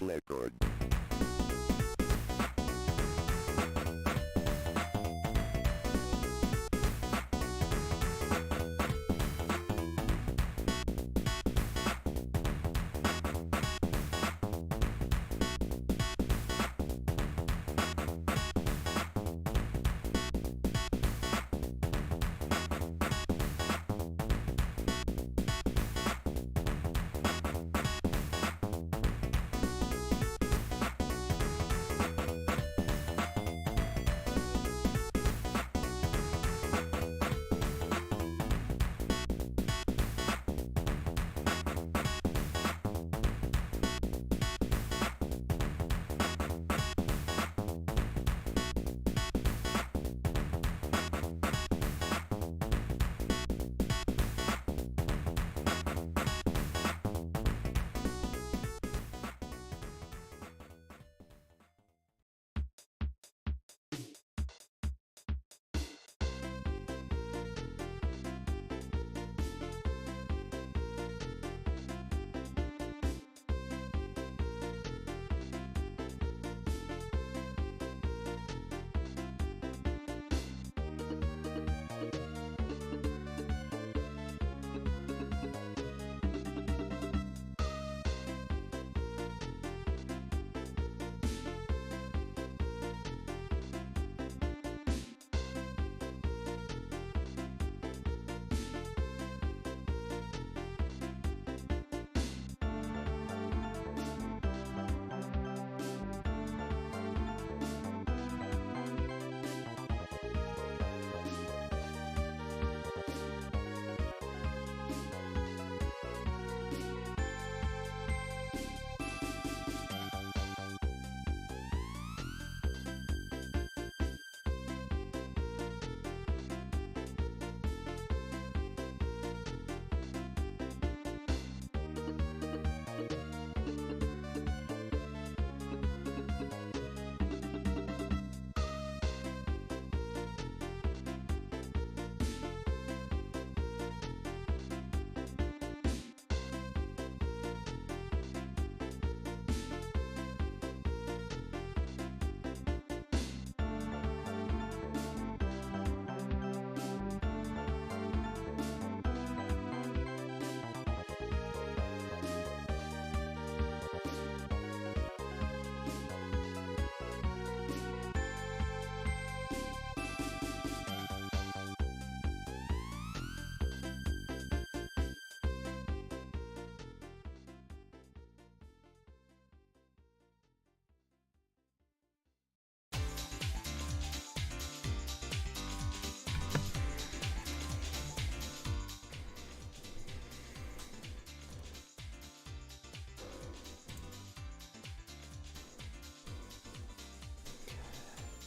record.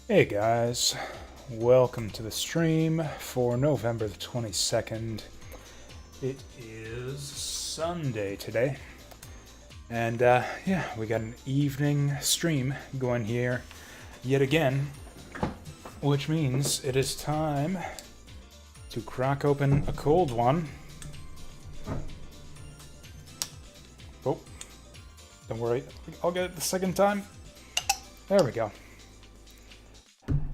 Hey guys, welcome to the stream for November the 22nd. It is Sunday today, and yeah, we got an evening stream going here yet again, which means it is time to crack open a cold one. Oh, don't worry, I'll get it the second time. There we go.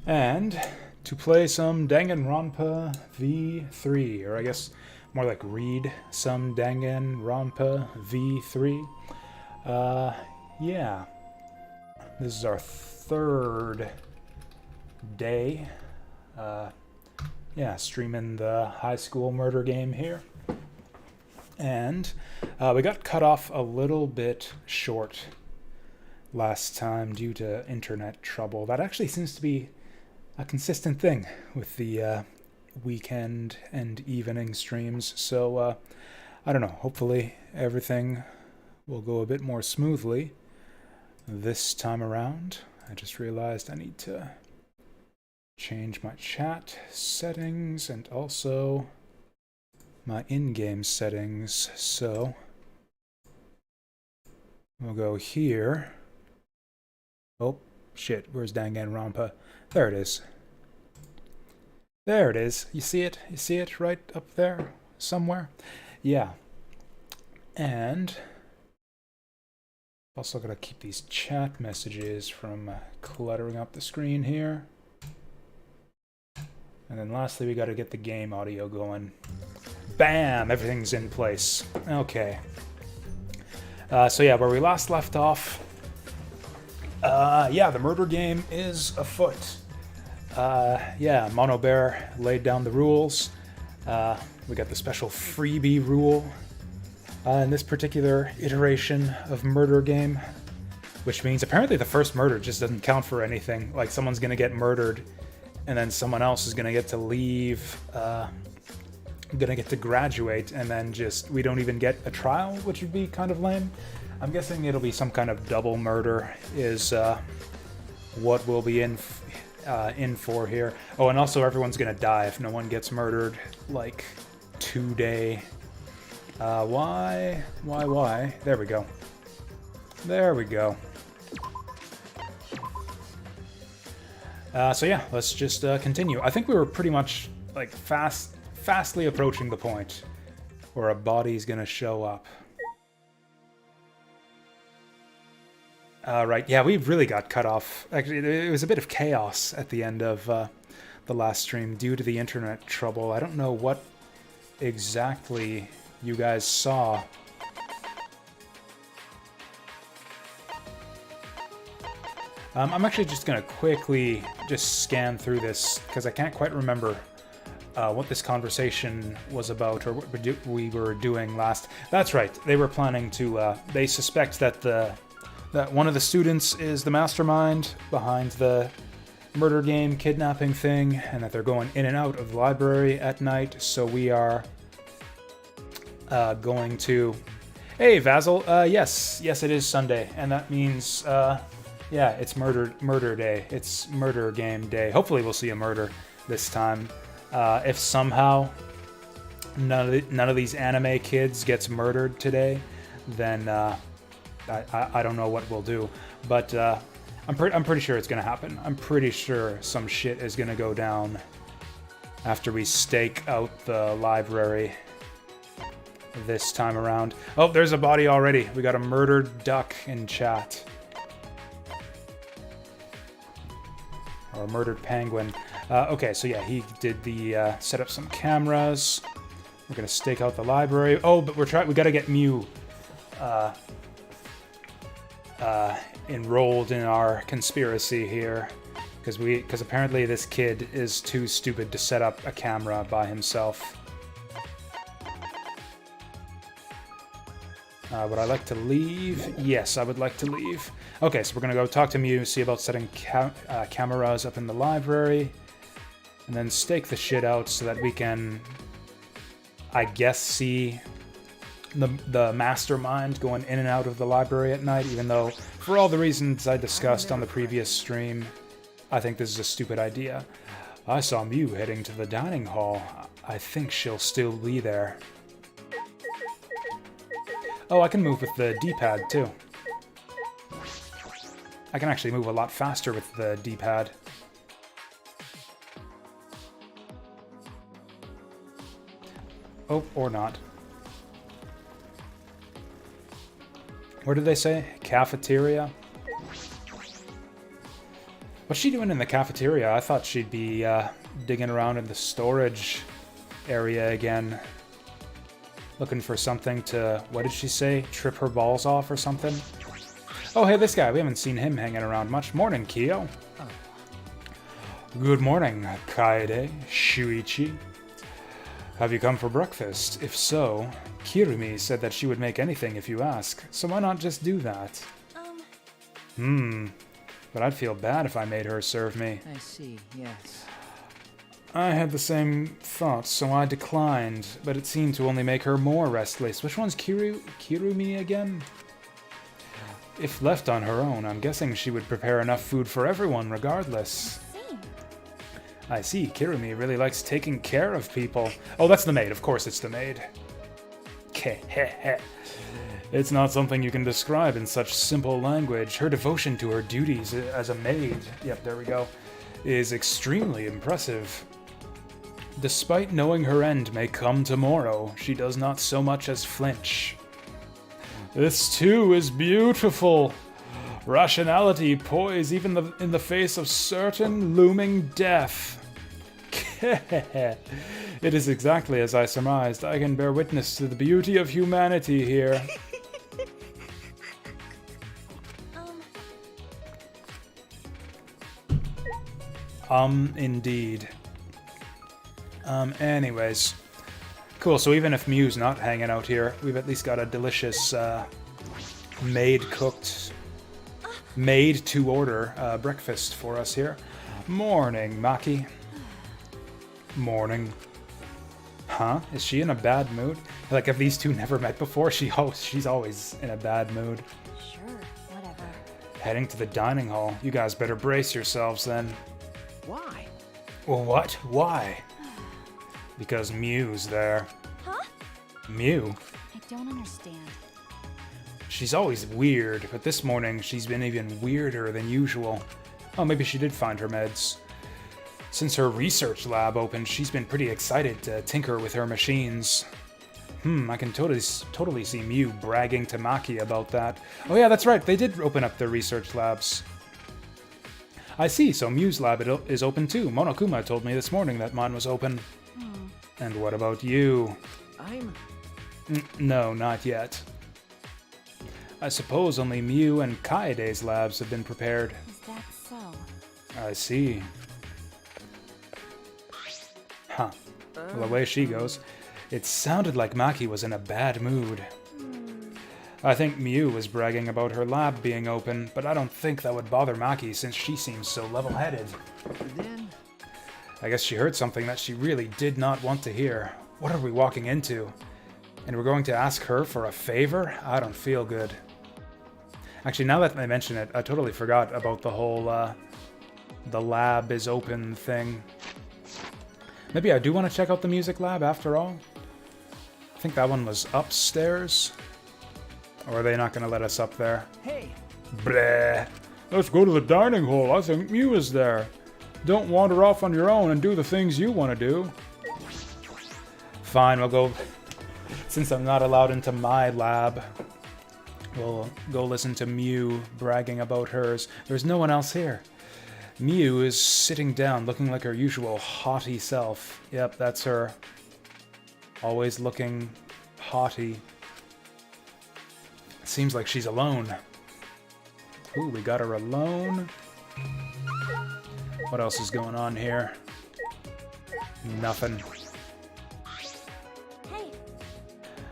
And to play some Danganronpa V3, or I guess more like read some Danganronpa V3. Yeah. This is our third day. Yeah, streaming the high school murder game here. And we got cut off a little bit short last time due to internet trouble. That actually seems to be a consistent thing with the weekend and evening streams, so I don't know, hopefully everything will go a bit more smoothly this time around. I just realized I need to change my chat settings and also my in-game settings, so we'll go here. Oh shit, where's Danganronpa? There it is. There it is. You see it? You see it right up there somewhere? Yeah. And Also gotta keep these chat messages from cluttering up the screen here. And then lastly, we gotta get the game audio going. Bam! Everything's in place. Okay. So yeah, where we last left off, yeah, the murder game is afoot. Yeah, Mono Bear laid down the rules. We got the special freebie rule in this particular iteration of murder game, which means apparently the first murder just doesn't count for anything. Like, someone's gonna get murdered, and then someone else is gonna get to leave, gonna get to graduate, and then just, we don't even get a trial, which would be kind of lame. I'm guessing it'll be some kind of double murder is what we'll be in for here. Oh, and also everyone's gonna die if no one gets murdered, like, today. Why? There we go. There we go. So yeah, let's just continue. I think we were pretty much, like, fastly approaching the point where a body's gonna show up. Right, yeah, we really got cut off. Actually, it was a bit of chaos at the end of the last stream due to the internet trouble. I don't know what exactly you guys saw. I'm actually just going to quickly just scan through this, because I can't quite remember what this conversation was about, or what we were doing last. That's right, they were planning to, they suspect that that one of the students is the mastermind behind the murder game kidnapping thing, and that they're going in and out of the library at night, so we are going to... Hey, Vasil, yes, it is Sunday, and that means, yeah, it's murder day. It's murder game day. Hopefully we'll see a murder this time. If somehow none of these anime kids gets murdered today, then I don't know what we'll do. But I'm pretty sure it's gonna happen. I'm pretty sure some shit is gonna go down after we stake out the library this time around. Oh, there's a body already. We got a murdered duck in chat. Or a murdered penguin. Okay, so yeah, he did the set up some cameras. We're gonna stake out the library. Oh, but we gotta get Mew enrolled in our conspiracy here, because apparently this kid is too stupid to set up a camera by himself. Would I like to leave? Yes, I would like to leave. Okay, so we're gonna go talk to Mew, see about setting cameras up in the library, and then stake the shit out so that we can, I guess, see the mastermind going in and out of the library at night, even though, for all the reasons I discussed on the previous stream, I think this is a stupid idea. I saw Mew heading to the dining hall. I think she'll still be there. Oh, I can move with the D-pad, too. I can actually move a lot faster with the D-pad. Oh, or not. Where did they say? Cafeteria? What's she doing in the cafeteria? I thought she'd be digging around in the storage area again. Looking for something to, what did she say? Trip her balls off or something? Oh, hey, this guy. We haven't seen him hanging around much. Morning, Kyo. Oh. Good morning, Kaede, Shuichi. Have you come for breakfast? If so, Kirumi said that she would make anything if you ask, so why not just do that? But I'd feel bad if I made her serve me. I see, yes. I had the same thoughts, so I declined, but it seemed to only make her more restless. Which one's Kirumi again? If left on her own, I'm guessing she would prepare enough food for everyone regardless. I see, Kirumi really likes taking care of people. Oh, that's the maid. Of course it's the maid. It's not something you can describe in such simple language. Her devotion to her duties as a maid, yep, there we go, is extremely impressive. Despite knowing her end may come tomorrow, she does not so much as flinch. This too is beautiful. Rationality, poise, even in the face of certain looming death. It is exactly as I surmised. I can bear witness to the beauty of humanity here. Indeed. Anyways. Cool, so even if Mew's not hanging out here, we've at least got a delicious, made-to-order breakfast for us here. Morning, Maki. Morning. Huh? Is she in a bad mood? Like, have these two never met before? She's always in a bad mood. Sure, whatever. Heading to the dining hall. You guys better brace yourselves then. Why? Well, what? Why? Because Mew's there. Huh? Mew? I don't understand. She's always weird, but this morning she's been even weirder than usual. Oh, maybe she did find her meds. Since her research lab opened, she's been pretty excited to tinker with her machines. I can totally see Mew bragging to Maki about that. Oh yeah, that's right, they did open up their research labs. I see, so Mew's lab is open too. Monokuma told me this morning that mine was open. And what about you? No, not yet. I suppose only Mew and Kaede's labs have been prepared. Is that so? I see. Huh. Well, the way she goes, it sounded like Maki was in a bad mood. I think Mew was bragging about her lab being open, but I don't think that would bother Maki since she seems so level-headed. Then I guess she heard something that she really did not want to hear. What are we walking into? And we're going to ask her for a favor? I don't feel good. Actually, now that I mention it, I totally forgot about the whole, the lab is open thing. Maybe I do want to check out the music lab after all. I think that one was upstairs. Or are they not going to let us up there? hey, Bleh. Let's go to the dining hall. I think Mew is there. Don't wander off on your own and do the things you want to do. Fine, we'll go... Since I'm not allowed into my lab, we'll go listen to Mew bragging about hers. There's no one else here. Mew is sitting down, looking like her usual haughty self. Yep, that's her. Always looking haughty. Seems like she's alone. Ooh, we got her alone. What else is going on here? Nothing. Hey,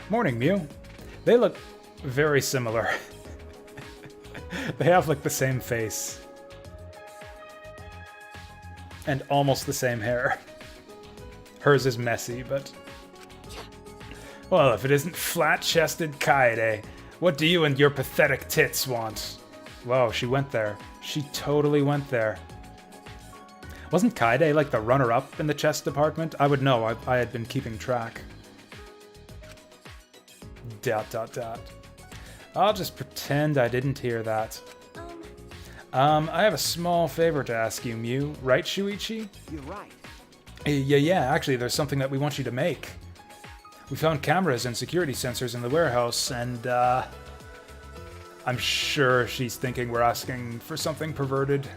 Morning, Mew. They look very similar. They have like the same face. And almost the same hair. Hers is messy, but... Well, if it isn't flat-chested Kaede, what do you and your pathetic tits want? Whoa, she went there. She totally went there. Wasn't Kaede like the runner-up in the chess department? I would know, I had been keeping track. ... I'll just pretend I didn't hear that. I have a small favor to ask you, Mew. Right, Shuichi? you're right. Yeah, actually, there's something that we want you to make. We found cameras and security sensors in the warehouse, and, I'm sure she's thinking we're asking for something perverted.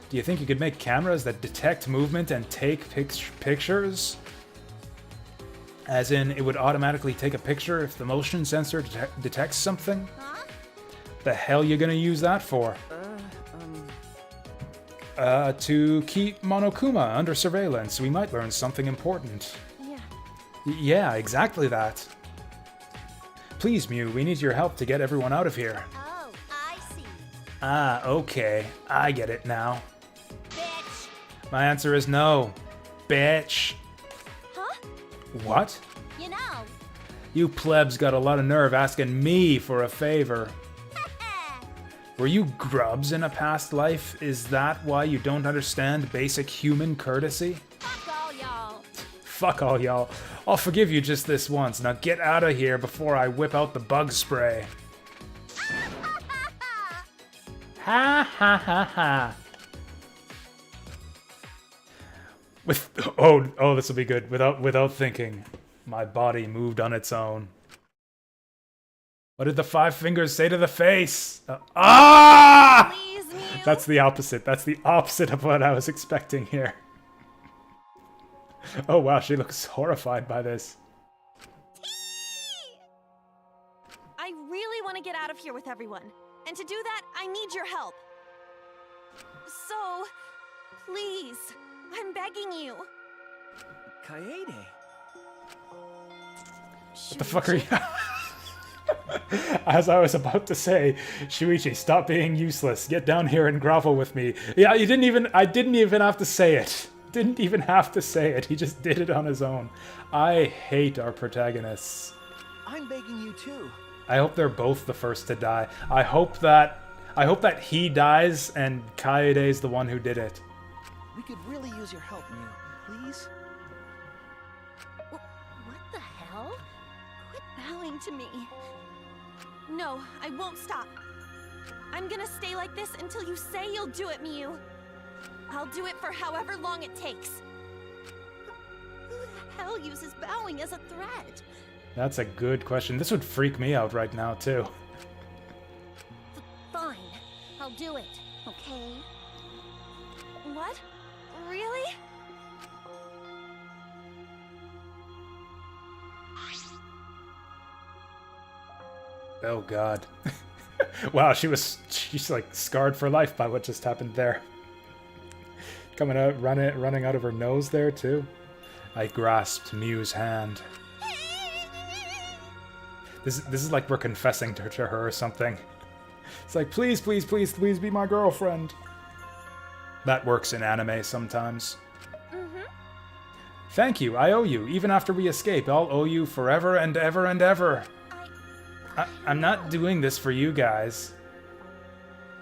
Do you think you could make cameras that detect movement and take pictures? As in, it would automatically take a picture if the motion sensor detects something? huh? The hell you gonna use that for? To keep Monokuma under surveillance. We might learn something important. Yeah. Yeah, exactly that. Please, Mew, we need your help to get everyone out of here. Oh, I see. Ah, okay. I get it now. Bitch. My answer is no. Bitch. Huh? What? You know. You plebs got a lot of nerve asking me for a favor. Were you grubs in a past life? Is that why you don't understand basic human courtesy? Fuck all y'all. Fuck all y'all. I'll forgive you just this once. Now get out of here before I whip out the bug spray. Ha ha ha ha. With this will be good. Without thinking, my body moved on its own. What did the five fingers say to the face? Ah! Please, Mew. That's the opposite. That's the opposite of what I was expecting here. Oh wow, she looks horrified by this. I really want to get out of here with everyone. And to do that, I need your help. So, please, I'm begging you. Kaede. What the fuck are you? As I was about to say, Shuichi, stop being useless. Get down here and grovel with me. Yeah, I didn't even have to say it. Didn't even have to say it. He just did it on his own. I hate our protagonists. I'm begging you too. I hope they're both the first to die. I hope that he dies and Kaede's the one who did it. We could really use your help, Mew. Please? What the hell? Quit bowing to me. No, I won't stop. I'm gonna stay like this until you say you'll do it, Mew. I'll do it for however long it takes. Who the hell uses bowing as a threat? That's a good question. This would freak me out right now, too. Fine, I'll do it, okay? What? Really? Oh god. Wow, she's like scarred for life by what just happened there. Coming out, running out of her nose there too. I grasped Mew's hand. This is like we're confessing to her or something. It's like, please, please, please, please be my girlfriend. That works in anime sometimes. Mm-hmm. Thank you, I owe you. Even after we escape, I'll owe you forever and ever and ever. I'm not doing this for you guys.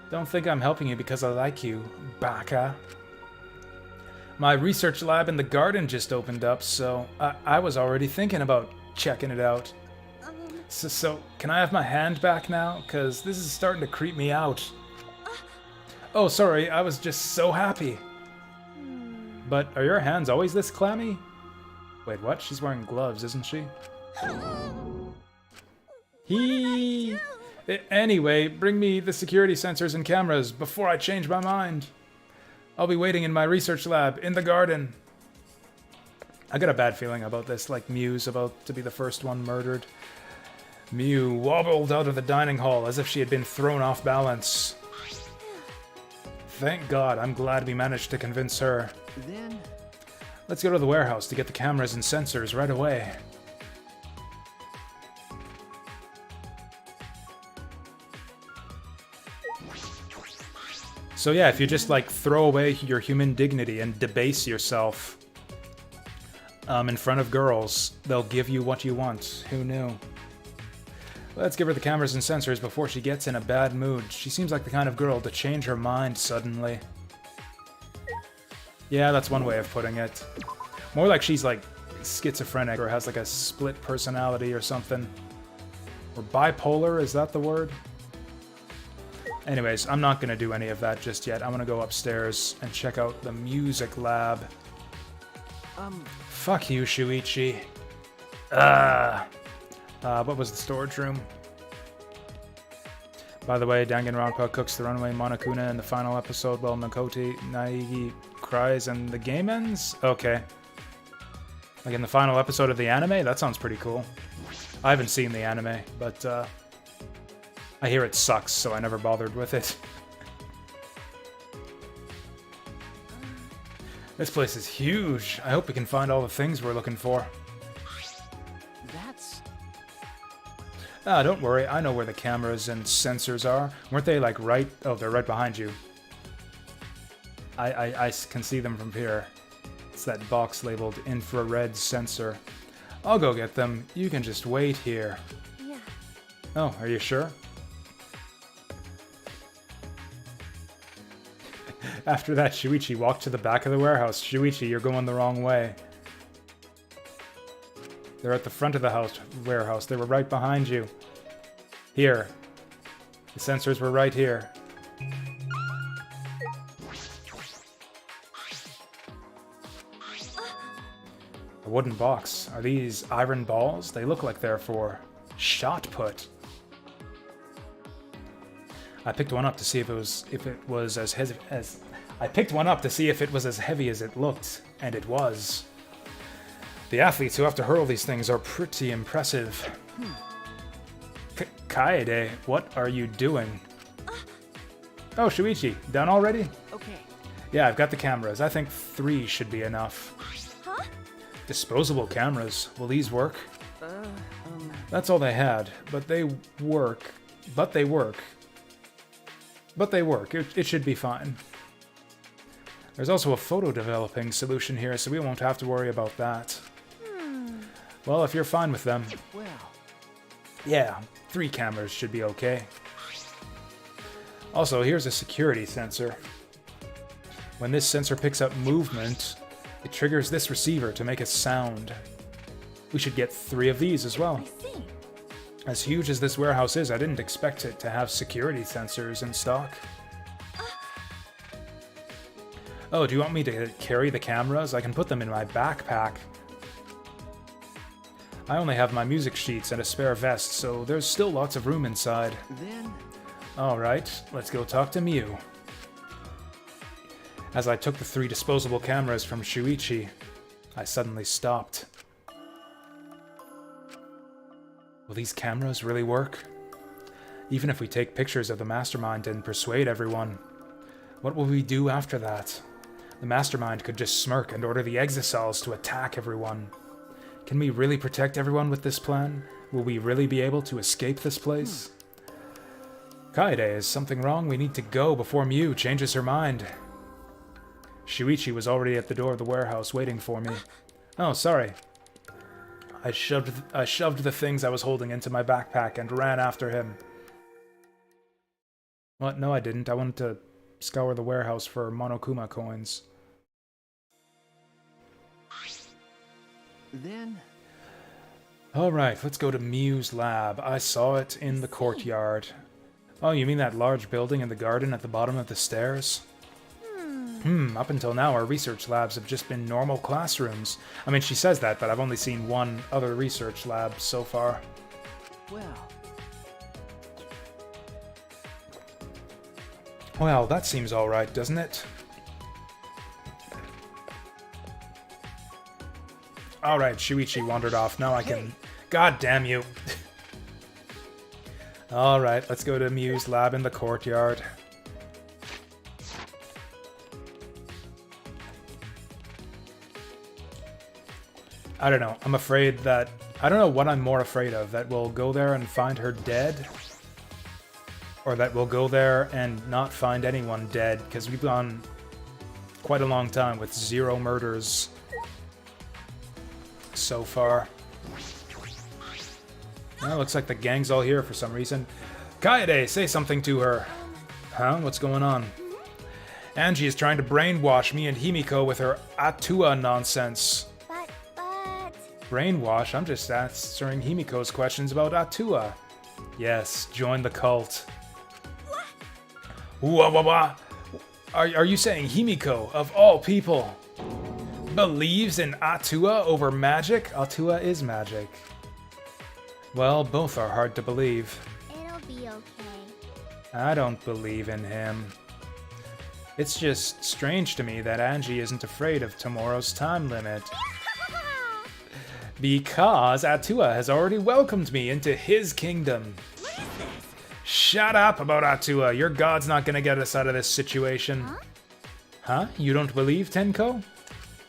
Don't think I'm helping you because I like you, baka. My research lab in the garden just opened up, so I was already thinking about checking it out. So can I have my hand back now? Because this is starting to creep me out. Oh, sorry, I was just so happy. But are your hands always this clammy? Wait, what? She's wearing gloves, isn't she? Anyway, bring me the security sensors and cameras before I change my mind. I'll be waiting in my research lab in the garden. I got a bad feeling about this, like Mew's about to be the first one murdered. Mew wobbled out of the dining hall as if she had been thrown off balance. Thank God, I'm glad we managed to convince her. Then... Let's go to the warehouse to get the cameras and sensors right away. So yeah, if you just like throw away your human dignity and debase yourself in front of girls, they'll give you what you want. Who knew? Let's give her the cameras and sensors before she gets in a bad mood. She seems like the kind of girl to change her mind suddenly. Yeah, that's one way of putting it. More like she's like schizophrenic or has like a split personality or something. Or bipolar, is that the word? Anyways, I'm not going to do any of that just yet. I'm going to go upstairs and check out the music lab. Fuck you, Shuichi. What was the storage room? By the way, Danganronpa cooks the runaway Monokuna in the final episode while Makoti Naigi cries and the game ends? Okay. Like in the final episode of the anime? That sounds pretty cool. I haven't seen the anime, but I hear it sucks, so I never bothered with it. This place is huge. I hope we can find all the things we're looking for. That's... Don't worry. I know where the cameras and sensors are. Weren't they, like, right... Oh, they're right behind you. I can see them from here. It's that box labeled infrared sensor. I'll go get them. You can just wait here. Yeah. Oh, are you sure? After that, Shuichi walked to the back of the warehouse. Shuichi, you're going the wrong way. They're at the front of the warehouse. They were right behind you. Here. The sensors were right here. A wooden box. Are these iron balls? They look like they're for shot put. I picked one up to see if it was as heavy as I picked one up to see if it was as heavy as it looked, and it was. The athletes who have to hurl these things are pretty impressive. Kaede, what are you doing? Oh, Shuichi, done already? Okay. Yeah, I've got the cameras. I think 3 should be enough. Huh? Disposable cameras. Will these work? That's all they had, but they work. But they work. It should be fine. There's also a photo developing solution here, so we won't have to worry about that. Well, if you're fine with them. Well. Yeah, 3 cameras should be okay. Also, here's a security sensor. When this sensor picks up movement, it triggers this receiver to make a sound. We should get 3 of these as well. I see. As huge as this warehouse is, I didn't expect it to have security sensors in stock. Oh, do you want me to carry the cameras? I can put them in my backpack. I only have my music sheets and a spare vest, so there's still lots of room inside. Then... Alright, let's go talk to Mew. As I took the 3 disposable cameras from Shuichi, I suddenly stopped. Will these cameras really work? Even if we take pictures of the mastermind and persuade everyone, what will we do after that? The mastermind could just smirk and order the Exisals to attack everyone. Can we really protect everyone with this plan? Will we really be able to escape this place? Kaede, is something wrong? We need to go before Mew changes her mind. Shuichi was already at the door of the warehouse waiting for me. Oh, sorry. I shoved the things I was holding into my backpack and ran after him. What? No, I didn't. I wanted to scour the warehouse for Monokuma coins. Then... Alright, let's go to Mew's lab. I saw it in the courtyard. Oh, you mean that large building in the garden at the bottom of the stairs? Up until now our research labs have just been normal classrooms. I mean, she says that, but I've only seen one other research lab so far. Well, that seems alright, doesn't it? Alright, Shuichi wandered off. Now I can... God damn you! Alright, let's go to Mew's lab in the courtyard. I don't know. I'm afraid that... I don't know what I'm more afraid of. That we'll go there and find her dead? Or that we'll go there and not find anyone dead, because we've gone quite a long time with 0 murders so far. Well, looks like the gang's all here for some reason. Kaede, say something to her. Huh? What's going on? Angie is trying to brainwash me and Himiko with her Atua nonsense. But... Brainwash? I'm just answering Himiko's questions about Atua. Yes, join the cult. Wah wah wah! Are you saying Himiko, of all people, believes in Atua over magic? Atua is magic. Well, both are hard to believe. It'll be okay. I don't believe in him. It's just strange to me that Angie isn't afraid of tomorrow's time limit. Because Atua has already welcomed me into his kingdom. Shut up about Atua. Your god's not gonna get us out of this situation. Huh? You don't believe, Tenko?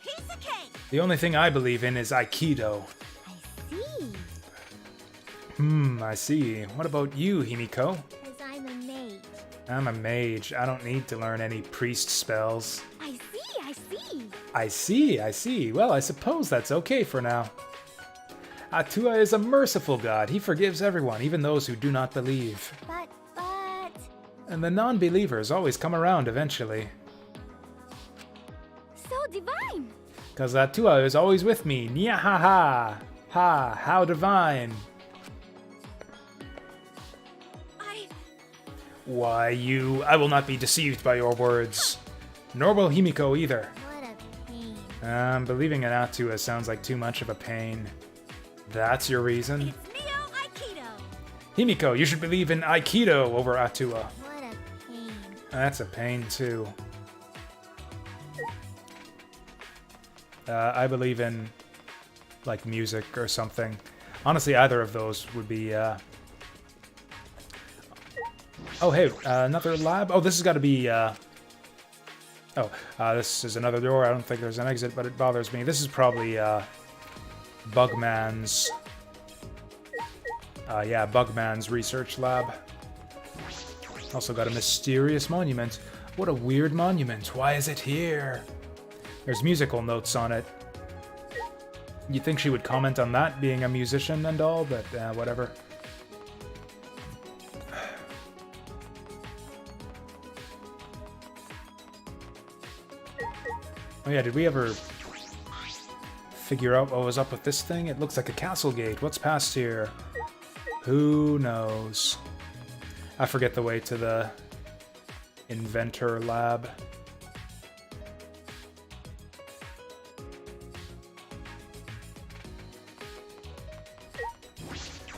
Piece of cake! The only thing I believe in is Aikido. I see. I see. What about you, Himiko? Because I'm a mage. I'm a mage. I don't need to learn any priest spells. I see. I see. Well, I suppose that's okay for now. Atua is a merciful god. He forgives everyone, even those who do not believe. But... And the non-believers always come around eventually. So divine! Cause Atua is always with me. Nya-ha-ha! Ha! How divine! Why, I will not be deceived by your words. Nor will Himiko either. What a pain. Believing in Atua sounds like too much of a pain. That's your reason? It's Neo Aikido! Himiko, you should believe in Aikido over Atua. What a That's a pain, too. I believe in, like, music or something. Honestly, either of those would be, Oh, hey, another lab? Oh, this has got to be, this is another door. I don't think there's an exit, but it bothers me. This is probably, Bugman's... yeah, Bugman's research lab. Also got a mysterious monument. What a weird monument. Why is it here? There's musical notes on it. You'd think she would comment on that, being a musician and all, but whatever. Oh yeah, did we ever figure out what was up with this thing? It looks like a castle gate. What's past here? Who knows? I forget the way to the inventor lab.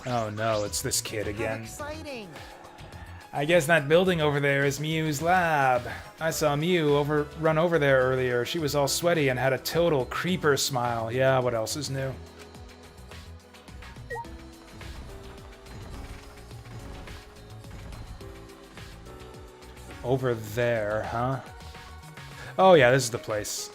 Oh no, it's this kid again. Exciting. I guess that building over there is Mew's lab. I saw Mew run over there earlier. She was all sweaty and had a total creeper smile. Yeah, what else is new? Over there, huh? Oh yeah, this is the place.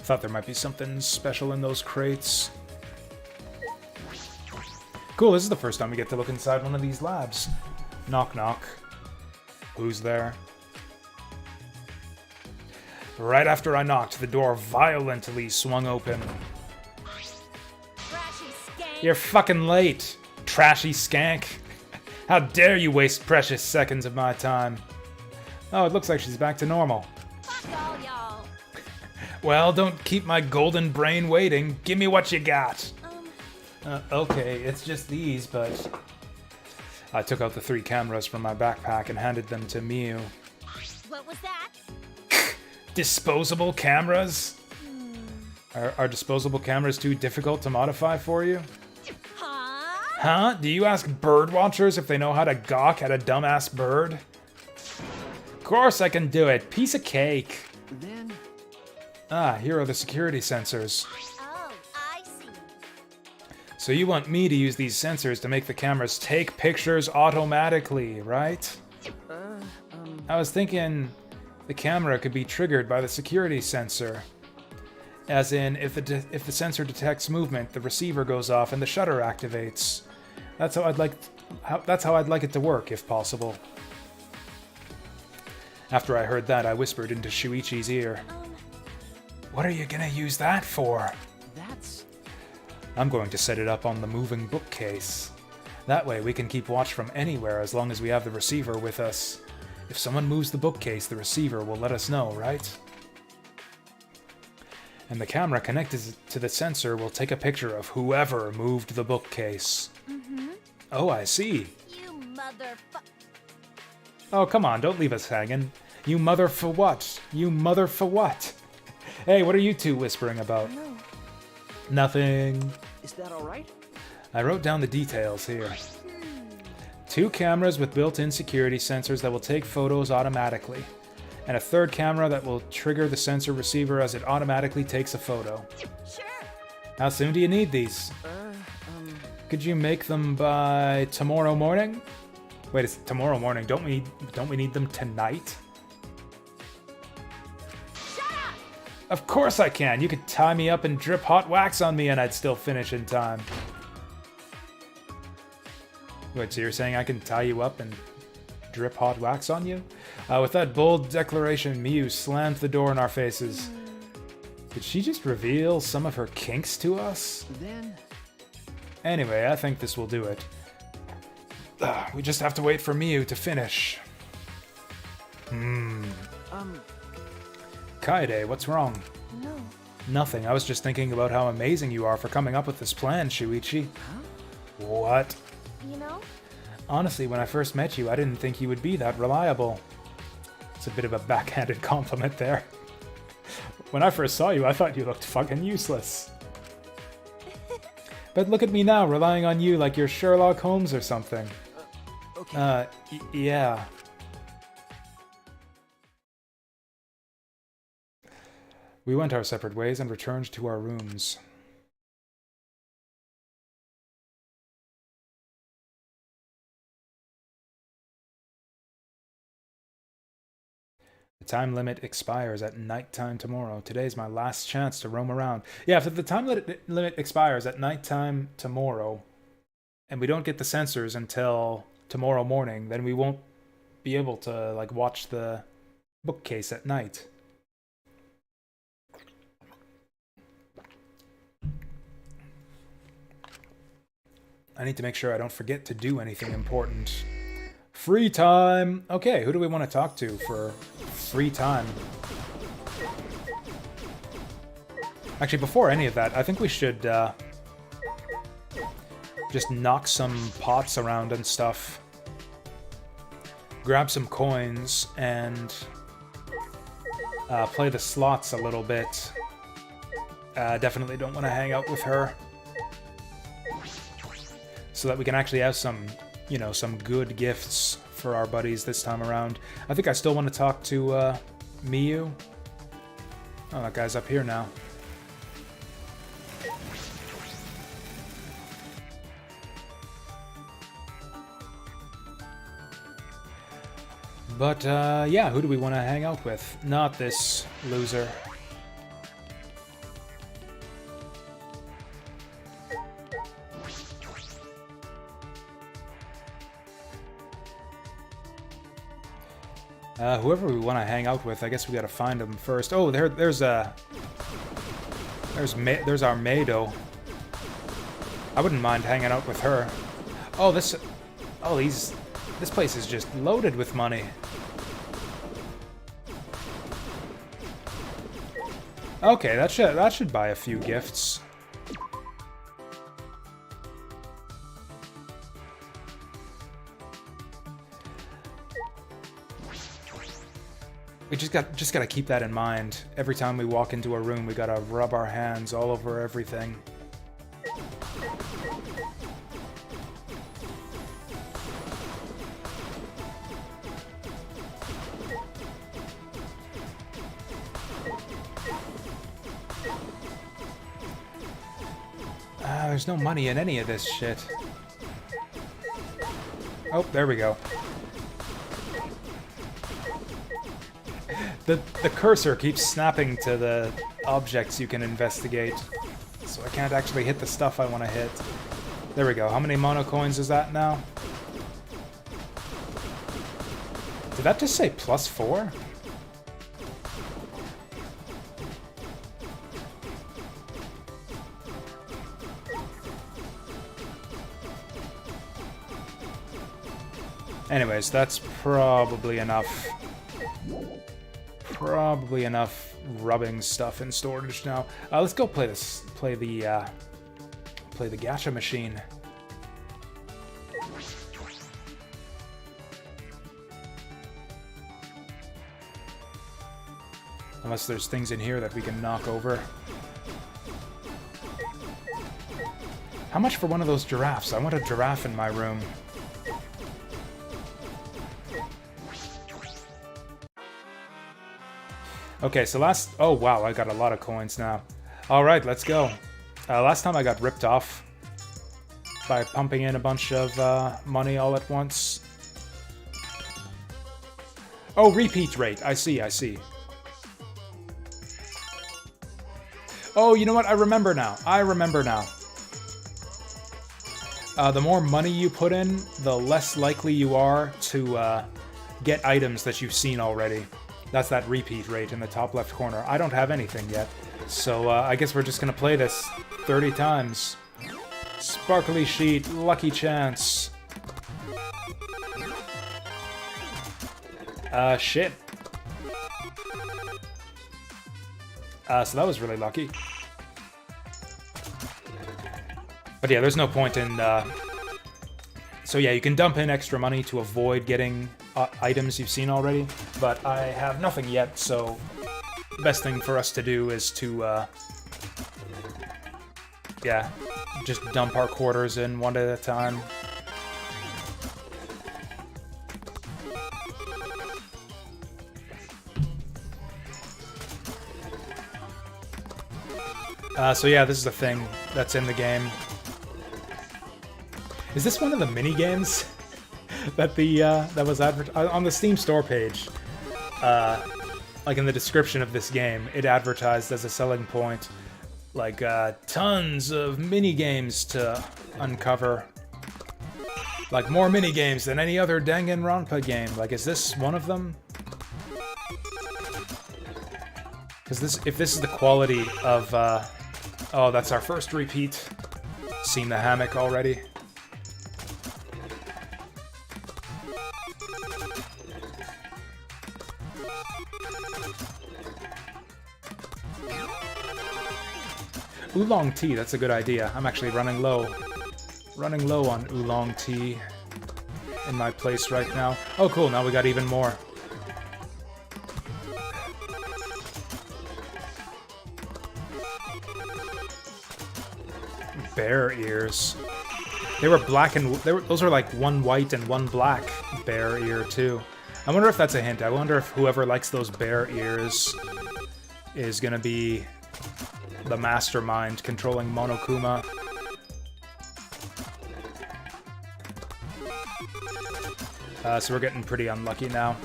Thought there might be something special in those crates. Cool, this is the first time we get to look inside one of these labs. Knock knock. Who's there? Right after I knocked, the door violently swung open. Trashy skank. You're fucking late, trashy skank. How dare you waste precious seconds of my time. Oh, it looks like she's back to normal. Fuck all y'all. Well, don't keep my golden brain waiting. Give me what you got. Okay, it's just these, but... I took out the 3 cameras from my backpack and handed them to Mew. What was that? Disposable cameras? Are disposable cameras too difficult to modify for you? Huh? Huh? Do you ask bird watchers if they know how to gawk at a dumbass bird? Of course I can do it. Piece of cake. Then... Ah, here are the security sensors. Oh, I see. So you want me to use these sensors to make the cameras take pictures automatically, right? I was thinking the camera could be triggered by the security sensor. As in, if the sensor detects movement, the receiver goes off and the shutter activates. That's how I'd like it to work, if possible. After I heard that, I whispered into Shuichi's ear. What are you gonna use that for? That's... I'm going to set it up on the moving bookcase. That way we can keep watch from anywhere as long as we have the receiver with us. If someone moves the bookcase, the receiver will let us know, right? And the camera connected to the sensor will take a picture of whoever moved the bookcase. Oh, I see. You motherfuck. Oh, come on, don't leave us hanging. You mother for what? You mother for what? Hey, what are you two whispering about? No. Nothing. Is that alright? I wrote down the details here. 2 cameras with built-in security sensors that will take photos automatically. And a 3rd camera that will trigger the sensor receiver as it automatically takes a photo. Sure. How soon do you need these? Could you make them by tomorrow morning? Wait, it's tomorrow morning. Don't we need them tonight? Shut up! Of course I can. You could tie me up and drip hot wax on me and I'd still finish in time. Wait, so you're saying I can tie you up and drip hot wax on you? With that bold declaration, Mew slammed the door in our faces. Did she just reveal some of her kinks to us? Then... Anyway, I think this will do it. We just have to wait for Mew to finish. Kaede, what's wrong? No. Nothing. I was just thinking about how amazing you are for coming up with this plan, Shuichi. Huh? What? You know? Honestly, when I first met you, I didn't think you would be that reliable. It's a bit of a backhanded compliment there. When I first saw you, I thought you looked fucking useless. But look at me now, relying on you like you're Sherlock Holmes or something. Okay. Yeah. We went our separate ways and returned to our rooms. The time limit expires at nighttime tomorrow. Today's my last chance to roam around. Yeah, if the time limit expires at nighttime tomorrow, and we don't get the sensors until tomorrow morning, then we won't be able to, like, watch the bookcase at night. I need to make sure I don't forget to do anything important. Free time! Okay, who do we want to talk to for free time? Actually, before any of that, I think we should just knock some pots around and stuff. Grab some coins and play the slots a little bit. Definitely don't want to hang out with her. So that we can actually have some, you know, some good gifts for our buddies this time around. I think I still want to talk to Miyu. Oh, that guy's up here now. But, yeah, who do we want to hang out with? Not this loser. Whoever we want to hang out with, I guess we gotta find them first. Oh, there's our Mado. I wouldn't mind hanging out with her. Oh, this place is just loaded with money. Okay, that should buy a few gifts. We just gotta keep that in mind. Every time we walk into a room, we gotta rub our hands all over everything. There's no money in any of this shit. Oh, there we go. The cursor keeps snapping to the objects you can investigate, so I can't actually hit the stuff I want to hit. There we go. How many mono coins is that now? Did that just say +4? Anyways, that's probably enough. Probably enough rubbing stuff in storage now. Let's go play the gacha machine. Unless there's things in here that we can knock over. How much for one of those giraffes? I want a giraffe in my room. Okay, so oh wow, I got a lot of coins now. Alright, let's go. Last time I got ripped off by pumping in a bunch of money all at once. Oh, repeat rate. I see. Oh, you know what? I remember now. The more money you put in, the less likely you are to get items that you've seen already. That's that repeat rate in the top left corner. I don't have anything yet, so I guess we're just gonna play this 30 times. Sparkly sheet, lucky chance. Shit. So that was really lucky. But yeah, there's no point in... So yeah, you can dump in extra money to avoid getting items you've seen already, but I have nothing yet, so the best thing for us to do is to, yeah, just dump our quarters in one at a time. So yeah, this is the thing that's in the game. Is this one of the mini games that that was advertised on the Steam store page? Like in the description of this game, it advertised as a selling point, like tons of mini games to uncover. Like more mini games than any other Danganronpa game. Like, is this one of them? Because if this is the quality of, oh, that's our first repeat. Seen the hammock already. Oolong tea, that's a good idea. I'm actually running low. Running low on oolong tea in my place right now. Oh, cool, now we got even more. Bear ears. They were black and... those were like one white and one black bear ear, too. I wonder if that's a hint. I wonder if whoever likes those bear ears is gonna be the mastermind controlling Monokuma. So we're getting pretty unlucky now.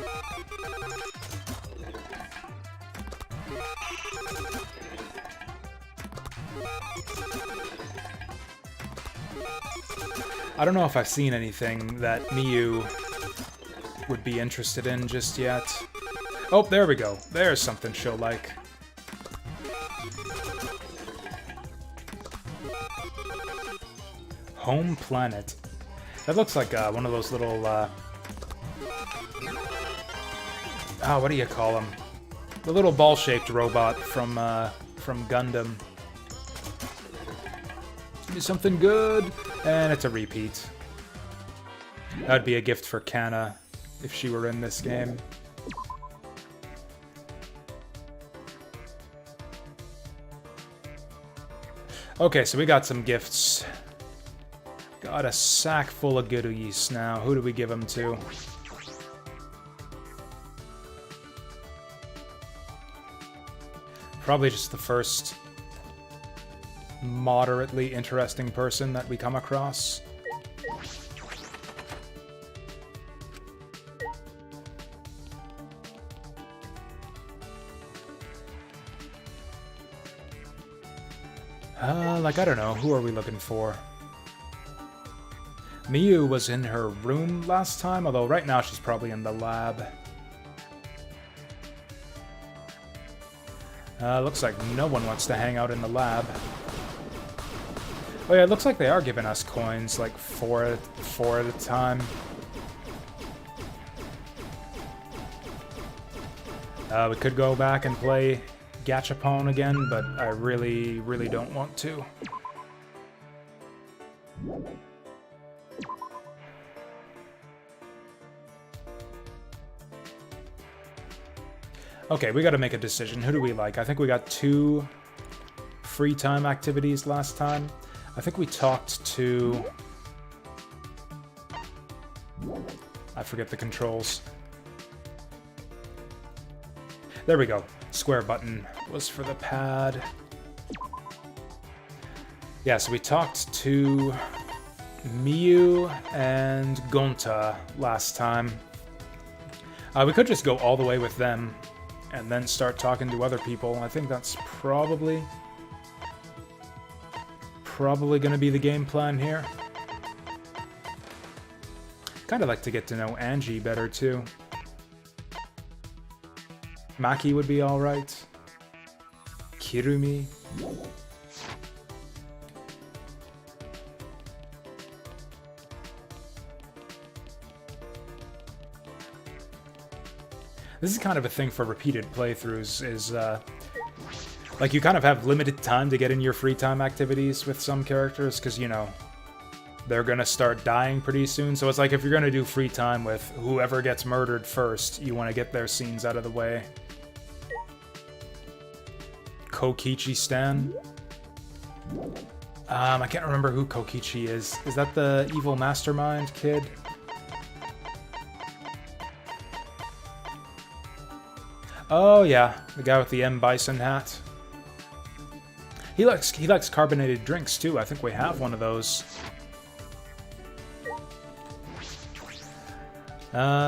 I don't know if I've seen anything that Miyu would be interested in just yet. Oh, there we go. There's something she'll like. Home Planet. That looks like one of those little, what do you call them? The little ball-shaped robot from Gundam. Give me something good! And it's a repeat. That'd be a gift for Kana if she were in this game. Okay, so we got some gifts. Got a sack full of goodies now. Who do we give them to? Probably just the first moderately interesting person that we come across. Like, I don't know. Who are we looking for? Miyu was in her room last time, although right now she's probably in the lab. Looks like no one wants to hang out in the lab. Oh yeah, it looks like they are giving us coins, like four at a time. We could go back and play Gachapon again, but I really, really don't want to. Okay, we gotta make a decision. Who do we like? I think we got 2 free time activities last time. I think we talked to... I forget the controls. There we go. Square button was for the pad. Yeah, so we talked to Miyu and Gonta last time. We could just go all the way with them and then start talking to other people. I think that's probably gonna be the game plan here. Kinda like to get to know Angie better too. Maki would be alright. Kirumi. This is kind of a thing for repeated playthroughs, is, like, you kind of have limited time to get in your free time activities with some characters, because, you know, they're gonna start dying pretty soon. So it's like, if you're gonna do free time with whoever gets murdered first, you want to get their scenes out of the way. Kokichi Stan. I can't remember who Kokichi is. Is that the evil mastermind kid? Oh yeah, the guy with the M. Bison hat. He likes carbonated drinks too. I think we have one of those.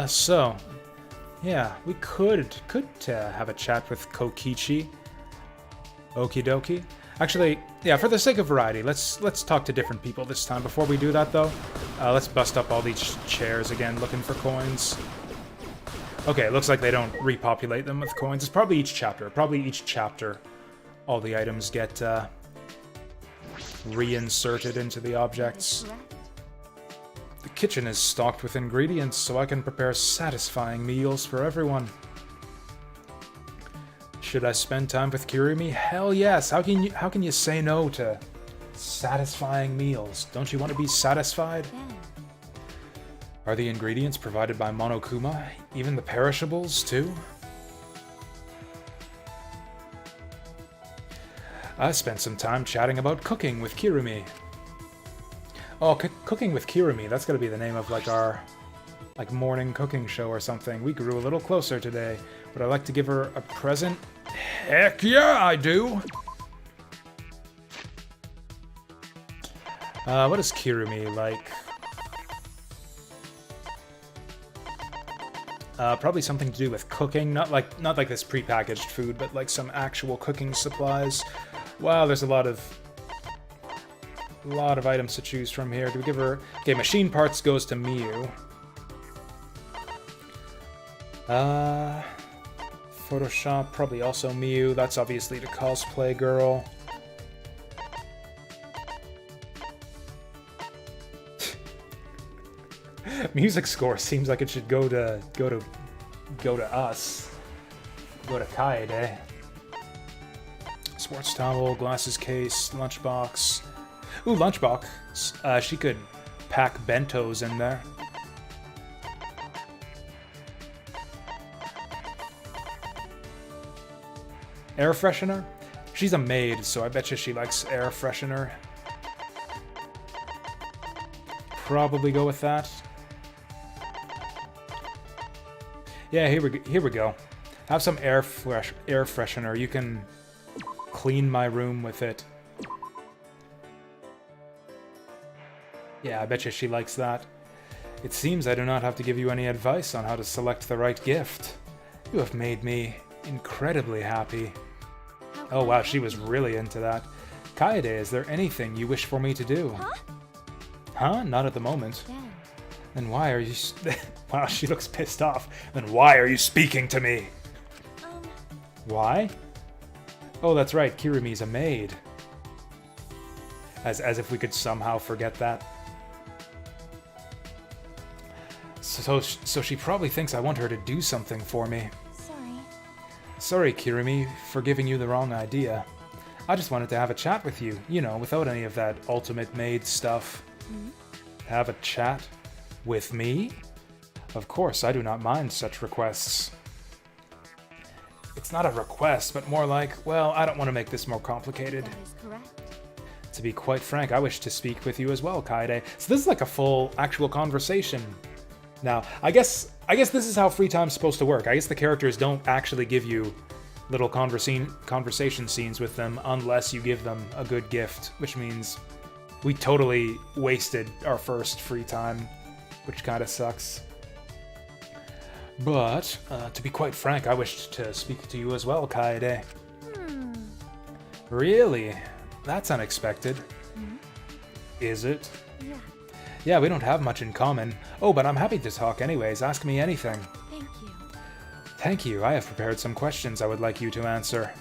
So, yeah, we could have a chat with Kokichi. Okie dokie. Actually, yeah, for the sake of variety, let's talk to different people this time. Before we do that, though, let's bust up all these chairs again, looking for coins. Okay, it looks like they don't repopulate them with coins. It's probably each chapter. All the items get reinserted into the objects. The kitchen is stocked with ingredients so I can prepare satisfying meals for everyone. Should I spend time with Kirimi? Hell yes! How can you say no to satisfying meals? Don't you want to be satisfied? Are the ingredients provided by Monokuma? Even the perishables, too? I spent some time chatting about cooking with Kirimi. Oh, cooking with Kirimi, that's gotta be the name of, like, our, like, morning cooking show or something. We grew a little closer today. Would I like to give her a present? Heck yeah, I do! What is Kirimi like? Probably something to do with cooking, not like this prepackaged food, but like some actual cooking supplies. Wow, there's a lot of items to choose from here. Do we give her... Okay, machine parts goes to Miu. Photoshop, probably also Miu. That's obviously the cosplay girl. Music score seems like it should go to us. Go to Kaede. Sports towel, glasses case, lunchbox. Ooh, lunchbox. She could pack bentos in there. Air freshener? She's a maid, so I bet you she likes air freshener. Probably go with that. Yeah, here we go. Have some air freshener. You can clean my room with it. Yeah, I bet you she likes that. It seems I do not have to give you any advice on how to select the right gift. You have made me incredibly happy. Oh wow, she was really into that. Kaede, is there anything you wish for me to do? Huh? Huh? Not at the moment. Yeah. Then why are you... Wow, she looks pissed off. Then why are you speaking to me? Why? Oh, that's right, Kirimi's a maid. As if we could somehow forget that. So she probably thinks I want her to do something for me. Sorry, Kirimi, for giving you the wrong idea. I just wanted to have a chat with you, you know, without any of that ultimate maid stuff. Have a chat? With me? Of course, I do not mind such requests. It's not a request, but more like, well, I don't want to make this more complicated. That is correct. To be quite frank, I wish to speak with you as well, Kaede. So this is like a full, actual conversation. Now, I guess this is how free time's supposed to work. I guess the characters don't actually give you little conversation scenes with them unless you give them a good gift, which means we totally wasted our first free time, which kind of sucks. But, to be quite frank, I wished to speak to you as well, Kaede. Really? That's unexpected. Is it? Yeah. Yeah, we don't have much in common. Oh, but I'm happy to talk anyways. Ask me anything. Thank you. Thank you. I have prepared some questions I would like you to answer.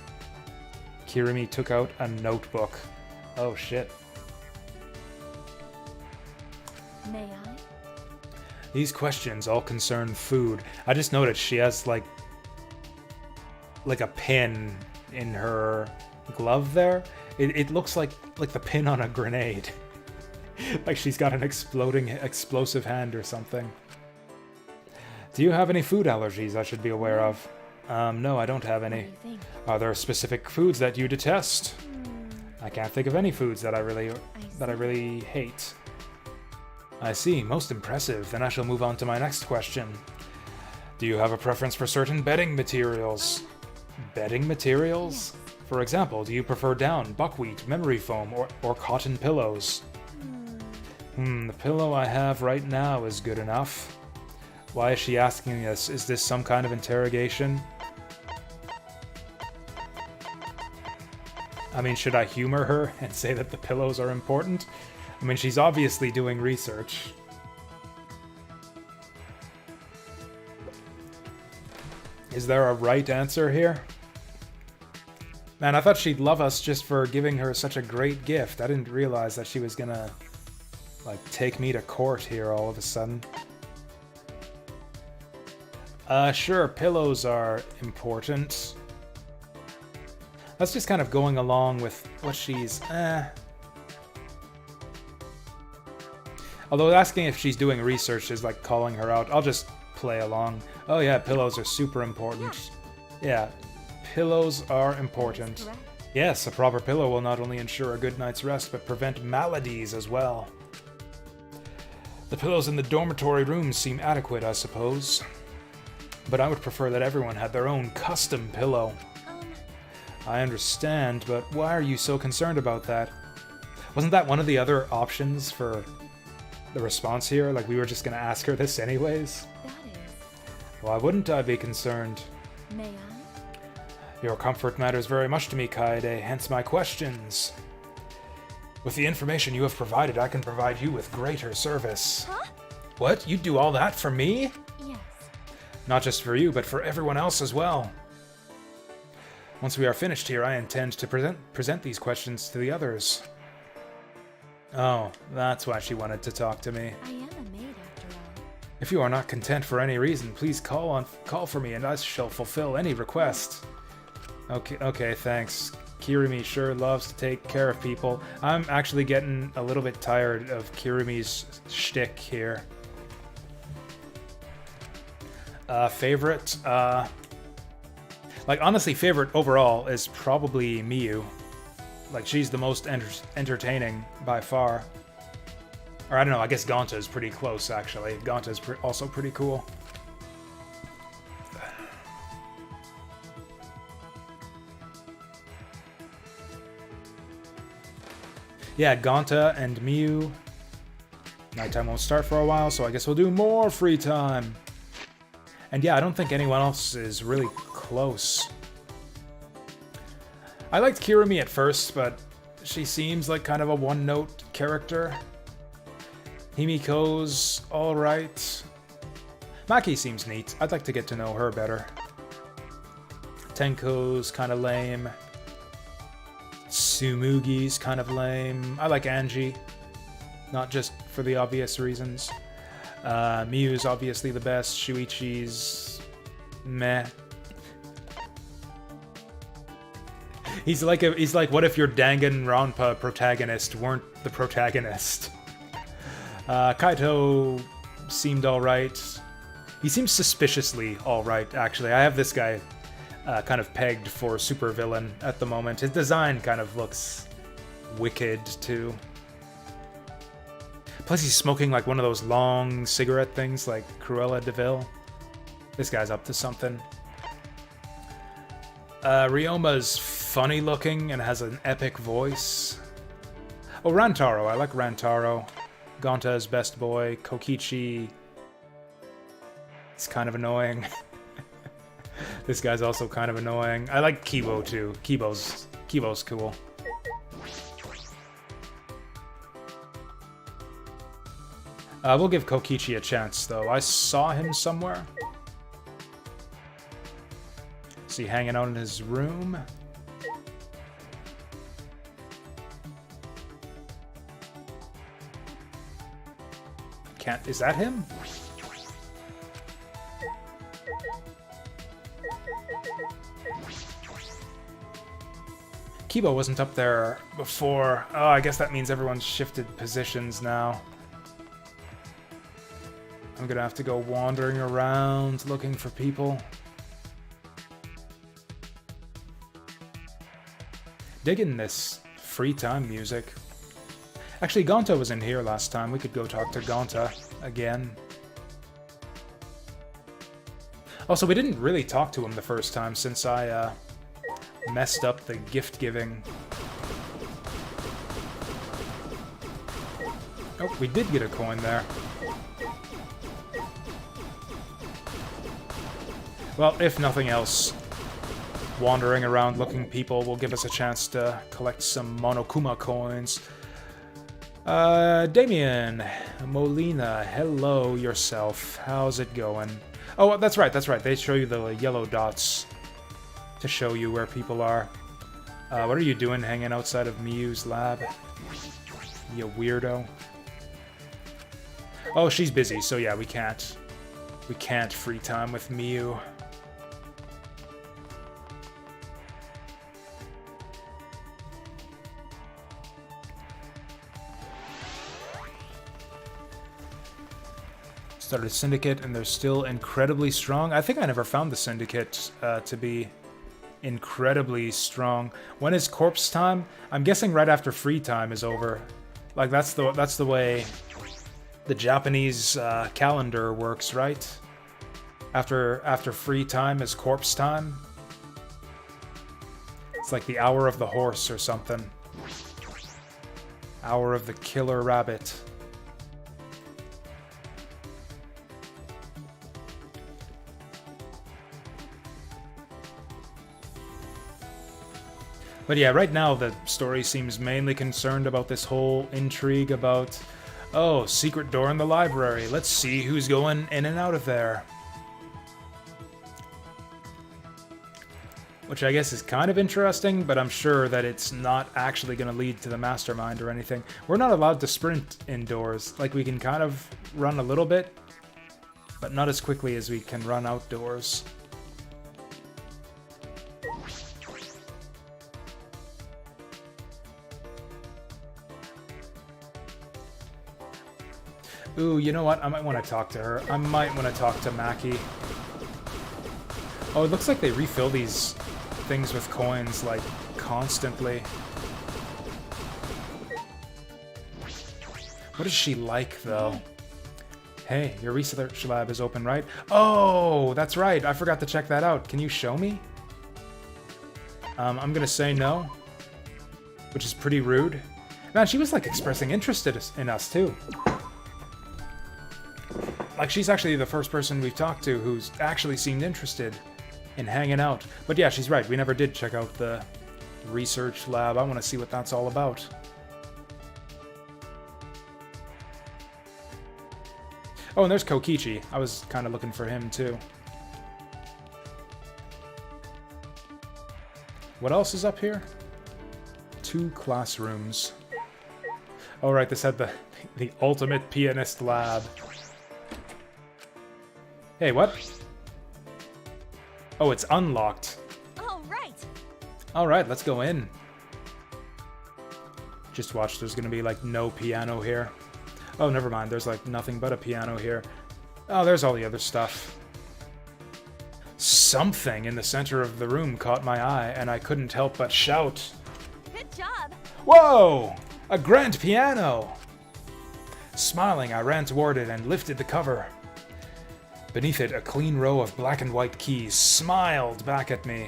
Kirimi took out a notebook. Oh, shit. May I? These questions all concern food. I just noticed she has, like a pin in her glove there. It looks like the pin on a grenade. Like she's got an explosive hand or something. Do you have any food allergies I should be aware of? No, I don't have any. What do you think? Are there specific foods that you detest? I can't think of any foods that I really hate. I see, most impressive. Then I shall move on to my next question. Do you have a preference for certain bedding materials? Bedding materials? Yes. For example, do you prefer down, buckwheat, memory foam, or cotton pillows? The pillow I have right now is good enough. Why is she asking this? Is this some kind of interrogation? I mean, should I humor her and say that the pillows are important? I mean, she's obviously doing research. Is there a right answer here? Man, I thought she'd love us just for giving her such a great gift. I didn't realize that she was gonna, like, take me to court here all of a sudden. Sure, pillows are important. That's just kind of going along with what she's, Although asking if she's doing research is like calling her out. I'll just play along. Oh yeah, pillows are super important. Yeah, pillows are important. Yes, a proper pillow will not only ensure a good night's rest, but prevent maladies as well. The pillows in the dormitory rooms seem adequate, I suppose. But I would prefer that everyone had their own custom pillow. I understand, but why are you so concerned about that? Wasn't that one of the other options for the response here? Like, we were just gonna ask her this anyways? That is. Why wouldn't I be concerned? May I? Your comfort matters very much to me, Kaede, hence my questions. With the information you have provided, I can provide you with greater service. Huh? What? You'd do all that for me? Yes. Not just for you, but for everyone else as well. Once we are finished here, I intend to present these questions to the others. Oh, that's why she wanted to talk to me. I am a maid after all. If you are not content for any reason, please call for me and I shall fulfill any request. Okay, thanks. Kirimi sure loves to take care of people. I'm actually getting a little bit tired of Kirimi's shtick here. Favorite? Like, honestly, favorite overall is probably Miyu. Like, she's the most entertaining by far. Or I don't know, I guess Gonta is pretty close, actually. Gonta is also pretty cool. Yeah, Gonta and Miyu. Nighttime won't start for a while, so I guess we'll do more free time. And yeah, I don't think anyone else is really close. I liked Kirimi at first, but she seems like kind of a one-note character. Himiko's alright. Maki seems neat. I'd like to get to know her better. Tenko's kind of lame. Tsumugi's kind of lame. I like Angie. Not just for the obvious reasons. Miyu's obviously the best. Shuichi's meh. He's like what if your Danganronpa protagonist weren't the protagonist? Kaito seemed alright. He seems suspiciously alright, actually. I have this guy kind of pegged for supervillain at the moment. His design kind of looks wicked, too. Plus he's smoking like one of those long cigarette things like Cruella de Vil. This guy's up to something. Ryoma's funny looking and has an epic voice. Oh, Rantaro. I like Rantaro. Gonta's best boy. Kokichi. It's kind of annoying. This guy's also kind of annoying. I like Kibo too. Kibo's cool. We'll give Kokichi a chance, though. I saw him somewhere. Is he hanging out in his room? Can't... Is that him? Kibo wasn't up there before. Oh, I guess that means everyone's shifted positions now. I'm gonna have to go wandering around looking for people. Digging this free time music. Actually, Gonta was in here last time. We could go talk to Gonta again. Also, we didn't really talk to him the first time since I messed up the gift giving. Oh, we did get a coin there. Well, if nothing else, wandering around looking people will give us a chance to collect some Monokuma coins. Damien Molina, hello yourself. How's it going? Oh, that's right, that's right. They show you the yellow dots to show you where people are. What are you doing hanging outside of Miyu's lab? You weirdo. Oh, she's busy, so yeah, we can't. We can't free time with Miyu. Started Syndicate, and they're still incredibly strong. I think I never found the Syndicate to be incredibly strong. When is corpse time? I'm guessing right after free time is over. Like that's the way the Japanese calendar works, right? After free time is corpse time. It's like the hour of the horse or something. Hour of the killer rabbit. But yeah, right now the story seems mainly concerned about this whole intrigue about, oh, secret door in the library. Let's see who's going in and out of there. Which I guess is kind of interesting, but I'm sure that it's not actually going to lead to the mastermind or anything. We're not allowed to sprint indoors. Like, we can kind of run a little bit, but not as quickly as we can run outdoors. Ooh, you know what? I might want to talk to her. I might want to talk to Maki. Oh, it looks like they refill these things with coins, like, constantly. What is she like, though? Hey, your research lab is open, right? Oh, that's right. I forgot to check that out. Can you show me? I'm gonna say no, which is pretty rude. Man, she was, like, expressing interest in us, too. Like, she's actually the first person we've talked to who's actually seemed interested in hanging out. But yeah, she's right. We never did check out the research lab. I want to see what that's all about. Oh, and there's Kokichi. I was kind of looking for him, too. What else is up here? 2 classrooms. Oh, right, this had the ultimate pianist lab. Hey, what? Oh, it's unlocked. All right. All right, let's go in. Just watch, there's gonna be, like, no piano here. Oh, never mind, there's, like, nothing but a piano here. Oh, there's all the other stuff. Something in the center of the room caught my eye, and I couldn't help but shout. Good job. Whoa! A grand piano! Smiling, I ran toward it and lifted the cover. Beneath it, a clean row of black and white keys smiled back at me.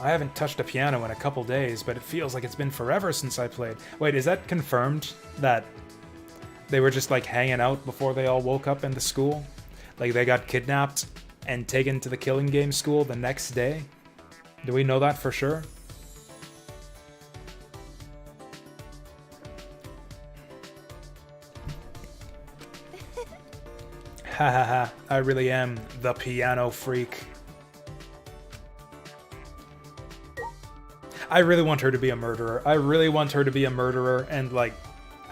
I haven't touched a piano in a couple days, but it feels like it's been forever since I played. Wait, is that confirmed that they were just, like, hanging out before they all woke up in the school? Like, they got kidnapped and taken to the killing game school the next day? Do we know that for sure? Ha ha ha, I really am the piano freak. I really want her to be a murderer. I really want her to be a murderer and, like,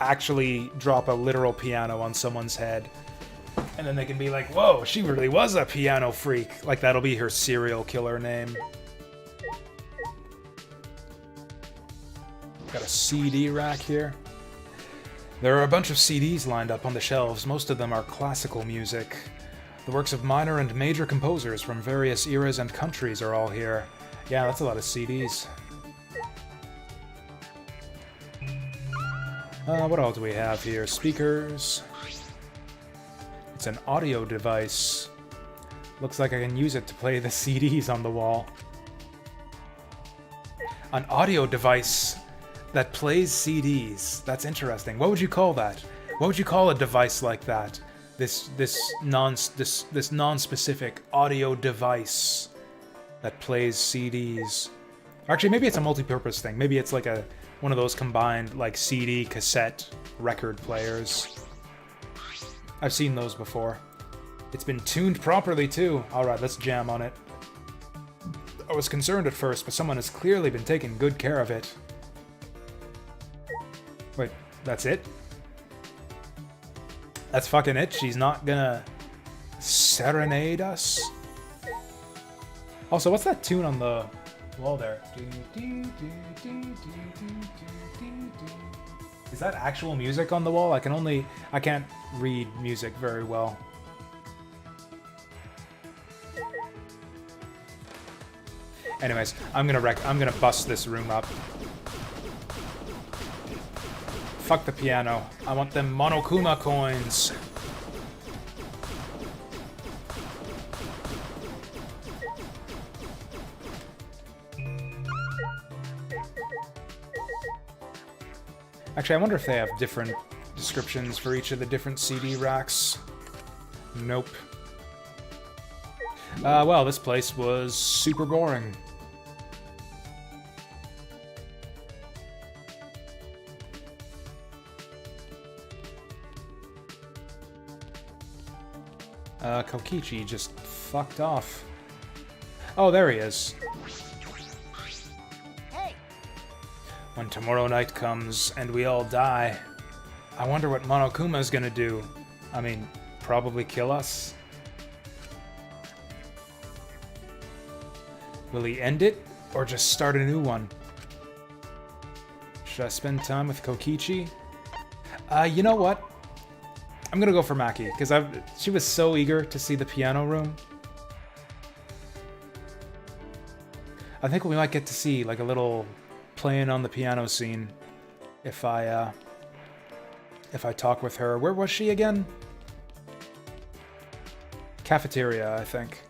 actually drop a literal piano on someone's head. And then they can be like, whoa, she really was a piano freak. Like, that'll be her serial killer name. Got a CD rack here. There are a bunch of CDs lined up on the shelves. Most of them are classical music. The works of minor and major composers from various eras and countries are all here. Yeah, that's a lot of CDs. What else do we have here? Speakers. It's an audio device. Looks like I can use it to play the CDs on the wall. An audio device that plays CDs. That's interesting. What would you call that? What would you call a device like that? This non-specific audio device that plays CDs. Actually, maybe it's a multi-purpose thing. Maybe it's like one of those combined like CD, cassette, record players. I've seen those before. It's been tuned properly too. All right, let's jam on it. I was concerned at first, but someone has clearly been taking good care of it. Wait, that's it? That's fucking it? She's not gonna serenade us? Also, what's that tune on the wall there? Is that actual music on the wall? I can't read music very well. Anyways, I'm gonna bust this room up. Fuck the piano. I want them Monokuma coins. Actually, I wonder if they have different descriptions for each of the different CD racks. Nope. Well, this place was super boring. Kokichi just fucked off. Oh, there he is. Hey! When tomorrow night comes and we all die, I wonder what Monokuma's gonna do. I mean, probably kill us? Will he end it, or just start a new one? Should I spend time with Kokichi? You know what? I'm gonna go for Maki, because she was so eager to see the piano room. I think we might get to see like a little playing on the piano scene if I talk with her. Where was she again? Cafeteria, I think.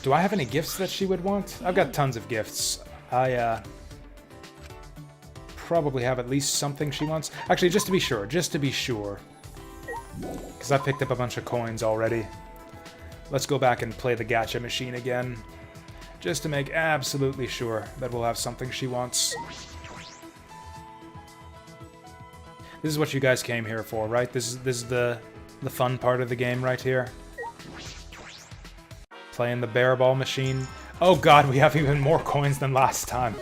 Do I have any gifts that she would want? I've got tons of gifts. I probably have at least something she wants. Actually, just to be sure. Because I picked up a bunch of coins already. Let's go back and play the gacha machine again. Just to make absolutely sure that we'll have something she wants. This is what you guys came here for, right? This is the fun part of the game right here. Playing the bear ball machine. Oh god, we have even more coins than last time.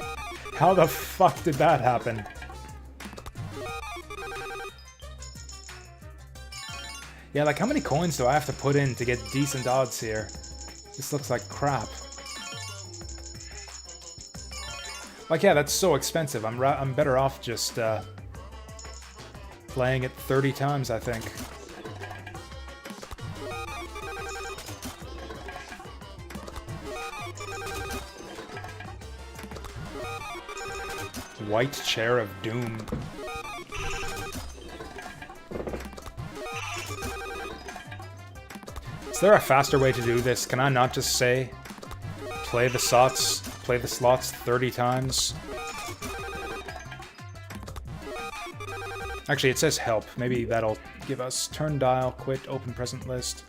How the fuck did that happen? Yeah, like how many coins do I have to put in to get decent odds here? This looks like crap. Like yeah, that's so expensive. I'm better off just playing it 30 times, I think. White Chair of Doom. Is there a faster way to do this? Can I not just say, play the slots 30 times? Actually, it says help. Maybe that'll give us turn dial, quit, open present list,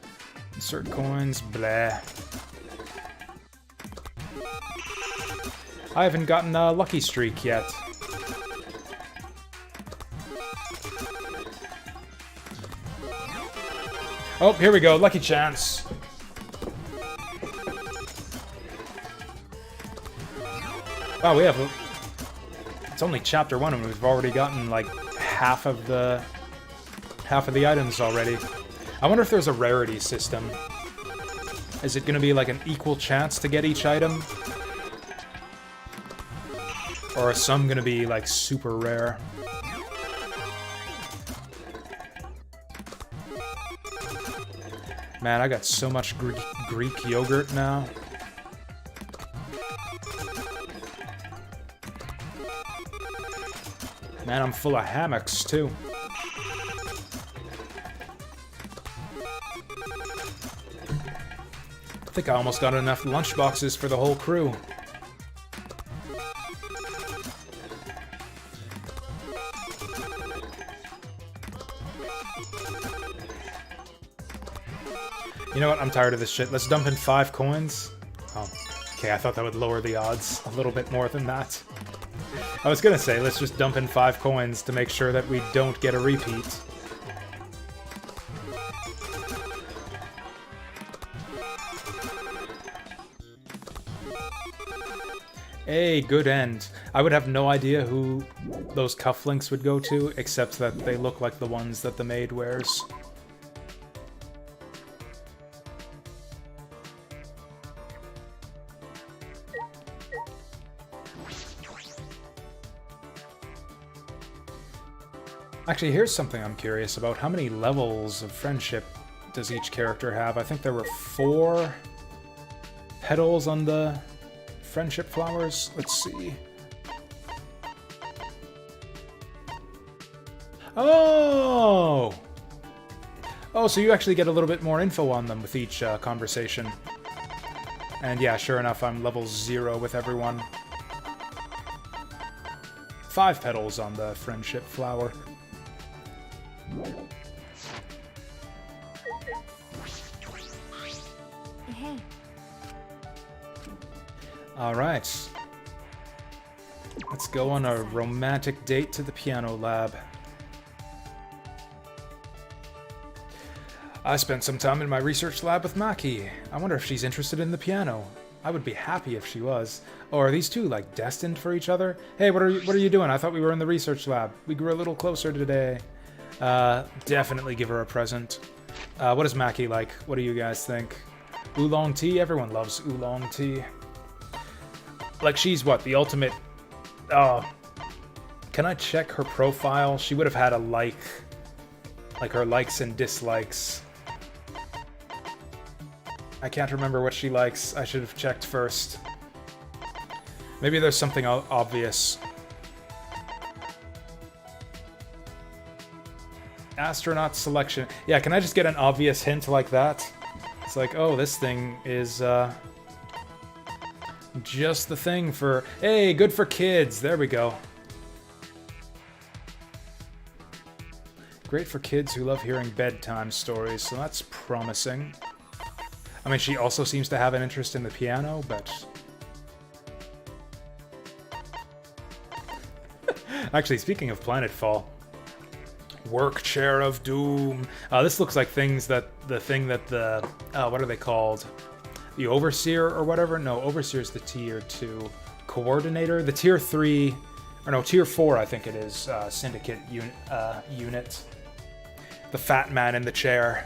insert coins, blah. I haven't gotten a lucky streak yet. Oh, here we go. Lucky chance. Wow, we have... It's only chapter 1 and we've already gotten, like, half of the items already. I wonder if there's a rarity system. Is it gonna be, like, an equal chance to get each item? Or are some gonna be, like, super rare? Man, I got so much Greek yogurt now. Man, I'm full of hammocks, too. think I almost got enough lunchboxes for the whole crew. You know what? I'm tired of this shit. Let's dump in 5 coins. Oh, okay, I thought that would lower the odds a little bit more than that. I was gonna say, let's just dump in 5 coins to make sure that we don't get a repeat. Hey, good end. I would have no idea who those cufflinks would go to, except that they look like the ones that the maid wears. Actually, here's something I'm curious about. How many levels of friendship does each character have? I think there were 4 petals on the friendship flowers. Let's see. Oh! Oh, so you actually get a little bit more info on them with each conversation. And yeah, sure enough, I'm level 0 with everyone. 5 petals on the friendship flower. Hey. All right. Let's go on a romantic date to the piano lab. I spent some time in my research lab with Maki. I wonder if she's interested in the piano. I would be happy if she was. Or are these two, like, destined for each other? Hey, what are you doing? I thought we were in the research lab. We grew a little closer today. Definitely give her a present. What is Maki like? What do you guys think? Oolong tea? Everyone loves oolong tea. Like, she's what? The ultimate... Oh. Can I check her profile? She would have had a like. Like, her likes and dislikes. I can't remember what she likes. I should have checked first. Maybe there's something obvious. Astronaut selection. Yeah, can I just get an obvious hint like that? It's like, oh, this thing is, just the thing for... Hey, good for kids! There we go. Great for kids who love hearing bedtime stories, so that's promising. I mean, she also seems to have an interest in the piano, but... Actually, speaking of Planetfall... Work Chair of Doom. This looks like things that... The thing that the... what are they called? The Overseer or whatever? No, Overseer's the Tier 2. Coordinator? The Tier 3... Or no, Tier 4 I think it is. Syndicate unit. The fat man in the chair.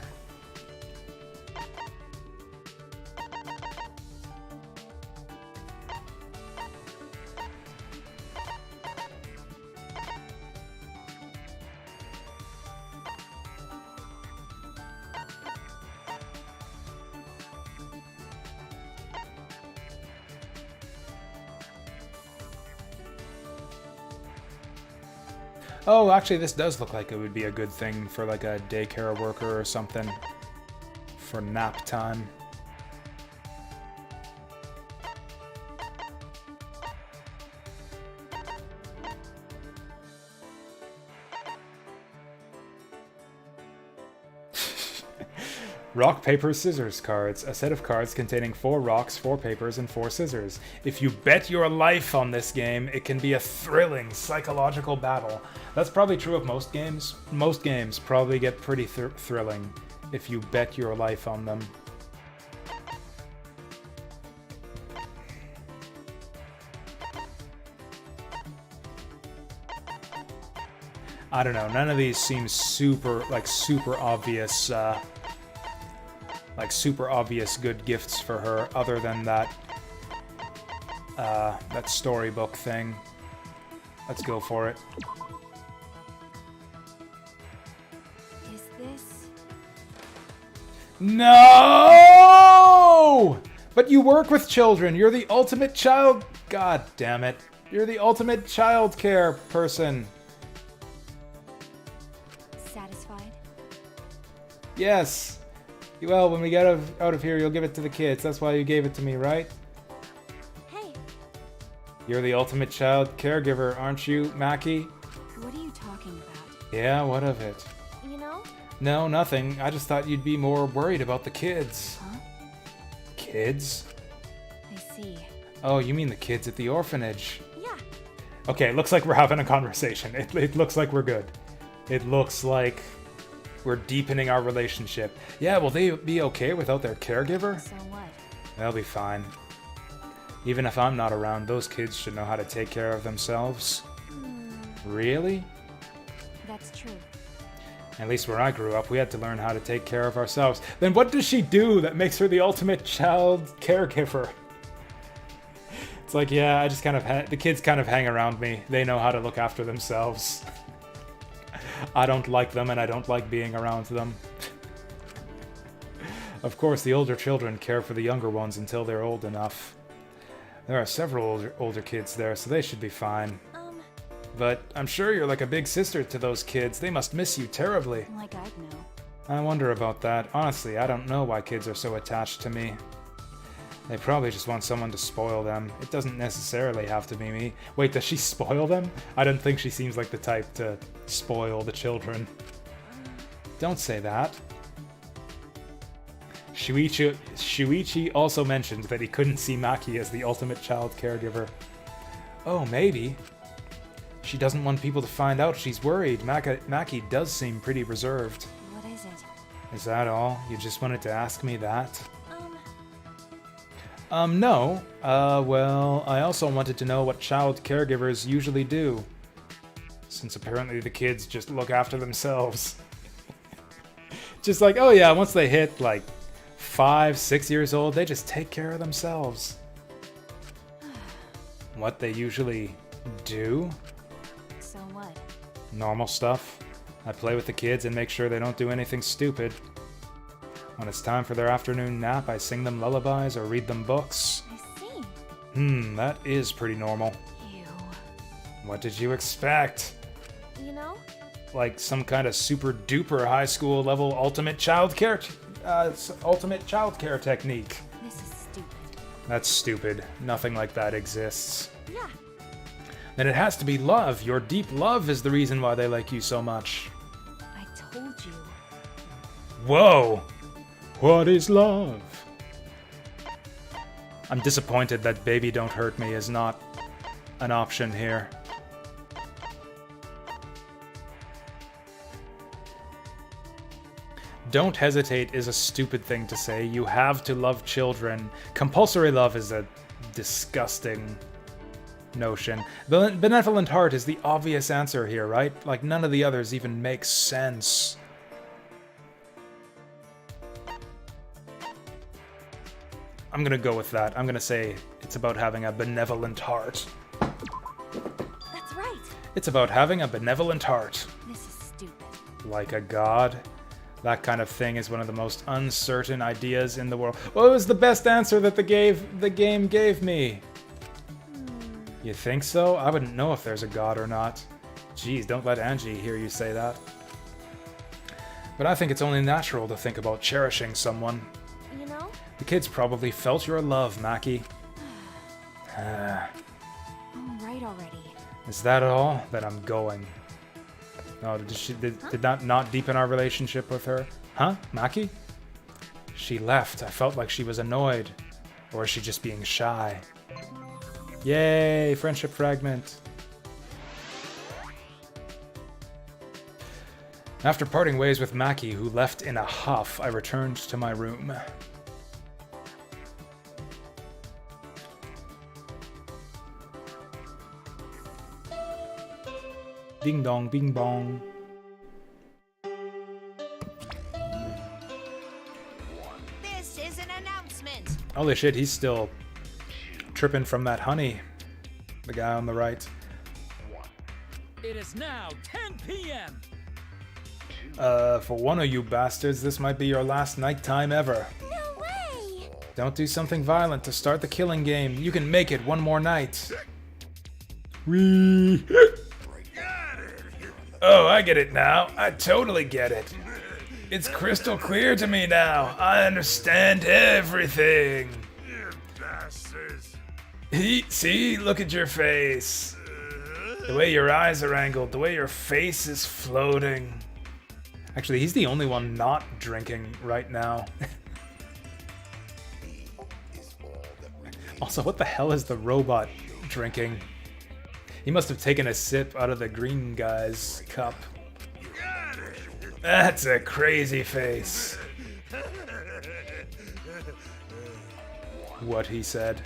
Oh, actually, this does look like it would be a good thing for, like, a daycare worker or something. For nap time. Rock, paper, scissors cards. A set of cards containing 4 rocks, 4 papers, and 4 scissors. If you bet your life on this game, it can be a thrilling psychological battle. That's probably true of most games. Most games probably get pretty thrilling if you bet your life on them. I don't know, none of these seem super obvious, super obvious good gifts for her, other than that, that storybook thing. Let's go for it. Is this... No! But you work with children. You're the ultimate child... God damn it. You're the ultimate child care person. Satisfied? Yes. Well, when we get out of here, you'll give it to the kids. That's why you gave it to me, right? Hey, You're the ultimate child caregiver, aren't you, Mackie? what are you talking about? Yeah, what of it? You know? No, nothing. I just thought you'd be more worried about the kids. Huh? Kids? I see. Oh, you mean the kids at the orphanage? Yeah. Okay, it looks like we're having a conversation. It looks like we're good. It looks like we're deepening our relationship. Yeah, will they be okay without their caregiver? So what? They'll be fine. Even if I'm not around, those kids should know how to take care of themselves. Really? That's true. At least where I grew up, we had to learn how to take care of ourselves. Then what does she do that makes her the ultimate child caregiver? It's like, yeah, I just kind of the kids kind of hang around me. They know how to look after themselves. I don't like them, and I don't like being around them. Of course, the older children care for the younger ones until they're old enough. There are several older kids there, so they should be fine. But I'm sure you're like a big sister to those kids. They must miss you terribly. Like I'd know. I wonder about that. Honestly, I don't know why kids are so attached to me. They probably just want someone to spoil them. It doesn't necessarily have to be me. Wait, does she spoil them? I don't think she seems like the type to spoil the children. Don't say that. Shuichi also mentioned that he couldn't see Maki as the ultimate child caregiver. Oh, maybe. She doesn't want people to find out she's worried. Maki does seem pretty reserved. What is it? Is that all? You just wanted to ask me that? No. Well, I also wanted to know what child caregivers usually do. Since apparently the kids just look after themselves. Just like, oh yeah, once they hit like 5, 6 years old, they just take care of themselves. What they usually do? So what? Normal stuff. I play with the kids and make sure they don't do anything stupid. When it's time for their afternoon nap, I sing them lullabies or read them books. I see. That is pretty normal. Ew. What did you expect? You know? Like some kind of super duper high school level ultimate childcare technique. This is stupid. That's stupid. Nothing like that exists. Yeah. Then it has to be love. Your deep love is the reason why they like you so much. I told you. Whoa! What is love? I'm disappointed that Baby Don't Hurt Me is not an option here. Don't hesitate is a stupid thing to say. You have to love children. Compulsory love is a disgusting notion. Benevolent heart is the obvious answer here, right? Like, none of the others even make sense. I'm gonna go with that. I'm gonna say it's about having a benevolent heart. That's right. It's about having a benevolent heart. This is stupid. Like a god? That kind of thing is one of the most uncertain ideas in the world. What was the best answer that the game gave me? You think so? I wouldn't know if there's a god or not. Jeez, don't let Angie hear you say that. But I think it's only natural to think about cherishing someone. You know? The kids probably felt your love, Mackie. I'm right already. Is that all? Then I'm going. No, did that not deepen our relationship with her? Huh? Mackie? She left. I felt like she was annoyed. Or is she just being shy? Yay! Friendship fragment. After parting ways with Mackie, who left in a huff, I returned to my room. Ding dong, bing bong. This is an announcement. Holy shit, he's still tripping from that honey. The guy on the right. It is now 10 p.m. For one of you bastards, this might be your last nighttime ever. No way! Don't do something violent to start the killing game. You can make it one more night. Wee. Oh, I get it now. I totally get it. It's crystal clear to me now. I understand everything. You bastards. See, look at your face. The way your eyes are angled, the way your face is floating. Actually, he's the only one not drinking right now. Also, what the hell is the robot drinking? He must have taken a sip out of the green guy's cup. That's a crazy face. What he said.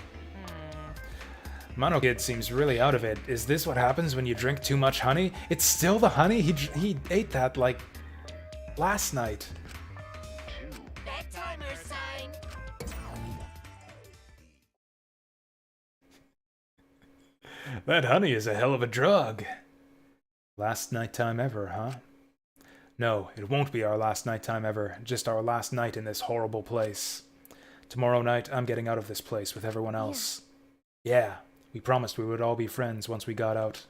Mono Kid seems really out of it. Is this what happens when you drink too much honey? It's still the honey? He ate that, like, last night. Bedtimer sign. That honey is a hell of a drug. Last nighttime ever, huh? No, it won't be our last nighttime ever. Just our last night in this horrible place. Tomorrow night, I'm getting out of this place with everyone else. Yeah, we promised we would all be friends once we got out.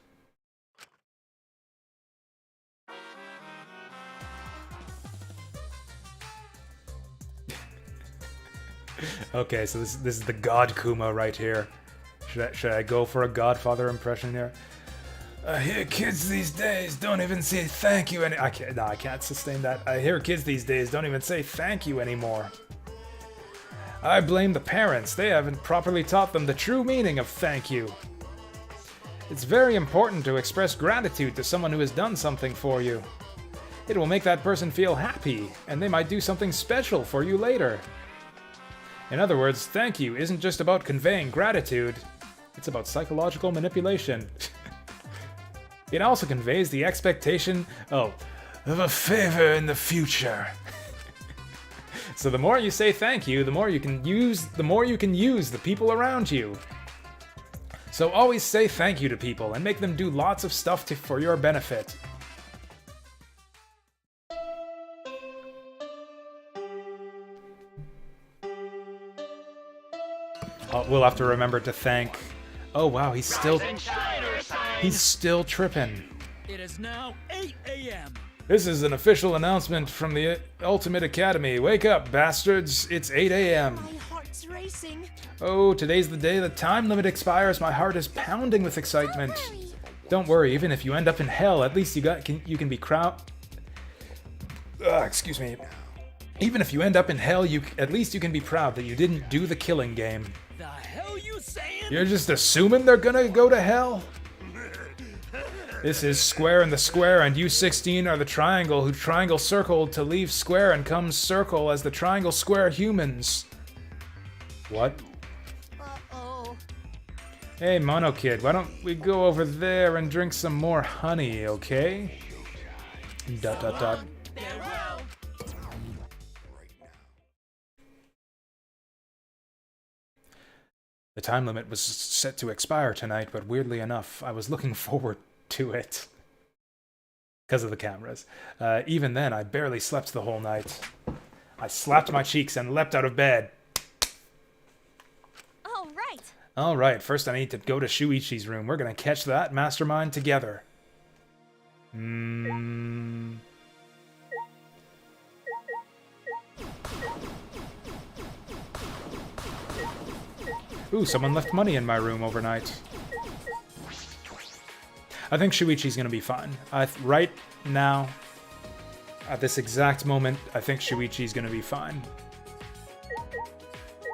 Okay, so this is the God Kuma right here. Should I go for a Godfather impression here? I hear kids these days don't even say thank you I can't sustain that. I hear kids these days don't even say thank you anymore. I blame the parents. They haven't properly taught them the true meaning of thank you. It's very important to express gratitude to someone who has done something for you. It will make that person feel happy, and they might do something special for you later. In other words, thank you isn't just about conveying gratitude. It's about psychological manipulation. It also conveys the expectation of a favor in the future. So the more you say thank you, the more you can use the people around you. So always say thank you to people and make them do lots of stuff for your benefit. We'll have to remember to thank... Oh wow, he's still tripping. It is now 8 a.m. This is an official announcement from the Ultimate Academy. Wake up, bastards. It's 8 a.m. My heart's racing. Oh, today's the day the time limit expires. My heart is pounding with excitement. Don't worry, even if you end up in hell, at least you can be excuse me. Even if you end up in hell, at least you can be proud that you didn't do the killing game. The hell you saying? You're just assuming they're gonna go to hell? This is Square and the Square, and you 16 are the triangle who triangle circled to leave Square and comes circle as the triangle square humans. What? Uh-oh. Hey, Mono Kid, why don't we go over there and drink some more honey, okay? ... Farewell. The time limit was set to expire tonight, but weirdly enough, I was looking forward to it. Because of the cameras. Even then, I barely slept the whole night. I slapped my cheeks and leapt out of bed. All right. Alright, first I need to go to Shuichi's room. We're gonna catch that mastermind together. Ooh, someone left money in my room overnight. I think Shuichi's gonna be fine. Right now, at this exact moment, I think Shuichi's gonna be fine.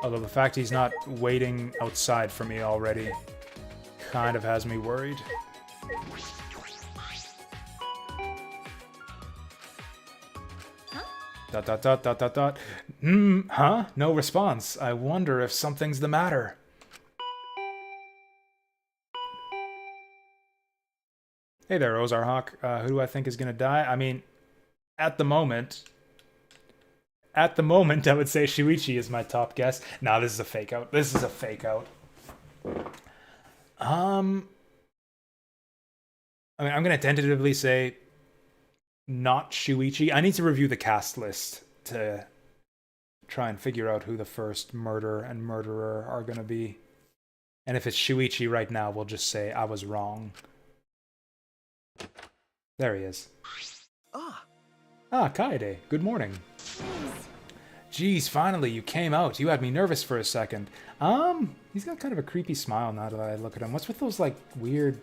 Although the fact he's not waiting outside for me already kind of has me worried. Huh? Huh? No response. I wonder if something's the matter. Hey there, Ozarhawk. Who do I think is gonna die? I mean, at the moment, I would say Shuichi is my top guess. Nah, this is a fake out. This is a fake out. I mean, I'm gonna tentatively say not Shuichi. I need to review the cast list to try and figure out who the first murder and murderer are gonna be. And if it's Shuichi right now, we'll just say I was wrong. There he is. Ah, Ah, Kaede, good morning. Jeez, finally, you came out. You had me nervous for a second. He's got kind of a creepy smile now that I look at him. What's with those, like, weird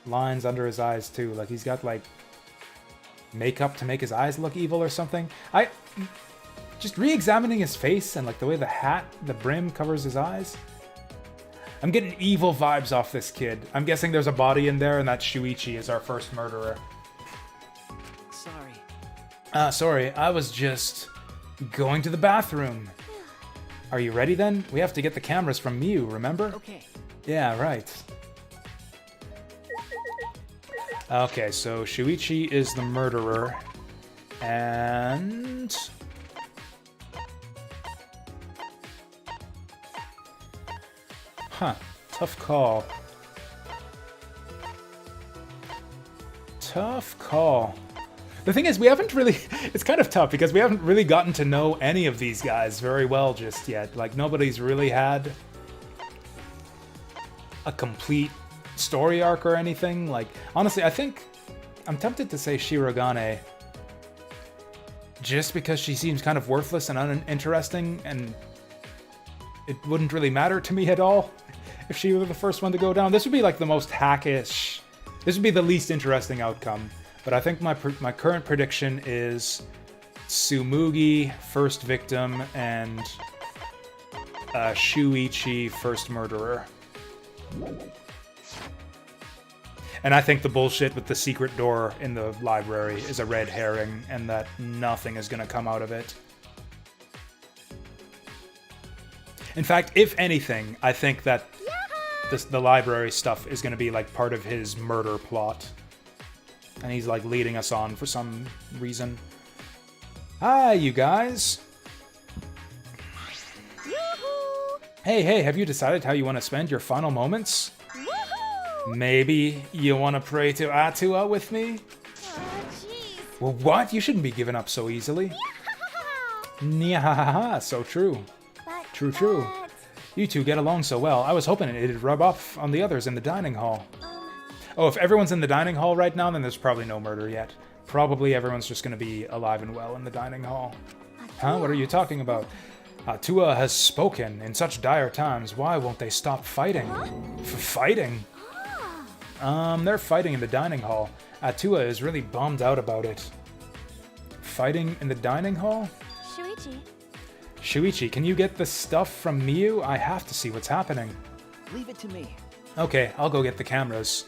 lines under his eyes, too? Like, he's got, like, makeup to make his eyes look evil or something. Just re-examining his face and, like, the way the hat, the brim covers his eyes. I'm getting evil vibes off this kid. I'm guessing there's a body in there and that Shuichi is our first murderer. Sorry. Sorry, I was just going to the bathroom. Are you ready then? We have to get the cameras from Miu, remember? Okay. Yeah, right. Okay, so Shuichi is the murderer. And... Huh, tough call. Tough call. The thing is, we haven't really... It's kind of tough because we haven't really gotten to know any of these guys very well just yet. Like, nobody's really had a complete story arc or anything. Like, honestly, I think... I'm tempted to say Shirogane just because she seems kind of worthless and uninteresting, and it wouldn't really matter to me at all if she were the first one to go down. This would be like the most hackish... This would be the least interesting outcome. But I think my current prediction is Tsumugi, first victim, and Shuichi, first murderer. And I think the bullshit with the secret door in the library is a red herring, and that nothing is going to come out of it. In fact, if anything, I think that the library stuff is going to be like part of his murder plot. And he's like leading us on for some reason. Hi, you guys. Yoo-hoo! Hey, have you decided how you want to spend your final moments? Woohoo! Maybe you want to pray to Atua with me? Oh, jeez. Well, what? You shouldn't be giving up so easily. Nyahaha, so true. True. You two get along so well. I was hoping it'd rub off on the others in the dining hall. Oh, if everyone's in the dining hall right now, then there's probably no murder yet. Probably everyone's just going to be alive and well in the dining hall. Huh? What are you talking about? Atua has spoken. In such dire times, why won't they stop fighting? Fighting? They're fighting in the dining hall. Atua is really bummed out about it. Fighting in the dining hall? Shuichi, can you get the stuff from Miu? I have to see what's happening. Leave it to me. Okay, I'll go get the cameras.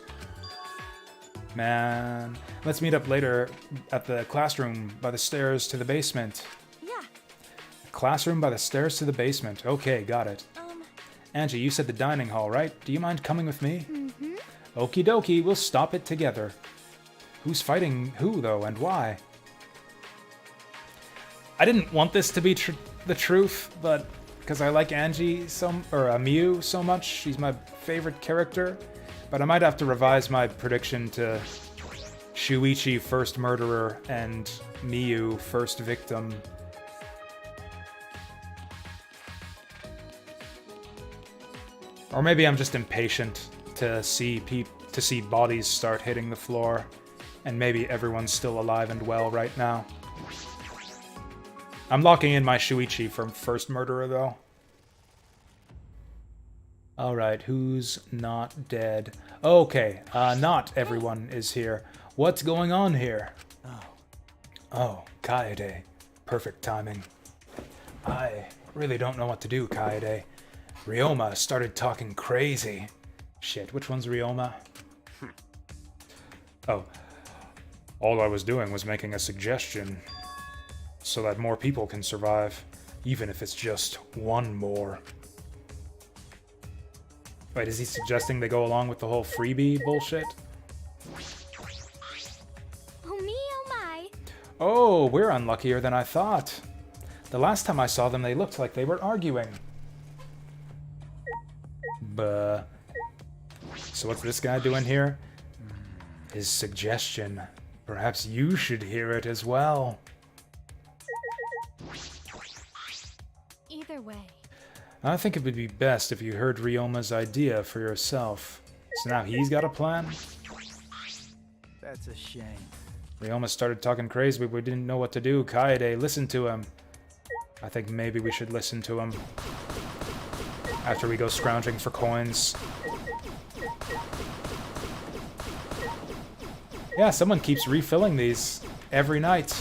Man, let's meet up later at the classroom by the stairs to the basement. Yeah. Classroom by the stairs to the basement. Okay, got it. Angie, you said the dining hall, right? Do you mind coming with me? Mm-hmm. Okie dokie, we'll stop it together. Who's fighting who, though, and why? I didn't want this to be the truth, but because I like Angie Miu so much, she's my favorite character. But I might have to revise my prediction to Shuichi, first murderer, and Miu, first victim. Or maybe I'm just impatient to see bodies start hitting the floor, and maybe everyone's still alive and well right now. I'm locking in my Shuichi for first murderer, though. Alright, who's not dead? Okay, not everyone is here. What's going on here? Oh, Kaede. Perfect timing. I really don't know what to do, Kaede. Ryoma started talking crazy. Shit, which one's Ryoma? Oh. All I was doing was making a suggestion so that more people can survive, even if it's just one more. Wait, is he suggesting they go along with the whole freebie bullshit? Oh me, oh my. Oh, we're unluckier than I thought. The last time I saw them, they looked like they were arguing. Buh. So what's this guy doing here? His suggestion. Perhaps you should hear it as well. Either way. I think it would be best if you heard Ryoma's idea for yourself. So now he's got a plan? That's a shame. Ryoma started talking crazy, but we didn't know what to do. Kaede, listen to him. I think maybe we should listen to him. After we go scrounging for coins. Yeah, someone keeps refilling these every night.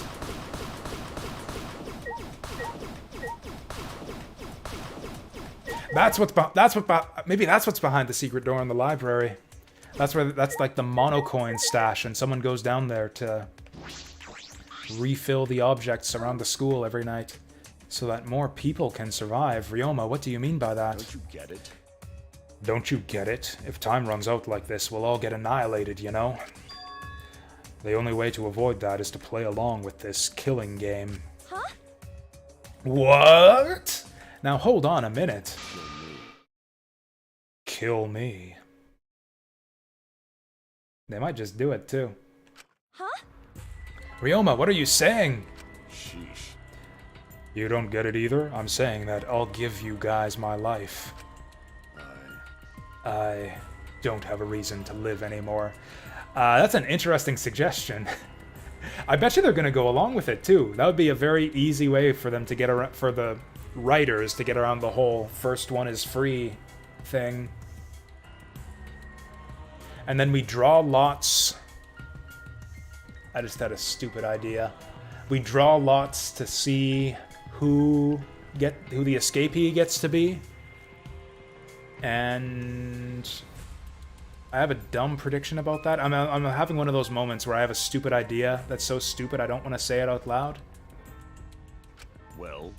Maybe that's what's behind the secret door in the library. That's like the mono coin stash, and someone goes down there to refill the objects around the school every night so that more people can survive. Ryoma, what do you mean by that? Don't you get it? Don't you get it? If time runs out like this, we'll all get annihilated, you know? The only way to avoid that is to play along with this killing game. Huh? What? Now hold on a minute. Kill me. They might just do it too. Huh? Ryoma, what are you saying? Sheesh. You don't get it either? I'm saying that I'll give you guys my life. I don't have a reason to live anymore. That's an interesting suggestion. I bet you they're going to go along with it too. That would be a very easy way for them to get around, for the writers to get around the whole first one is free thing. And then we draw lots. I just had a stupid idea. We draw lots to see who the escapee gets to be. And I have a dumb prediction about that. I'm having one of those moments where I have a stupid idea that's so stupid I don't want to say it out loud. Well,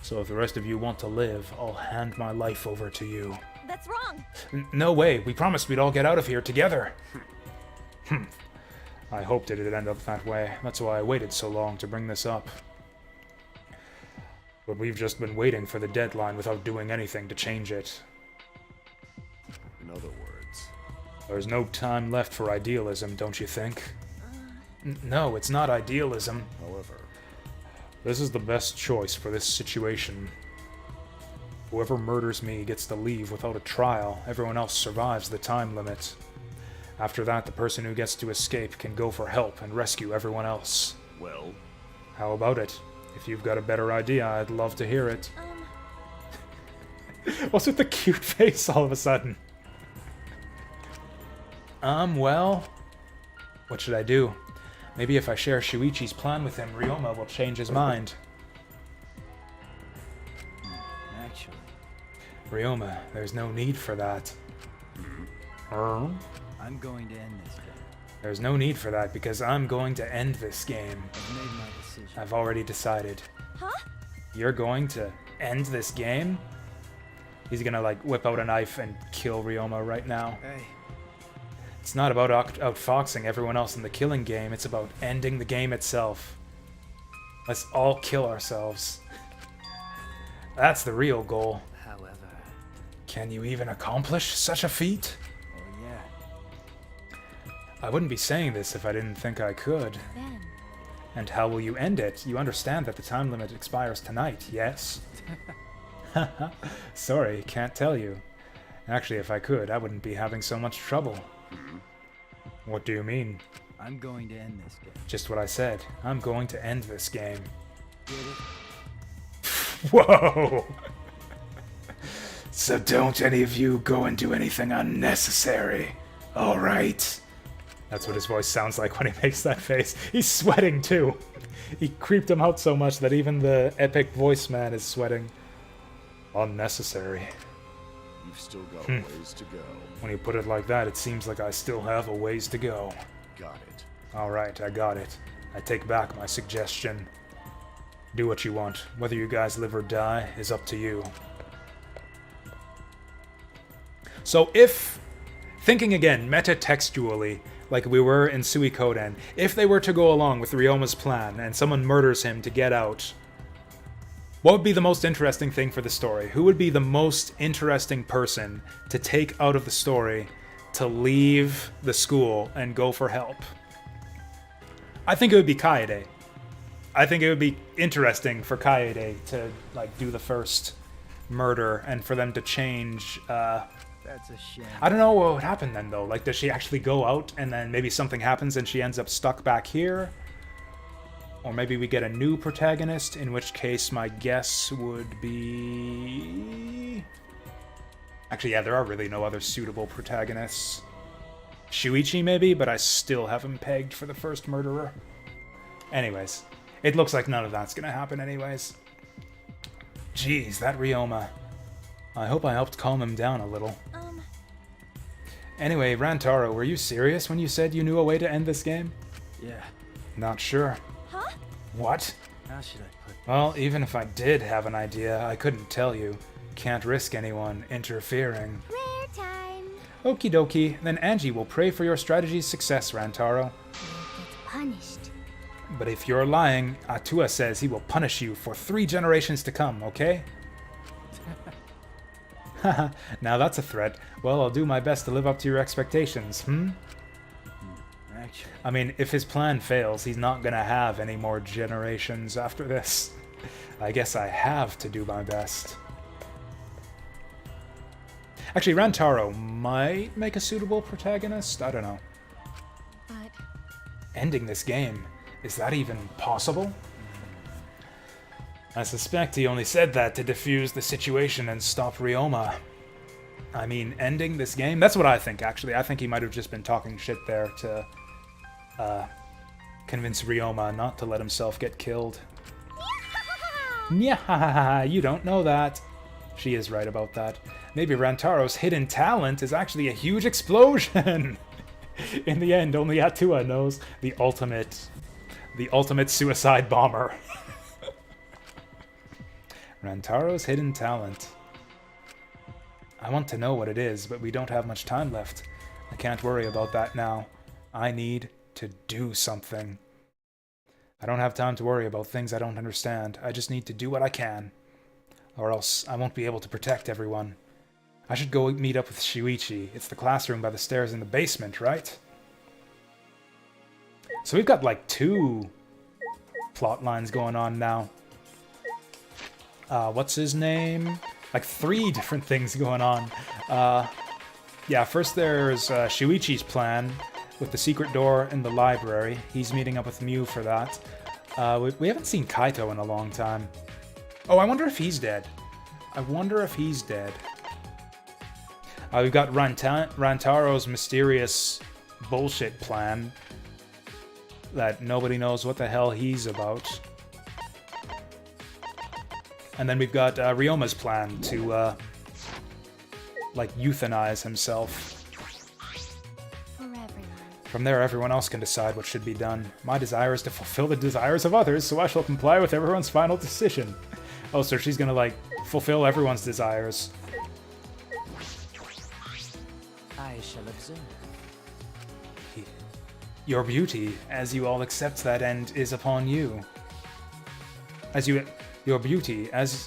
So if the rest of you want to live, I'll hand my life over to you. That's wrong. No way. We promised we'd all get out of here together. I hoped it'd end up that way. That's why I waited so long to bring this up. But we've just been waiting for the deadline without doing anything to change it. in other words, There's no time left for idealism, don't you think? No, it's not idealism. however, This is the best choice for this situation. Whoever murders me gets to leave without a trial. Everyone else survives the time limit. After that, the person who gets to escape can go for help and rescue everyone else. well, How about it? If you've got a better idea, I'd love to hear it. What's with the cute face all of a sudden? Well, what should I do? Maybe if I share Shuichi's plan with him, Ryoma will change his mind. Actually, Ryoma, there's no need for that. I'm going to end this game. There's no need for that because I'm going to end this game. I've made my decision. I've already decided. Huh? You're going to end this game? He's gonna like whip out a knife and kill Ryoma right now. Hey, It's not about outfoxing everyone else in the killing game, it's about ending the game itself. Let's all kill ourselves. That's the real goal. however, Can you even accomplish such a feat? oh yeah, I wouldn't be saying this if I didn't think I could. Then. And how will you end it? You understand that the time limit expires tonight, yes? Sorry, can't tell you. Actually, if I could, I wouldn't be having so much trouble. What do you mean? I'm going to end this game. Just what I said. I'm going to end this game. Get it? Whoa! So don't any of you go and do anything unnecessary, alright? That's what his voice sounds like when he makes that face. He's sweating too. He creeped him out so much that even the epic voice man is sweating. Unnecessary. you've still got a ways to go. When you put it like that, it seems like I still have a ways to go. Got it. Alright, I got it. I take back my suggestion. Do what you want. Whether you guys live or die is up to you. So if, thinking again, metatextually, like we were in Suikoden, if they were to go along with Ryoma's plan and someone murders him to get out, what would be the most interesting thing for the story? Who would be the most interesting person to take out of the story to leave the school and go for help? I think it would be Kaede. I think it would be interesting for Kaede to like do the first murder and for them to change That's a shame. I don't know what would happen then, though. Like, does she actually go out and then maybe something happens and she ends up stuck back here? Or maybe we get a new protagonist, in which case my guess would be... Actually, yeah, there are really no other suitable protagonists. Shuichi, maybe, but I still have him pegged for the first murderer. Anyways, it looks like none of that's gonna happen anyways. Jeez, that Ryoma. I hope I helped calm him down a little. Anyway, Rantaro, were you serious when you said you knew a way to end this game? Yeah. Not sure. Huh? What? How should I put this? Well, even if I did have an idea, I couldn't tell you. Can't risk anyone interfering. Rare time. Okie dokie, then Angie will pray for your strategy's success, Rantaro. You'll get punished. But if you're lying, Atua says he will punish you for 3 generations to come, okay? Haha, now that's a threat. Well, I'll do my best to live up to your expectations, Actually, I mean, if his plan fails, he's not gonna have any more generations after this. I guess I have to do my best. Actually, Rantaro might make a suitable protagonist? I don't know. But Ending this game, is that even possible? I suspect he only said that to defuse the situation and stop Ryoma. I mean, ending this game? That's what I think, actually. I think he might have just been talking shit there to convince Ryoma not to let himself get killed. Nyahahaha, you don't know that. She is right about that. Maybe Rantaro's hidden talent is actually a huge explosion! In the end, only Atua knows the ultimate suicide bomber. Rantaro's hidden talent. I want to know what it is, but we don't have much time left. I can't worry about that now. I need to do something. I don't have time to worry about things I don't understand. I just need to do what I can. Or else I won't be able to protect everyone. I should go meet up with Shuichi. It's the classroom by the stairs in the basement, right? So we've got like 2 plot lines going on now. What's his name? Like 3 different things going on. Yeah, first there's Shuichi's plan with the secret door in the library. He's meeting up with Mew for that. We haven't seen Kaito in a long time. Oh, I wonder if he's dead. I wonder if he's dead. We've got Rantaro's mysterious bullshit plan that nobody knows what the hell he's about. And then we've got Ryoma's plan to, like, euthanize himself. For everyone. From there, everyone else can decide what should be done. My desire is to fulfill the desires of others, so I shall comply with everyone's final decision. Oh, so she's gonna, like, fulfill everyone's desires. I shall observe. Your beauty, as you all accept that end, is upon you. Your beauty, as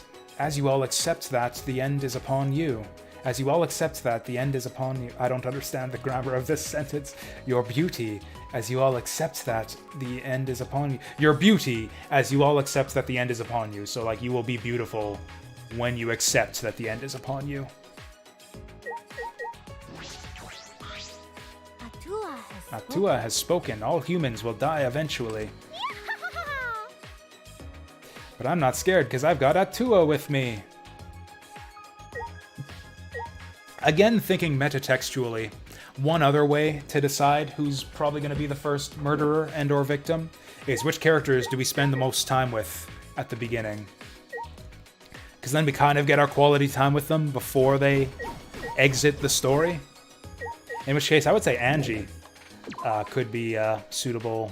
you all accept that, the end is upon you. As you all accept that, the end is upon you. I don't understand the grammar of this sentence. Your beauty, as you all accept that, the end is upon you. Your beauty, as you all accept that the end is upon you. So, like, you will be beautiful when you accept that the end is upon you. Atua has spoken. All humans will die eventually. But I'm not scared because I've got Atua with me. Again, thinking metatextually, one other way to decide who's probably going to be the first murderer and or victim is which characters do we spend the most time with at the beginning. Because then we kind of get our quality time with them before they exit the story. In which case, I would say Angie could be a suitable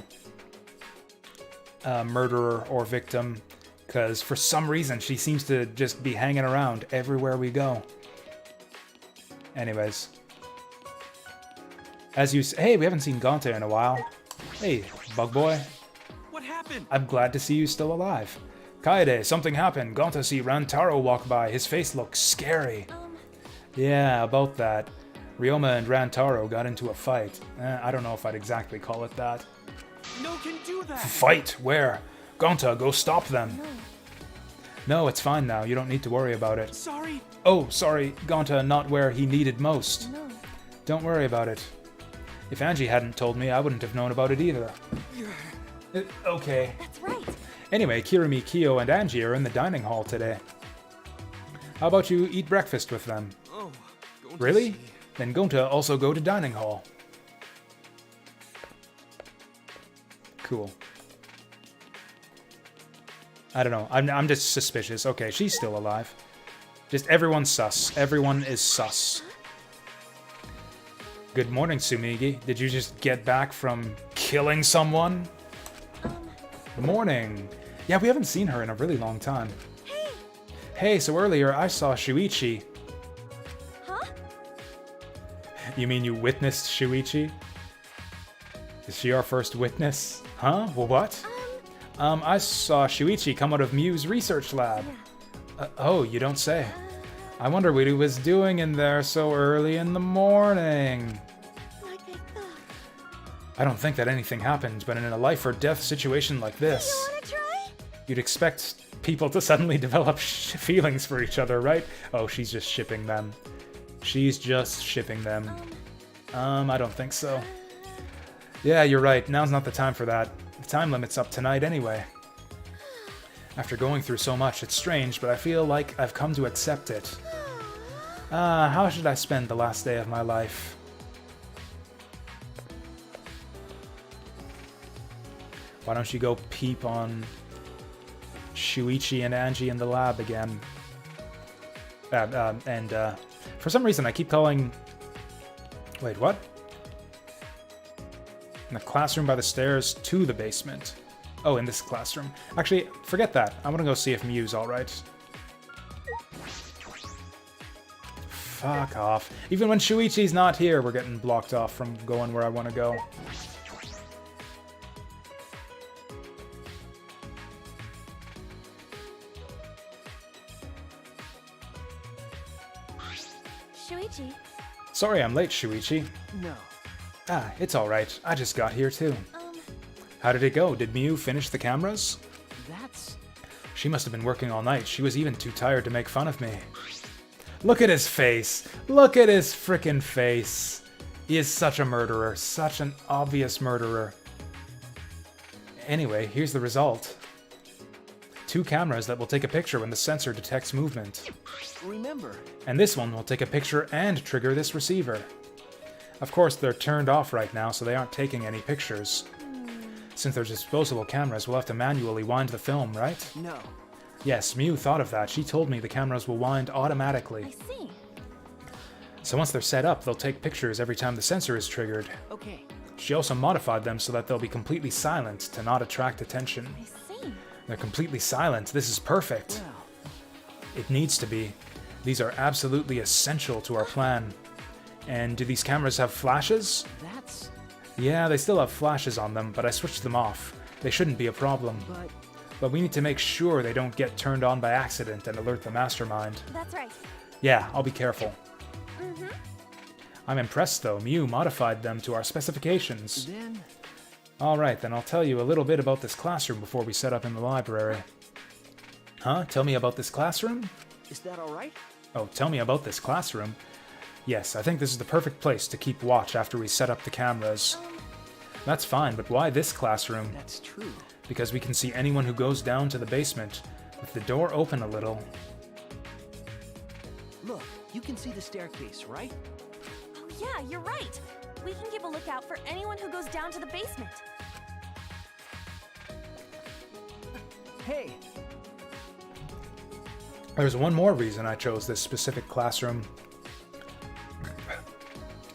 murderer or victim. Because for some reason, she seems to just be hanging around everywhere we go. Anyways. As you say, hey, we haven't seen Gonta in a while. Hey, bug boy. What happened? I'm glad to see you still alive. Kaede, something happened. Gonta see Rantaro walk by. His face looks scary. Yeah, about that. Ryoma and Rantaro got into a fight. I don't know if I'd exactly call it that. No can do that. Fight? Where? Gonta, go stop them. No, it's fine now. You don't need to worry about it. Sorry. Oh, sorry. Gonta not where he needed most. No. Don't worry about it. If Angie hadn't told me, I wouldn't have known about it either. Okay. That's right. Anyway, Kirimi, Kyo, and Angie are in the dining hall today. How about you eat breakfast with them? Oh, going to Really? see. Then Gonta also go to dining hall. Cool. I don't know. I'm just suspicious. Okay, she's still alive. Just everyone's sus. Everyone is sus. Good morning, Sumigi. Did you just get back from killing someone? Good morning. Yeah, we haven't seen her in a really long time. Hey, so earlier I saw Shuichi. Huh? You mean you witnessed Shuichi? Is she our first witness? Huh? Well, what? I saw Shuichi come out of Mew's research lab. Oh, you don't say. I wonder what he was doing in there so early in the morning. Like I thought. I don't think that anything happened, but in a life or death situation like this, You wanna try? you'd expect people to suddenly develop feelings for each other, right? Oh, she's just shipping them. She's just shipping them. I don't think so. Yeah, you're right. Now's not the time for that. The time limit's up tonight anyway. After going through so much, it's strange, but I feel like I've come to accept it. How should I spend the last day of my life? Why don't you go peep on Shuichi and Angie in the lab again? For some reason I keep calling... Wait, what? In the classroom by the stairs to the basement. Oh, in this classroom. Actually, forget that. I want to go see if Mew's alright. Fuck off. Even when Shuichi's not here, we're getting blocked off from going where I want to go. Shuichi. Sorry I'm late, Shuichi. No. Ah, it's alright. I just got here too. How did it go? Did Mew finish the cameras? That's... She must have been working all night. She was even too tired to make fun of me. Look at his face. Look at his frickin' face. He is such a murderer. Such an obvious murderer. Anyway, here's the result. 2 cameras that will take a picture when the sensor detects movement. Remember. And this one will take a picture and trigger this receiver. Of course, they're turned off right now, so they aren't taking any pictures. Since they're disposable cameras, we'll have to manually wind the film, right? No. Yes, Mew thought of that. She told me the cameras will wind automatically. I see. So once they're set up, they'll take pictures every time the sensor is triggered. Okay. She also modified them so that they'll be completely silent to not attract attention. I see. They're completely silent. This is perfect. Well, It needs to be. These are absolutely essential to our plan. And do these cameras have flashes? that's... Yeah, they still have flashes on them, but I switched them off. They shouldn't be a problem. But we need to make sure they don't get turned on by accident and alert the mastermind. That's right. Yeah, I'll be careful. Mm-hmm. I'm impressed though. Mew modified them to our specifications. Then... Alright, then I'll tell you a little bit about this classroom before we set up in the library. Huh? Tell me about this classroom? Is that alright? Oh, tell me about this classroom? Yes, I think this is the perfect place to keep watch after we set up the cameras. That's fine, but why this classroom? That's true. Because we can see anyone who goes down to the basement, with the door open a little. Look, you can see the staircase, right? Oh yeah, you're right. We can keep a lookout for anyone who goes down to the basement. Hey, There's one more reason I chose this specific classroom.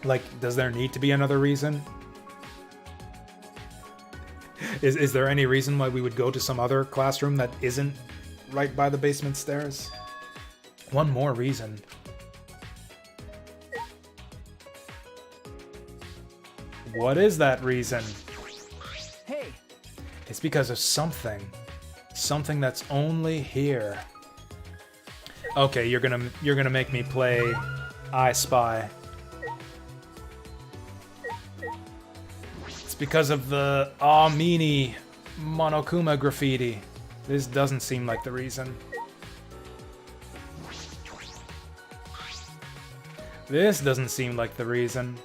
Like, does there need to be another reason? Is there any reason why we would go to some other classroom that isn't right by the basement stairs? One more reason. What is that reason? hey, It's because of something. Something that's only here. Okay, you're gonna make me play I Spy. It's because of the Amini Monokuma graffiti. This doesn't seem like the reason. This doesn't seem like the reason.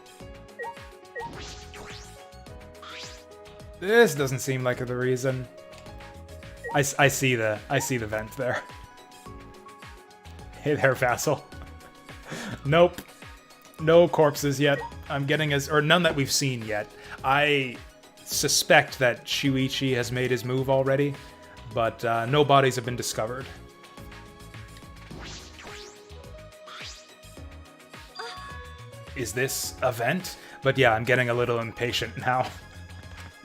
This doesn't seem like the reason. I see the vent there. Hey there, vassal. Nope. No corpses yet. I'm getting or none that we've seen yet. I suspect that Shuichi has made his move already, but no bodies have been discovered. Is this a vent? But yeah, I'm getting a little impatient now.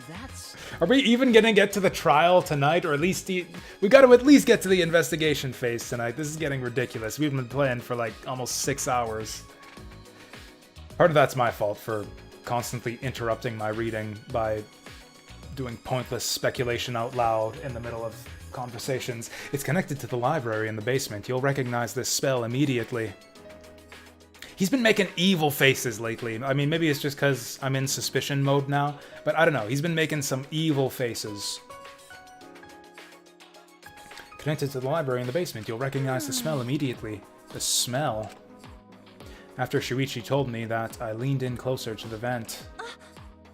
That's... Are we even gonna get to the trial tonight, or at least we got to at least get to the investigation phase tonight? This is getting ridiculous. We've been playing for like almost 6 hours. Part of that's my fault for constantly interrupting my reading by doing pointless speculation out loud in the middle of conversations. It's connected to the library in the basement. You'll recognize this spell immediately. He's been making evil faces lately. I mean, maybe it's just because I'm in suspicion mode now, but I don't know. He's been making some evil faces. Connected to the library in the basement, you'll recognize the smell immediately. The smell? After Shuichi told me that, I leaned in closer to the vent.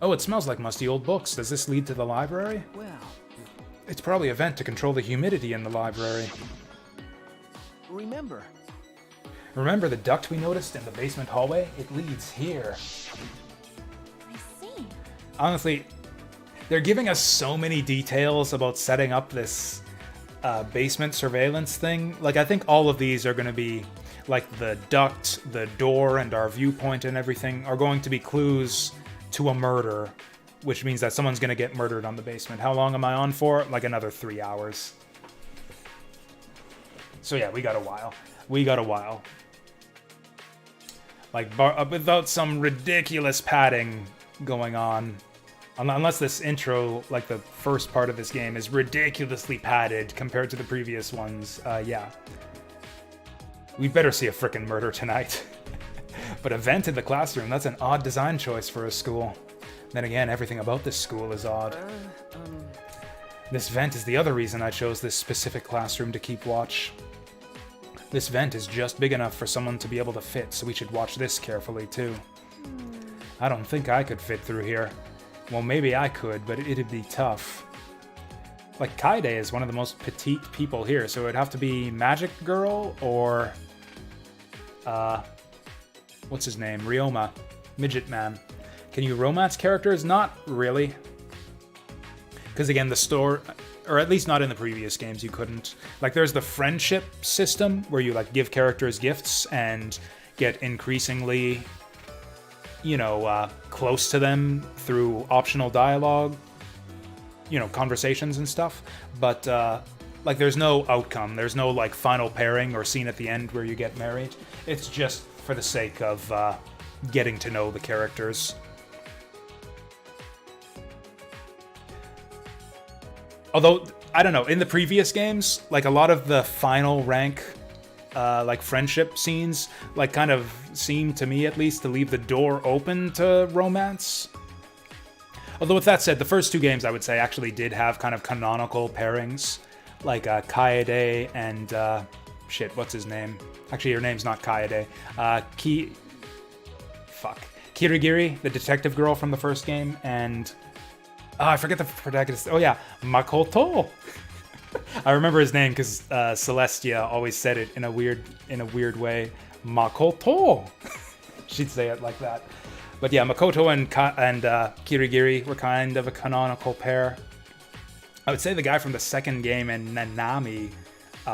Oh, it smells like musty old books. Does this lead to the library? well... It's probably a vent to control the humidity in the library. Remember, Remember the duct we noticed in the basement hallway? It leads here. I see. Honestly, they're giving us so many details about setting up this basement surveillance thing. Like, I think all of these are going to be, like, the duct, the door, and our viewpoint and everything are going to be clues to a murder, which means that someone's going to get murdered on the basement. How long am I on for? Like, another 3 hours. So yeah, we got a while. We got a while. Like, without some ridiculous padding going on. Unless this intro, like the first part of this game, is ridiculously padded compared to the previous ones, yeah. We better see a frickin' murder tonight. But a vent in the classroom, that's an odd design choice for a school. Then again, everything about this school is odd. This vent is the other reason I chose this specific classroom to keep watch. This vent is just big enough for someone to be able to fit, so we should watch this carefully too. I don't think I could fit through here. Well, maybe I could, but it'd be tough. Like, Kaede is one of the most petite people here, so it'd have to be Magic Girl or... what's his name? Ryoma. Midget Man. Can you romance characters? Not really. Because again, the store... Or at least not in the previous games, you couldn't. Like, there's the friendship system, where you, like, give characters gifts and get increasingly, you know, close to them through optional dialogue, you know, conversations and stuff. But, like, there's no outcome. There's no, like, final pairing or scene at the end where you get married. It's just for the sake of getting to know the characters. Although, I don't know, in the previous games, like, a lot of the final rank, like, friendship scenes, like, kind of seemed, to me at least, to leave the door open to romance. Although, with that said, the first two games, I would say, actually did have kind of canonical pairings. Like, Kaede and, shit, what's his name? Actually, her name's not Kaede. Kirigiri, the detective girl from the first game, and... Oh, I forget the protagonist. Oh yeah, Makoto. I remember his name because Celestia always said it in a weird way. Makoto. She'd say it like that. But yeah, Makoto and Kirigiri were kind of a canonical pair. I would say the guy from the second game and Nanami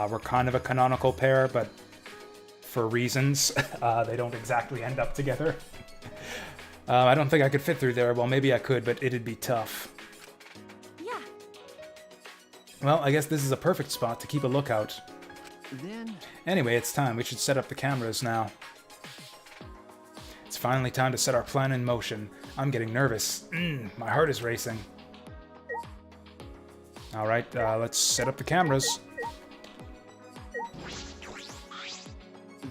were kind of a canonical pair, but for reasons, they don't exactly end up together. I don't think I could fit through there. Well, maybe I could, but it'd be tough. Yeah. Well, I guess this is a perfect spot to keep a lookout. then... Anyway, it's time. We should set up the cameras now. It's finally time to set our plan in motion. I'm getting nervous. My heart is racing. Alright, let's set up the cameras.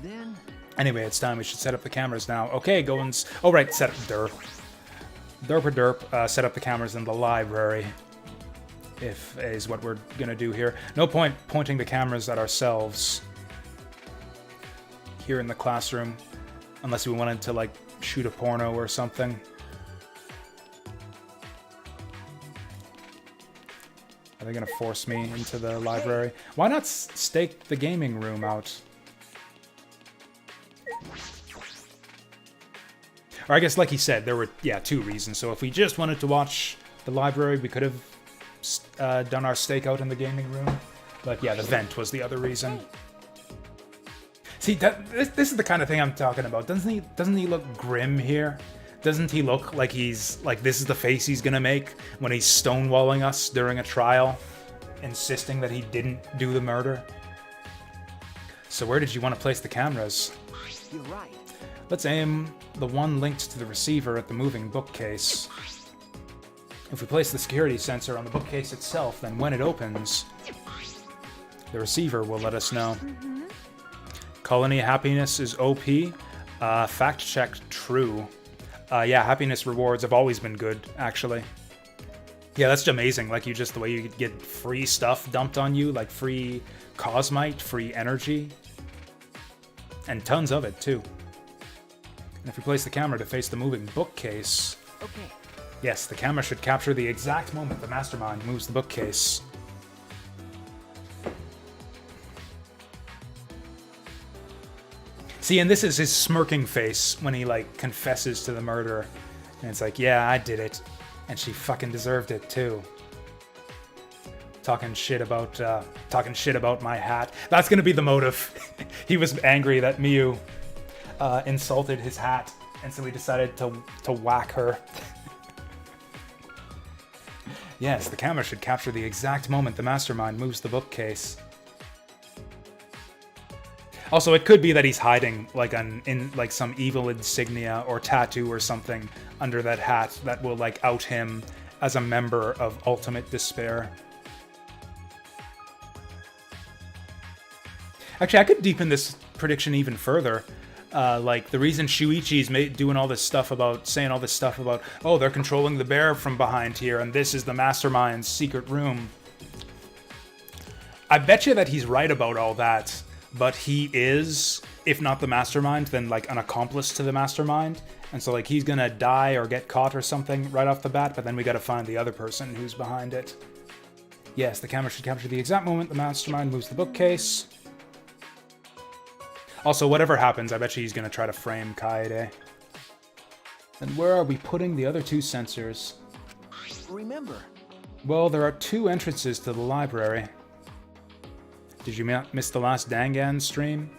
Then... Anyway, it's time. We should set up the cameras now. Okay, go and... Oh, right, set up... Derp. Derp. Set up the cameras in the library. Is what we're gonna do here. No point pointing the cameras at ourselves. Here in the classroom. Unless we wanted to, like, shoot a porno or something. Are they gonna force me into the library? Why not stake the gaming room out? Or I guess, like he said, there were, yeah, 2 reasons. So if we just wanted to watch the library, we could have done our stakeout in the gaming room. But yeah, the vent was the other reason. See, this is the kind of thing I'm talking about. Doesn't he look grim here? Doesn't he look like he's, like, this is the face he's gonna make when he's stonewalling us during a trial, insisting that he didn't do the murder? So where did you want to place the cameras? You're right. Let's aim the one linked to the receiver at the moving bookcase. If we place the security sensor on the bookcase itself, then when it opens, the receiver will let us know. Colony happiness is OP. Fact check true. Yeah, happiness rewards have always been good, actually. Yeah, that's amazing. Like, the way you get free stuff dumped on you, like free cosmite, free energy. And tons of it, too. And if we place the camera to face the moving bookcase... Okay. Yes, the camera should capture the exact moment the mastermind moves the bookcase. See, and this is his smirking face when he, like, confesses to the murder. And it's like, yeah, I did it. And she fucking deserved it, too. Talking shit about my hat. That's gonna be the motive. He was angry that Miyu insulted his hat, and so he decided to whack her. Yes, the camera should capture the exact moment the mastermind moves the bookcase. Also, it could be that he's hiding like some evil insignia or tattoo or something under that hat that will like out him as a member of Ultimate Despair. Actually, I could deepen this prediction even further. Like, the reason Shuichi's doing all this stuff about, saying all this stuff about, oh, they're controlling the bear from behind here, and this is the mastermind's secret room. I bet you that he's right about all that, but he is, if not the mastermind, then, like, an accomplice to the mastermind. And so, like, he's gonna die or get caught or something right off the bat, but then we gotta find the other person who's behind it. Yes, the camera should capture the exact moment the mastermind moves the bookcase. Also, whatever happens, I bet you he's going to try to frame Kaede. And where are we putting the other 2 sensors? Remember. Well, there are 2 entrances to the library. Did you miss the last Dangan stream?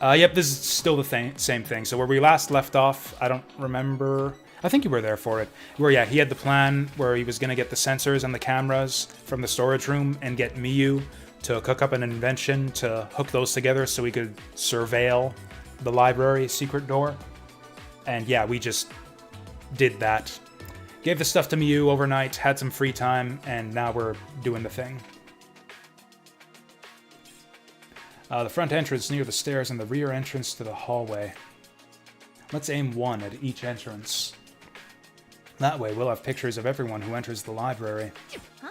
Yep, this is still the same thing. So where we last left off, I don't remember... I think you were there for it. Where, yeah, he had the plan where he was going to get the sensors and the cameras from the storage room and get Miyu to cook up an invention to hook those together so we could surveil the library's secret door. And yeah, we just did that. Gave the stuff to Miyu overnight, had some free time, and now we're doing the thing. The front entrance near the stairs and the rear entrance to the hallway. Let's aim 1 at each entrance. That way we'll have pictures of everyone who enters the library. Huh?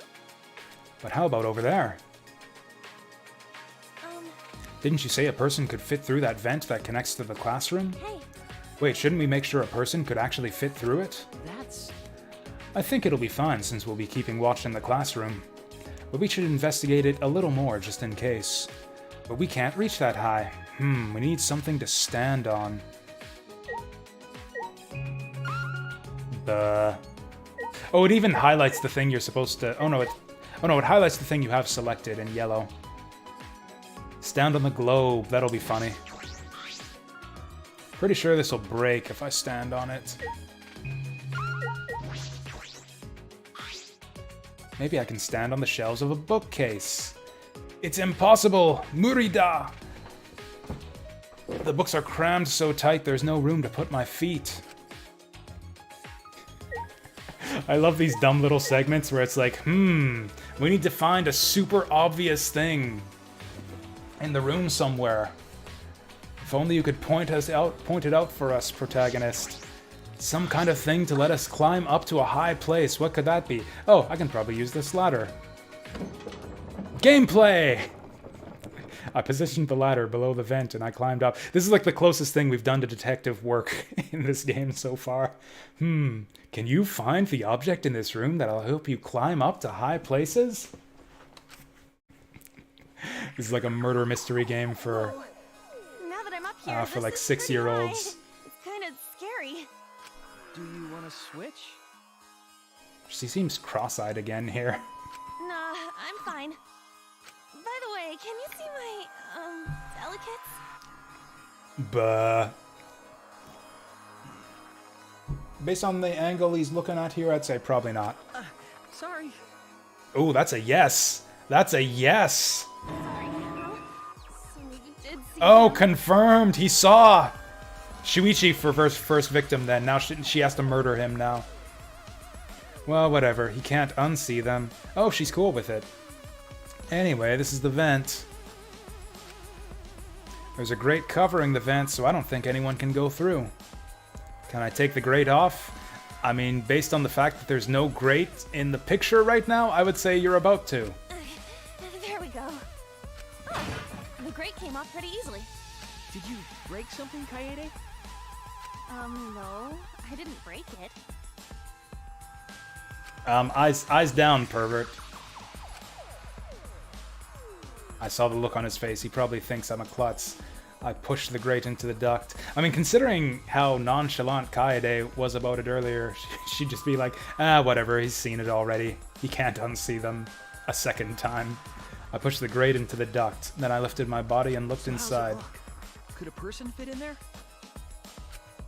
But how about over there? Didn't you say a person could fit through that vent that connects to the classroom? Hey. Wait, shouldn't we make sure a person could actually fit through it? That's... I think it'll be fine since we'll be keeping watch in the classroom. But we should investigate it a little more just in case. But we can't reach that high. We need something to stand on. Oh, it even highlights the thing you're supposed to... Oh no, it highlights the thing you have selected in yellow. Stand on the globe, that'll be funny. Pretty sure this will break if I stand on it. Maybe I can stand on the shelves of a bookcase. It's impossible! Murida! The books are crammed so tight there's no room to put my feet. I love these dumb little segments where it's like, we need to find a super obvious thing in the room somewhere. If only you could point it out for us, protagonist. Some kind of thing to let us climb up to a high place. What could that be? Oh, I can probably use this ladder. Gameplay! I positioned the ladder below the vent and I climbed up. This is like the closest thing we've done to detective work in this game so far. Can you find the object in this room that'll help you climb up to high places? This is like a murder mystery game for Now that I'm up here, for like this is pretty 6-year-olds. high. It's kind of scary. Do you want to switch? She seems cross-eyed again here. Nah, I'm fine. By the way, can you see my, delicates? Buh. Based on the angle he's looking at here, I'd say probably not. Sorry. Oh, that's a yes. That's a yes. Sorry, Carol. So you did see Oh, them. confirmed. He saw. Shuichi for first victim then. Now she has to murder him now. Well, whatever. He can't unsee them. Oh, she's cool with it. Anyway, this is the vent. There's a grate covering the vent, so I don't think anyone can go through. Can I take the grate off? I mean, based on the fact that there's no grate in the picture right now, I would say you're about to. There we go. Oh, the grate came off pretty easily. Did you break something, Kaede? No, I didn't break it. Eyes down, pervert. I saw the look on his face. He probably thinks I'm a klutz. I pushed the grate into the duct. I mean, considering how nonchalant Kaede was about it earlier, she'd just be like, whatever, he's seen it already. He can't unsee them a second time. I pushed the grate into the duct. Then I lifted my body and looked How's it inside. look? Could a person fit in there?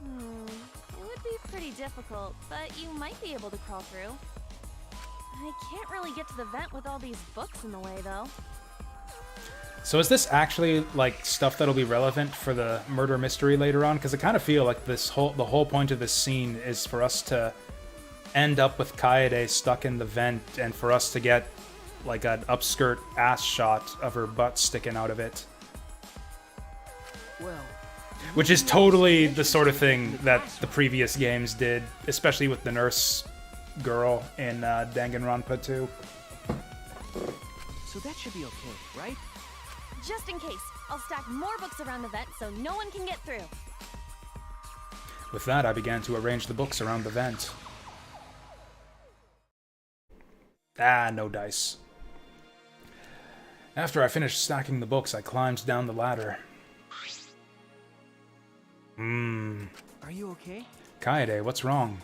It would be pretty difficult, but you might be able to crawl through. I can't really get to the vent with all these books in the way, though. So is this actually like stuff that'll be relevant for the murder mystery later on? Because I kind of feel like the whole point of this scene is for us to end up with Kaede stuck in the vent and for us to get like an upskirt ass shot of her butt sticking out of it. Well, Which is totally the sort of thing that the previous games did, especially with the nurse girl in Danganronpa 2. so that should be okay, right? Just in case, I'll stack more books around the vent so no one can get through. With that, I began to arrange the books around the vent. No dice. After I finished stacking the books, I climbed down the ladder. Are you okay? Kaede, what's wrong?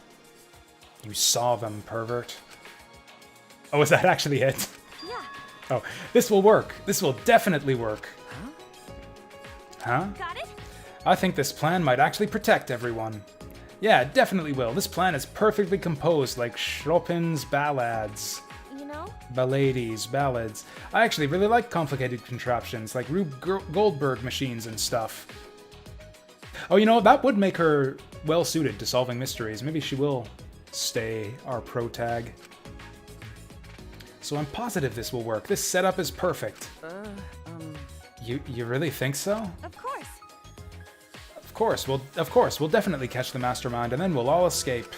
You saw them, pervert. Oh, is that actually it? Yeah, Oh, this will work. This will definitely work. Huh? got it? I think this plan might actually protect everyone. Yeah, it definitely will. This plan is perfectly composed like Chopin's ballades. You know? Ballades, ballads. I actually really like complicated contraptions, like Rube Goldberg machines and stuff. Oh, you know, that would make her well-suited to solving mysteries. Maybe she will stay our protag. So I'm positive this will work. This setup is perfect. You really think so? Of course. Of course, we'll definitely catch the mastermind and then we'll all escape.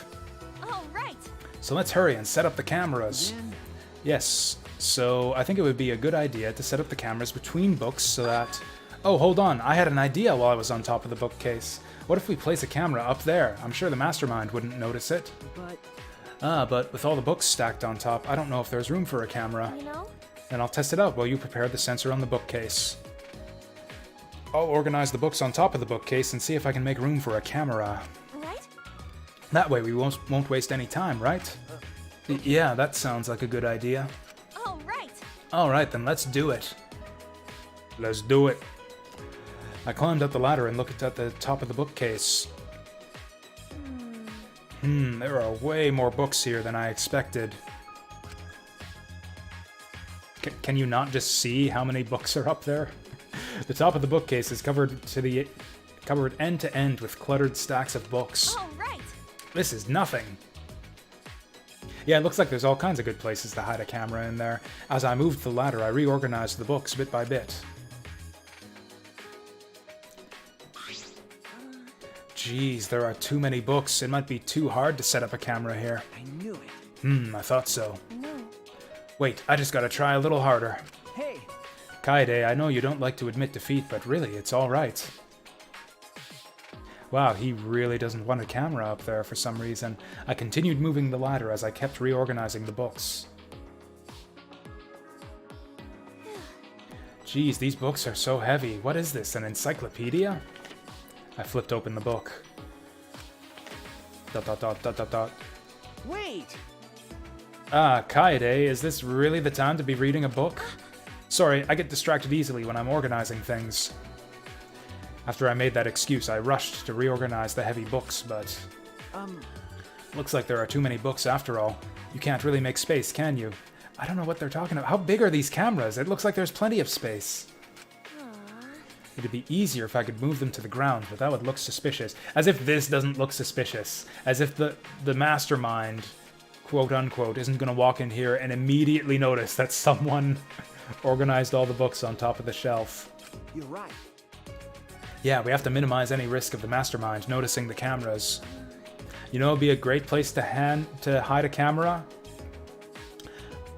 All right. So let's hurry and set up the cameras. Then Yes, so I think it would be a good idea to set up the cameras between books so that... Oh, hold on, I had an idea while I was on top of the bookcase. What if we place a camera up there? I'm sure the mastermind wouldn't notice it. but But with all the books stacked on top, I don't know if there's room for a camera. You know? Then I'll test it out while you prepare the sensor on the bookcase. I'll organize the books on top of the bookcase and see if I can make room for a camera. Right? That way we won't waste any time, right? Yeah, that sounds like a good idea. All right. Alright, then let's do it. Let's do it. I climbed up the ladder and looked at the top of the bookcase. There are way more books here than I expected. Can you not just see how many books are up there? The top of the bookcase is covered end to end with cluttered stacks of books. All right. This is nothing. Yeah, it looks like there's all kinds of good places to hide a camera in there. As I moved the ladder, I reorganized the books bit by bit. Jeez, there are too many books. It might be too hard to set up a camera here. I knew it. I thought so. No. Wait, I just gotta try a little harder. Hey, Kaede, I know you don't like to admit defeat, but really, it's alright. Wow, he really doesn't want a camera up there for some reason. I continued moving the ladder as I kept reorganizing the books. Geez, these books are so heavy. What is this, an encyclopedia? I flipped open the book. Dot dot dot dot dot dot. Wait! Ah, Kaede, is this really the time to be reading a book? Sorry, I get distracted easily when I'm organizing things. After I made that excuse, I rushed to reorganize the heavy books, but... Looks like there are too many books after all. You can't really make space, can you? I don't know what they're talking about. How big are these cameras? It looks like there's plenty of space. It'd be easier if I could move them to the ground, but that would look suspicious. As if this doesn't look suspicious. As if the mastermind, quote-unquote, isn't going to walk in here and immediately notice that someone organized all the books on top of the shelf. You're right. Yeah, we have to minimize any risk of the mastermind noticing the cameras. You know, it'd be a great place to hide a camera?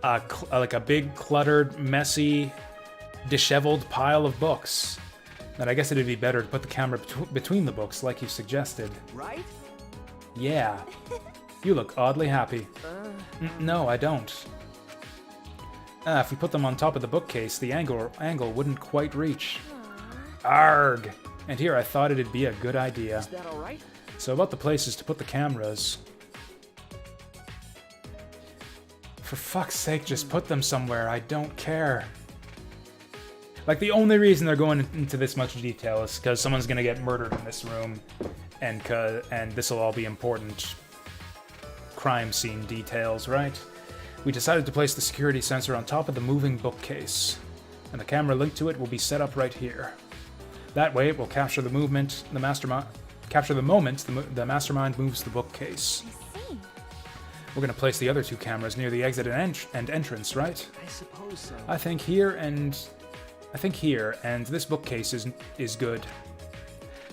Like a big, cluttered, messy, disheveled pile of books. And I guess it'd be better to put the camera between the books, like you suggested. Right? Yeah. You look oddly happy. No, I don't. If we put them on top of the bookcase, the angle wouldn't quite reach. Arg! And here I thought it'd be a good idea. Is that alright? So about the places to put the cameras. For fuck's sake, just put them somewhere. I don't care. Like, the only reason they're going into this much detail is because someone's gonna get murdered in this room, and this'll all be important crime scene details, right? We decided to place the security sensor on top of the moving bookcase, and the camera linked to it will be set up right here. That way, it will capture the movement, the mastermind moves the bookcase. I see. We're gonna place the other two cameras near the exit and entrance, right? I suppose so. I think here, and this bookcase is good.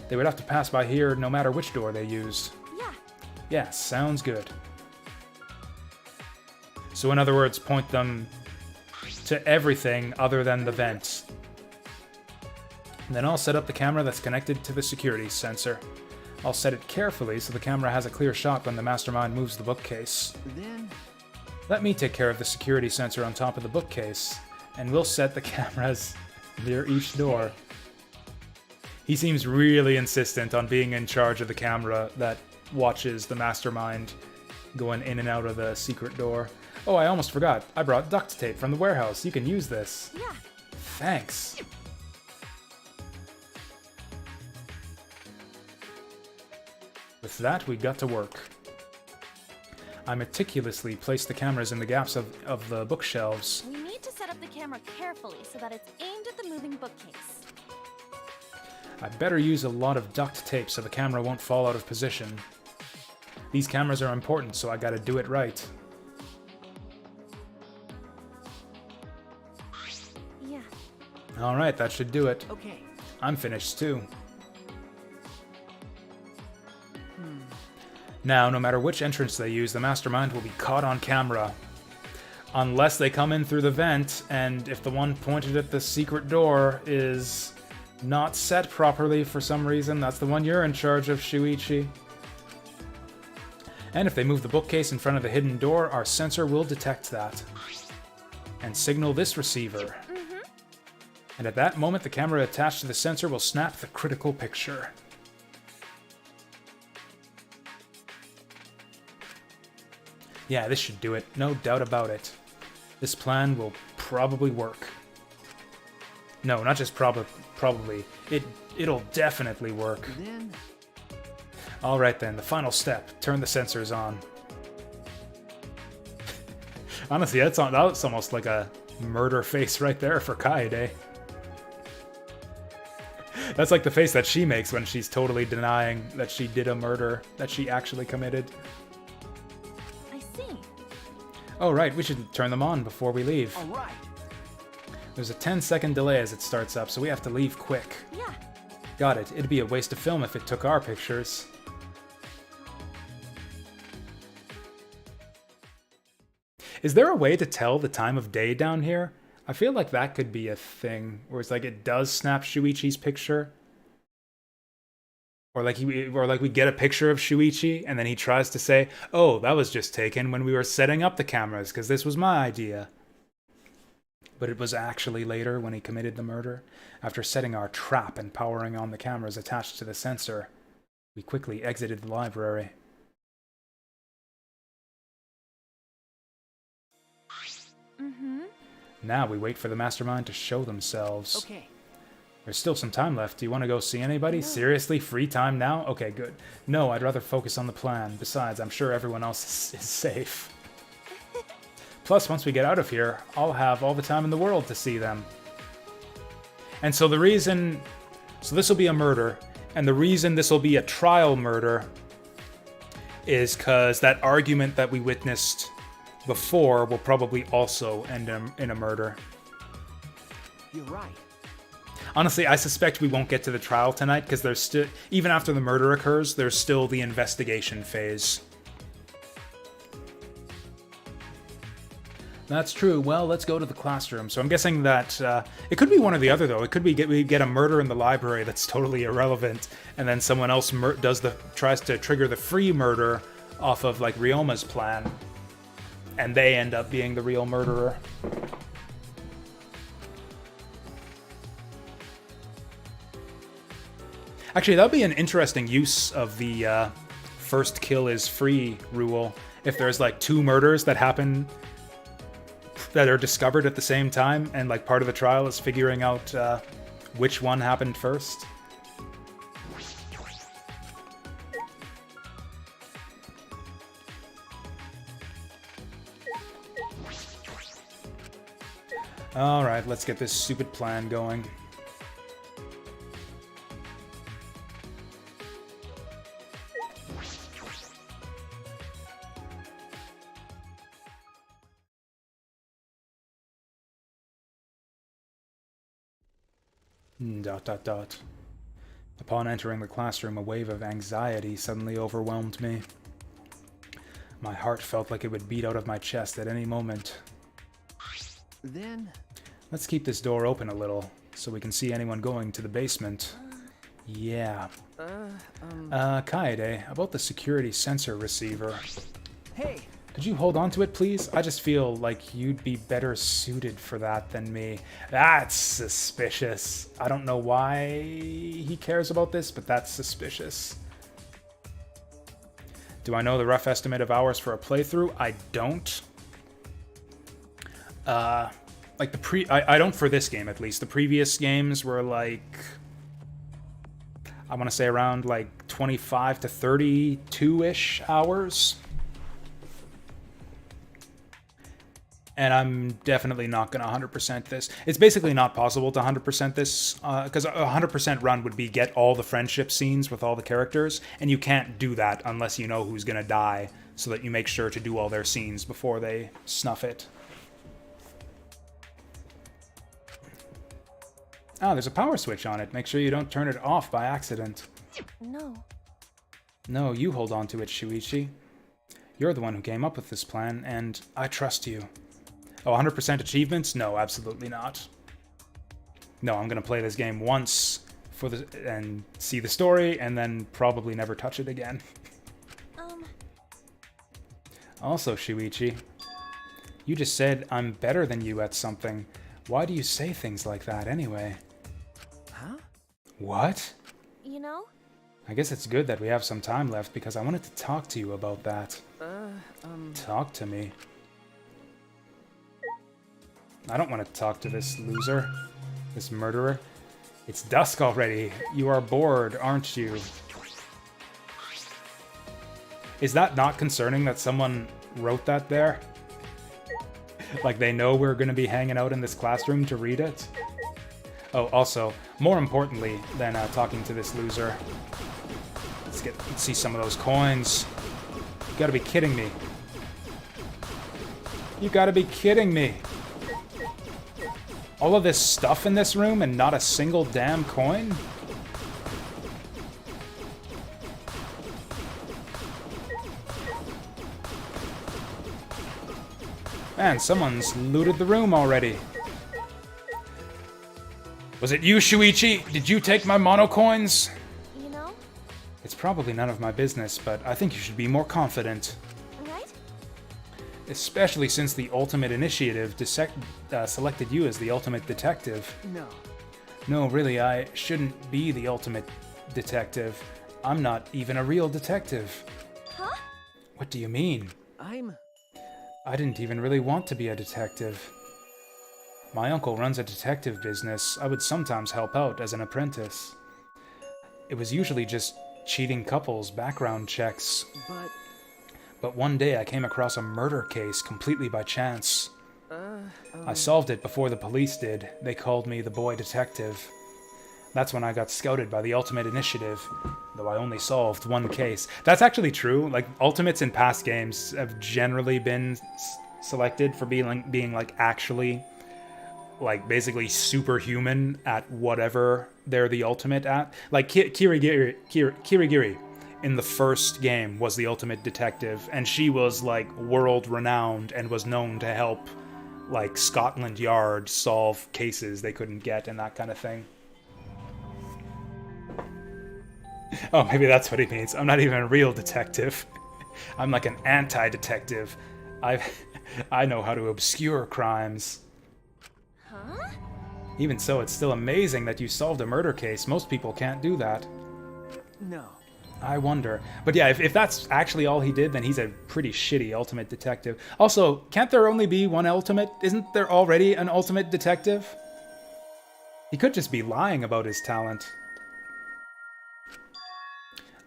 They would have to pass by here no matter which door they used. Yeah. Yeah, sounds good. So in other words, point them to everything other than the vents. And then I'll set up the camera that's connected to the security sensor. I'll set it carefully so the camera has a clear shot when the mastermind moves the bookcase. Then... Let me take care of the security sensor on top of the bookcase, and we'll set the cameras near each door. He seems really insistent on being in charge of the camera that watches the mastermind going in and out of the secret door. Oh, I almost forgot. I brought duct tape from the warehouse. You can use this. Yeah. Thanks. With that, we got to work. I meticulously placed the cameras in the gaps of the bookshelves. We need to set up the camera carefully so that it's aimed at the moving bookcase. I better use a lot of duct tape so the camera won't fall out of position. These cameras are important, so I gotta do it right. Yeah. Alright, that should do it. Okay. I'm finished too. Now, no matter which entrance they use, the mastermind will be caught on camera. Unless they come in through the vent, and if the one pointed at the secret door is not set properly for some reason, that's the one you're in charge of, Shuichi. And if they move the bookcase in front of the hidden door, our sensor will detect that and signal this receiver. And at that moment, the camera attached to the sensor will snap the critical picture. Yeah, this should do it. No doubt about it. This plan will probably work. No, not just probably. It'll definitely work. Then... Alright then, the final step. Turn the sensors on. Honestly, that's almost like a murder face right there for Kaede. That's like the face that she makes when she's totally denying that she did a murder that she actually committed. I see. Oh right, we should turn them on before we leave. Alright. There's a 10-second delay as it starts up, so we have to leave quick. Yeah. Got it. It'd be a waste of film if it took our pictures. Is there a way to tell the time of day down here? I feel like that could be a thing, where it's like it does snap Shuichi's picture. Or like we get a picture of Shuichi, and then he tries to say, "Oh, that was just taken when we were setting up the cameras, because this was my idea." But it was actually later when he committed the murder. After setting our trap and powering on the cameras attached to the sensor, we quickly exited the library. Mm-hmm. Now we wait for the mastermind to show themselves. Okay. There's still some time left. Do you want to go see anybody? Seriously? Free time now? Okay, good. No, I'd rather focus on the plan. Besides, I'm sure everyone else is safe. Plus, once we get out of here, I'll have all the time in the world to see them. And so the reason... So this will be a murder. And the reason this will be a trial murder is because that argument that we witnessed before will probably also end in a murder. You're right. Honestly, I suspect we won't get to the trial tonight because there's still, even after the murder occurs, there's still the investigation phase. That's true. Well, let's go to the classroom. So I'm guessing that it could be one or the other, though. It could be we get a murder in the library that's totally irrelevant, and then someone else tries to trigger the free murder off of like Ryoma's plan, and they end up being the real murderer. Actually, that'd be an interesting use of the first kill is free rule. If there's like two murders that happen that are discovered at the same time, and like part of the trial is figuring out which one happened first. Alright, let's get this stupid plan going. ... Upon entering the classroom, a wave of anxiety suddenly overwhelmed me. My heart felt like it would beat out of my chest at any moment. Then... Let's keep this door open a little, so we can see anyone going to the basement. Yeah. Kaede, about the security sensor receiver. Hey! Could you hold on to it, please? I just feel like you'd be better suited for that than me. That's suspicious. I don't know why he cares about this, but that's suspicious. Do I know the rough estimate of hours for a playthrough? I don't. Like I don't for this game, at least. The previous games were like... I want to say around like 25 to 32-ish hours. And I'm definitely not going to 100% this. It's basically not possible to 100% this, because a 100% run would be get all the friendship scenes with all the characters, and you can't do that unless you know who's going to die, so that you make sure to do all their scenes before they snuff it. Oh, there's a power switch on it. Make sure you don't turn it off by accident. No. No, you hold on to it, Shuichi. You're the one who came up with this plan, and I trust you. Oh, 100% achievements? No, absolutely not. No, I'm gonna play this game once and see the story, and then probably never touch it again. Also, Shuichi, you just said I'm better than you at something. Why do you say things like that anyway? Huh? What? You know? I guess it's good that we have some time left, because I wanted to talk to you about that. Talk to me. I don't want to talk to this loser. This murderer. It's dusk already. You are bored, aren't you? Is that not concerning that someone wrote that there? Like they know we're going to be hanging out in this classroom to read it? Oh, also, more importantly than talking to this loser, let's see some of those coins. You gotta be kidding me. You gotta be kidding me. All of this stuff in this room and not a single damn coin? Man, someone's looted the room already. Was it you, Shuichi? Did you take my mono coins? You know, It's probably none of my business, but I think you should be more confident. right? Especially since the Ultimate Initiative selected you as the Ultimate Detective. No. No, really, I shouldn't be the Ultimate Detective. I'm not even a real detective. Huh? What do you mean? I didn't even really want to be a detective. My uncle runs a detective business. I would sometimes help out as an apprentice. It was usually just cheating couples, background checks. But one day I came across a murder case completely by chance. I solved it before the police did. They called me the boy detective. That's when I got scouted by the Ultimate Initiative, though I only solved one case. That's actually true. Like, Ultimates in past games have generally been selected for being like actually, like, basically superhuman at whatever they're the ultimate at. Like, Kirigiri in the first game was the ultimate detective, and she was, like, world-renowned and was known to help, like, Scotland Yard solve cases they couldn't get and that kind of thing. Oh, maybe that's what he means. I'm not even a real detective. I'm like an anti-detective. I know how to obscure crimes. Huh? Even so, it's still amazing that you solved a murder case. Most people can't do that. No. I wonder. But yeah, if that's actually all he did, then he's a pretty shitty ultimate detective. Also, can't there only be one ultimate? Isn't there already an ultimate detective? He could just be lying about his talent.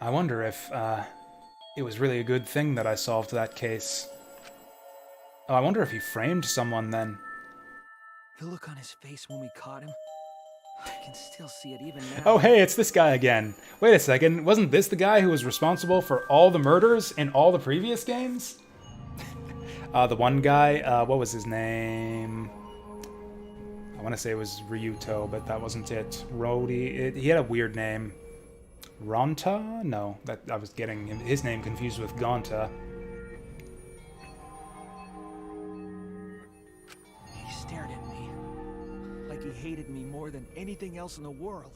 I wonder if it was really a good thing that I solved that case. Oh, I wonder if he framed someone then. The look on his face when we caught him. I can still see it even now. Oh, hey, it's this guy again. Wait a second, wasn't this the guy who was responsible for all the murders in all the previous games? The one guy, what was his name? I want to say it was Ryuto, but that wasn't it. Rody, he had a weird name. Ronta? No, that I was getting his name confused with Gonta. He stared at me like he hated me more than anything else in the world.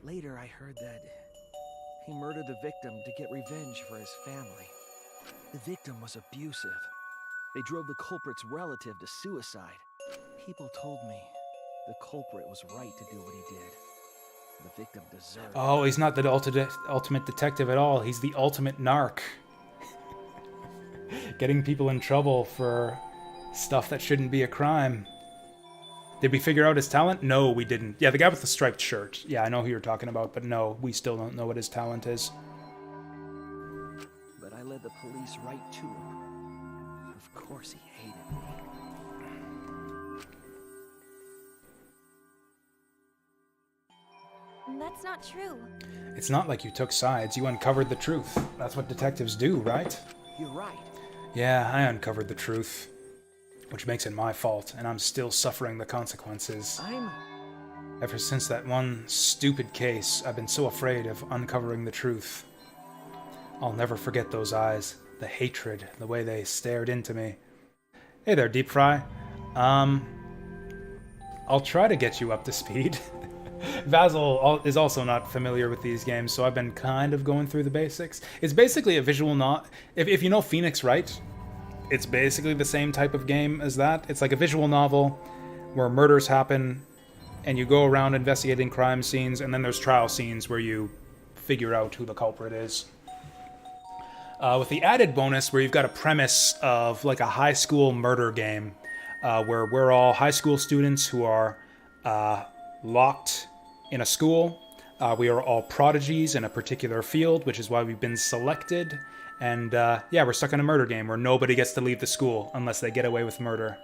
Later, I heard that he murdered the victim to get revenge for his family. The victim was abusive. They drove the culprit's relative to suicide. People told me the culprit was right to do what he did. The victim deserved. Oh, he's not the ultimate detective at all. He's the ultimate narc. Getting people in trouble for stuff that shouldn't be a crime. Did we figure out his talent? No, we didn't. Yeah, the guy with the striped shirt. Yeah, I know who you're talking about, but no, we still don't know what his talent is. But I led the police right to him. Of course he hated me. That's not true. It's not like you took sides. You uncovered the truth. That's what detectives do, right? You're right. Yeah, I uncovered the truth. Which makes it my fault, and I'm still suffering the consequences. Ever since that one stupid case, I've been so afraid of uncovering the truth. I'll never forget those eyes, the hatred, the way they stared into me. Hey there, Deep Fry. I'll try to get you up to speed. Basil is also not familiar with these games, so I've been kind of going through the basics. It's basically a visual if you know Phoenix Wright, it's basically the same type of game as that. It's like a visual novel where murders happen, and you go around investigating crime scenes, and then there's trial scenes where you figure out who the culprit is. With the added bonus where you've got a premise of like a high school murder game, where we're all high school students who are locked in a school. We are all prodigies in a particular field, which is why we've been selected. And yeah, we're stuck in a murder game where nobody gets to leave the school unless they get away with murder.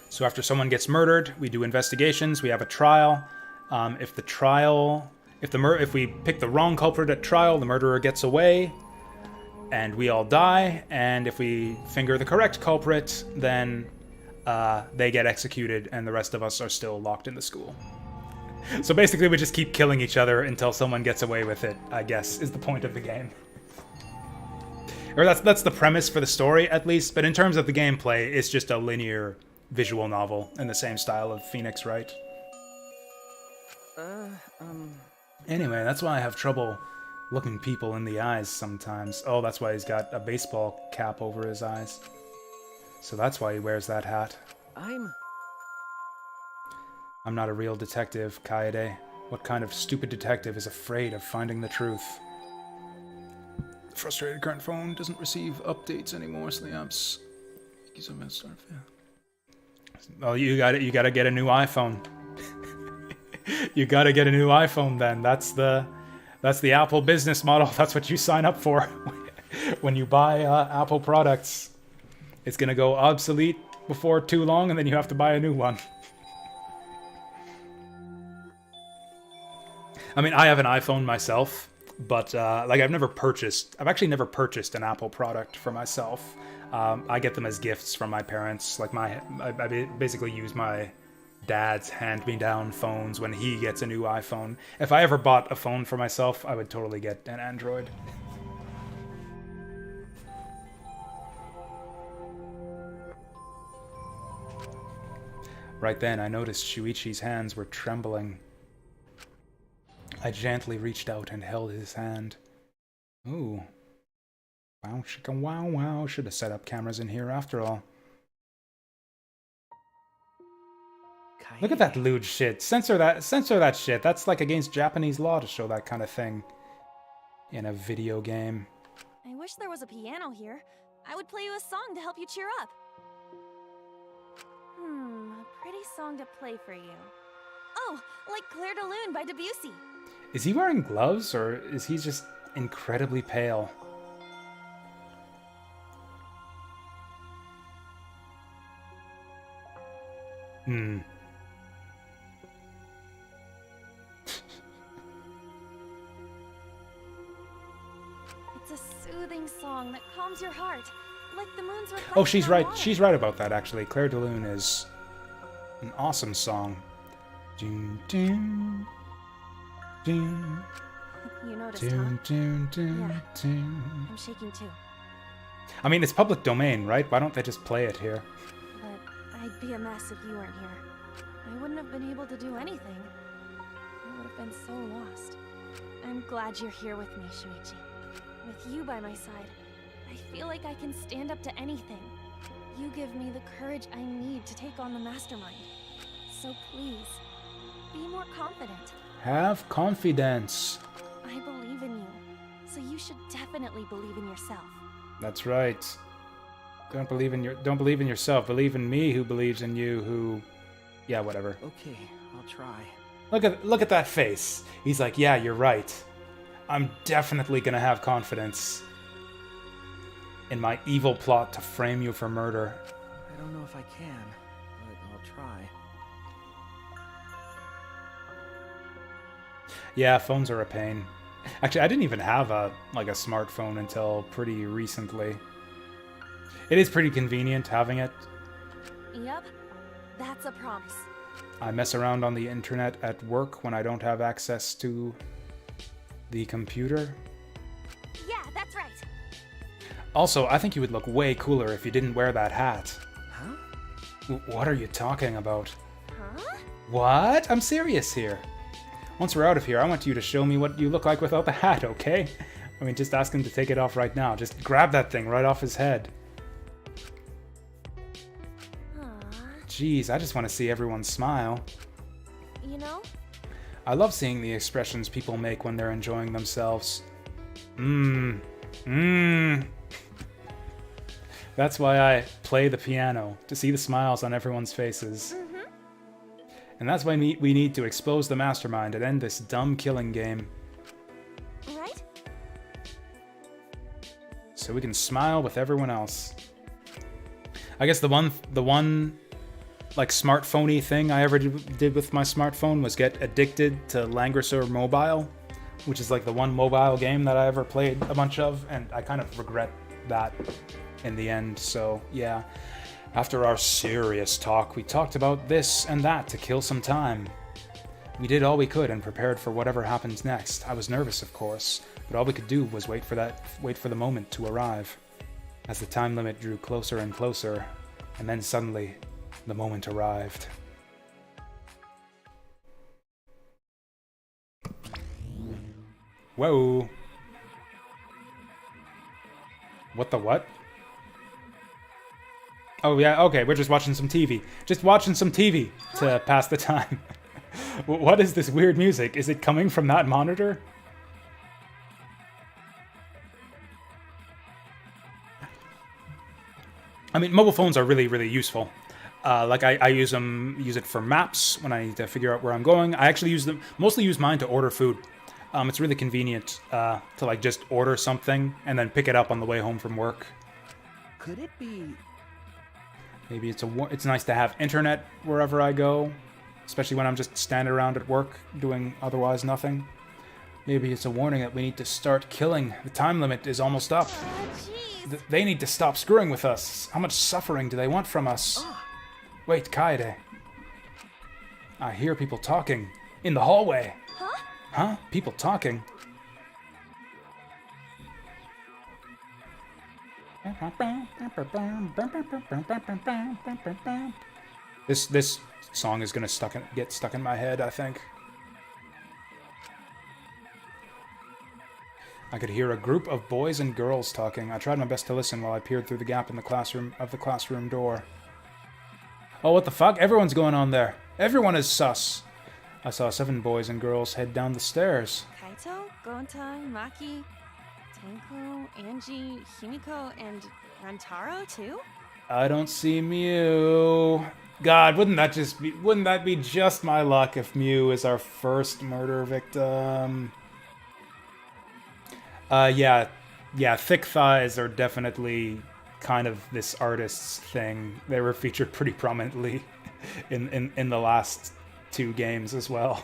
So after someone gets murdered, we do investigations. We have a trial. If we pick the wrong culprit at trial, the murderer gets away, and we all die. And if we finger the correct culprit, then they get executed, and the rest of us are still locked in the school. So basically, we just keep killing each other until someone gets away with it, I guess, is the point of the game. Or that's the premise for the story, at least. But in terms of the gameplay, it's just a linear visual novel in the same style of Phoenix Wright. Anyway, that's why I have trouble looking people in the eyes sometimes. Oh, that's why he's got a baseball cap over his eyes. So that's why he wears that hat. I'm not a real detective, Kaede. What kind of stupid detective is afraid of finding the truth? Frustrated current phone doesn't receive updates anymore, Sleeps. Oh, you gotta get a new iPhone. You gotta get a new iPhone then. That's the Apple business model. That's what you sign up for when you buy Apple products. It's gonna go obsolete before too long, and then you have to buy a new one. I mean, I have an iPhone myself, but like I've actually never purchased an Apple product for myself. I get them as gifts from my parents. Like I basically use my dad's hand-me-down phones when he gets a new iPhone. If I ever bought a phone for myself, I would totally get an Android. Right then, I noticed Shuichi's hands were trembling. I gently reached out and held his hand. Ooh. Wow, chicka wow wow. Should have set up cameras in here after all. Look at that lewd shit. Censor that shit. That's like against Japanese law to show that kind of thing in a video game. I wish there was a piano here. I would play you a song to help you cheer up. A pretty song to play for you. Oh, like Clair de Lune by Debussy. Is he wearing gloves, or is he just incredibly pale? It's a soothing song that calms your heart, like the moon's reflection. Oh, she's on right. water. She's right about that, actually. Clair de Lune is an awesome song. Doom, doom, doom. You noticed, huh? Yeah. I'm shaking too. I mean, it's public domain, right? Why don't they just play it here? But I'd be a mess if you weren't here. I wouldn't have been able to do anything. I would have been so lost. I'm glad you're here with me, Shuichi. With you by my side, I feel like I can stand up to anything. You give me the courage I need to take on the mastermind. So please, be more confident. Have confidence. I believe in you, so you should definitely believe in yourself. That's right. Don't believe in yourself. Believe in me, who believes in you. Who, yeah, whatever. okay. I'll try. Look at that face. He's like, yeah, you're right. I'm definitely gonna have confidence in my evil plot to frame you for murder. I don't know if I can, but I'll try. Yeah, phones are a pain. Actually, I didn't even have a smartphone until pretty recently. It is pretty convenient having it. Yep, that's a promise. I mess around on the internet at work when I don't have access to the computer. Yeah, that's right. Also, I think you would look way cooler if you didn't wear that hat. Huh? What are you talking about? Huh? What? I'm serious here. Once we're out of here, I want you to show me what you look like without the hat, okay? I mean, just ask him to take it off right now. Just grab that thing right off his head. Jeez, I just want to see everyone smile. You know? I love seeing the expressions people make when they're enjoying themselves. That's why I play the piano, to see the smiles on everyone's faces. And that's why we need to expose the mastermind and end this dumb killing game. Right? So we can smile with everyone else. I guess the one like smartphone-y thing I ever did with my smartphone was get addicted to Langrisser Mobile, which is like the one mobile game that I ever played a bunch of, and I kind of regret that in the end. So yeah, after our serious talk, we talked about this and that to kill some time. We did all we could and prepared for whatever happens next. I was nervous, of course, but all we could do was wait for the moment to arrive. As the time limit drew closer and closer, and then suddenly, the moment arrived. Whoa. What the what? Oh, yeah, okay, we're just watching some TV. Just watching some TV to pass the time. What is this weird music? Is it coming from that monitor? I mean, mobile phones are really, really useful. Like I use it for maps when I need to figure out where I'm going. I actually mostly use mine to order food. It's really convenient to like just order something and then pick it up on the way home from work. Could it be... Maybe it's nice to have internet wherever I go, especially when I'm just standing around at work doing otherwise nothing. Maybe it's a warning that we need to start killing. The time limit is almost up. Jeez. They need to stop screwing with us. How much suffering do they want from us? Wait, Kaede. I hear people talking in the hallway. Huh? Huh? People talking. This song is gonna get stuck in my head, I think. I could hear a group of boys and girls talking. I tried my best to listen while I peered through the gap in the classroom door. Oh, what the fuck? Everyone's going on there. Everyone is sus. I saw 7 boys and girls head down the stairs. Kaito, Gonta, Maki, Tenko, Angie, Himiko, and Rantaro too? I don't see Mew. God, wouldn't that be just my luck if Mew is our first murder victim? Yeah, thick thighs are definitely kind of this artist's thing. They were featured pretty prominently in the last 2 games as well.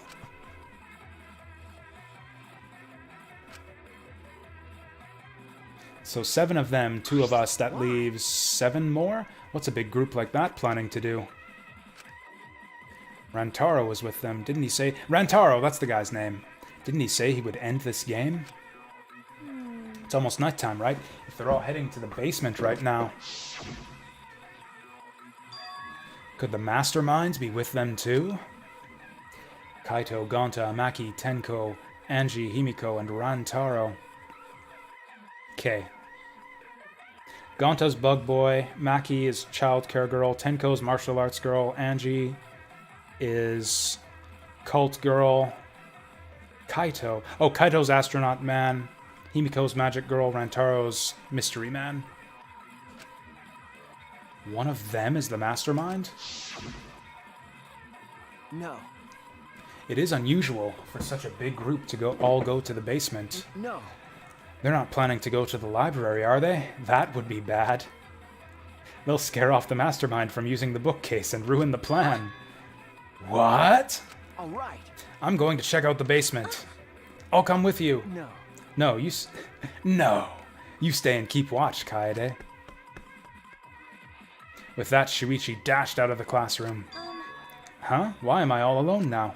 So 7 of them, 2 of us, that leaves 7 more? What's a big group like that planning to do? Rantaro was with them, didn't he say? Rantaro, that's the guy's name. Didn't he say he would end this game? It's almost nighttime, right? If they're all heading to the basement right now. Could the masterminds be with them too? Kaito, Gonta, Maki, Tenko, Angie, Himiko, and Rantaro. Okay. Gonta's bug boy, Maki is childcare girl, Tenko's martial arts girl, Angie is cult girl, Kaito's astronaut man, Himiko's magic girl, Rantaro's mystery man. One of them is the mastermind? No. It is unusual for such a big group to all go to the basement. No. They're not planning to go to the library, are they? That would be bad. They'll scare off the mastermind from using the bookcase and ruin the plan. What? All right. I'm going to check out the basement. I'll come with you. No. No, No. You stay and keep watch, Kaede. With that, Shuichi dashed out of the classroom. Huh? Why am I all alone now?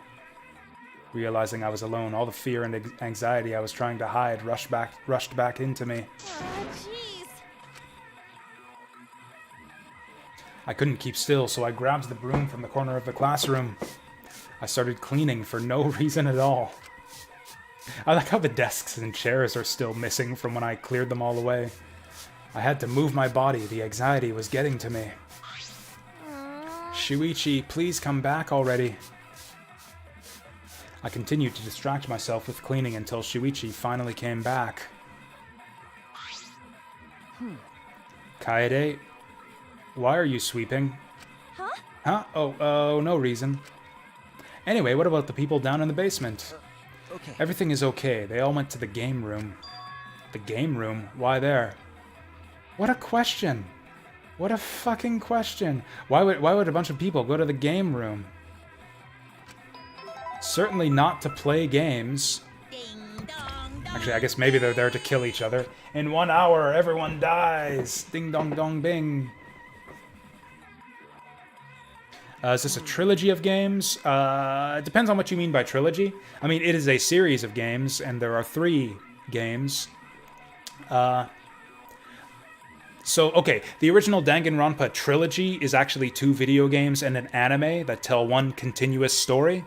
Realizing I was alone, all the fear and anxiety I was trying to hide rushed back into me. Jeez. I couldn't keep still, so I grabbed the broom from the corner of the classroom. I started cleaning for no reason at all. I like how the desks and chairs are still missing from when I cleared them all away. I had to move my body, the anxiety was getting to me. Shuichi, please come back already. I continued to distract myself with cleaning until Shuichi finally came back. Kaede, why are you sweeping? Huh? Huh? Oh, no reason. Anyway, what about the people down in the basement? Okay. Everything is okay. They all went to the game room. The game room? Why there? What a question! What a fucking question! Why would a bunch of people go to the game room? Certainly not to play games. Ding dong dong. Actually, I guess maybe they're there to kill each other. In 1 hour, everyone dies! Ding dong dong bing. Is this a trilogy of games? It depends on what you mean by trilogy. I mean, it is a series of games, and there are 3 games. So, okay, the original Danganronpa trilogy is actually 2 video games and an anime that tell one continuous story.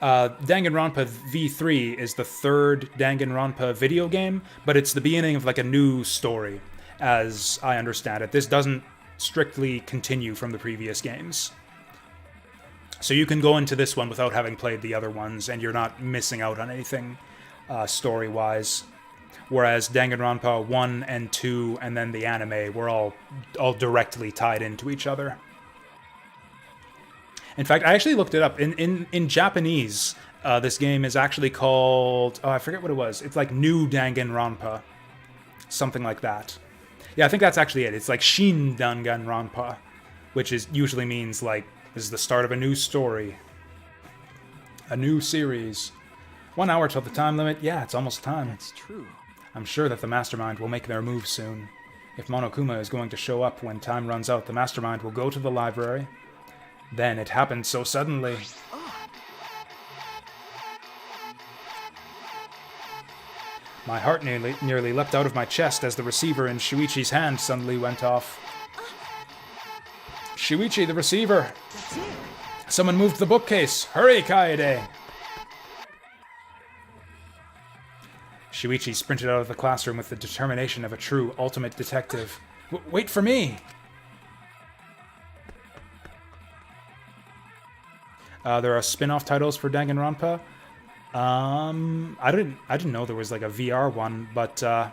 Danganronpa V3 is the third Danganronpa video game, but it's the beginning of like a new story, as I understand it. This doesn't strictly continue from the previous games. So you can go into this one without having played the other ones, and you're not missing out on anything story-wise. Whereas Danganronpa 1 and 2 and then the anime were all directly tied into each other. In fact, I actually looked it up. In Japanese, this game is actually called... Oh, I forget what it was. It's like New Danganronpa. Something like that. Yeah, I think that's actually it. It's like Shin Danganronpa, which usually means like, this is the start of a new story. A new series. 1 hour till the time limit. Yeah, it's almost time. That's true. I'm sure that the Mastermind will make their move soon. If Monokuma is going to show up when time runs out, the Mastermind will go to the library. Then it happened so suddenly. My heart nearly leapt out of my chest as the receiver in Shuichi's hand suddenly went off. Shuichi, the receiver! Someone moved the bookcase! Hurry, Kaede! Shuichi sprinted out of the classroom with the determination of a true ultimate detective. Wait for me! There are spin-off titles for Danganronpa. I didn't know there was like a VR one, but so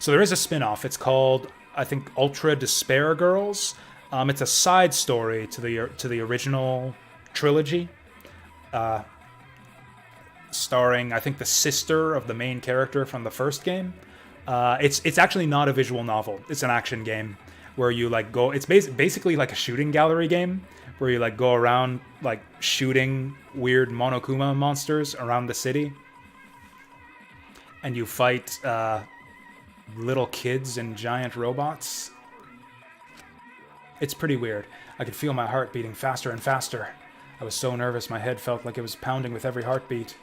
there is a spin-off. It's called, I think, Ultra Despair Girls. It's a side story to the original trilogy, starring, I think, the sister of the main character from the first game. It's actually not a visual novel. It's an action game where you like go. It's basically like a shooting gallery game where you like go around like shooting weird Monokuma monsters around the city, and you fight little kids and giant robots. It's pretty weird. I could feel my heart beating faster and faster. I was so nervous my head felt like it was pounding with every heartbeat.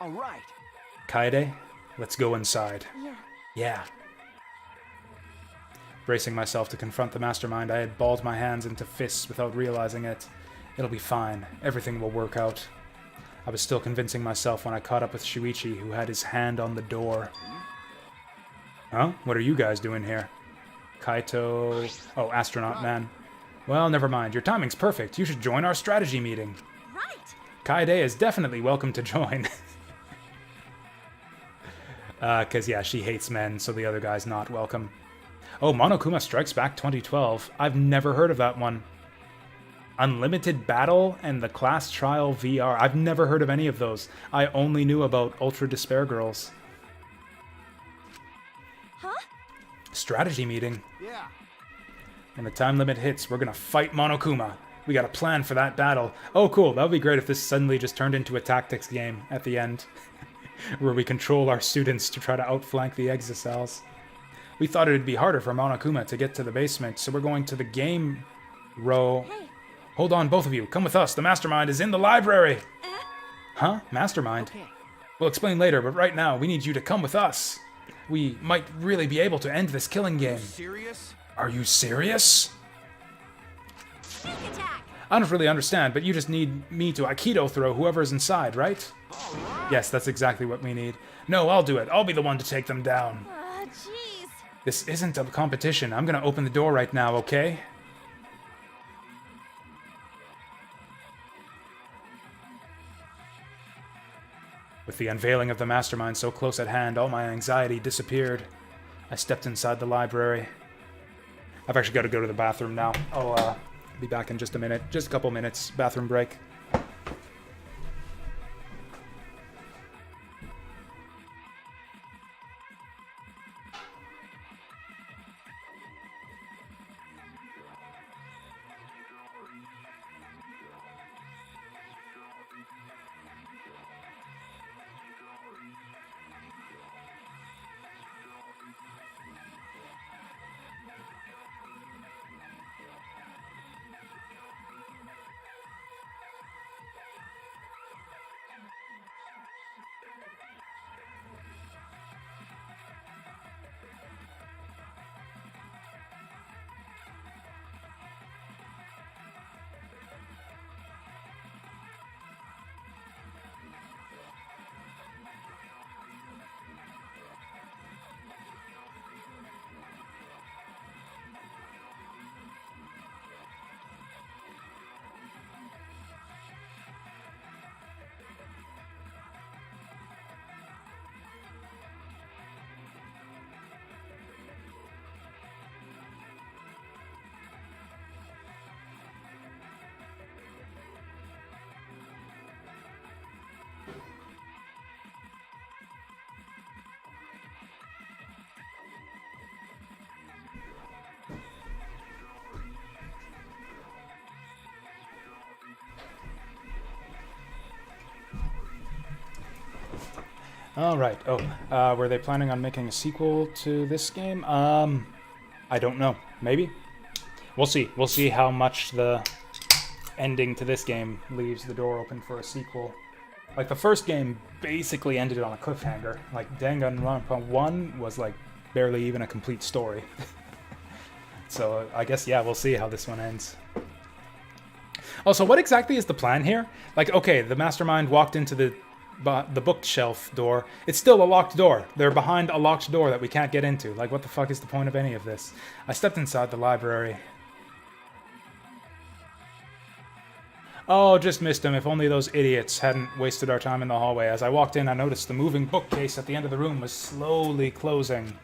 All right. Kaede, let's go inside. Yeah. Yeah. Bracing myself to confront the Mastermind, I had balled my hands into fists without realizing it. It'll be fine. Everything will work out. I was still convincing myself when I caught up with Shuichi, who had his hand on the door. Huh? What are you guys doing here? Kaito... Oh, Astronaut Man. Well, never mind. Your timing's perfect. You should join our strategy meeting. Right. Kaede is definitely welcome to join. Because, yeah, she hates men, so the other guy's not welcome. Oh, Monokuma Strikes Back 2012. I've never heard of that one. Unlimited Battle and the Class Trial VR. I've never heard of any of those. I only knew about Ultra Despair Girls. Huh? Strategy meeting. Yeah. When the time limit hits, we're gonna fight Monokuma. We got a plan for that battle. Oh, cool. That would be great if this suddenly just turned into a tactics game at the end. Where we control our students to try to outflank the Exocels. We thought it would be harder for Monokuma to get to the basement, so we're going to the game row. Hey. Hold on, both of you. Come with us. The Mastermind is in the library. Huh? Mastermind? Okay. We'll explain later, but right now, we need you to come with us. We might really be able to end this killing game. Serious? Are you serious? Sneak attack. I don't really understand, but you just need me to Aikido throw whoever's inside, right? Yes, that's exactly what we need. No, I'll do it. I'll be the one to take them down. Jeez. This isn't a competition. I'm gonna open the door right now, okay? With the unveiling of the Mastermind so close at hand, all my anxiety disappeared. I stepped inside the library. I've actually got to go to the bathroom now. I'll be back in just a minute. Just a couple minutes. Bathroom break. All right. Oh, were they planning on making a sequel to this game? I don't know. Maybe. We'll see. We'll see how much the ending to this game leaves the door open for a sequel. Like, the first game basically ended on a cliffhanger. Like, Danganronpa 1 was, like, barely even a complete story. So, I guess, yeah, we'll see how this one ends. Also, what exactly is the plan here? Like, okay, the mastermind walked into the bookshelf door. It's still a locked door. They're behind a locked door that we can't get into. Like, what the fuck is the point of any of this? I stepped inside the library. Oh, just missed him. If only those idiots hadn't wasted our time in the hallway. As I walked in, I noticed the moving bookcase at the end of the room was slowly closing.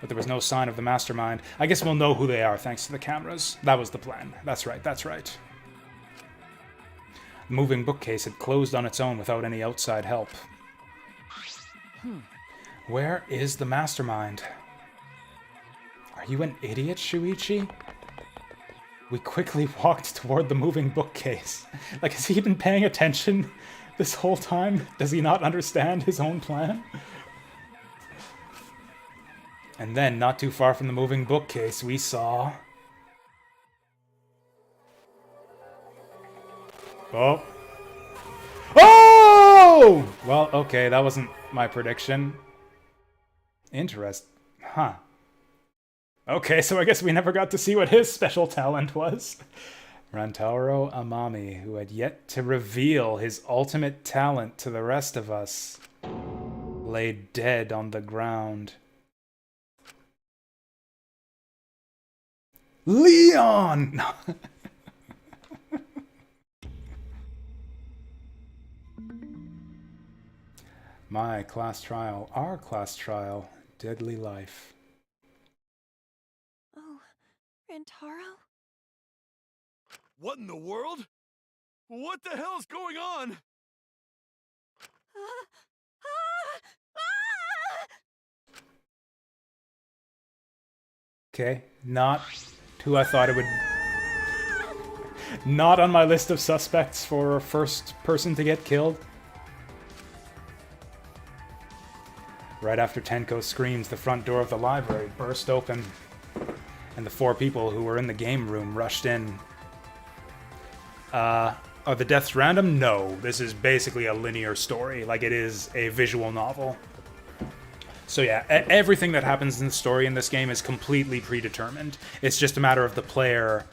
But there was no sign of the mastermind. I guess we'll know who they are thanks to the cameras. That was the plan. That's right, that's right. The moving bookcase had closed on its own without any outside help. Where is the mastermind? Are you an idiot, Shuichi? We quickly walked toward the moving bookcase. Like, has he been paying attention this whole time? Does he not understand his own plan? And then, not too far from the moving bookcase, we saw... Oh. Oh! Well, okay, that wasn't my prediction. Huh. Okay, so I guess we never got to see what his special talent was. Rantaro Amami, who had yet to reveal his ultimate talent to the rest of us, lay dead on the ground. Leon! My class trial, our class trial, deadly life. Oh, Rantaro? What in the world? What the hell's going on? Okay, not who I thought it would... Not on my list of suspects for first person to get killed. Right after Tenko's screams, the front door of the library burst open, and the 4 people who were in the game room rushed in. Are the deaths random? No, this is basically a linear story, like it is a visual novel. So yeah, everything that happens in the story in this game is completely predetermined. It's just a matter of the player,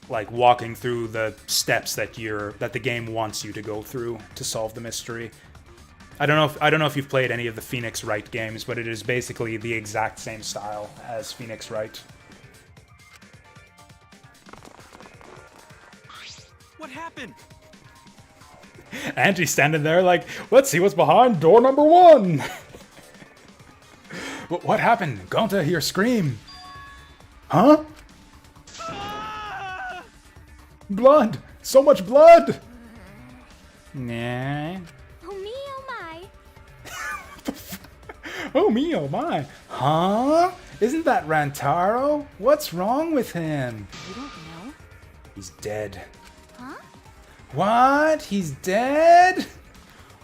like, walking through the steps that the game wants you to go through to solve the mystery. I don't know if you've played any of the Phoenix Wright games, but it is basically the exact same style as Phoenix Wright. What happened? Angie's standing there like, let's see what's behind door number 1. What happened? Gonta hear scream. Huh? Blood! So much blood! Nah. Oh me, oh my. Oh me, oh my. Huh? Isn't that Rantaro? What's wrong with him? You don't know? He's dead. Huh? What? He's dead?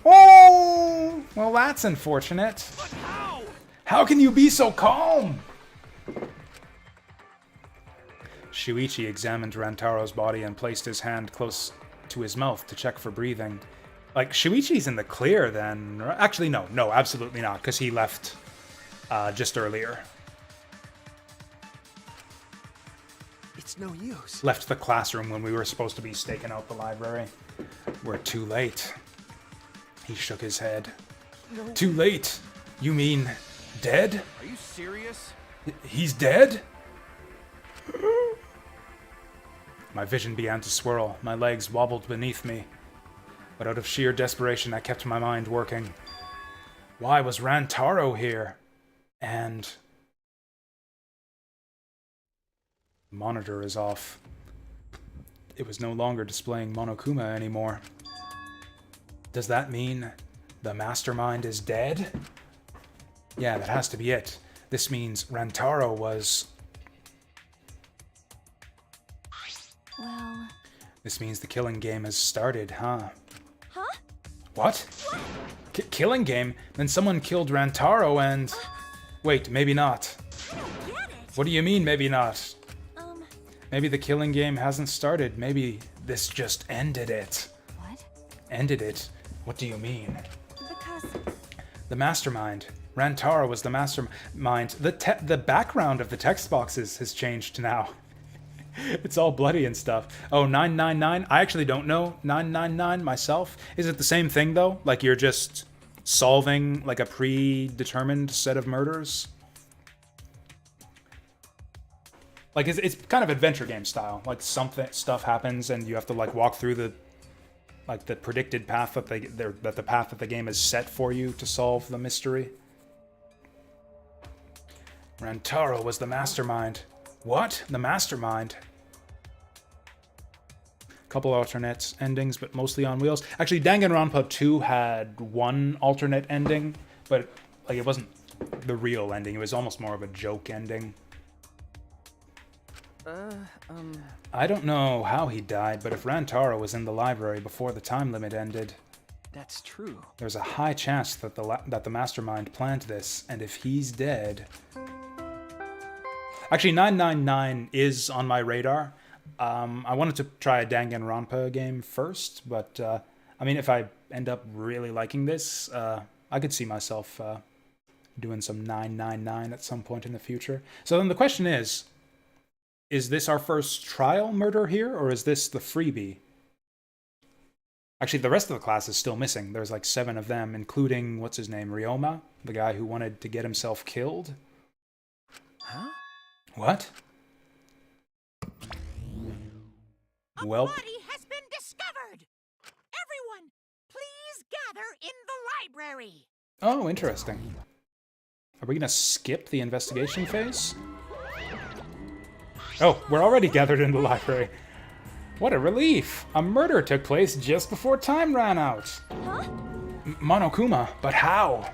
Oh! Well, that's unfortunate. But how? How can you be so calm? Shuichi examined Rantaro's body and placed his hand close to his mouth to check for breathing. Like, Shuichi's in the clear then. Actually, no, absolutely not, because he left just earlier. It's no use. Left the classroom when we were supposed to be staking out the library. We're too late. He shook his head. No. Too late? You mean dead? Are you serious? He's dead? My vision began to swirl. My legs wobbled beneath me. But out of sheer desperation, I kept my mind working. Why was Rantaro here? And... the monitor is off. It was no longer displaying Monokuma anymore. Does that mean the mastermind is dead? Yeah, that has to be it. This means Rantaro was... Well... This means the killing game has started, huh? Huh? What? Killing game? Then someone killed Rantaro and... Wait, maybe not. Get it? What do you mean, maybe not? Um, Maybe the killing game hasn't started. Maybe this just ended it. what? Ended it? What do you mean? Because... The mastermind. Rantaro was the mastermind. The background of the text boxes has changed now. It's all bloody and stuff. Oh, 999? I actually don't know 999 myself. Is it the same thing, though? Like you're just solving like a predetermined set of murders? Like it's kind of adventure game style. Like stuff happens and you have to like walk through the predicted path that the path that the game has set for you to solve the mystery. Rantaro was the mastermind. What? The mastermind? Couple alternate endings, but mostly on wheels. Actually, Danganronpa 2 had one alternate ending, but like it wasn't the real ending. It was almost more of a joke ending. I don't know how he died, but if Rantaro was in the library before the time limit ended, That's true. there's a high chance that the mastermind planned this, and if he's dead... Actually, 999 is on my radar. I wanted to try a Danganronpa game first, but I mean, if I end up really liking this, I could see myself doing some 999 at some point in the future. So then the question is this our first trial murder here, or is this the freebie? Actually, the rest of the class is still missing. There's like 7 of them, including, what's his name, Ryoma? The guy who wanted to get himself killed? Huh? What? Well, Body has been discovered. Everyone, please gather in the library. oh, interesting. Are we gonna skip the investigation phase? Oh, we're already gathered in the library. What a relief! A murder took place just before time ran out. Huh? Monokuma, but how?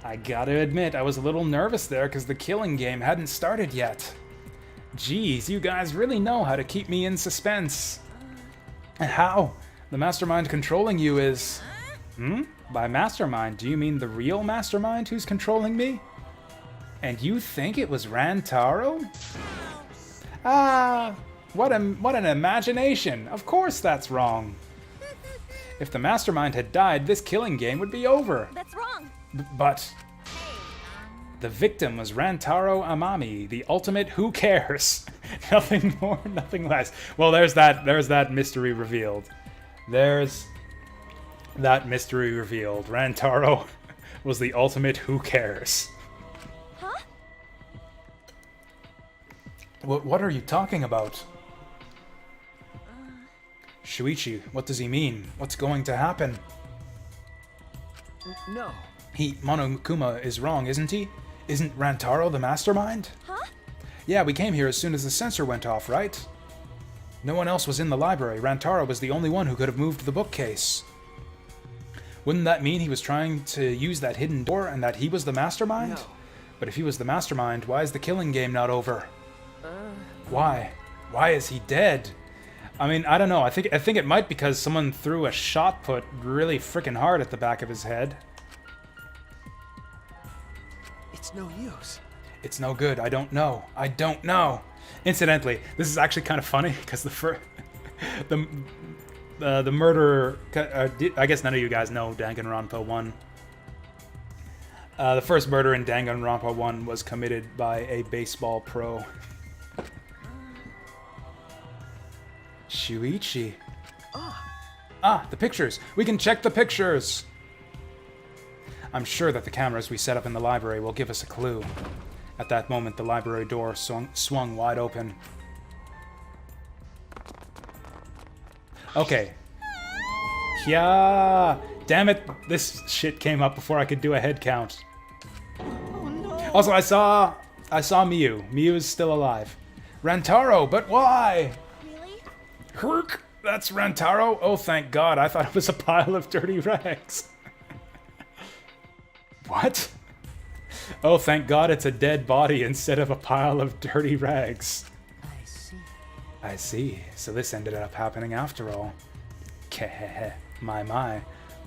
I gotta admit, I was a little nervous there because the killing game hadn't started yet. Geez, you guys really know how to keep me in suspense. And how? The mastermind controlling you is... By mastermind, do you mean the real mastermind who's controlling me? And you think it was Rantaro? Ah, what an imagination. Of course that's wrong. If the mastermind had died, this killing game would be over. That's wrong. But the victim was Rantaro Amami, the ultimate who cares. Nothing more, nothing less. Well, there's that mystery revealed. There's that mystery revealed. Rantaro was the ultimate who cares. Huh? What are you talking about? Shuichi, what does he mean? What's going to happen? No. Monokuma is wrong, isn't he? Isn't Rantaro the mastermind? Huh? Yeah, we came here as soon as the sensor went off, right? No one else was in the library. Rantaro was the only one who could have moved the bookcase. Wouldn't that mean he was trying to use that hidden door and that he was the mastermind? No. But if he was the mastermind, why is the killing game not over? Why? Why is he dead? I mean, I don't know. I think it might because someone threw a shot put really freaking hard at the back of his head. It's no use. It's no good. I don't know. I don't know. Incidentally, this is actually kind of funny because the murderer. I guess none of you guys know Danganronpa 1. The first murder in Danganronpa 1 was committed by a baseball pro. Shuichi. Ah, the pictures. We can check the pictures. I'm sure that the cameras we set up in the library will give us a clue. At that moment, the library door swung wide open. Okay. Yeah. Damn it, this shit came up before I could do a head count. Oh no. Also, I saw Miyu. Miyu is still alive. Rantaro, but why? Really? Herc, that's Rantaro? Oh, thank God, I thought it was a pile of dirty rags. What? Oh, thank God it's a dead body instead of a pile of dirty rags. I see. I see. So this ended up happening after all. Keh. My.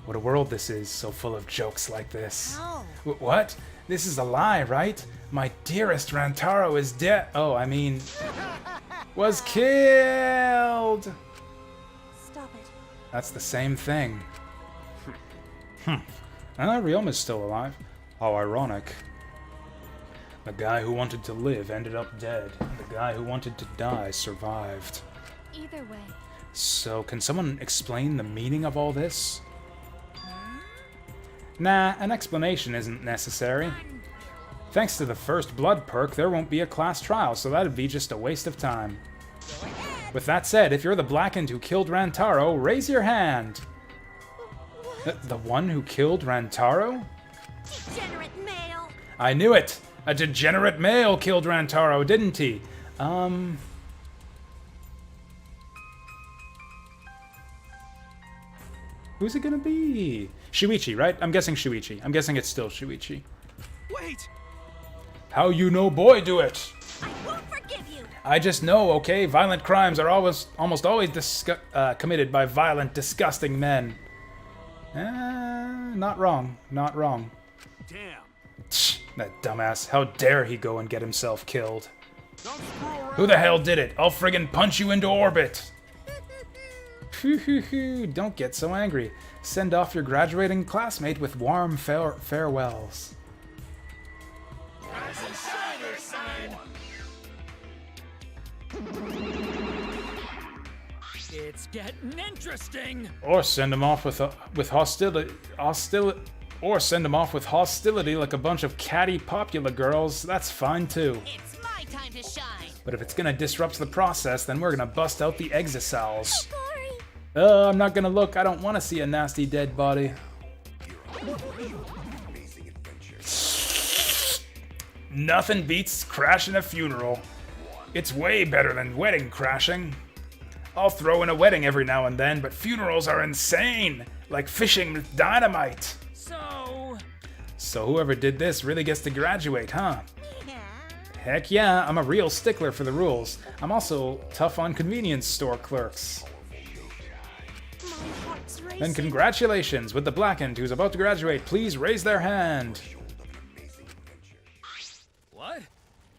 What a world this is, so full of jokes like this. Oh. What? This is a lie, right? My dearest Rantaro is dead. Oh, I mean... was killed! Stop it. That's the same thing. Ryoma's still alive. How ironic. The guy who wanted to live ended up dead. The guy who wanted to die survived. Either way. So, can someone explain the meaning of all this? Nah, an explanation isn't necessary. Thanks to the first blood perk, there won't be a class trial, so that'd be just a waste of time. With that said, if you're the Blackened who killed Rantaro, raise your hand. The one who killed Rantaro? Degenerate male. I knew it! A degenerate male killed Rantaro, didn't he? Who's it gonna be? Shuichi, right? I'm guessing Shuichi. I'm guessing it's still Shuichi. Wait! How you know boy do it? I won't forgive you. I just know, okay? Violent crimes are almost always committed by violent, disgusting men. Not wrong. Not wrong. Damn. Tch, that dumbass. How dare he go and get himself killed? Don't screw around. Who the hell did it? I'll friggin' punch you into orbit. Don't get so angry. Send off your graduating classmate with warm farewells. It's getting interesting! Or send him off with hostility. Or send him off with hostility like a bunch of catty popular girls. That's fine too. It's my time to shine. But if it's gonna disrupt the process, then we're gonna bust out the exocells. Sorry. I'm not gonna look. I don't want to see a nasty dead body. Nothing beats crashing a funeral. It's way better than wedding crashing. I'll throw in a wedding every now and then, but funerals are insane, like fishing with dynamite. So whoever did this really gets to graduate, huh? Heck yeah, I'm a real stickler for the rules. I'm also tough on convenience store clerks. My heart's racing. And congratulations with the Blackened who's about to graduate. Please raise their hand. What?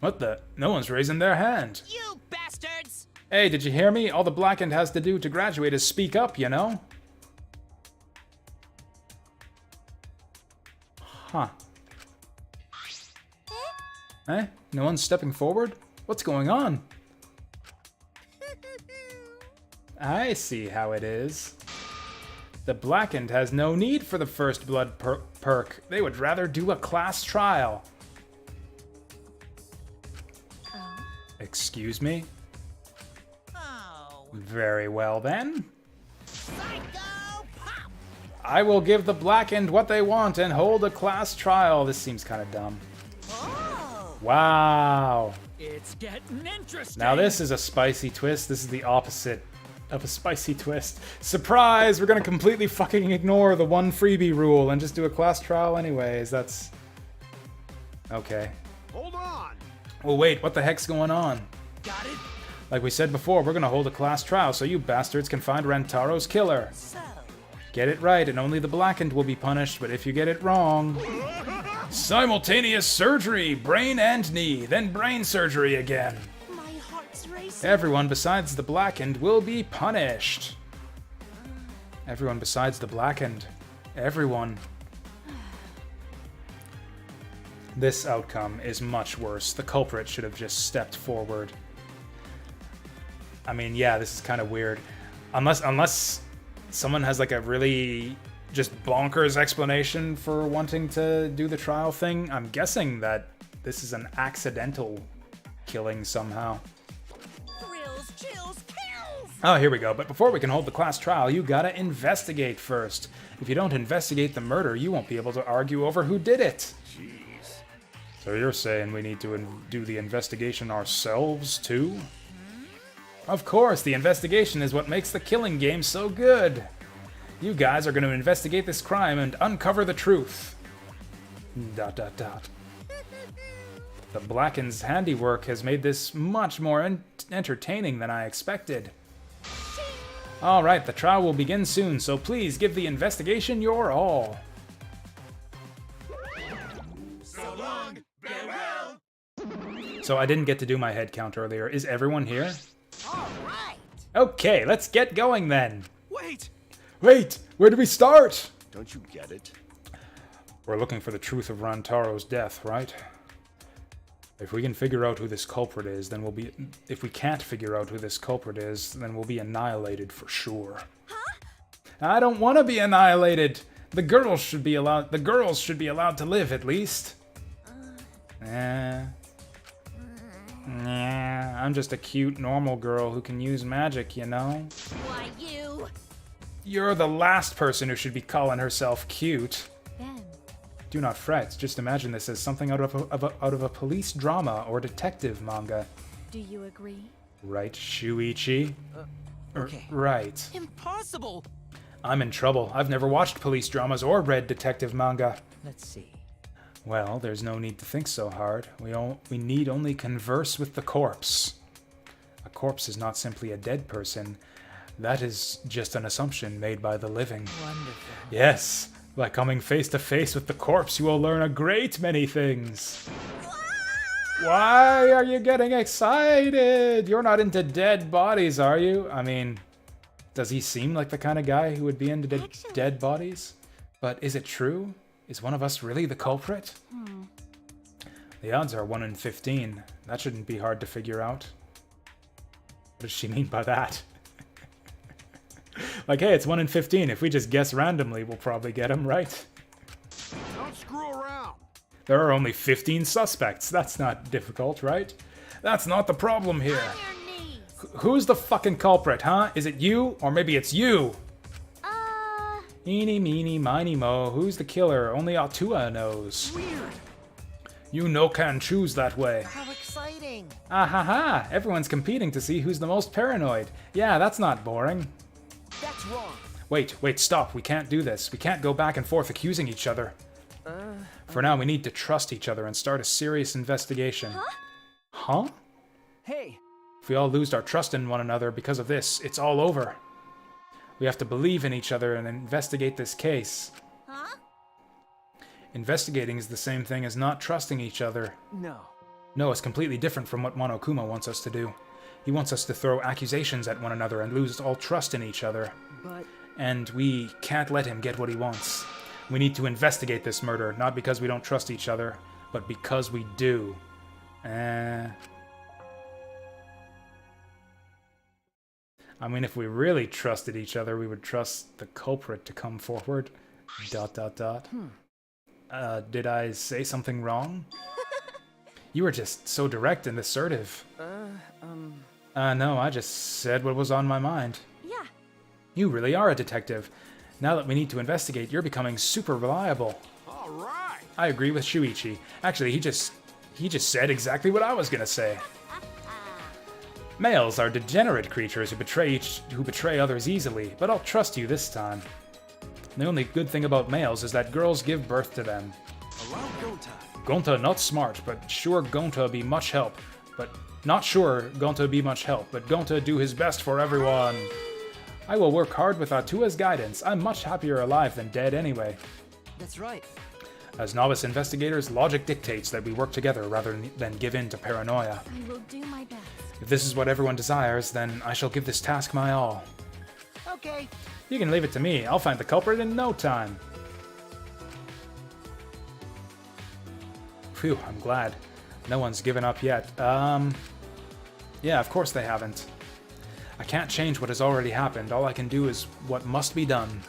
What the? No one's raising their hand. You bastards! Hey, did you hear me? All the Blackened has to do to graduate is speak up, you know? Huh. Eh? No one's stepping forward? What's going on? I see how it is. The Blackened has no need for the first blood perk. They would rather do a class trial. Excuse me? Oh. Very well then. Psycho pop! I will give the Blackened what they want and hold a class trial. This seems kind of dumb. Oh. Wow. It's getting interesting! Now this is a spicy twist. This is the opposite of a spicy twist. Surprise! We're gonna completely fucking ignore the one freebie rule and just do a class trial anyways. That's... okay. Hold on. Well, wait, what the heck's going on? Got it? Like we said before, we're gonna hold a class trial so you bastards can find Rantaro's killer. So, Get it right and only the Blackened will be punished, but if you get it wrong... simultaneous surgery! Brain and knee, then brain surgery again. My heart's racing. Everyone besides the Blackened will be punished. Everyone besides the Blackened. Everyone. This outcome is much worse. The culprit should have just stepped forward. I mean, yeah, this is kind of weird. Unless someone has like a really just bonkers explanation for wanting to do the trial thing, I'm guessing that this is an accidental killing somehow. thrills, chills, kills! Oh, here we go. But before we can hold the class trial, you gotta investigate first. If you don't investigate the murder, you won't be able to argue over who did it. Jeez. So you're saying we need to do the investigation ourselves, too? Of course, the investigation is what makes the killing game so good. You guys are going to investigate this crime and uncover the truth. ... The Blackened's handiwork has made this much more entertaining than I expected. All right, the trial will begin soon, so please give the investigation your all. So long, farewell. So I didn't get to do my head count earlier. Is everyone here? All right. Okay, let's get going then. Wait! Wait, where do we start? Don't you get it? We're looking for the truth of Rantaro's death, right? If we can figure out who this culprit is, then we'll be... If we can't figure out who this culprit is, then we'll be annihilated for sure. Huh? I don't want to be annihilated. The girls should be allowed to live, at least. Nah, I'm just a cute, normal girl who can use magic, you know? Why, you? You're the last person who should be calling herself cute. Ben, Do not fret, just imagine this as something out of a police drama or detective manga. do you agree? Right, Shuichi? Okay. Right. Impossible! I'm in trouble. I've never watched police dramas or read detective manga. Let's see. Well, there's no need to think so hard. We need only converse with the corpse. A corpse is not simply a dead person. That is just an assumption made by the living. Wonderful. Yes, by coming face to face with the corpse, you will learn a great many things. Why are you getting excited? You're not into dead bodies, are you? I mean, does he seem like the kind of guy who would be into dead bodies? But is it true? Is one of us really the culprit? The odds are 1 in 15. That shouldn't be hard to figure out. What does she mean by that? Like, hey, it's 1 in 15. If we just guess randomly, we'll probably get him, right? Don't screw around. There are only 15 suspects. That's not difficult, right? That's not the problem here. On your knees. Who's the fucking culprit, huh? Is it you? Or maybe it's you? Eeny, meeny, miny, mo. Who's the killer? Only Atua knows. Weird! You no can choose that way. How exciting. Ah ha ha! Everyone's competing to see who's the most paranoid. Yeah, that's not boring. That's wrong. Wait, stop. We can't do this. We can't go back and forth accusing each other. For now, we need to trust each other and start a serious investigation. Huh? Hey! If we all lose our trust in one another because of this, it's all over. We have to believe in each other and investigate this case. Huh? Investigating is the same thing as not trusting each other. No. No, it's completely different from what Monokuma wants us to do. He wants us to throw accusations at one another and lose all trust in each other. But... And we can't let him get what he wants. We need to investigate this murder, not because we don't trust each other, but because we do. I mean, if we really trusted each other, we would trust the culprit to come forward. ... Did I say something wrong? You were just so direct and assertive. No, I just said what was on my mind. Yeah. You really are a detective. Now that we need to investigate, you're becoming super reliable. All right. I agree with Shuichi. Actually, he just said exactly what I was gonna say. Males are degenerate creatures who betray others easily, but I'll trust you this time. The only good thing about males is that girls give birth to them. Allow Gonta. Gonta not smart, but sure Gonta be much help. But not sure Gonta be much help, but Gonta do his best for everyone. I will work hard with Atua's guidance. I'm much happier alive than dead anyway. That's right. As novice investigators, logic dictates that we work together rather than give in to paranoia. I will do my best. If this is what everyone desires, then I shall give this task my all. Okay. You can leave it to me. I'll find the culprit in no time. Phew, I'm glad. No one's given up yet. Yeah, of course they haven't. I can't change what has already happened. All I can do is what must be done.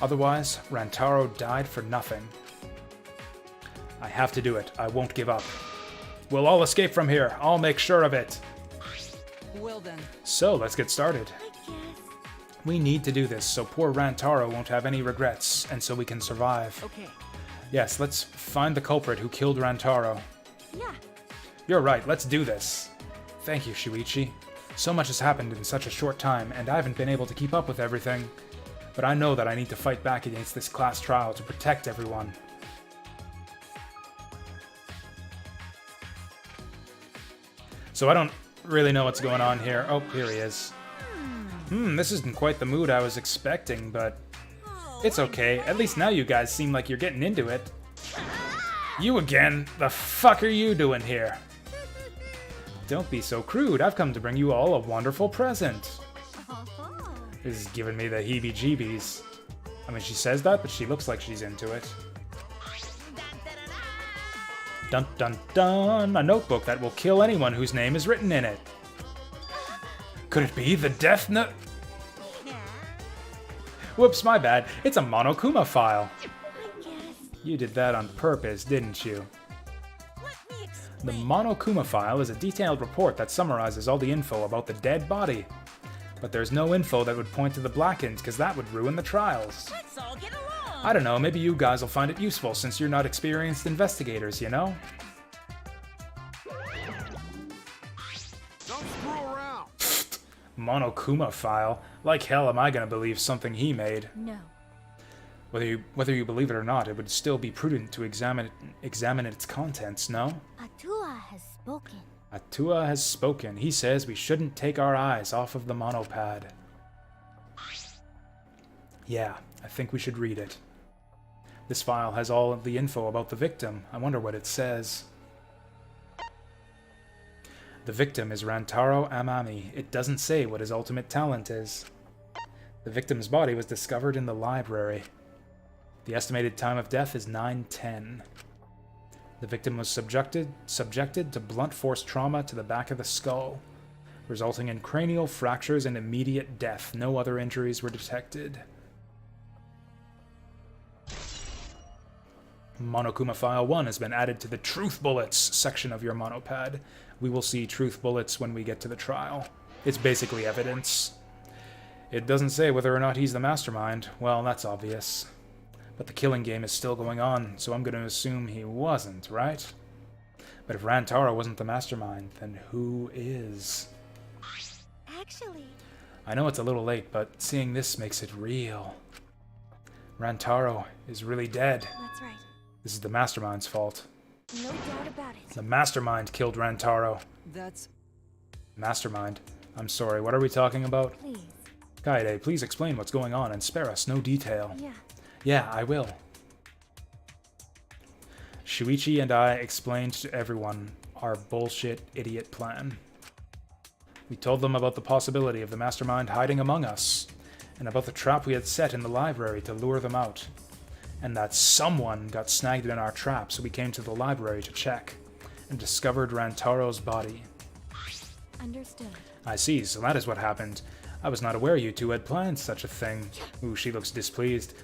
Otherwise, Rantaro died for nothing. I have to do it. I won't give up. We'll all escape from here. I'll make sure of it. Well then. So, let's get started. I guess. We need to do this so poor Rantaro won't have any regrets, and so we can survive. Okay. Yes, let's find the culprit who killed Rantaro. Yeah. You're right, let's do this. Thank you, Shuichi. So much has happened in such a short time, and I haven't been able to keep up with everything. But I know that I need to fight back against this class trial to protect everyone. So I don't really know what's going on here. Oh, here he is. This isn't quite the mood I was expecting, but it's okay. At least now you guys seem like you're getting into it. You again? The fuck are you doing here? Don't be so crude. I've come to bring you all a wonderful present. This is giving me the heebie-jeebies. I mean, she says that, but she looks like she's into it. Dun dun dun! A notebook that will kill anyone whose name is written in it. Could it be the Death Note? Whoops, my bad. It's a Monokuma file. You did that on purpose, didn't you? The Monokuma file is a detailed report that summarizes all the info about the dead body. But there's no info that would point to the Blackens, because that would ruin the trials. Let's all get along. I don't know, maybe you guys will find it useful since you're not experienced investigators, you know? Don't screw around. Monokuma file? Like hell am I gonna believe something he made? No. Whether you believe it or not, it would still be prudent to examine its contents, no? Atua has spoken. Atua has spoken. He says we shouldn't take our eyes off of the monopad. Yeah, I think we should read it. This file has all of the info about the victim. I wonder what it says. The victim is Rantaro Amami. It doesn't say what his ultimate talent is. The victim's body was discovered in the library. The estimated time of death is 9:10. The victim was subjected to blunt force trauma to the back of the skull, resulting in cranial fractures and immediate death. No other injuries were detected. Monokuma File 1 has been added to the Truth Bullets section of your monopad. We will see Truth Bullets when we get to the trial. It's basically evidence. It doesn't say whether or not he's the mastermind. Well, that's obvious. But the killing game is still going on, so I'm going to assume he wasn't, right? But if Rantaro wasn't the mastermind, then who is? Actually, I know it's a little late, but seeing this makes it real. Rantaro is really dead. that's right. This is the mastermind's fault. No doubt about it. The mastermind killed Rantaro. That's... Mastermind. I'm sorry, what are we talking about? Please. Kaede, please explain what's going on and spare us no detail. Yeah. Yeah, I will. Shuichi and I explained to everyone our bullshit idiot plan. We told them about the possibility of the mastermind hiding among us, and about the trap we had set in the library to lure them out, and that someone got snagged in our trap, so we came to the library to check, and discovered Rantaro's body. Understood. I see, so that is what happened. I was not aware you two had planned such a thing. Ooh, she looks displeased.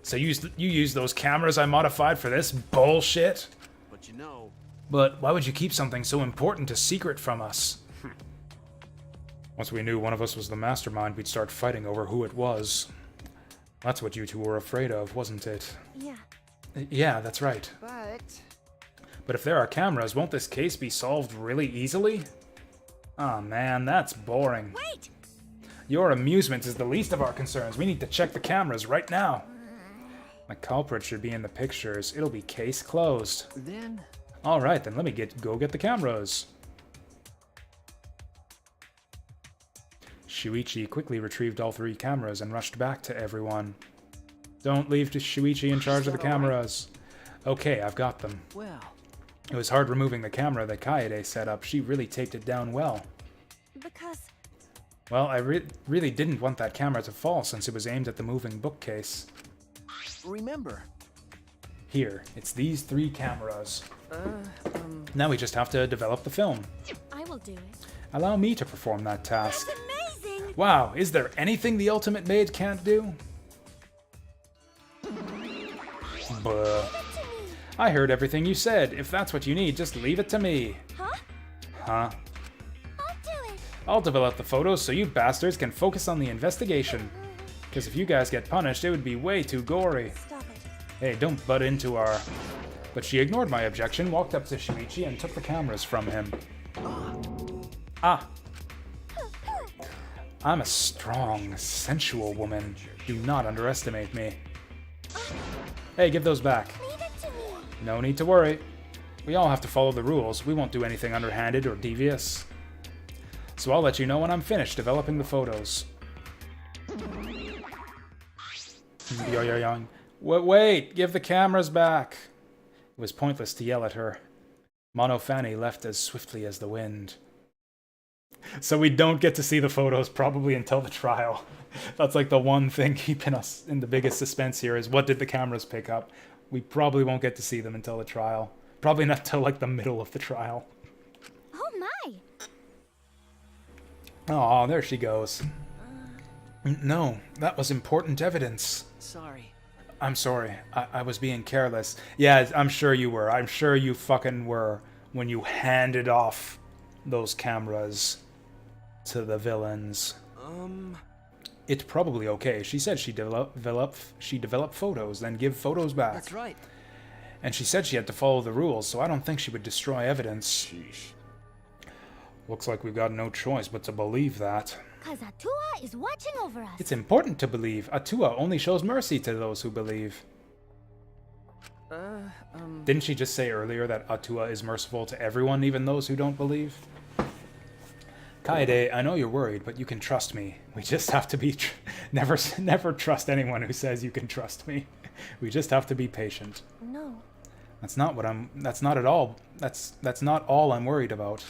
So you used those cameras I modified for this bullshit? But you know... But why would you keep something so important a secret from us? Once we knew one of us was the mastermind, we'd start fighting over who it was. That's what you two were afraid of, wasn't it? Yeah. Yeah, that's right. But if there are cameras, won't this case be solved really easily? Aw, man, that's boring. Wait! Your amusement is the least of our concerns. We need to check the cameras right now. The culprit should be in the pictures. It'll be case closed. Then... Alright, then let me go get the cameras. Shuichi quickly retrieved all 3 cameras and rushed back to everyone. Don't leave Shuichi in charge of the cameras. Okay, I've got them. Well... It was hard removing the camera that Kaede set up. She really taped it down well. Because... Well, I really didn't want that camera to fall since it was aimed at the moving bookcase. Remember... Here, it's these 3 cameras. Now we just have to develop the film. I will do it. Allow me to perform that task. Amazing! Wow, is there anything the Ultimate Maid can't do? Buh. I heard everything you said. If that's what you need, just leave it to me. Huh? Huh? I'll do it. I'll develop the photos so you bastards can focus on the investigation. Because if you guys get punished, it would be way too gory. Stop it. Hey, don't butt into our... But she ignored my objection, walked up to Shuichi, and took the cameras from him. Ah. I'm a strong, sensual woman. Do not underestimate me. Hey, give those back. Leave it to me. No need to worry. We all have to follow the rules. We won't do anything underhanded or devious. So I'll let you know when I'm finished developing the photos. Yo, yo, yo. Wait, give the cameras back. It was pointless to yell at her. Mono Fanny left as swiftly as the wind. So we don't get to see the photos probably until the trial. That's like the one thing keeping us in the biggest suspense here is what did the cameras pick up? We probably won't get to see them until the trial. Probably not till like the middle of the trial. Oh my! Oh, there she goes. No, that was important evidence. Sorry. I'm sorry. I was being careless. Yeah, I'm sure you were. I'm sure you fucking were when you handed off those cameras to the villains. It's probably okay. She said she developed photos, then give photos back. That's right. And she said she had to follow the rules, so I don't think she would destroy evidence. Sheesh. Looks like we've got no choice but to believe that. Cause Atua is watching over us. It's important to believe. Atua only shows mercy to those who believe. Didn't she just say earlier that Atua is merciful to everyone, even those who don't believe? Kaede, I know you're worried, but you can trust me. We just have to be... never trust anyone who says you can trust me. We just have to be patient. No. That's not at all. That's not all I'm worried about.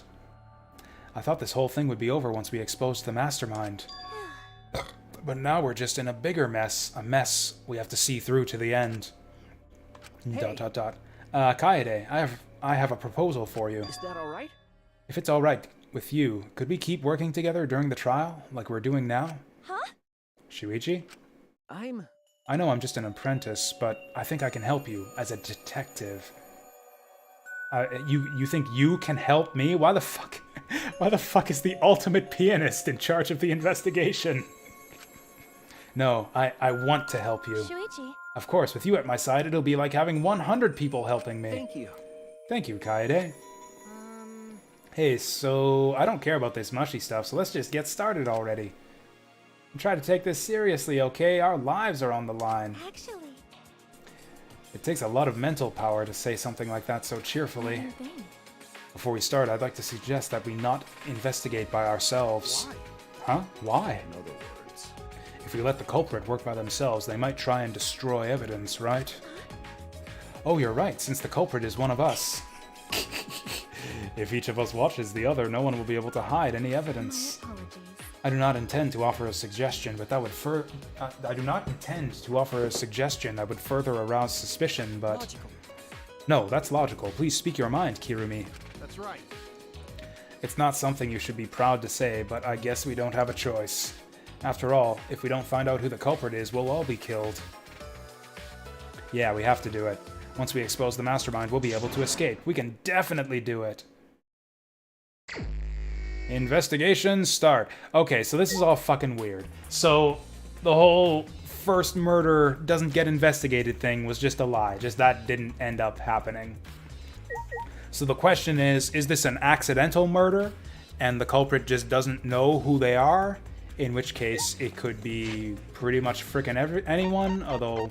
I thought this whole thing would be over once we exposed the mastermind. But now we're just in a bigger mess. A mess we have to see through to the end. Hey. ... Kaede, I have a proposal for you. Is that all right? If it's all right with you, could we keep working together during the trial, like we're doing now? Huh? Shuichi? I know I'm just an apprentice, but I think I can help you as a detective. You think you can help me? Why the fuck is the ultimate pianist in charge of the investigation? No, I want to help you. Shuichi. Of course, with you at my side, it'll be like having 100 people helping me. Thank you. Thank you, Kaede. Hey, so I don't care about this mushy stuff, so let's just get started already. And try to take this seriously, okay? Our lives are on the line. Actually. It takes a lot of mental power to say something like that so cheerfully. Before we start, I'd like to suggest that we not investigate by ourselves. Why? Huh? Why? In other words. If we let the culprit work by themselves, they might try and destroy evidence, right? Oh, you're right, since the culprit is one of us. If each of us watches the other, no one will be able to hide any evidence. Apologies. I do not intend to offer a suggestion, but that would I do not intend to offer a suggestion that would further arouse suspicion, but... Logical. No, that's logical. Please speak your mind, Kirumi. That's right. It's not something you should be proud to say, but I guess we don't have a choice. After all, if we don't find out who the culprit is, we'll all be killed. Yeah, we have to do it. Once we expose the mastermind, we'll be able to escape. We can definitely do it. Investigation start. Okay, so this is all fucking weird. So, the whole first murder doesn't get investigated thing was just a lie. Just that didn't end up happening. So the question is this an accidental murder? And the culprit just doesn't know who they are? In which case, it could be pretty much frickin' anyone, although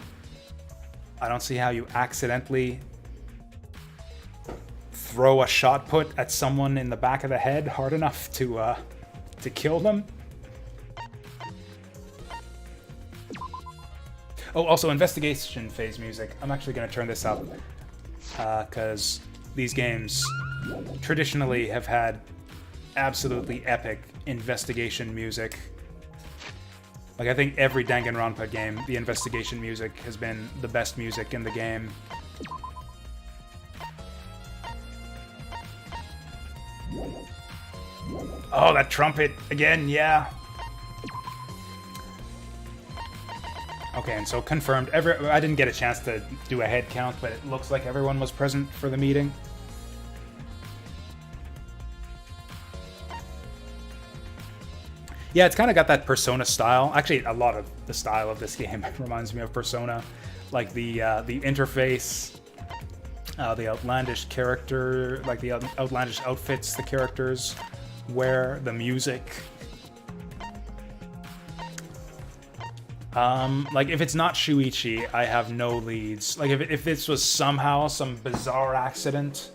I don't see how you accidentally throw a shot put at someone in the back of the head hard enough to kill them. Oh, also investigation phase music. I'm actually going to turn this up because these games traditionally have had absolutely epic investigation music. Like, I think every Danganronpa game, the investigation music has been the best music in the game. Oh, that trumpet again, yeah. Okay, and so confirmed. I didn't get a chance to do a head count, but it looks like everyone was present for the meeting. Yeah, it's kind of got that Persona style. Actually, a lot of the style of this game reminds me of Persona. Like the interface, the outlandish character, like the outlandish outfits the characters wear, the music. Like, if it's not Shuichi, I have no leads. Like, if this was somehow some bizarre accident,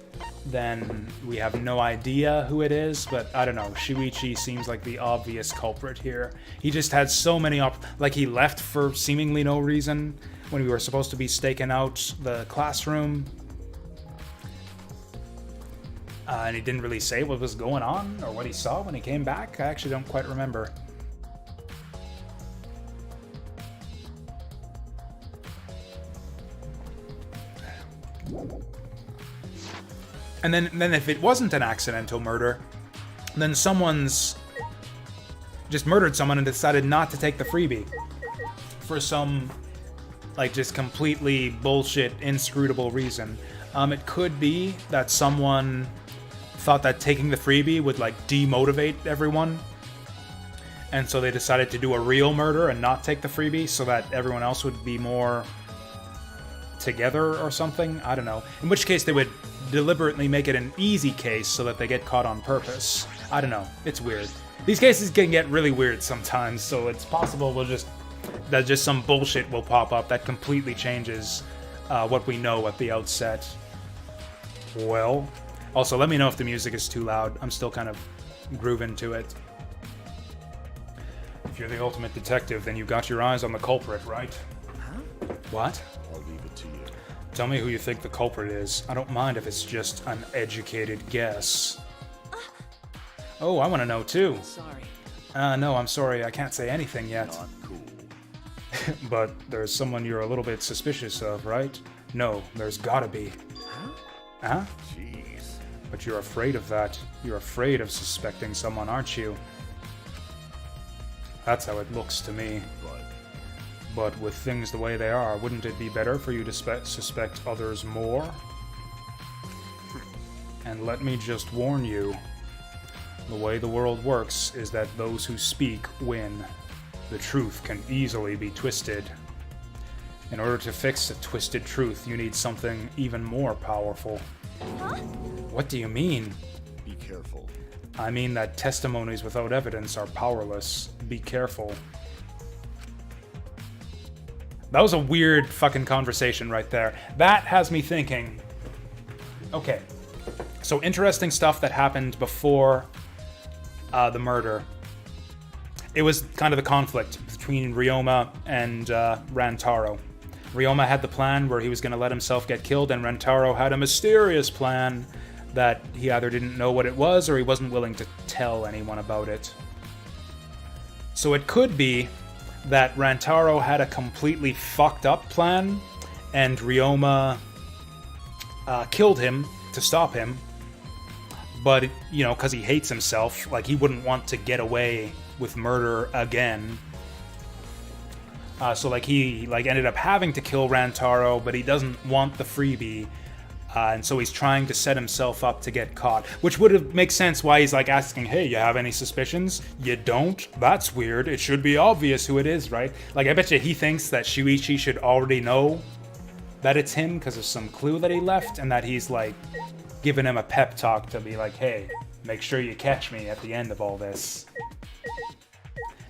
then we have no idea who it is, but I don't know. Shuichi seems like the obvious culprit here. He just had so many like, he left for seemingly no reason when we were supposed to be staking out the classroom. And he didn't really say what was going on or what he saw when he came back. I actually don't quite remember. And then if it wasn't an accidental murder, then someone's just murdered someone and decided not to take the freebie for some, like, just completely bullshit, inscrutable reason. It could be that someone thought that taking the freebie would, like, demotivate everyone, and so they decided to do a real murder and not take the freebie so that everyone else would be more together or something. I don't know. In which case they would deliberately make it an easy case so that they get caught on purpose. I don't know. It's weird. These cases can get really weird sometimes, so it's possible that just some bullshit will pop up that completely changes what we know at the outset. Well, also let me know if the music is too loud. I'm still kind of grooving to it. If you're the ultimate detective, then you got your eyes on the culprit, right? Huh? What? I'll leave it to you. Tell me who you think the culprit is. I don't mind if it's just an educated guess. Oh, I want to know too. Sorry. No, I'm sorry. I can't say anything yet. Not cool. But there's someone you're a little bit suspicious of, right? No, there's gotta be. Huh? Huh? Jeez. But you're afraid of that. You're afraid of suspecting someone, aren't you? That's how it looks to me. But with things the way they are, wouldn't it be better for you to suspect others more? And let me just warn you, the way the world works is that those who speak win. The truth can easily be twisted. In order to fix a twisted truth, you need something even more powerful. Huh? What do you mean? Be careful. I mean that testimonies without evidence are powerless. Be careful. That was a weird fucking conversation right there. That has me thinking. Okay. So interesting stuff that happened before the murder. It was kind of the conflict between Ryoma and Rantaro. Ryoma had the plan where he was going to let himself get killed, and Rantaro had a mysterious plan that he either didn't know what it was or he wasn't willing to tell anyone about it. So it could be that Rantaro had a completely fucked up plan, and Ryoma killed him to stop him. But, you know, because he hates himself, like, he wouldn't want to get away with murder again. So, like, he, like, ended up having to kill Rantaro, but he doesn't want the freebie. And so he's trying to set himself up to get caught, which would have make sense why he's like asking, hey, you have any suspicions? You don't? That's weird. It should be obvious who it is, right? Like, I bet you he thinks that Shuichi should already know that it's him because of some clue that he left, and that he's like giving him a pep talk to be like, hey, make sure you catch me at the end of all this.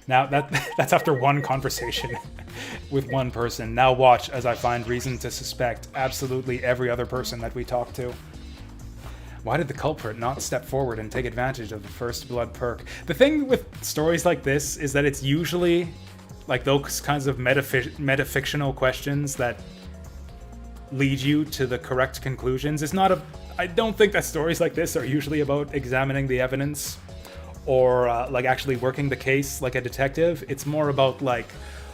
Now, that's after one conversation with one person. Now watch as I find reason to suspect absolutely every other person that we talk to. Why did the culprit not step forward and take advantage of the first blood perk? The thing with stories like this is that it's usually like those kinds of metafictional questions that lead you to the correct conclusions. I don't think that stories like this are usually about examining the evidence or like actually working the case like a detective. It's more about like,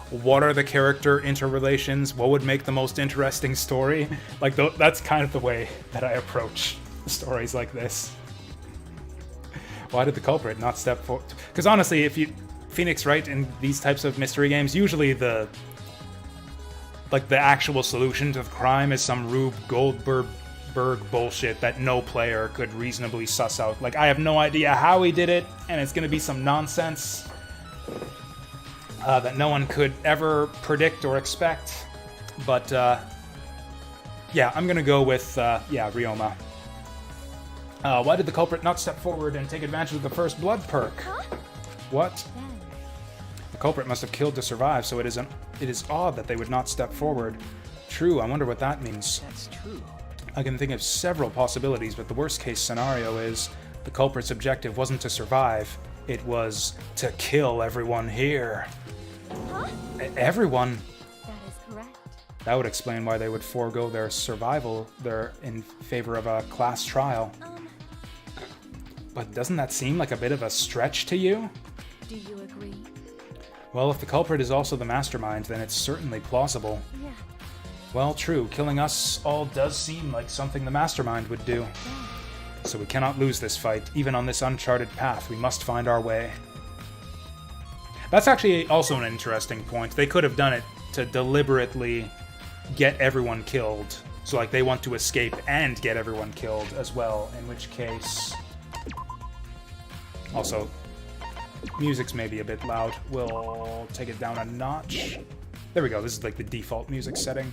what are the character interrelations? What would make the most interesting story? Like that's kind of the way that I approach stories like this. Why did the culprit not step forward? Because honestly, if you Phoenix Wright in these types of mystery games, usually the actual solution to the crime is some Rube Goldberg bullshit that no player could reasonably suss out. Like, I have no idea how he did it, and it's gonna be some nonsense that no one could ever predict or expect. But yeah, I'm gonna go with Ryoma. Why did the culprit not step forward and take advantage of the first blood perk? Huh? What? The culprit must have killed to survive, so it is it is odd that they would not step forward. True, I wonder what that means. That's true. I can think of several possibilities, but the worst case scenario is the culprit's objective wasn't to survive, it was to kill everyone here. Huh? Everyone? That is correct. That would explain why they would forego their survival there in favor of a class trial. But doesn't that seem like a bit of a stretch to you? Do you agree? Well, if the culprit is also the mastermind, then it's certainly plausible. Yeah. Well, true, killing us all does seem like something the mastermind would do. So we cannot lose this fight, even on this uncharted path. We must find our way. That's actually also an interesting point. They could have done it to deliberately get everyone killed. So, like, they want to escape and get everyone killed as well, in which case... Also, music's maybe a bit loud. We'll take it down a notch. There we go, this is like the default music setting.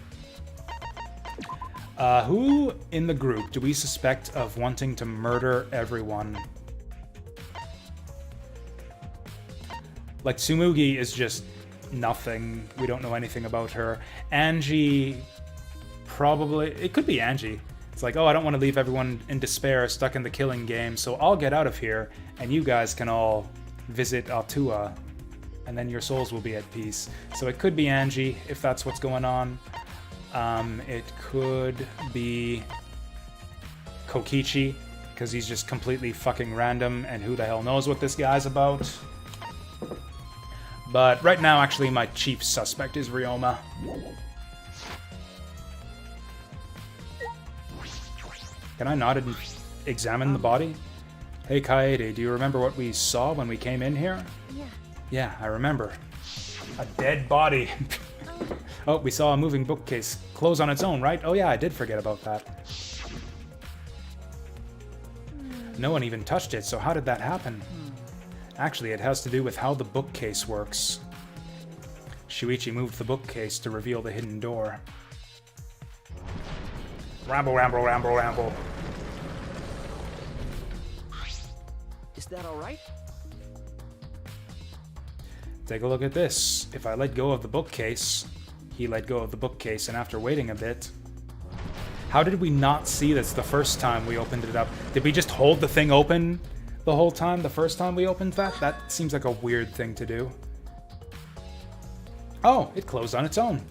Who in the group do we suspect of wanting to murder everyone? Like, Tsumugi is just nothing. We don't know anything about her. Angie, probably... It could be Angie. It's like, oh, I don't want to leave everyone in despair, stuck in the killing game, so I'll get out of here, and you guys can all visit Atua, and then your souls will be at peace. So it could be Angie, if that's what's going on. It could be Kokichi, because he's just completely fucking random, and who the hell knows what this guy's about. But right now, actually, my chief suspect is Ryoma. Can I not examine the body? Hey, Kaede, do you remember what we saw when we came in here? Yeah. Yeah, I remember. A dead body. Oh, we saw a moving bookcase close on its own, right? Oh yeah, I did forget about that. No one even touched it, so how did that happen? Actually, it has to do with how the bookcase works. Shuichi moved the bookcase to reveal the hidden door. Ramble, ramble, ramble, ramble. Is that alright? Take a look at this. If I let go of the bookcase, he let go of the bookcase, and after waiting a bit... How did we not see this the first time we opened it up? Did we just hold the thing open the whole time the first time we opened that? That seems like a weird thing to do. Oh, it closed on its own.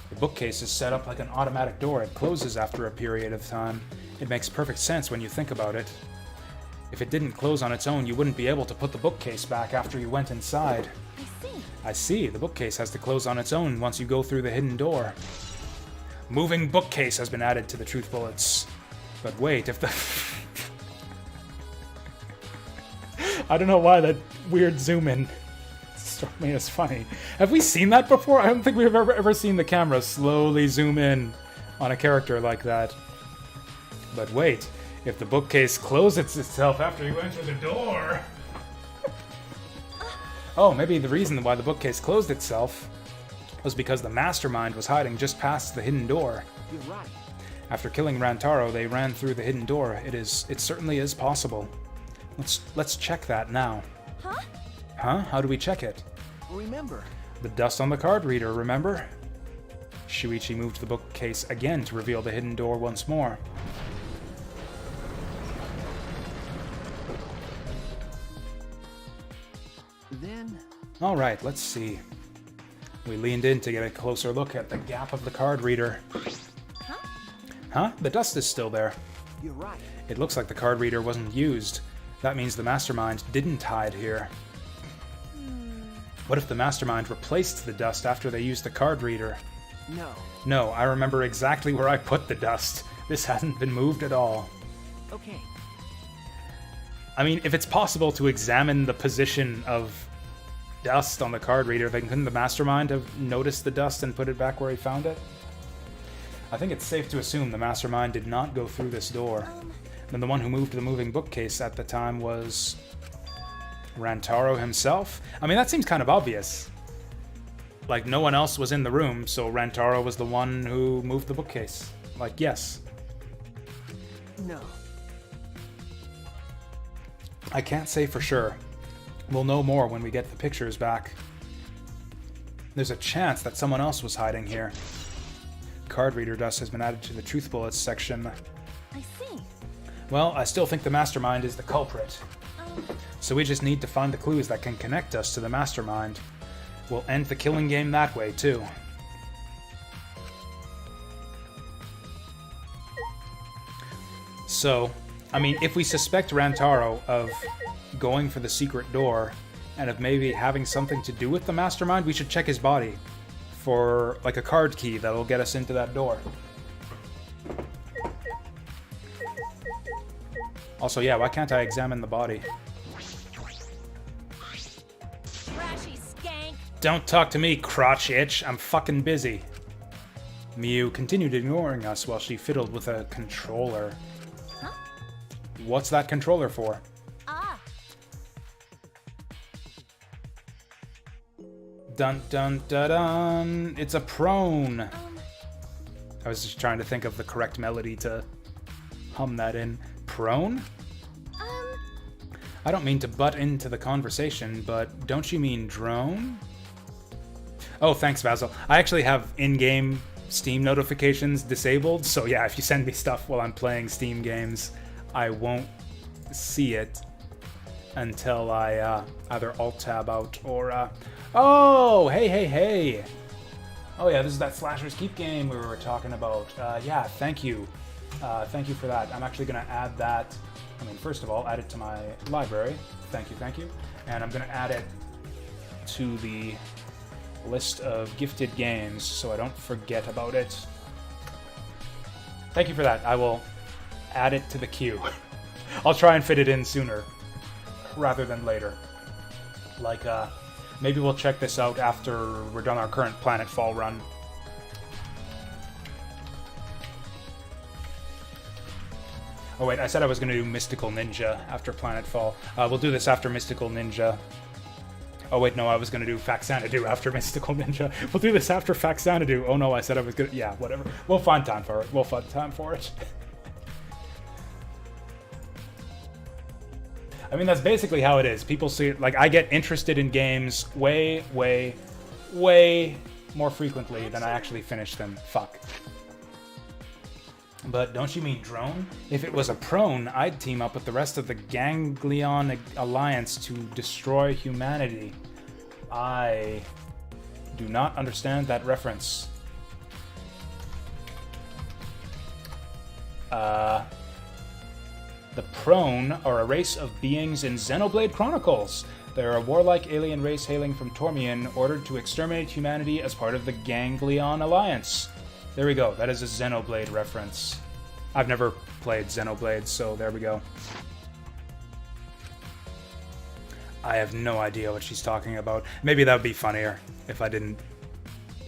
The bookcase is set up like an automatic door. It closes after a period of time. It makes perfect sense when you think about it. If it didn't close on its own, you wouldn't be able to put the bookcase back after you went inside. I see. I see. The bookcase has to close on its own once you go through the hidden door. Moving bookcase has been added to the truth bullets. But wait, if the... I don't know why that weird zoom in struck me as funny. Have we seen that before? I don't think we've ever seen the camera slowly zoom in on a character like that. But wait, if the bookcase closes itself after you enter the door... Oh, maybe the reason why the bookcase closed itself was because the mastermind was hiding just past the hidden door. You're right. After killing Rantaro, they ran through the hidden door. It certainly is possible. Let's check that now. Huh? Huh? How do we check it? Remember. The dust on the card reader, remember? Shuichi moved the bookcase again to reveal the hidden door once more. Then... Alright, let's see. We leaned in to get a closer look at the gap of the card reader. Huh? Huh? The dust is still there. You're right. It looks like the card reader wasn't used. That means the mastermind didn't hide here. What if the mastermind replaced the dust after they used the card reader? No. No, I remember exactly where I put the dust. This hasn't been moved at all. Okay. I mean, if it's possible to examine the position of dust on the card reader, then couldn't the mastermind have noticed the dust and put it back where he found it? I think it's safe to assume the mastermind did not go through this door. Then the one who moved the moving bookcase at the time was... Rantaro himself? I mean, that seems kind of obvious. Like, no one else was in the room, so Rantaro was the one who moved the bookcase. Like, yes. No. I can't say for sure. We'll know more when we get the pictures back. There's a chance that someone else was hiding here. Card reader dust has been added to the truth bullets section. I see. Well, I still think the mastermind is the culprit. So we just need to find the clues that can connect us to the mastermind. We'll end the killing game that way, too. So, I mean, if we suspect Rantaro of going for the secret door and of maybe having something to do with the mastermind, we should check his body for, like, a card key that'll get us into that door. Also, yeah, why can't I examine the body? Trashy skank. Don't talk to me, crotch itch. I'm fucking busy. Miu continued ignoring us while she fiddled with a controller. Huh? What's that controller for? Ah, Dun dun dun dun. It's a prone. I was just trying to think of the correct melody to hum that in. Prone? I don't mean to butt into the conversation, but don't you mean drone? Oh, thanks, Basil. I actually have in-game Steam notifications disabled, so yeah, if you send me stuff while I'm playing Steam games, I won't see it until I either alt-tab out or... Oh, hey! Oh yeah, this is that Slashers Keep game we were talking about. Yeah, thank you. Thank you for that. I'm actually going to add that. I mean, first of all, add it to my library. Thank you. And I'm going to add it to the list of gifted games so I don't forget about it. Thank you for that. I will add it to the queue. I'll try and fit it in sooner rather than later. Like, maybe we'll check this out after we're done our current Planetfall run. Oh wait, I said I was going to do Mystical Ninja after Planetfall. We'll do this after Mystical Ninja. Oh wait, no, I was going to do Faxanadu after Mystical Ninja. We'll do this after Faxanadu. Oh no, I said I was going to... Yeah, whatever. We'll find time for it. I mean, that's basically how it is. People see it... Like, I get interested in games way more frequently than I actually finish them. Fuck. But don't you mean drone? If it was a prone, I'd team up with the rest of the Ganglion Alliance to destroy humanity. I do not understand that reference. The prone are a race of beings in Xenoblade Chronicles. They're a warlike alien race hailing from Tormion, ordered to exterminate humanity as part of the Ganglion Alliance. There we go. That is a Xenoblade reference. I've never played Xenoblade, so there we go. I have no idea what she's talking about. Maybe that would be funnier if I didn't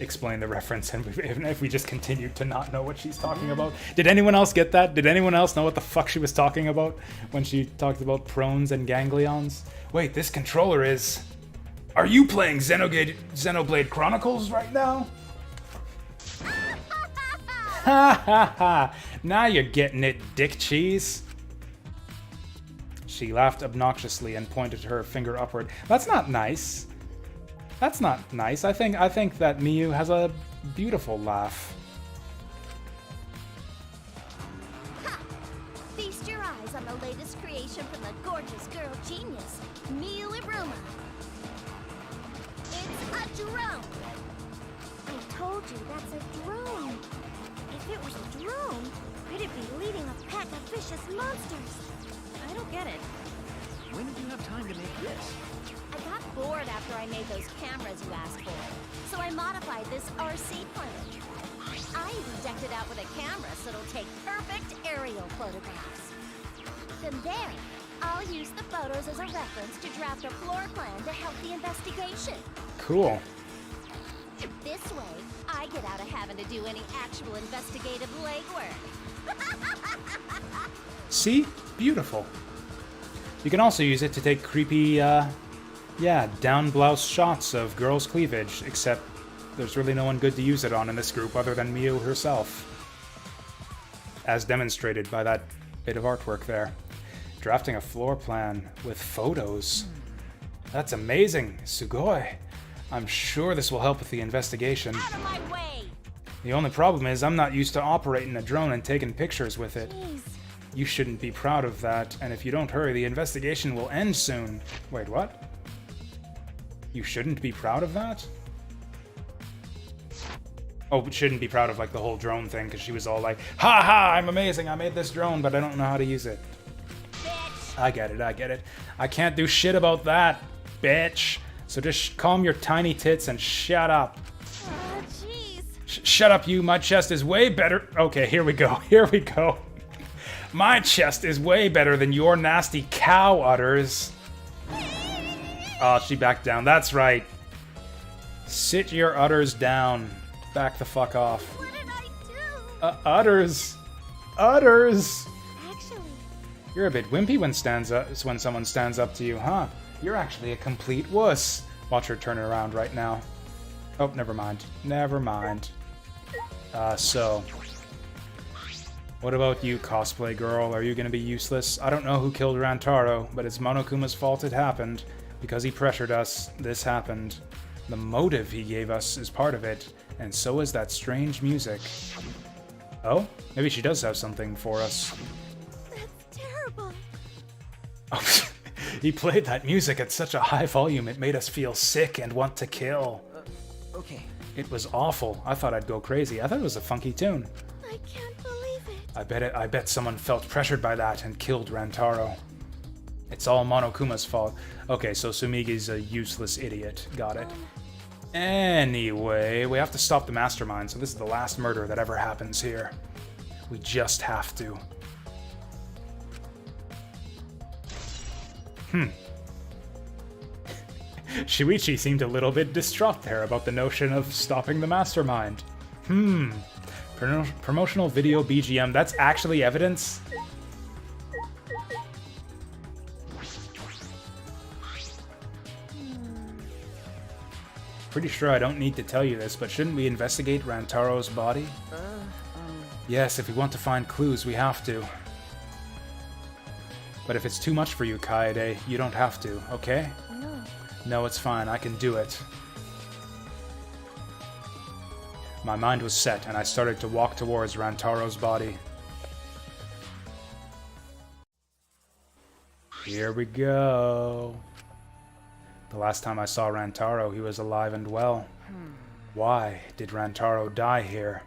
explain the reference and if we just continued to not know what she's talking about. Did anyone else get that? Did anyone else know what the fuck she was talking about when she talked about prones and ganglions? Wait, this controller is... Are you playing Xenoblade Chronicles right now? Ha ha ha! Now you're getting it, dick cheese. She laughed obnoxiously and pointed her finger upward. That's not nice. That's not nice. I think that Miu has a beautiful laugh. ha! Feast your eyes on the latest creation from the gorgeous girl genius, Miu Iruma. It's a drone. I told you that's a drone. If it was a drone, it'd be leading a pack of vicious monsters. I don't get it. When did you have time to make this? I got bored after I made those cameras you asked for, so I modified this RC plane. I even decked it out with a camera so it'll take perfect aerial photographs. From there, I'll use the photos as a reference to draft a floor plan to help the investigation. Cool. This way, I get out of having to do any actual investigative legwork. See? Beautiful. You can also use it to take creepy, down-blouse shots of girls' cleavage, except there's really no one good to use it on in this group other than Miu herself. As demonstrated by that bit of artwork there. Drafting a floor plan with photos. That's amazing, Sugoi. I'm sure this will help with the investigation. Out of my way! The only problem is I'm not used to operating a drone and taking pictures with it. Jeez. You shouldn't be proud of that, and if you don't hurry, the investigation will end soon. Wait, what? You shouldn't be proud of that? Oh, but shouldn't be proud of, like, the whole drone thing, because she was all like, ha ha, I'm amazing, I made this drone, but I don't know how to use it. Bitch! I get it, I get it. I can't do shit about that, bitch. So just calm your tiny tits and shut up. Jeez. Shut up, you. My chest is way better. Okay, here we go. Here we go. My chest is way better than your nasty cow udders. Oh, she backed down. That's right. Sit your udders down. Back the fuck off. What did I do? Udders. Udders. Actually, You're a bit wimpy when someone stands up to you, huh? You're actually a complete wuss. Watch her turn it around right now. Oh, never mind. Never mind. So... What about you, cosplay girl? Are you gonna be useless? I don't know who killed Rantaro, but it's Monokuma's fault it happened. Because he pressured us, this happened. The motive he gave us is part of it, and so is that strange music. Oh? Maybe she does have something for us. that's terrible. Oh, he played that music at such a high volume it made us feel sick and want to kill. Okay. It was awful. I thought I'd go crazy. I thought it was a funky tune. I can't believe it. I bet someone felt pressured by that and killed Rantaro. It's all Monokuma's fault. Okay, so Sumigi's a useless idiot. Got it. Anyway, we have to stop the mastermind, so this is the last murder that ever happens here. We just have to. Shuichi seemed a little bit distraught there about the notion of stopping the mastermind. Promotional video BGM, that's actually evidence? Pretty sure I don't need to tell you this, but shouldn't we investigate Rantaro's body? Yes, if we want to find clues, we have to. But if it's too much for you, Kaede, you don't have to, okay? No. No, it's fine, I can do it. My mind was set, and I started to walk towards Rantaro's body. Here we go. The last time I saw Rantaro, he was alive and well. Why did Rantaro die here?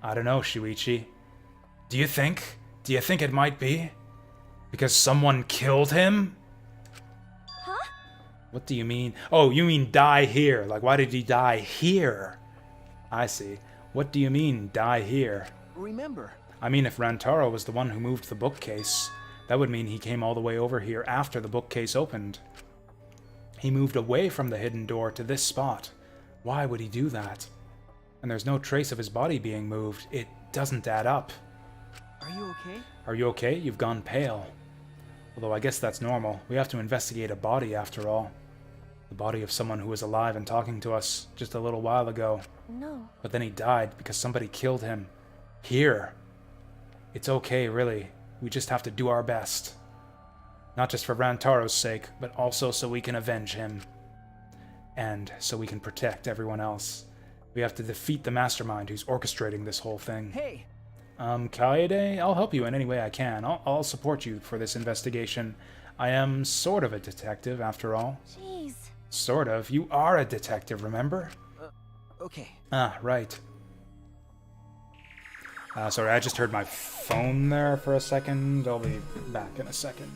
I don't know, Shuichi. Do you think it might be? Because someone killed him? Huh? What do you mean? Oh, you mean die here. Like, why did he die here? I see. What do you mean, die here? Remember. I mean, if Rantaro was the one who moved the bookcase, that would mean he came all the way over here after the bookcase opened. He moved away from the hidden door to this spot. Why would he do that? And there's no trace of his body being moved. It doesn't add up. Are you okay? Are you okay? You've gone pale. Although I guess that's normal. We have to investigate a body after all. The body of someone who was alive and talking to us just a little while ago. No. But then he died because somebody killed him. Here. It's okay, really. We just have to do our best. Not just for Rantaro's sake, but also so we can avenge him. And so we can protect everyone else. We have to defeat the mastermind who's orchestrating this whole thing. Hey! Kaede, I'll help you in any way I can. I'll support you for this investigation. I am sort of a detective, after all. Jeez. Sort of. You are a detective, remember? Okay. Ah, right. Sorry, I just heard my phone there for a second. I'll be back in a second.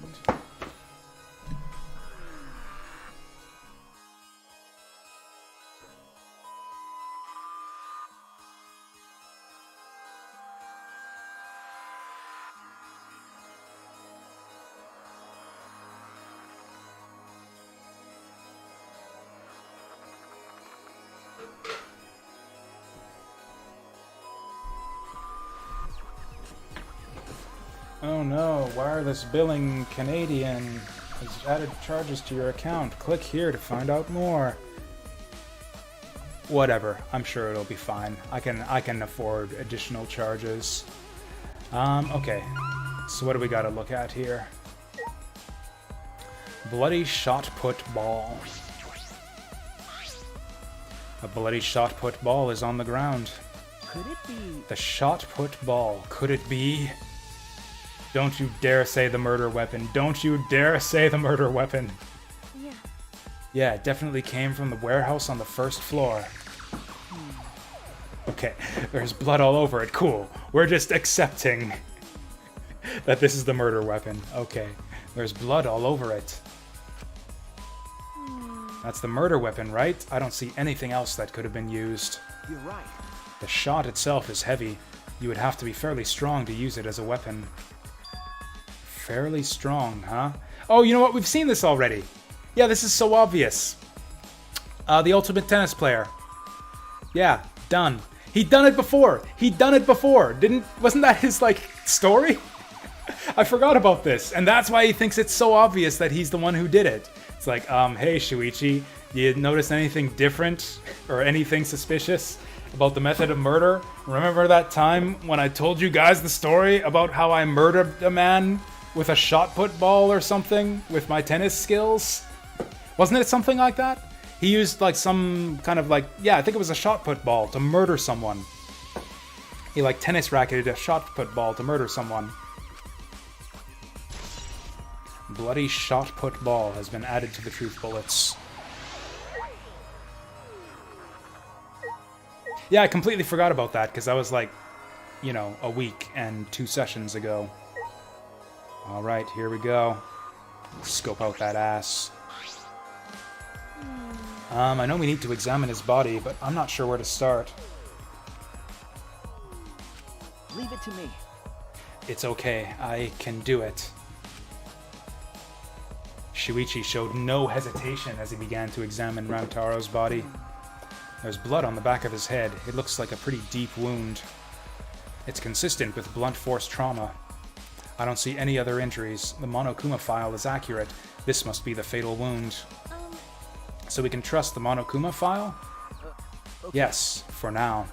Oh no, wireless billing Canadian has added charges to your account. Click here to find out more. Whatever, I'm sure it'll be fine. I can afford additional charges. Okay. So what do we gotta look at here? Bloody shot put ball. A bloody shot put ball is on the ground. Could it be? The shot put ball. Could it be? Don't you dare say the murder weapon. Don't you dare say the murder weapon. Yeah. Yeah, it definitely came from the warehouse on the first floor. Okay, there's blood all over it. Cool. We're just accepting that this is the murder weapon. Okay, there's blood all over it. That's the murder weapon, right? I don't see anything else that could have been used. You're right. The shot itself is heavy. You would have to be fairly strong to use it as a weapon. Fairly strong, huh? Oh, you know what? We've seen this already. Yeah, this is so obvious. The ultimate tennis player. Yeah, done. He'd done it before. He'd done it before. Wasn't that his, like, story? I forgot about this. And that's why he thinks it's so obvious that he's the one who did it. It's like, hey, Shuichi, you notice anything different or anything suspicious about the method of murder? Remember that time when I told you guys the story about how I murdered a man with a shot put ball or something with my tennis skills? Wasn't it something like that? He used like some kind of like, yeah, I think it was a shot put ball to murder someone. He like tennis racketed a shot put ball to murder someone. Bloody shot put ball has been added to the truth bullets. Yeah, I completely forgot about that because that was like, you know, a week and 2 sessions ago. Alright, here we go. Scope out that ass. I know we need to examine his body, but I'm not sure where to start. Leave it to me. It's okay, I can do it. Shuichi showed no hesitation as he began to examine Rantaro's body. There's blood on the back of his head. It looks like a pretty deep wound. It's consistent with blunt force trauma. I don't see any other injuries. The Monokuma file is accurate. This must be the fatal wound. So we can trust the Monokuma file? Okay. Yes, for now.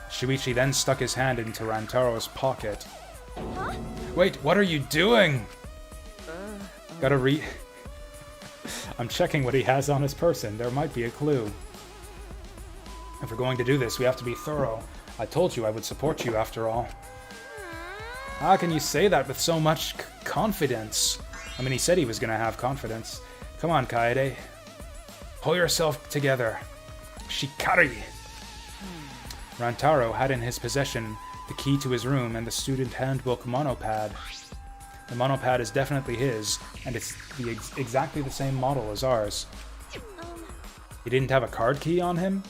Shuichi then stuck his hand into Rantaro's pocket. Huh? Wait, what are you doing? Gotta read. I'm checking what he has on his person. There might be a clue. If we're going to do this, we have to be thorough. I told you I would support you after all. How can you say that with so much confidence? I mean, he said he was gonna have confidence. Come on, Kaede. Pull yourself together. Shikari! Rantaro had in his possession the key to his room and the student handbook monopad. The monopad is definitely his, and it's exactly the same model as ours. He didn't have a card key on him?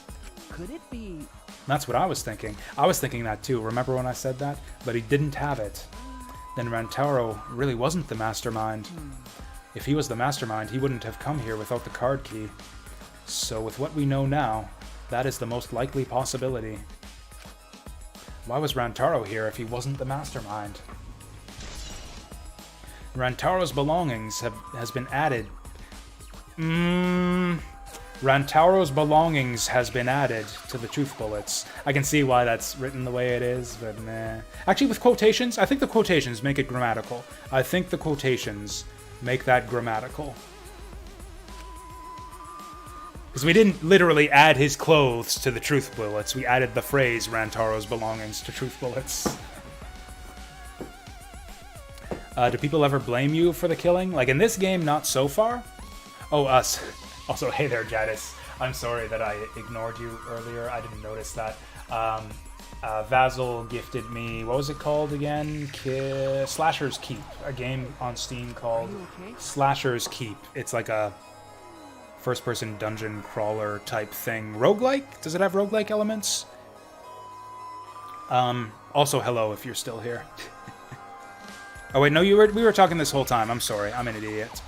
Could it be? That's what I was thinking. I was thinking that too, remember when I said that? But he didn't have it. Then Rantaro really wasn't the mastermind. If he was the mastermind, he wouldn't have come here without the card key. So with what we know now, that is the most likely possibility. Why was Rantaro here if he wasn't the mastermind? Rantaro's belongings has been added. Rantaro's belongings has been added to the truth bullets. I can see why that's written the way it is, but nah. Actually, with quotations, I think the quotations make it grammatical. I think the quotations make that grammatical. Because we didn't literally add his clothes to the truth bullets. We added the phrase Rantaro's belongings to truth bullets. Do people ever blame you for the killing? Like in this game, not so far. Oh, us. Also, hey there, Jadis. I'm sorry that I ignored you earlier. I didn't notice that. Vasil gifted me, what was it called again? Slasher's Keep. A game on Steam called Slasher's Keep. It's like a first-person dungeon crawler type thing. Roguelike? Does it have roguelike elements? Also, hello if you're still here. Oh wait, no, we were talking this whole time. I'm sorry. I'm an idiot.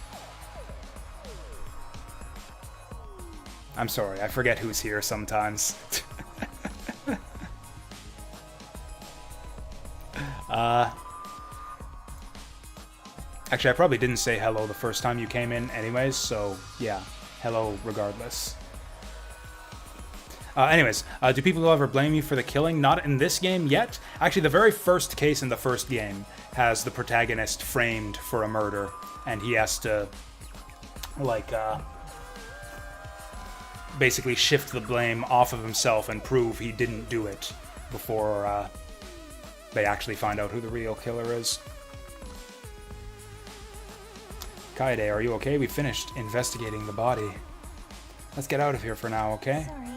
I'm sorry. I forget who's here sometimes. Actually, I probably didn't say hello the first time you came in anyways, so yeah, hello regardless. Anyways, do people ever blame you for the killing? Not in this game yet. Actually, the very first case in the first game has the protagonist framed for a murder, and he has to, like, basically shift the blame off of himself and prove he didn't do it before they actually find out who the real killer is. Kaede, are you okay? We finished investigating the body. Let's get out of here for now, okay? Sorry.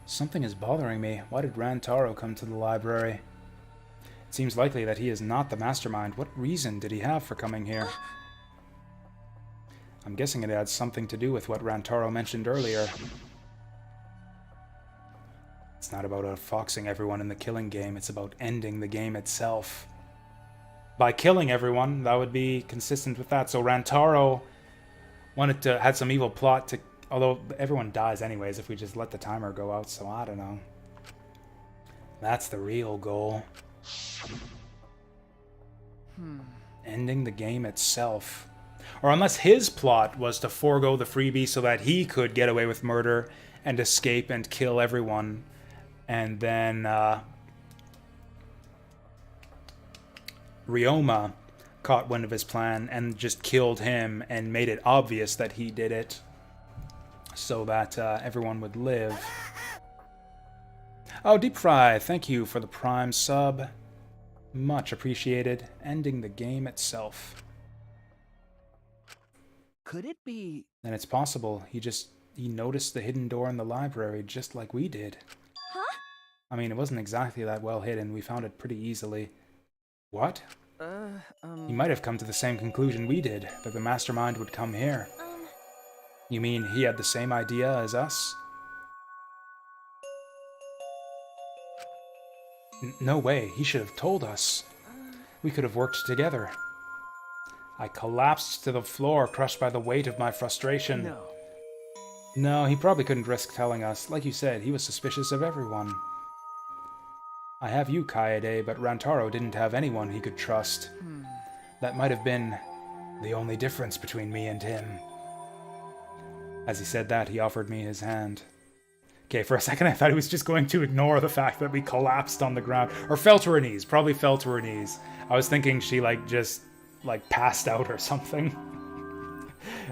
Something is bothering me. Why did Rantaro come to the library? It seems likely that he is not the mastermind. What reason did he have for coming here? I'm guessing it had something to do with what Rantaro mentioned earlier. It's not about outfoxing everyone in the killing game, it's about ending the game itself. By killing everyone, that would be consistent with that. So Rantaro had some evil plot to... Although everyone dies anyways if we just let the timer go out, so I don't know. That's the real goal. Ending the game itself. Or unless his plot was to forego the freebie so that he could get away with murder and escape and kill everyone. And then Ryoma caught wind of his plan and just killed him and made it obvious that he did it so that everyone would live. Oh, Deep Fry, thank you for the Prime sub. Much appreciated. Ending the game itself. Could it be... And it's possible. He noticed the hidden door in the library just like we did. Huh? I mean, it wasn't exactly that well hidden. We found it pretty easily. What? He might have come to the same conclusion we did, that the mastermind would come here. You mean he had the same idea as us? No way. He should have told us. We could have worked together. I collapsed to the floor, crushed by the weight of my frustration. No. No, he probably couldn't risk telling us. Like you said, he was suspicious of everyone. I have you, Kaede, but Rantaro didn't have anyone he could trust. That might have been the only difference between me and him. As he said that, he offered me his hand. Okay, for a second I thought he was just going to ignore the fact that we collapsed on the ground. Or fell to her knees. Probably fell to her knees. I was thinking she, just passed out or something.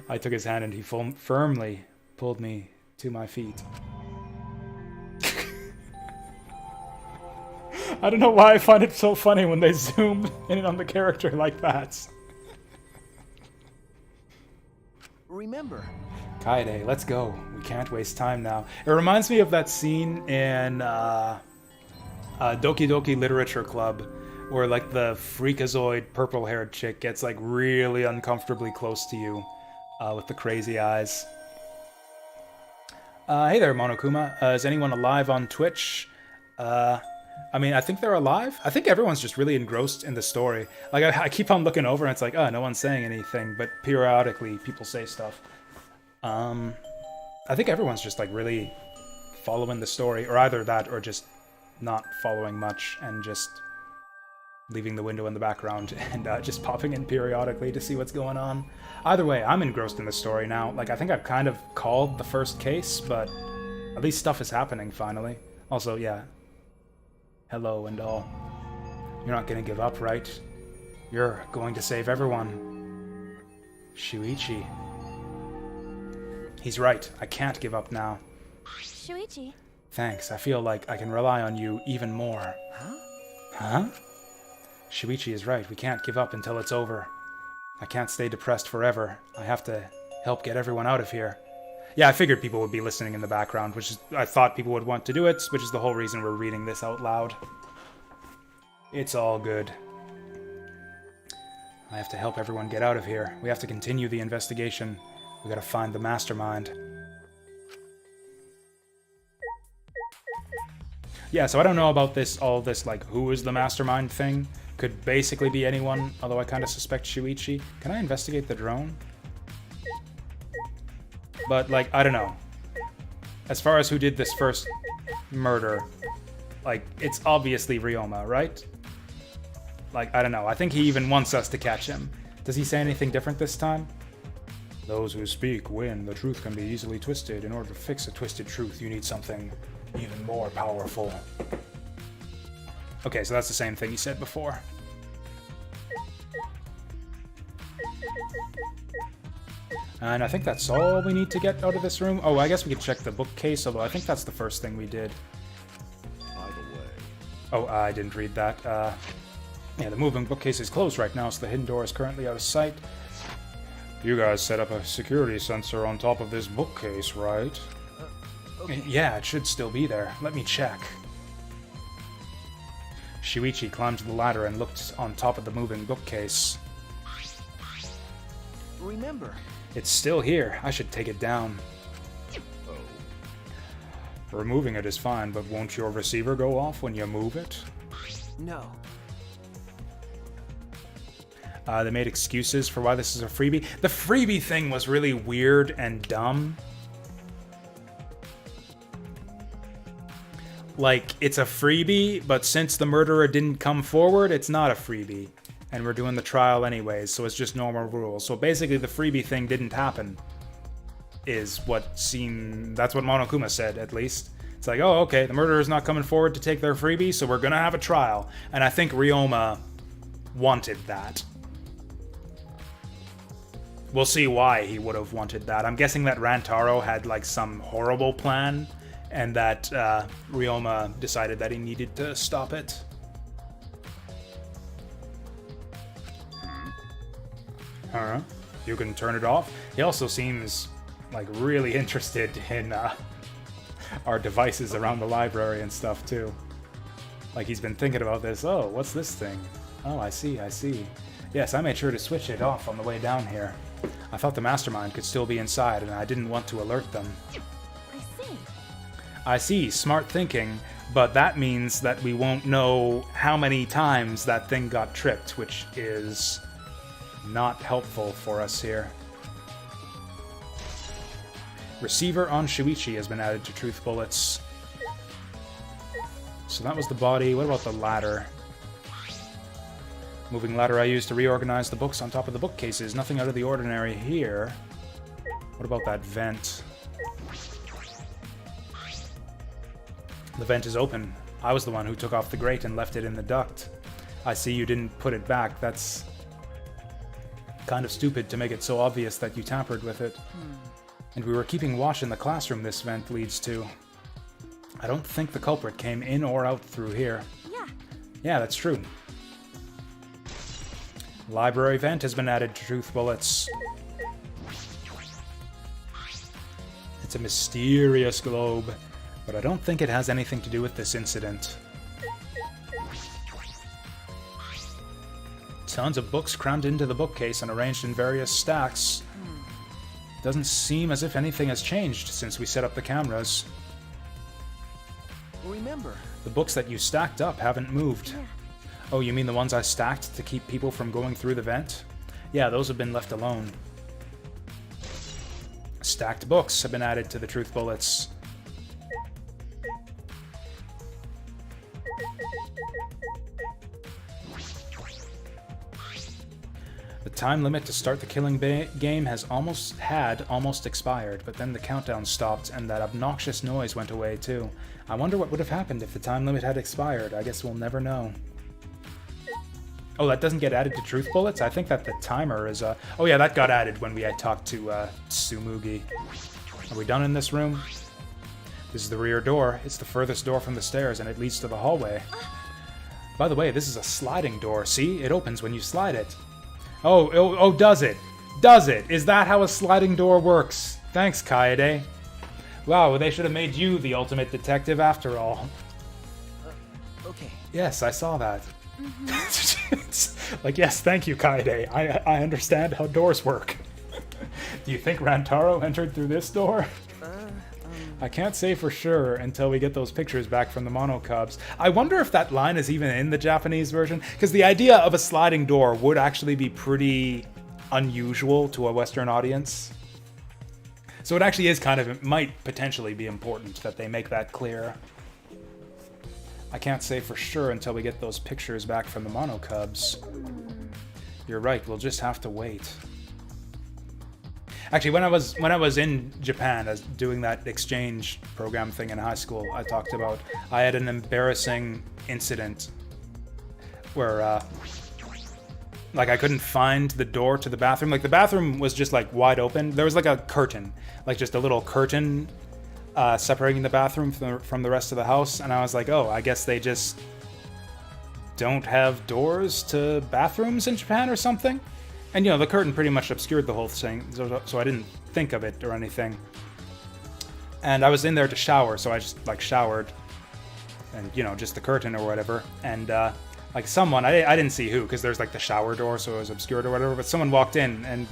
I took his hand and he firmly pulled me to my feet. I don't know why I find it so funny when they zoom in on the character like that. Remember. Kaede, let's go. We can't waste time now. It reminds me of that scene in Doki Doki Literature Club where the freakazoid purple-haired chick gets really uncomfortably close to you with the crazy eyes. Hey there, Monokuma. Is anyone alive on Twitch? I mean, I think they're alive. I think everyone's just really engrossed in the story. I keep on looking over and it's like, oh, no one's saying anything, but periodically people say stuff. I think everyone's just really following the story, or either that or just not following much and just leaving the window in the background and just popping in periodically to see what's going on. Either way, I'm engrossed in the story now. I think I've kind of called the first case, but at least stuff is happening finally. Also, yeah, hello and all. You're not gonna give up, right? You're going to save everyone. Shuichi. He's right. I can't give up now. Shuichi. Thanks. I feel like I can rely on you even more. Huh? Huh? Shuichi is right. We can't give up until it's over. I can't stay depressed forever. I have to help get everyone out of here. Yeah, I figured people would be listening in the background, which is, I thought people would want to do it, which is the whole reason we're reading this out loud. It's all good. I have to help everyone get out of here. We have to continue the investigation. We gotta find the mastermind. Yeah, so I don't know about all this, who is the mastermind thing. Could basically be anyone, although I kind of suspect Shuichi. Can I investigate the drone? But, I don't know. As far as who did this first murder, it's obviously Ryoma, right? I don't know. I think he even wants us to catch him. Does he say anything different this time? Those who speak win. The truth can be easily twisted. In order to fix a twisted truth, you need something even more powerful. Okay, so that's the same thing you said before. And I think that's all we need to get out of this room. Oh, I guess we could check the bookcase, although I think that's the first thing we did. By the way, Oh, I didn't read that. Yeah, the moving bookcase is closed right now, so the hidden door is currently out of sight. You guys set up a security sensor on top of this bookcase, right? Okay. Yeah, it should still be there. Let me check. Shuichi climbed the ladder and looked on top of the moving bookcase. Remember, It's still here. I should take it down. oh, Removing it is fine, but won't your receiver go off when you move it? no. They made excuses for why this is a freebie. The freebie thing was really weird and dumb. Like, it's a freebie, but since the murderer didn't come forward, it's not a freebie. And we're doing the trial anyways, so it's just normal rules. So basically the freebie thing didn't happen, is what seemed... That's what Monokuma said, at least. It's like, oh, okay, the murderer's not coming forward to take their freebie, so we're gonna have a trial. And I think Ryoma wanted that. We'll see why he would have wanted that. I'm guessing that Rantaro had, like, some horrible plan, and that Ryoma decided that he needed to stop it. Huh? You can turn it off? He also seems, like, really interested in our devices around the library and stuff, too. Like, he's been thinking about this. Oh, what's this thing? Oh, I see, I see. Yes, I made sure to switch it off on the way down here. I thought the mastermind could still be inside, and I didn't want to alert them. I see. I see, smart thinking, but that means that we won't know how many times that thing got tripped, which is not helpful for us here. Receiver on Shuichi has been added to Truth Bullets. So that was the body. What about the ladder? Moving ladder I used to reorganize the books on top of the bookcases. Nothing out of the ordinary here. What about that vent? The vent is open. I was the one who took off the grate and left it in the duct. I see you didn't put it back. That's kind of stupid to make it so obvious that you tampered with it. And we were keeping watch in the classroom this vent leads to. I don't think the culprit came in or out through here. Yeah. Yeah, that's true. Library vent has been added to Truth Bullets. It's a mysterious globe, but I don't think it has anything to do with this incident. Tons of books crammed into the bookcase and arranged in various stacks. Doesn't seem as if anything has changed since we set up the cameras. Remember, The books that you stacked up haven't moved. Yeah. Oh, you mean the ones I stacked to keep people from going through the vent? Yeah, those have been left alone. Stacked books have been added to the Truth Bullets. The time limit to start the killing game has almost expired, but then the countdown stopped and that obnoxious noise went away too. I wonder what would have happened if the time limit had expired. I guess we'll never know. Oh, that doesn't get added to Truth Bullets? I think that the timer is, Oh yeah, that got added when we had talked to, Tsumugi. Are we done in this room? This is the rear door. It's the furthest door from the stairs, and it leads to the hallway. By the way, this is a sliding door. See? It opens when you slide it. Oh, does it? Does it? Is that how a sliding door works? Thanks, Kaede. Wow, they should have made you the ultimate detective after all. okay. Yes, I saw that. Like, yes, thank you, Kaede. I understand how doors work. Do you think Rantaro entered through this door? I can't say for sure until we get those pictures back from the Mono Cubs. I wonder if that line is even in the Japanese version, because the idea of a sliding door would actually be pretty unusual to a Western audience. So it actually is it might potentially be important that they make that clear. I can't say for sure until we get those pictures back from the Mono Cubs. You're right, we'll just have to wait. Actually, when I was in Japan as doing that exchange program thing in high school, I talked about I had an embarrassing incident where like I couldn't find the door to the bathroom. Like the bathroom was just like wide open. There was like a curtain, like just a little curtain separating the bathroom from the rest of the house. And I was like, oh, I guess they just don't have doors to bathrooms in Japan or something. And, the curtain pretty much obscured the whole thing, so I didn't think of it or anything. And I was in there to shower, so I just, like, showered. And, just the curtain or whatever. And, like, someone, I didn't see who, because there's, like, the shower door, so it was obscured or whatever. But someone walked in, and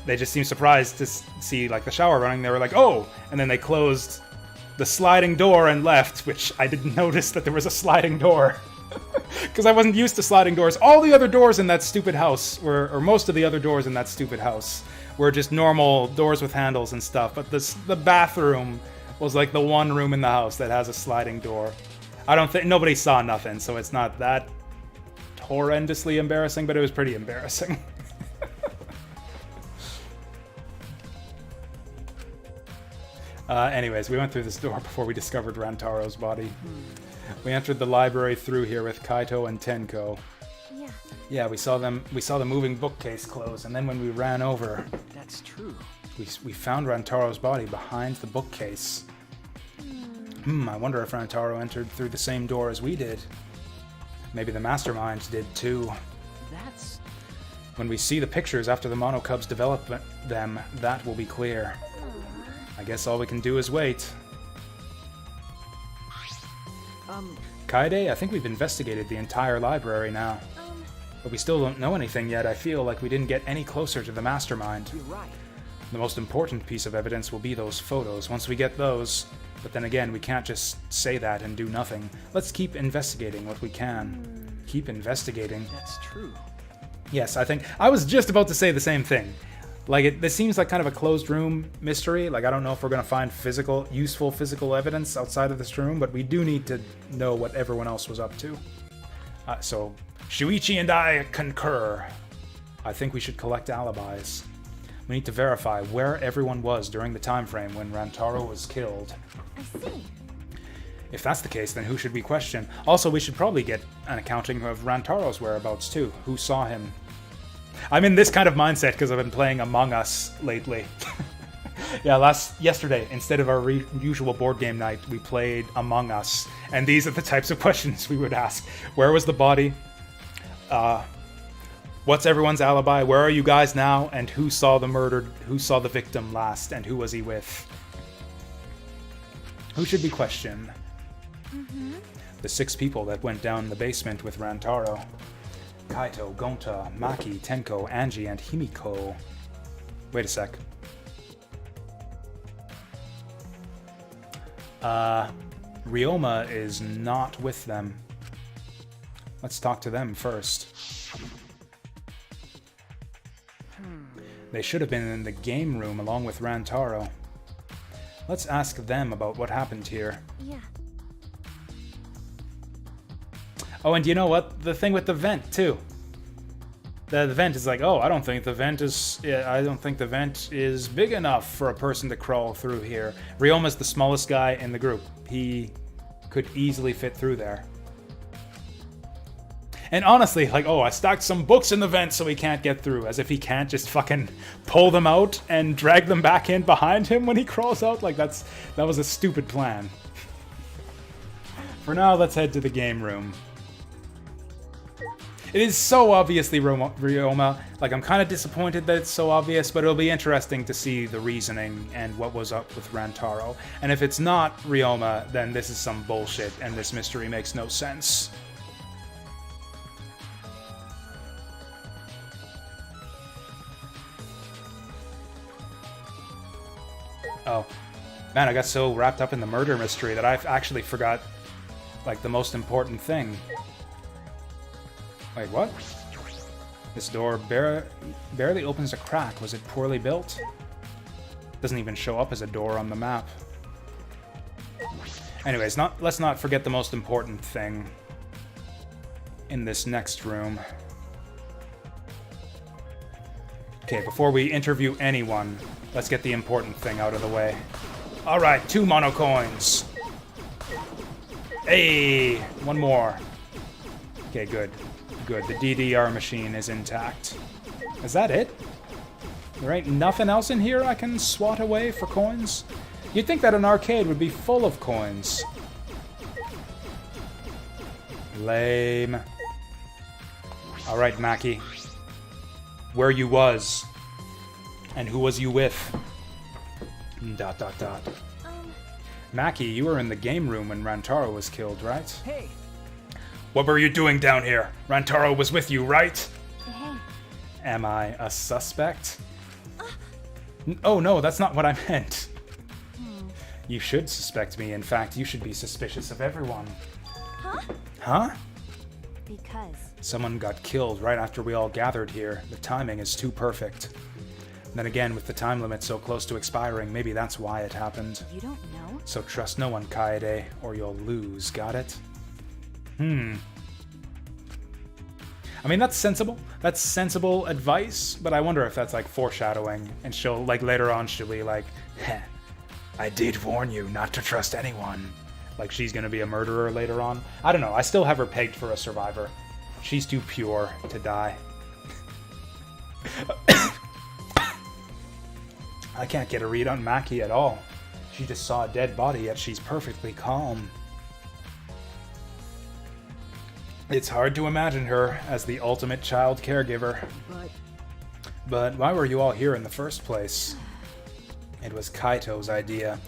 they just seemed surprised to see, like, the shower running. They were like, oh! And then they closed the sliding door and left, which I didn't notice that there was a sliding door. Because I wasn't used to sliding doors. All the other doors in that stupid house or most of the other doors in that stupid house were just normal doors with handles and stuff. But the bathroom was like the one room in the house that has a sliding door. I don't think, nobody saw nothing, so it's not that horrendously embarrassing, but it was pretty embarrassing. Anyways, we went through this door before we discovered Rantaro's body. We entered the library through here with Kaito and Tenko. Yeah. Yeah, we saw the moving bookcase close, and then when we ran over... That's true. We found Rantaro's body behind the bookcase. I wonder if Rantaro entered through the same door as we did. Maybe the mastermind did too. That's... When we see the pictures after the Mono Cubs develop them, that will be clear. I guess all we can do is wait. Kaede, I think we've investigated the entire library now. But we still don't know anything yet. I feel like we didn't get any closer to the mastermind. You're right. The most important piece of evidence will be those photos. Once we get those... But then again, we can't just say that and do nothing. Let's keep investigating what we can. Keep investigating. That's true. Yes, I think... I was just about to say the same thing. Like, this seems like kind of a closed room mystery. Like, I don't know if we're going to find useful physical evidence outside of this room, but we do need to know what everyone else was up to. So, Shuichi and I concur. I think we should collect alibis. We need to verify where everyone was during the time frame when Rantaro was killed. I see. If that's the case, then who should we question? Also, we should probably get an accounting of Rantaro's whereabouts, too. Who saw him? I'm in this kind of mindset because I've been playing Among Us lately. Yeah, yesterday, instead of our usual board game night, we played Among Us. And these are the types of questions we would ask. Where was the body? What's everyone's alibi? Where are you guys now? And who saw the victim last? And who was he with? Who should we question? The 6 people that went down the basement with Rantaro. Kaito, Gonta, Maki, Tenko, Angie, and Himiko. Wait a sec. Ryoma is not with them. Let's talk to them first. They should have been in the game room along with Rantaro. Let's ask them about what happened here. Yeah. Oh, and you know what? The thing with the vent, too. The vent is like, oh, I don't think the vent is big enough for a person to crawl through here. Ryoma's the smallest guy in the group. He could easily fit through there. And honestly, like, oh, I stacked some books in the vent so he can't get through. As if he can't just fucking pull them out and drag them back in behind him when he crawls out. Like, that was a stupid plan. For now, let's head to the game room. It is so obviously Ryoma. Like, I'm kind of disappointed that it's so obvious, but it'll be interesting to see the reasoning and what was up with Rantaro. And if it's not Ryoma, then this is some bullshit, and this mystery makes no sense. Oh, man, I got so wrapped up in the murder mystery that I actually forgot, like, the most important thing. Wait, what? This door barely opens a crack. Was it poorly built? Doesn't even show up as a door on the map. Anyways, let's not forget the most important thing in this next room. Okay, before we interview anyone, let's get the important thing out of the way. Alright, 2 mono coins. Hey, one more. Okay, good. Good, the DDR machine is intact. Is that it? There ain't nothing else in here I can swat away for coins? You'd think that an arcade would be full of coins. Lame. Alright, Mackie. Where you was? And who was you with? ... Mackie, you were in the game room when Rantaro was killed, right? Hey, What were you doing down here? Rantaro was with you, right? Hey, Am I a suspect? Oh no, that's not what I meant. You should suspect me. In fact, you should be suspicious of everyone. huh? Huh? Because Someone got killed right after we all gathered here. The timing is too perfect. Then again, with the time limit so close to expiring, maybe that's why it happened. you don't know? So trust no one, Kaede, or you'll lose, got it? I mean, that's sensible. That's sensible advice, but I wonder if that's like foreshadowing, and she'll, like, later on, she'll be like, heh, I did warn you not to trust anyone. Like, she's gonna be a murderer later on. I don't know, I still have her pegged for a survivor. She's too pure to die. I can't get a read on Mackie at all. She just saw a dead body, yet she's perfectly calm. It's hard to imagine her as the ultimate child caregiver. But why were you all here in the first place? It was Kaito's idea.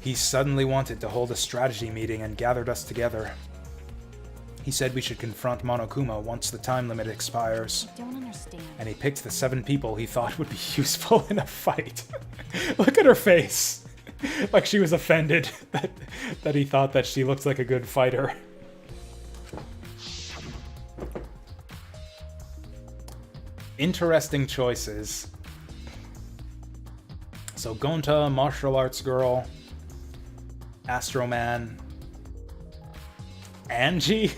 He suddenly wanted to hold a strategy meeting and gathered us together. He said we should confront Monokuma once the time limit expires. I don't understand. And he picked the 7 people he thought would be useful in a fight. Look at her face. Like she was offended that he thought that she looks like a good fighter. Interesting choices. So Gonta, martial arts girl, Astro Man, Angie.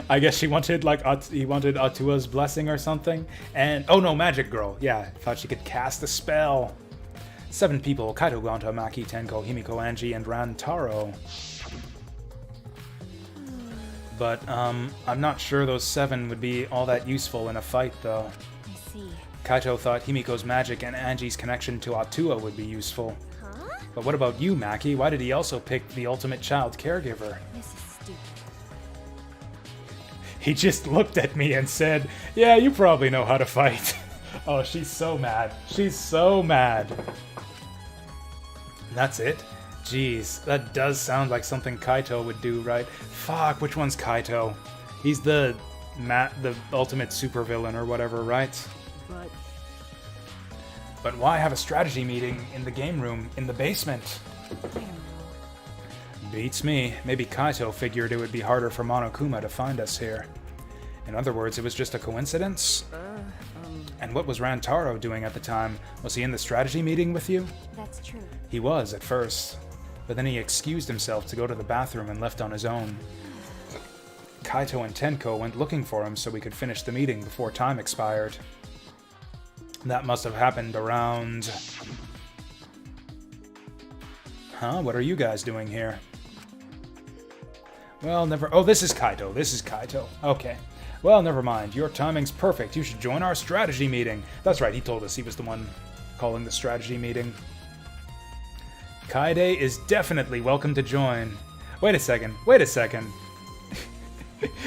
I guess she wanted he wanted Atua's blessing or something. And oh no, magic girl. Yeah, thought she could cast a spell. 7 people: Kaito, Gonta, Maki, Tenko, Himiko, Angie, and Rantaro. But I'm not sure those 7 would be all that useful in a fight, though. I see. Kaito thought Himiko's magic and Angie's connection to Atua would be useful. Huh? But what about you, Maki? Why did he also pick the ultimate child caregiver? This is stupid. He just looked at me and said, yeah, you probably know how to fight. Oh, she's so mad. She's so mad. That's it? Jeez, that does sound like something Kaito would do, right? Fuck, which one's Kaito? He's the ultimate supervillain or whatever, right? But why have a strategy meeting in the game room in the basement? I don't know. Beats me. Maybe Kaito figured it would be harder for Monokuma to find us here. In other words, it was just a coincidence? And what was Rantaro doing at the time? Was he in the strategy meeting with you? That's true. He was, at first. But then he excused himself to go to the bathroom and left on his own. Kaito and Tenko went looking for him so we could finish the meeting before time expired. That must have happened around... Huh? What are you guys doing here? Well, never... Oh, this is Kaito. This is Kaito. Okay. Well, never mind. Your timing's perfect. You should join our strategy meeting. That's right, he told us he was the one calling the strategy meeting. Kaede is definitely welcome to join. Wait a second. Wait a second.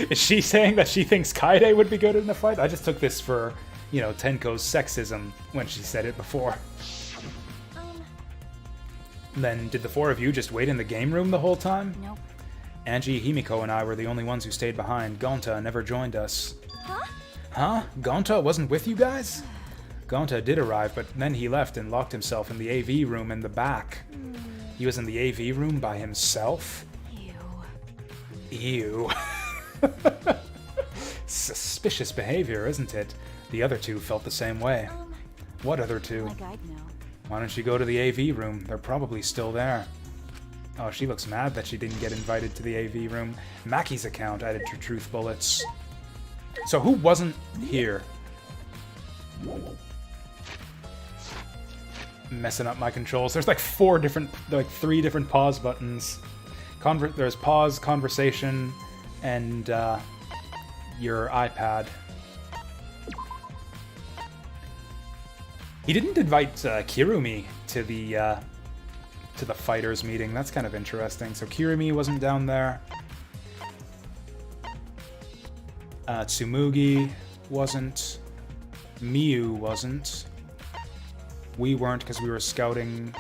Is she saying that she thinks Kaede would be good in the fight? I just took this for, you know, Tenko's sexism when she said it before. Then, did the 4 of you just wait in the game room the whole time? Nope. Angie, Himiko, and I were the only ones who stayed behind. Gonta never joined us. Huh? Huh? Gonta wasn't with you guys? Gonta did arrive, but then he left and locked himself in the AV room in the back. He was in the AV room by himself? Ew. Ew. Suspicious behavior, isn't it? The other 2 felt the same way. What other 2? Like I'd know. Why don't you go to the AV room? They're probably still there. Oh, she looks mad that she didn't get invited to the AV room. Maki's account added to truth bullets. So who wasn't here? Messing up my controls. There's like 3 different pause buttons. There's pause, conversation, and your iPad. He didn't invite Kirumi to the fighters meeting. That's kind of interesting. So Kirumi wasn't down there. Tsumugi wasn't. Miyu wasn't. We weren't because we were scouting.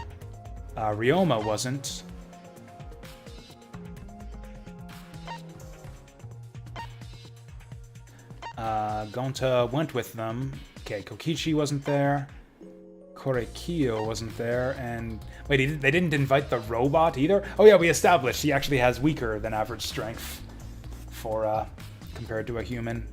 Ryoma wasn't. Gonta went with them. Okay, Kokichi wasn't there. Korekiyo wasn't there, and... Wait, they didn't invite the robot either? Oh yeah, we established he actually has weaker than average strength for, compared to a human.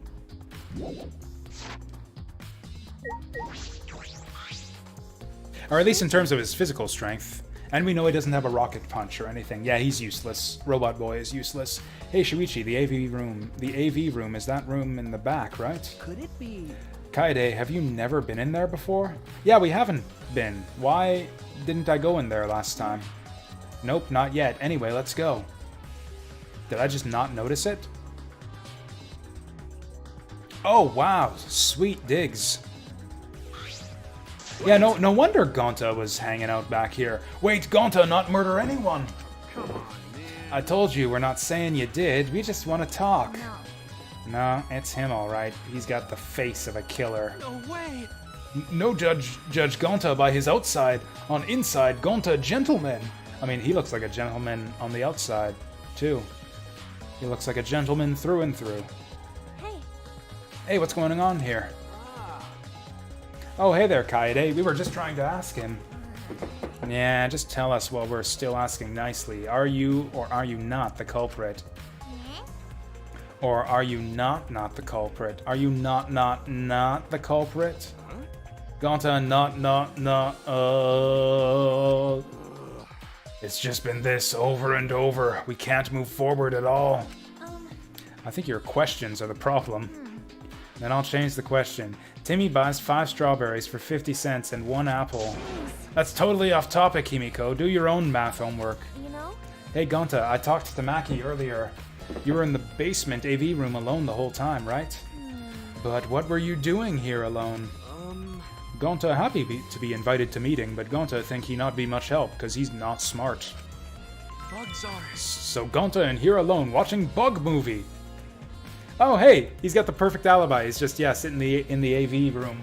Or at least in terms of his physical strength. And we know he doesn't have a rocket punch or anything. Yeah, he's useless. Robot Boy is useless. Hey, Shuichi, the AV room. The AV room is that room in the back, right? Could it be? Kaede, have you never been in there before? Yeah, we haven't been. Why didn't I go in there last time? Nope, not yet. Anyway, let's go. Did I just not notice it? Oh, wow. Sweet digs. Yeah, no wonder Gonta was hanging out back here. Wait, Gonta, not murder anyone! Come on, man. I told you, we're not saying you did. We just want to talk. No. No, it's him, all right. He's got the face of a killer. No way! No judge Gonta by his outside. On inside, Gonta gentleman. I mean, he looks like a gentleman on the outside, too. He looks like a gentleman through and through. Hey. Hey, what's going on here? Oh, hey there, Kaede. We were just trying to ask him. Yeah, just tell us while we're still asking nicely. Are you or are you not the culprit? Or are you not the culprit? Are you not the culprit? Gonta, not. It's just been this over and over. We can't move forward at all. I think your questions are the problem. Then I'll change the question. Timmy buys 5 strawberries for 50 cents and 1 apple. That's totally off topic, Himiko. Do your own math homework. You know? Hey, Gonta, I talked to Maki earlier. You were in the basement AV room alone the whole time, right? But what were you doing here alone? Gonta happy to be invited to meeting, but Gonta think he not be much help, because he's not smart. Bugs are... So Gonta in here alone, watching bug movie. Oh, hey, he's got the perfect alibi. He's just, yeah, sitting in the AV room,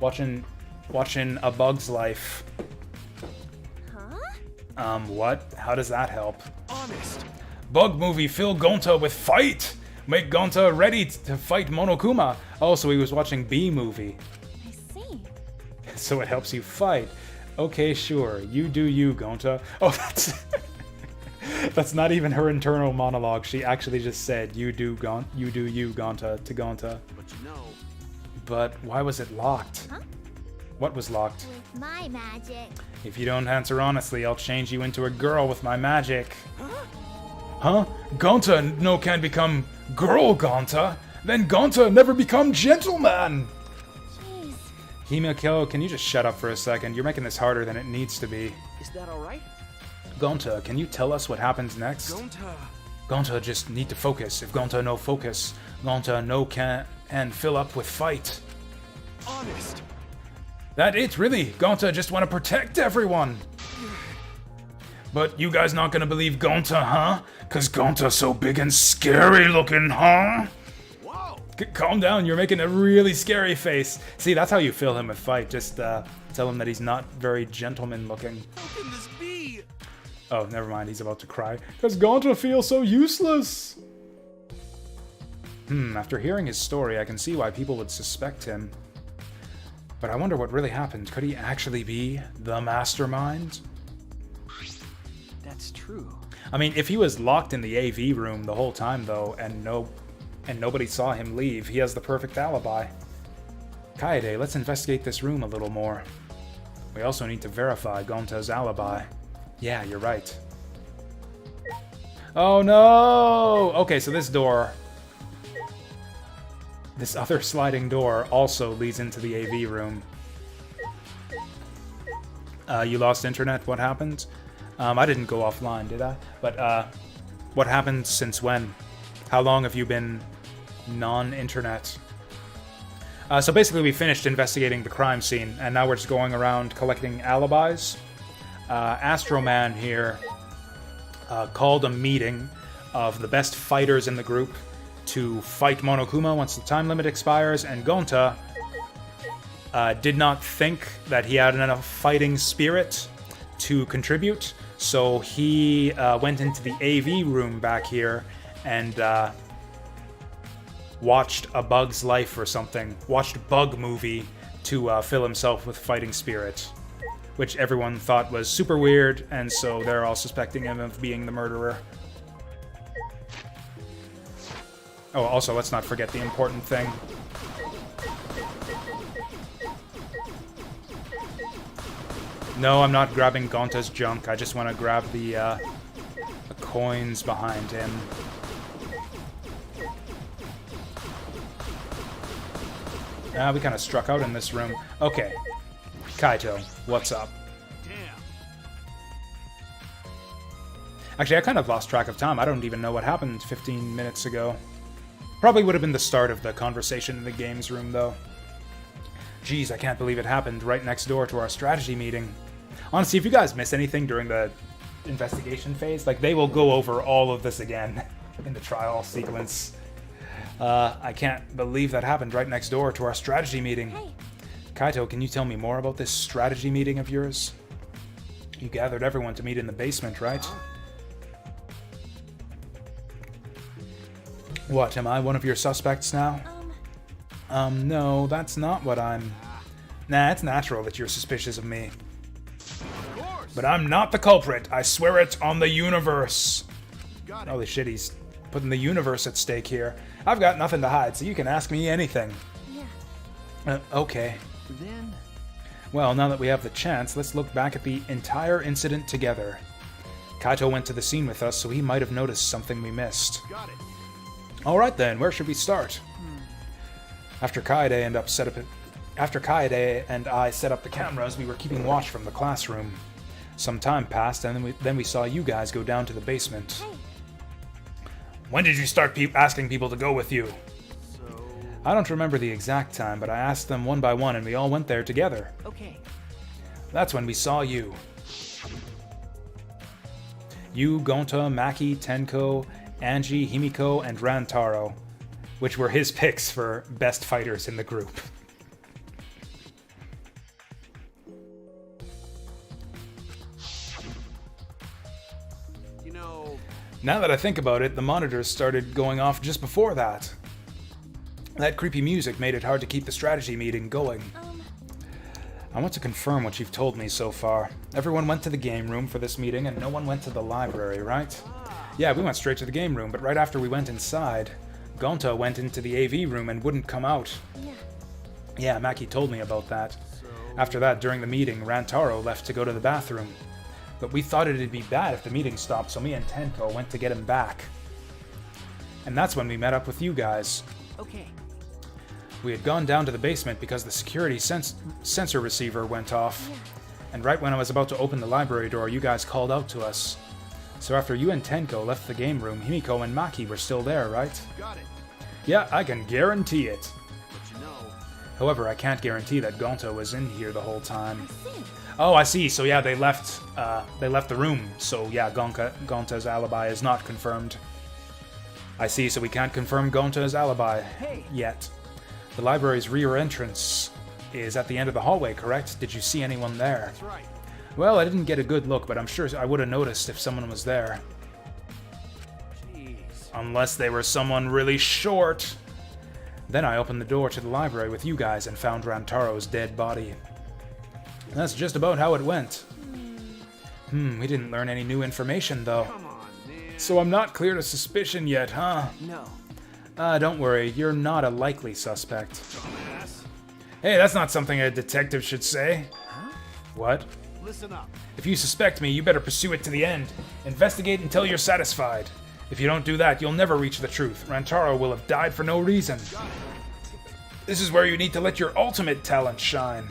watching A Bug's Life. Huh? What? How does that help? Honest! Bug movie, fill Gonta with fight! Make Gonta ready to fight Monokuma. Oh, so he was watching B movie. I see. So it helps you fight. Okay, sure. You do you, Gonta. Oh, that's not even her internal monologue. She actually just said, you do you, Gonta, to Gonta. But you know... But why was it locked? Huh? What was locked? With my magic. If you don't answer honestly, I'll change you into a girl with my magic. Huh? Gonta no can become girl Gonta? Then Gonta never become gentleman! Jeez. Himiko, can you just shut up for a second? You're making this harder than it needs to be. Is that alright? Gonta, can you tell us what happens next? Gonta... Gonta just need to focus. If Gonta no focus, Gonta no can and fill up with fight. Honest! That it, really? Gonta just want to protect everyone. But you guys not gonna believe Gonta, huh? Cause Gonta so big and scary looking, huh? Whoa! Calm down, you're making a really scary face. See, that's how you fill him with fight. Just tell him that he's not very gentleman looking. How can this be? Oh, never mind, he's about to cry. Cause Gonta feels so useless. After hearing his story, I can see why people would suspect him. But I wonder what really happened. Could he actually be the mastermind? That's true. I mean, if he was locked in the AV room the whole time, though, and nobody saw him leave, he has the perfect alibi. Kaede, let's investigate this room a little more. We also need to verify Gonta's alibi. Yeah, you're right. Oh no! Okay, so this door... This other sliding door also leads into the AV room. You lost internet? What happened? I didn't go offline, did I? But, what happened since when? How long have you been non-internet. So basically we finished investigating the crime scene, and now we're just going around collecting alibis. Astro Man here called a meeting of the best fighters in the group to fight Monokuma once the time limit expires, and Gonta did not think that he had enough fighting spirit to contribute, so he went into the AV room back here and watched A Bug's Life or something, watched Bug Movie to fill himself with fighting spirit, which everyone thought was super weird, and so they're all suspecting him of being the murderer. Oh, also, let's not forget the important thing. No, I'm not grabbing Gonta's junk. I just want to grab the coins behind him. We kind of struck out in this room. Okay. Kaito, what's up? Damn. Actually, I kind of lost track of time. I don't even know what happened 15 minutes ago. Probably would have been the start of the conversation in the games room, though. Jeez, I can't believe it happened right next door to our strategy meeting. Honestly, if you guys miss anything during the investigation phase, like, they will go over all of this again in the trial sequence. I can't believe that happened right next door to our strategy meeting. Hey. Kaito, can you tell me more about this strategy meeting of yours? You gathered everyone to meet in the basement, right? What, am I one of your suspects now? No, that's not what I'm... Nah, it's natural that you're suspicious of me. Of course. But I'm not the culprit. I swear it on the universe. Got it. Holy shit, he's putting the universe at stake here. I've got nothing to hide, so you can ask me anything. Yeah. Okay. Then, Well, now that we have the chance, let's look back at the entire incident together. Kaito went to the scene with us, so he might have noticed something we missed. Got it. Alright then, where should we start? After Kaede and I set up the cameras, we were keeping watch from the classroom. Some time passed, and then we saw you guys go down to the basement. Hey. When did you start asking people to go with you? So, I don't remember the exact time, but I asked them one by one, and we all went there together. okay. That's when we saw you. You, Gonta, Maki, Tenko, Angie, Himiko, and Rantaro, which were his picks for best fighters in the group. you know, Now that I think about it, the monitors started going off just before that. That creepy music made it hard to keep the strategy meeting going. I want to confirm what you've told me so far. Everyone went to the game room for this meeting, and no one went to the library, right? Yeah, we went straight to the game room, but right after we went inside, Gonta went into the AV room and wouldn't come out. Yeah. Yeah, Maki told me about that. After that, during the meeting, Rantaro left to go to the bathroom. But we thought it'd be bad if the meeting stopped, so me and Tenko went to get him back. And that's when we met up with you guys. Okay. We had gone down to the basement because the security sensor receiver went off. And right when I was about to open the library door, you guys called out to us. So after you and Tenko left the game room, Himiko and Maki were still there, right? got it. Yeah, I can guarantee it. But you know, However, I can't guarantee that Gonta was in here the whole time. I see. Oh, I see. So yeah, they left the room. So yeah, Gonta's alibi is not confirmed. I see. So we can't confirm Gonta's alibi yet. The library's rear entrance is at the end of the hallway, correct? Did you see anyone there? that's right. Well, I didn't get a good look, but I'm sure I would have noticed if someone was there. Jeez. Unless they were someone really short. Then I opened the door to the library with you guys and found Rantaro's dead body. That's just about how it went. We didn't learn any new information, though. Come on, man. So I'm not clear to suspicion yet, huh? No. Don't worry, you're not a likely suspect. Dumbass. Hey, that's not something a detective should say. Huh? What? Listen up. If you suspect me, you better pursue it to the end. Investigate until you're satisfied. If you don't do that, you'll never reach the truth. Rantaro will have died for no reason. This is where you need to let your ultimate talent shine. ...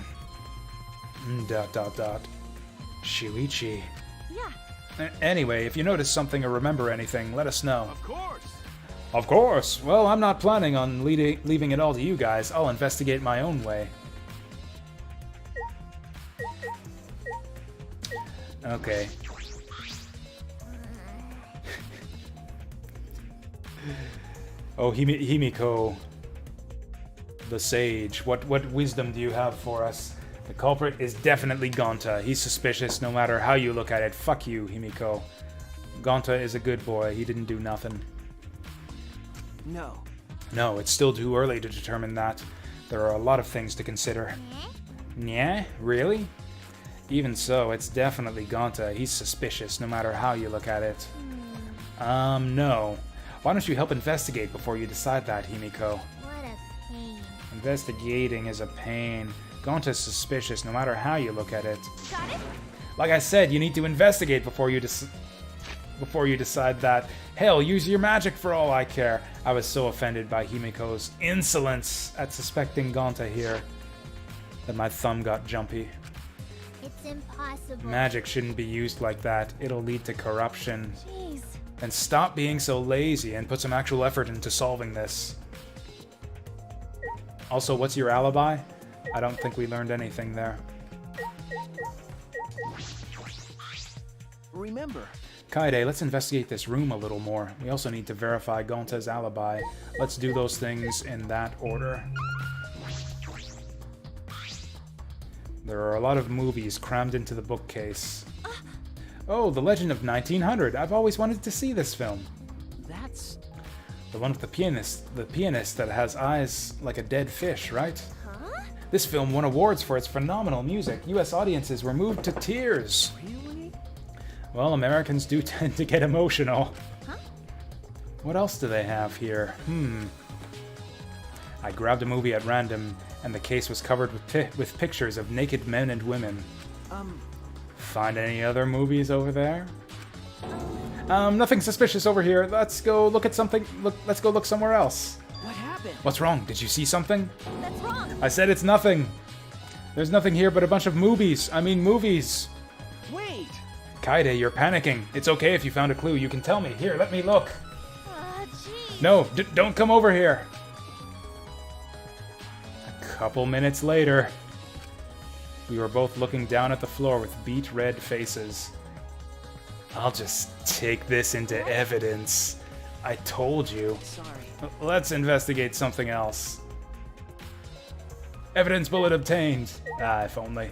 Shuichi. Yeah. Anyway, if you notice something or remember anything, let us know. Of course. Of course. Well, I'm not planning on leaving it all to you guys. I'll investigate my own way. Okay. Oh, Himiko, the sage. What wisdom do you have for us? The culprit is definitely Gonta. He's suspicious no matter how you look at it. Fuck you, Himiko. Gonta is a good boy. He didn't do nothing. No. No, it's still too early to determine that. There are a lot of things to consider. Yeah? Really? Even so, it's definitely Gonta. He's suspicious no matter how you look at it. No. Why don't you help investigate before you decide that, Himiko? What a pain. Investigating is a pain. Gonta's suspicious no matter how you look at it. Got it? Like I said, you need to investigate before you decide that. Hell, use your magic for all I care. I was so offended by Himiko's insolence at suspecting Gonta here that my thumb got jumpy. It's impossible. Magic shouldn't be used like that. It'll lead to corruption. Jeez. And stop being so lazy and put some actual effort into solving this. Also, what's your alibi? I don't think we learned anything there. Remember. Kaede, let's investigate this room a little more. We also need to verify Gonta's alibi. Let's do those things in that order. There are a lot of movies crammed into the bookcase. Oh, The Legend of 1900. I've always wanted to see this film. That's... The one with the pianist that has eyes like a dead fish, right? Huh? This film won awards for its phenomenal music. US audiences were moved to tears. Really? Well, Americans do tend to get emotional. Huh? What else do they have here? I grabbed a movie at random, and the case was covered with pictures of naked men and women. Find any other movies over there? Nothing suspicious over here. Let's go look at something. Let's go look somewhere else. What happened? What's wrong? Did you see something? That's wrong. I said it's nothing. There's nothing here but a bunch of movies. I mean movies. Wait! Kaede, you're panicking. It's okay if you found a clue. You can tell me. Here, let me look. Jeez. No, don't come over here. A couple minutes later, we were both looking down at the floor with beet red faces. I'll just take this into evidence. I told you. Sorry. Let's investigate something else. Evidence bullet obtained. Ah, if only.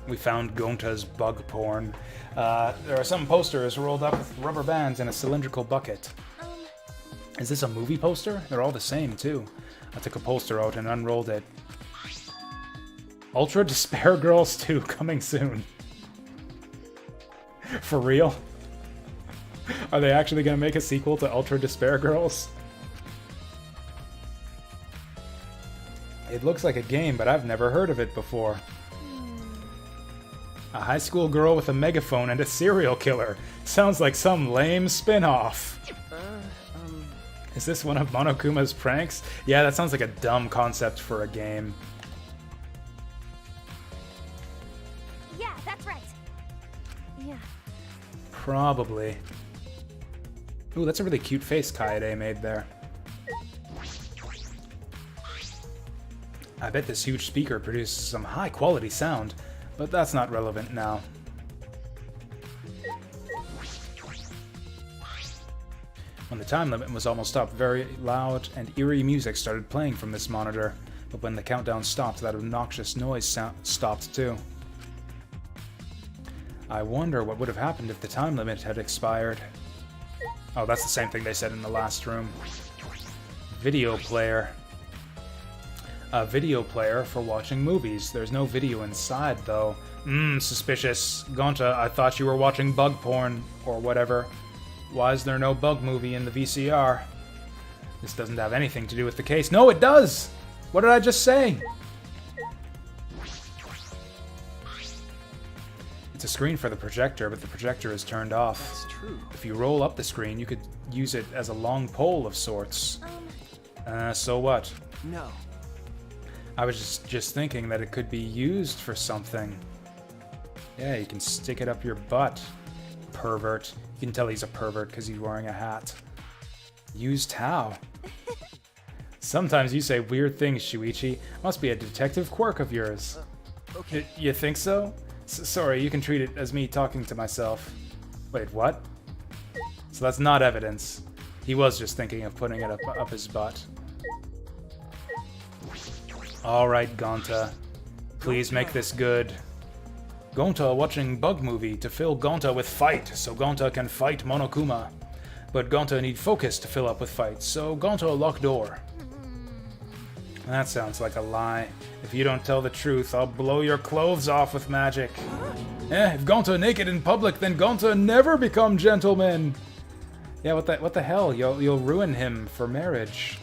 We found Gonta's bug porn. There are some posters rolled up with rubber bands in a cylindrical bucket. Is this a movie poster? They're all the same, too. I took a poster out and unrolled it. Ultra Despair Girls 2 coming soon. For real? Are they actually going to make a sequel to Ultra Despair Girls? It looks like a game, but I've never heard of it before. A high school girl with a megaphone and a serial killer. Sounds like some lame spin-off. Is this one of Monokuma's pranks? Yeah, that sounds like a dumb concept for a game. Yeah, that's right. Yeah. Probably. Ooh, that's a really cute face Kaede made there. I bet this huge speaker produces some high-quality sound, but that's not relevant now. When the time limit was almost up, very loud and eerie music started playing from this monitor, but when the countdown stopped, that obnoxious noise stopped too. I wonder what would have happened if the time limit had expired. Oh, that's the same thing they said in the last room. Video player. A video player for watching movies. There's no video inside, though. Suspicious. Gonta, I thought you were watching bug porn, or whatever. Why is there no bug movie in the VCR? This doesn't have anything to do with the case. No, it does! What did I just say? It's a screen for the projector, but the projector is turned off. That's true. If you roll up the screen, you could use it as a long pole of sorts. So what? No. I was just thinking that it could be used for something. Yeah, you can stick it up your butt. pervert. You can tell he's a pervert because he's wearing a hat. Used how? Sometimes you say weird things, Shuichi. Must be a detective quirk of yours. Okay. You think so? Sorry, you can treat it as me talking to myself. Wait, what? So that's not evidence. He was just thinking of putting it up his butt. Alright, Gonta. Please make this good. Gonta watching bug movie to fill Gonta with fight, so Gonta can fight Monokuma. But Gonta need focus to fill up with fights, so Gonta lock door. That sounds like a lie. If you don't tell the truth, I'll blow your clothes off with magic. If Gonta naked in public, then Gonta never become gentleman. Yeah, what the hell? You'll ruin him for marriage.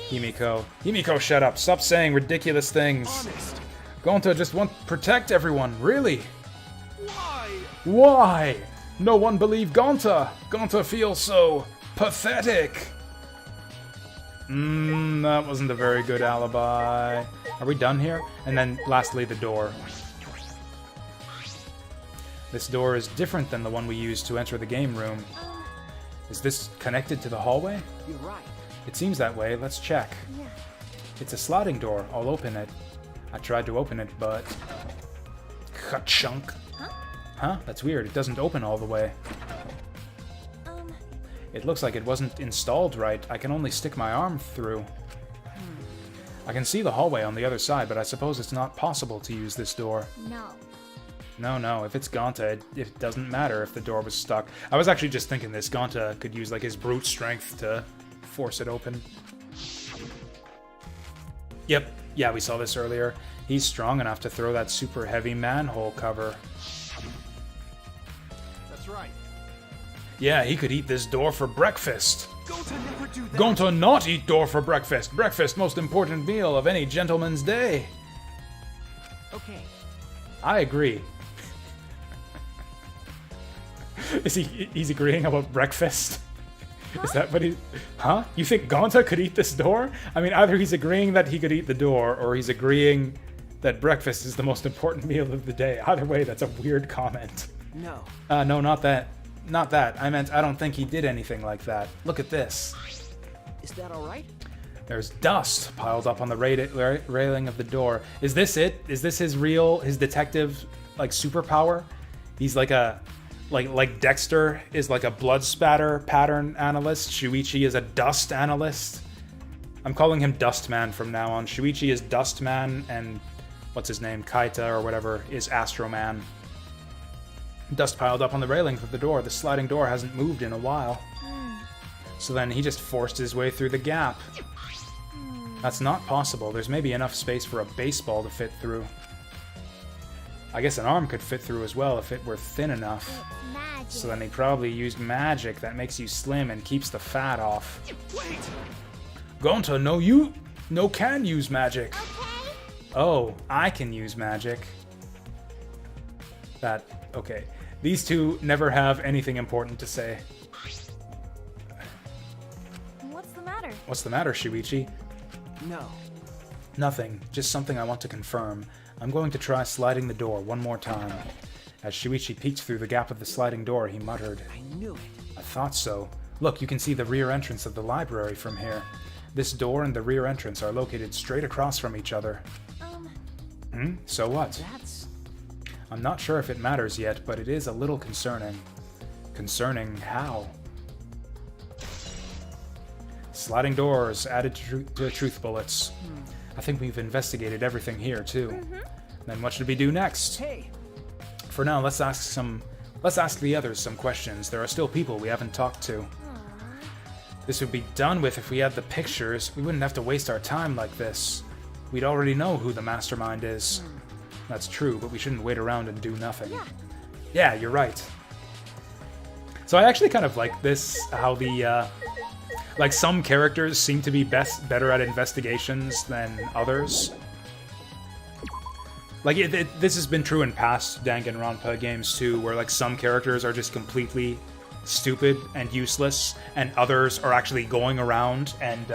Himiko. Himiko, shut up. Stop saying ridiculous things. Honest. Gonta just won't protect everyone, really. Why? Why? No one believe Gonta. Gonta feels so pathetic. That wasn't a very good alibi. Are we done here? And then lastly, the door. This door is different than the one we used to enter the game room. Is this connected to the hallway? You're right. It seems that way. Let's check. Yeah. It's a sliding door. I'll open it. I tried to open it, but... Ka-chunk. Huh? That's weird. It doesn't open all the way. It looks like it wasn't installed right. I can only stick my arm through. I can see the hallway on the other side, but I suppose it's not possible to use this door. No. No, if it's Gonta, it doesn't matter if the door was stuck. I was actually just thinking this. Gonta could use, like, his brute strength to force it open. Yep, yeah, we saw this earlier. He's strong enough to throw that super heavy manhole cover. That's right. Yeah, he could eat this door for breakfast. Gonta never do that. Gonta not eat door for breakfast. Breakfast most important meal of any gentleman's day. Okay. I agree. He's agreeing about breakfast? Is that what he... Huh? You think Gonta could eat this door? I mean, either he's agreeing that he could eat the door, or he's agreeing that breakfast is the most important meal of the day. Either way, that's a weird comment. No. No, not that. Not that. I meant I don't think he did anything like that. Look at this. Is that all right? There's dust piled up on the railing of the door. Is this it? Is this his detective, like, superpower? He's like a... Like Dexter is like a blood spatter pattern analyst. Shuichi is a dust analyst. I'm calling him Dustman from now on. Shuichi is Dustman, and what's his name? Kaita or whatever is Astroman. Dust piled up on the railings of the door. The sliding door hasn't moved in a while. So then he just forced his way through the gap. That's not possible. There's maybe enough space for a baseball to fit through. I guess an arm could fit through as well if it were thin enough. Magic. So then he probably used magic that makes you slim and keeps the fat off. Wait. Gonta, no can use magic. Okay. Oh, I can use magic. Okay. These two never have anything important to say. What's the matter? What's the matter, Shuichi? No. Nothing, just something I want to confirm. I'm going to try sliding the door one more time. As Shuichi peeked through the gap of the sliding door, he muttered, I knew it. I thought so. Look, you can see the rear entrance of the library from here. This door and the rear entrance are located straight across from each other. So what? That's... I'm not sure if it matters yet, but it is a little concerning. Concerning how? Sliding doors added to truth bullets. I think we've investigated everything here, too. Then what should we do next? Hey. For now, let's ask the others some questions. There are still people we haven't talked to. This would be done with if we had the pictures. We wouldn't have to waste our time like this. We'd already know who the mastermind is. That's true, but we shouldn't wait around and do nothing. Yeah, you're right. So I actually kind of like this, how the, like, some characters seem to be better at investigations than others. Like, this has been true in past Danganronpa games, too, where, like, some characters are just completely stupid and useless, and others are actually going around and,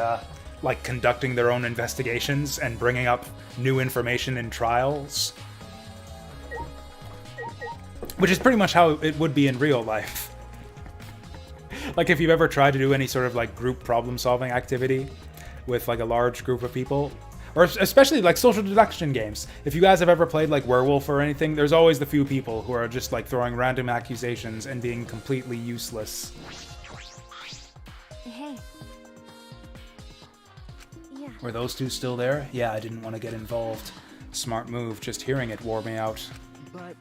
like, conducting their own investigations and bringing up new information in trials. Which is pretty much how it would be in real life. Like if you've ever tried to do any sort of like group problem solving activity with like a large group of people, or especially like social deduction games. If you guys have ever played like Werewolf or anything, there's always the few people who are just like throwing random accusations and being completely useless. Hey. Yeah. Were those two still there? Yeah, I didn't want to get involved. Smart move, just hearing it wore me out. But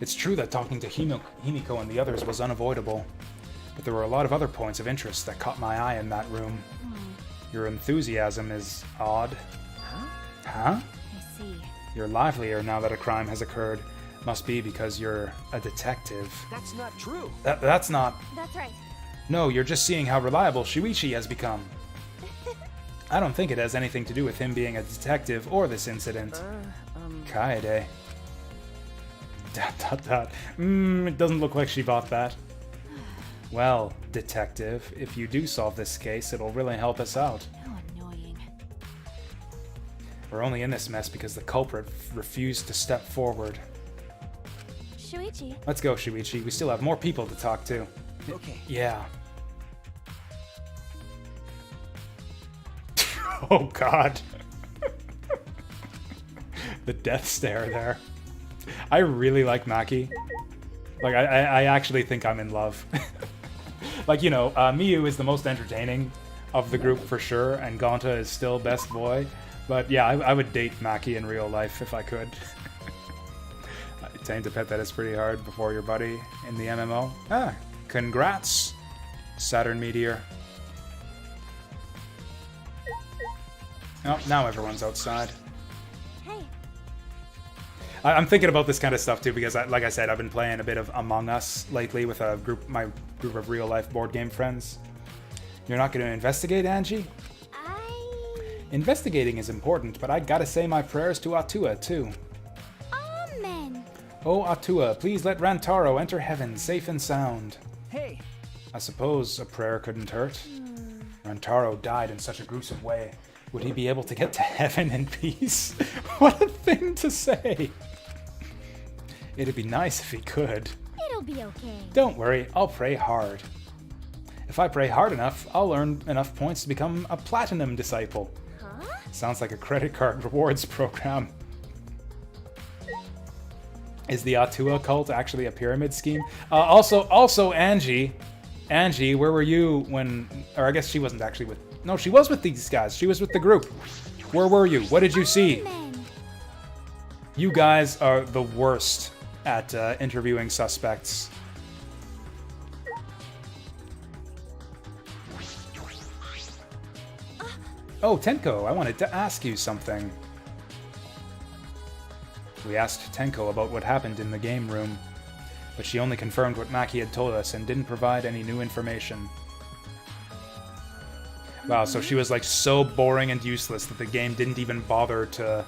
It's true that talking to Himiko and the others was unavoidable, but there were a lot of other points of interest that caught my eye in that room. Your enthusiasm is odd. Huh? I see. You're livelier now that a crime has occurred. Must be because you're a detective. that's not true. That's not... That's right. No, you're just seeing how reliable Shuichi has become. I don't think it has anything to do with him being a detective or this incident. Kaede. ... It doesn't look like she bought that. Well, detective, if you do solve this case, it'll really help us out. How annoying. We're only in this mess because the culprit refused to step forward. Shuichi. Let's go, Shuichi. We still have more people to talk to. Okay. Yeah. Oh, God. The death stare there. I really like Maki. Like, I actually think I'm in love. Like, you know, Miyu is the most entertaining of the group for sure, and Gonta is still best boy. But yeah, I would date Maki in real life if I could. Time to pet that is pretty hard before your buddy in the MMO. Ah, congrats, Saturn Meteor. Oh, now everyone's outside. Hey. I'm thinking about this kind of stuff too because, like I said, I've been playing a bit of Among Us lately with my group of real-life board game friends. You're not going to investigate, Angie? Investigating is important, but I gotta say my prayers to Atua too. Amen. Oh, Atua, please let Rantaro enter heaven safe and sound. Hey, I suppose a prayer couldn't hurt. Rantaro died in such a gruesome way. Would he be able to get to heaven in peace? What a thing to say! It'd be nice if he could. It'll be okay. Don't worry, I'll pray hard. If I pray hard enough, I'll earn enough points to become a platinum disciple. Huh? Sounds like a credit card rewards program. Is the Atua cult actually a pyramid scheme? Also, Angie, where were you when... Or I guess she wasn't actually with... No, she was with these guys. She was with the group. Where were you? What did you see? Amen. You guys are the worst at interviewing suspects. Oh, Tenko, I wanted to ask you something. We asked Tenko about what happened in the game room, but she only confirmed what Maki had told us and didn't provide any new information. Wow, so she was like so boring and useless that the game didn't even bother to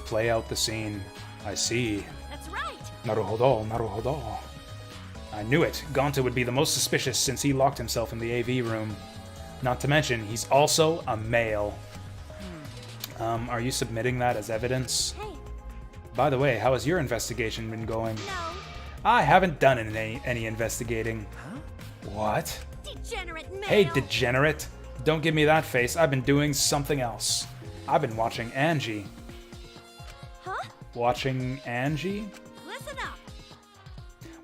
play out the scene. I see. That's right. Naruhodo, naruhodo. I knew it. Gonta would be the most suspicious since he locked himself in the AV room. Not to mention, he's also a male. Are you submitting that as evidence? Hey. By the way, how has your investigation been going? No. I haven't done any investigating. Huh? What? Degenerate male. Hey, degenerate. Don't give me that face. I've been doing something else. I've been watching Angie. Huh? Watching Angie? Listen up.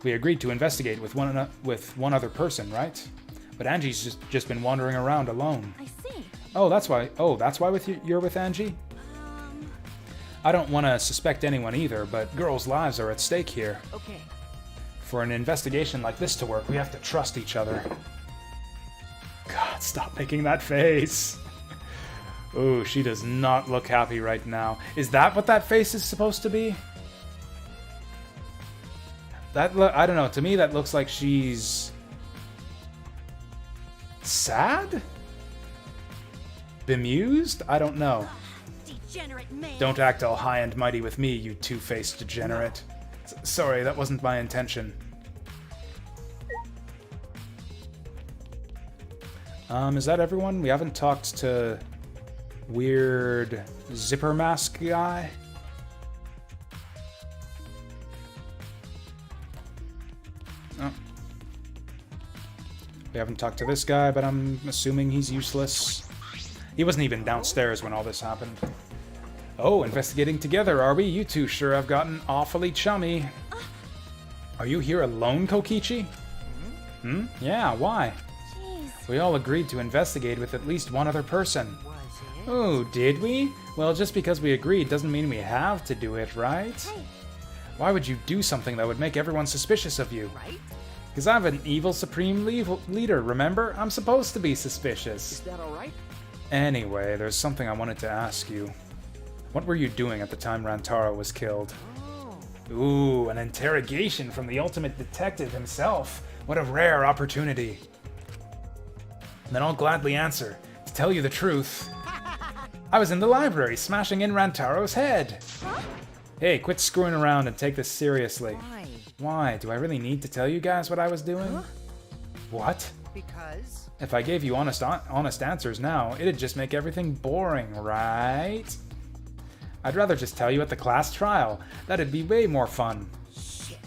We agreed to investigate with one other person, right? But Angie's just been wandering around alone. I see. Oh, that's why. Oh, that's why you're with Angie? I don't want to suspect anyone either, but girls' lives are at stake here. okay. For an investigation like this to work, we have to trust each other. God, stop making that face. Ooh, she does not look happy right now. Is that what that face is supposed to be? I don't know. To me, that looks like she's sad? Bemused? I don't know. Degenerate male. Don't act all high and mighty with me, you two-faced degenerate. Sorry, that wasn't my intention. Is that everyone? We haven't talked to weird zipper mask guy? Oh. We haven't talked to this guy, but I'm assuming he's useless. He wasn't even downstairs when all this happened. Oh, investigating together, are we? You two sure have gotten awfully chummy. Are you here alone, Kokichi? Hmm? Yeah, why? Jeez. We all agreed to investigate with at least one other person. Was it? Oh, did we? Well, just because we agreed doesn't mean we have to do it, right? Hey. Why would you do something that would make everyone suspicious of you? Right? Because I'm an evil supreme leader, remember? I'm supposed to be Is suspicious. that alright? Anyway, there's something I wanted to ask you. What were you doing at the time Rantaro was killed? Oh. Ooh, an interrogation from the ultimate detective himself. What a rare opportunity. Then I'll gladly answer. To tell you the truth, I was in the library smashing in Rantaro's head. Huh? Hey, quit screwing around and take this seriously. Why? Why? Do I really need to tell you guys what I was doing? Huh? What? Because? If I gave you honest answers now, it'd just make everything boring, right? I'd rather just tell you at the class trial. That'd be way more fun. Shit.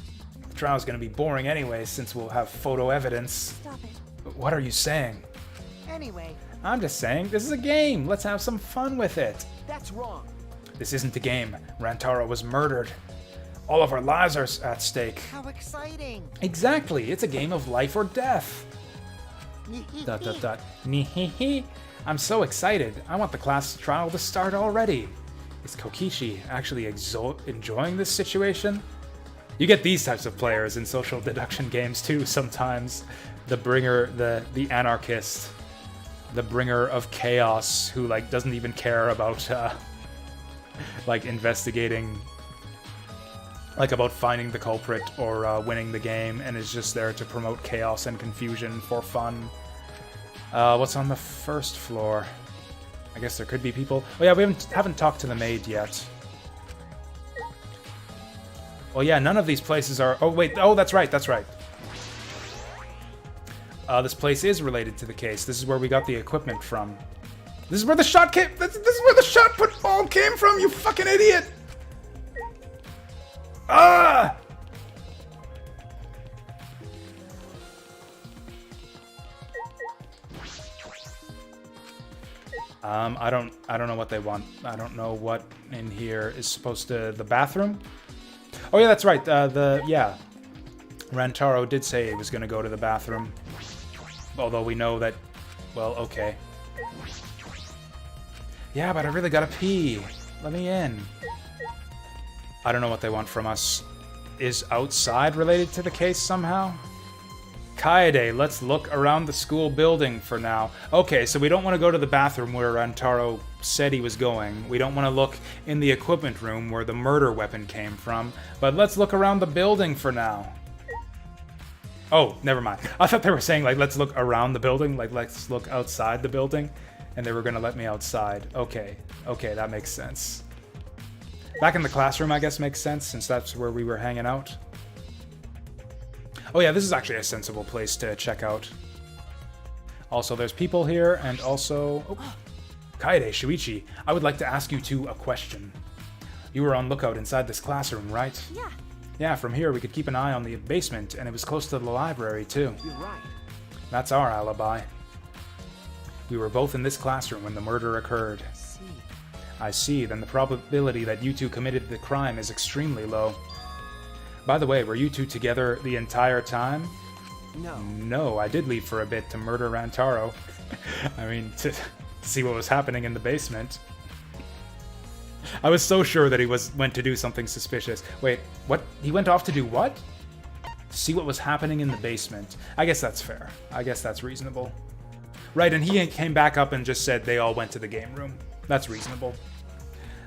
The trial's gonna be boring anyway, since we'll have photo evidence. Stop it. What are you saying? Anyway, I'm just saying, this is a game. Let's have some fun with it. That's wrong. This isn't a game. Rantaro was murdered. All of our lives are at stake. how exciting! Exactly, it's a game of life or death. ... Nihihi. I'm so excited. I want the class trial to start already. Is Kokichi actually enjoying this situation? You get these types of players in social deduction games too sometimes. The bringer, the anarchist, the bringer of chaos who like doesn't even care about like investigating, like about finding the culprit or winning the game, and is just there to promote chaos and confusion for fun. What's on the first floor? I guess there could be people. Oh yeah, we haven't talked to the maid yet. Well, yeah, none of these places are... Oh, wait. Oh, that's right. That's right. This place is related to the case. This is where we got the equipment from. This is where the shot came... This is where the shot put ball came from, you fucking idiot! Ah! I don't know what they want. I don't know what in here is supposed to... The bathroom? Oh yeah, that's right. Yeah. Rantaro did say he was going to go to the bathroom. Although we know that... Well, okay. Yeah, but I really gotta pee. Let me in. I don't know what they want from us. Is outside related to the case somehow? Kaede, let's look around the school building for now. Okay, so we don't want to go to the bathroom where Rantaro said he was going. We don't want to look in the equipment room where the murder weapon came from. But let's look around the building for now. Oh, never mind. I thought they were saying, like, let's look around the building. Like, let's look outside the building. And they were going to let me outside. Okay. Okay, that makes sense. Back in the classroom, I guess, makes sense, since that's where we were hanging out. Oh yeah, this is actually a sensible place to check out. Also, there's people here, and also... Oh, Kaede, Shuichi, I would like to ask you two a question. You were on lookout inside this classroom, right? Yeah. Yeah, from here we could keep an eye on the basement, and it was close to the library, too. You're right. That's our alibi. We were both in this classroom when the murder occurred. See. I see, then the probability that you two committed the crime is extremely low. By the way, were you two together the entire time? No. No, I did leave for a bit to murder Rantaro. I mean, to see what was happening in the basement. I was so sure that he went to do something suspicious. Wait, what? He went off to do what? To see what was happening in the basement. I guess that's fair. I guess that's reasonable. Right, and he came back up and just said they all went to the game room. That's reasonable.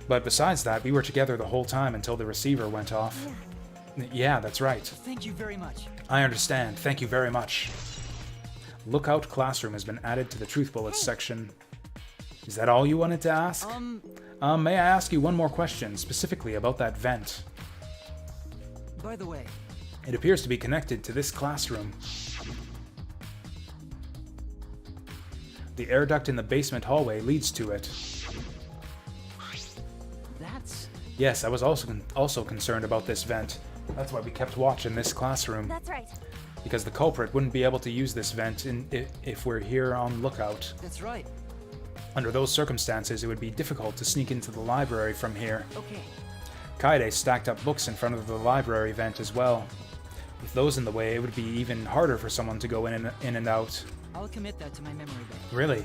But besides that, we were together the whole time until the receiver went off. Yeah, that's right. Thank you very much. I understand. Thank you very much. Lookout classroom has been added to the Truth Bullets section. Is that all you wanted to ask? May I ask you one more question, specifically about that vent? By the way, It appears to be connected to this classroom. The air duct in the basement hallway leads to it. that's... Yes, I was also concerned about this vent. That's why we kept watch in this classroom. That's right. because the culprit wouldn't be able to use this vent if we're here on lookout. That's right. Under those circumstances, it would be difficult to sneak into the library from here. Okay. Kaede stacked up books in front of the library vent as well. With those in the way, it would be even harder for someone to go in and out. I'll commit that to my memory bank. Really?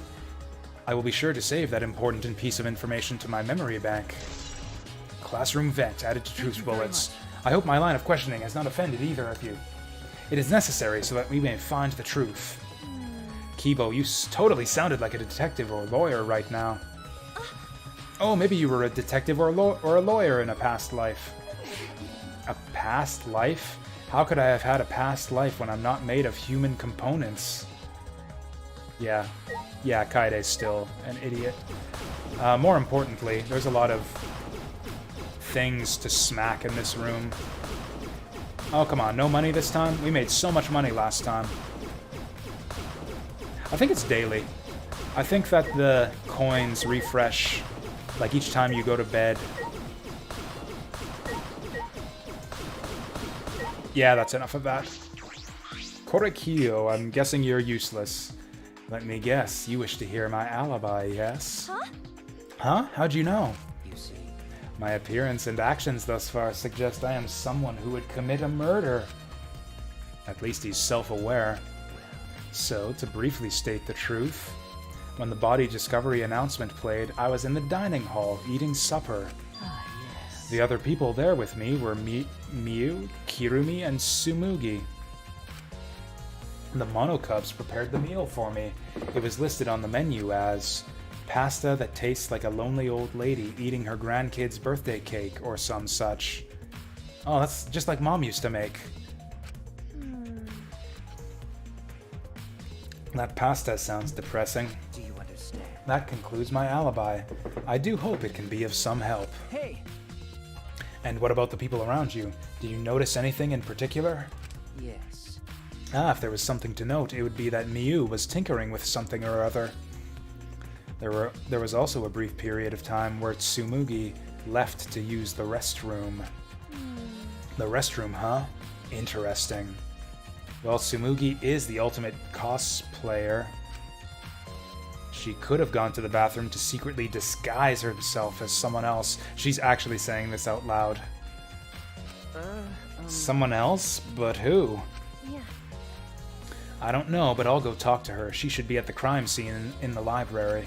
I will be sure to save that important piece of information to my memory bank. Classroom vent added to truth bullets. I hope my line of questioning has not offended either of you. It is necessary so that we may find the truth. Kibo, you totally sounded like a detective or lawyer right now. Oh, maybe you were a detective or a lawyer in a past life. A past life? How could I have had a past life when I'm not made of human components? Yeah, Kaide's still an idiot. More importantly, there's a lot of things to smack in this room. Oh, come on, no money this time? We made so much money last time. I think it's daily. I think that the coins refresh, like, each time you go to bed. Yeah, that's enough of that. Korekiyo, I'm guessing you're useless. Let me guess, you wish to hear my alibi, yes? Huh? Huh? How'd you know? You see. My appearance and actions thus far suggest I am someone who would commit a murder. At least he's self-aware. So, to briefly state the truth, when the body discovery announcement played, I was in the dining hall eating supper. Ah, yes. The other people there with me were Miu, Kirumi, and Tsumugi. The Monocubs prepared the meal for me. It was listed on the menu as pasta that tastes like a lonely old lady eating her grandkid's birthday cake or some such. Oh, that's just like Mom used to make. That pasta sounds depressing. Do you understand? That concludes my alibi. I do hope it can be of some help. Hey! And what about the people around you? Did you notice anything in particular? Yes. Ah, if there was something to note, it would be that Miu was tinkering with something or other. There was also a brief period of time where Tsumugi left to use the restroom. The restroom, huh? Interesting. Well, Tsumugi is the ultimate cosplayer. She could have gone to the bathroom to secretly disguise herself as someone else. She's actually saying this out loud. Someone else? But who? Yeah. I don't know, but I'll go talk to her. She should be at the crime scene in the library.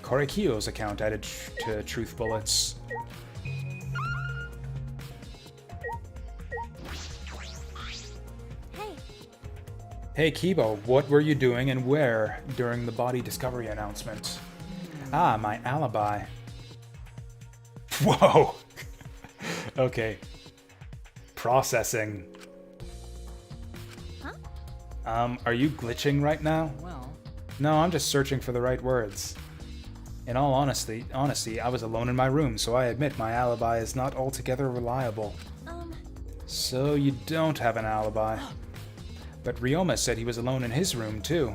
Korekiyo's account added to Truth Bullets. Hey Kibo, what were you doing and where during the body discovery announcement? Ah, my alibi. Whoa! Okay. Processing. Huh? Are you glitching right now? Well, No, I'm just searching for the right words. In all honesty, I was alone in my room, so I admit my alibi is not altogether reliable. So you don't have an alibi. But Ryoma said he was alone in his room, too.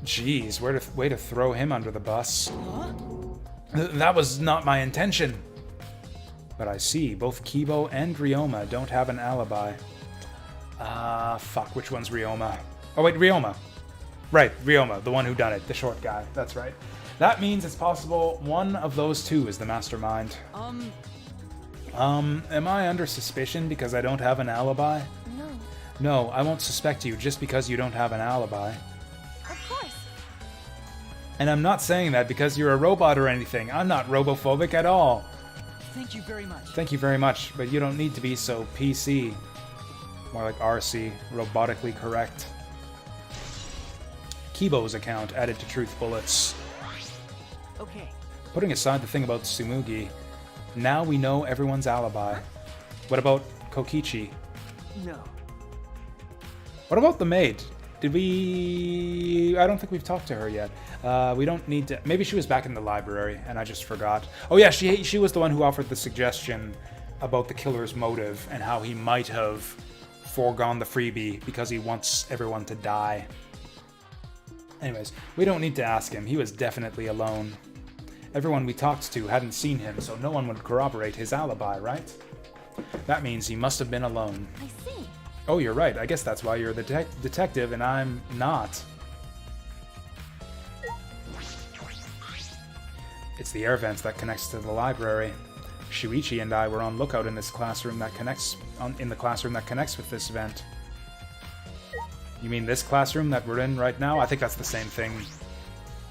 Jeez, way to throw him under the bus. That was not my intention. But I see, both Kibo and Ryoma don't have an alibi. Fuck, which one's Ryoma? Oh wait, Ryoma. Right, Ryoma, the one who done it, the short guy, that's right. That means it's possible one of those two is the mastermind. Am I under suspicion because I don't have an alibi? No. No, I won't suspect you just because you don't have an alibi. Of course. And I'm not saying that because you're a robot or anything. I'm not robophobic at all. thank you very much. Thank you very much, but you don't need to be so PC. More like RC, robotically correct. Kibo's account added to Truth Bullets. Okay. Putting aside the thing about Tsumugi, now we know everyone's alibi. What about Kokichi? No. What about the maid? Did we... I don't think we've talked to her yet. We don't need to... Maybe she was back in the library and I just forgot. Oh yeah, she was the one who offered the suggestion about the killer's motive and how he might have foregone the freebie because he wants everyone to die. Anyways, we don't need to ask him. He was definitely alone. Everyone we talked to hadn't seen him, so no one would corroborate his alibi, right? That means he must have been alone. I see. Oh, you're right. I guess that's why you're the detective and I'm not. It's the air vents that connects to the library. Shuichi and I were on lookout in this classroom that connects in the classroom that connects with this vent. You mean this classroom that we're in right now? I think that's the same thing.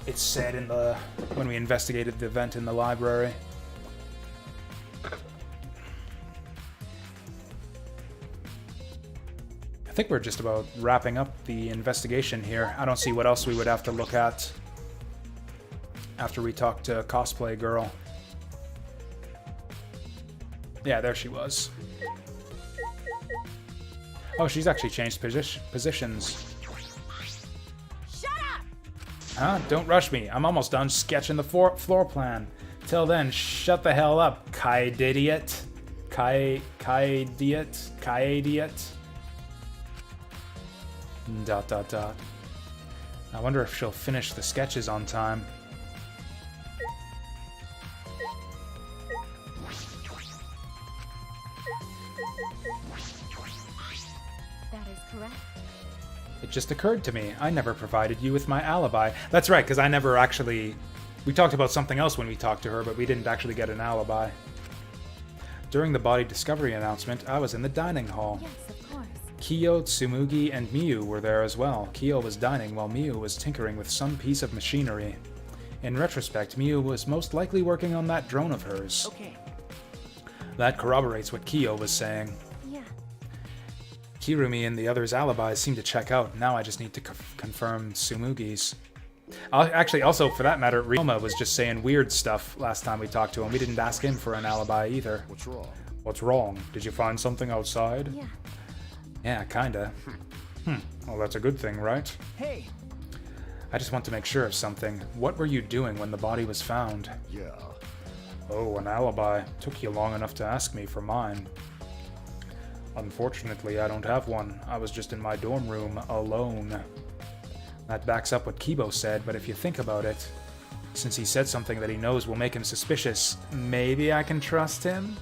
It said in the when we investigated the vent in the library. I think we're just about wrapping up the investigation here. I don't see what else we would have to look at after we talk to Cosplay Girl. Yeah, there she was. Oh, she's actually changed positions. Shut up! Huh? Don't rush me. I'm almost done sketching the floor plan. Till then, shut the hell up, Kai-idiot. Kai-idiot. Dot dot dot. I wonder if she'll finish the sketches on time. That is correct. It just occurred to me, I never provided you with my alibi. That's right, because I never actually... We talked about something else when we talked to her, but we didn't actually get an alibi. During the body discovery announcement, I was in the dining hall. Yes, of course. Kiyo, Tsumugi, and Miyu were there as well. Kiyo was dining while Miyu was tinkering with some piece of machinery. In retrospect, Miyu was most likely working on that drone of hers. Okay. That corroborates what Kiyo was saying. Yeah. Kirumi and the others' alibis seem to check out. Now I just need to confirm Tsumugi's. Actually, also, for that matter, Ryoma was just saying weird stuff last time we talked to him. We didn't ask him for an alibi either. What's wrong? What's wrong? Did you find something outside? Yeah. Yeah, kinda. Well, that's a good thing, right? Hey, I just want to make sure of something. What were you doing when the body was found? Yeah. Oh, an alibi. Took you long enough to ask me for mine. Unfortunately, I don't have one. I was just in my dorm room, alone. That backs up what Kibo said, but if you think about it, since he said something that he knows will make him suspicious, maybe I can trust him?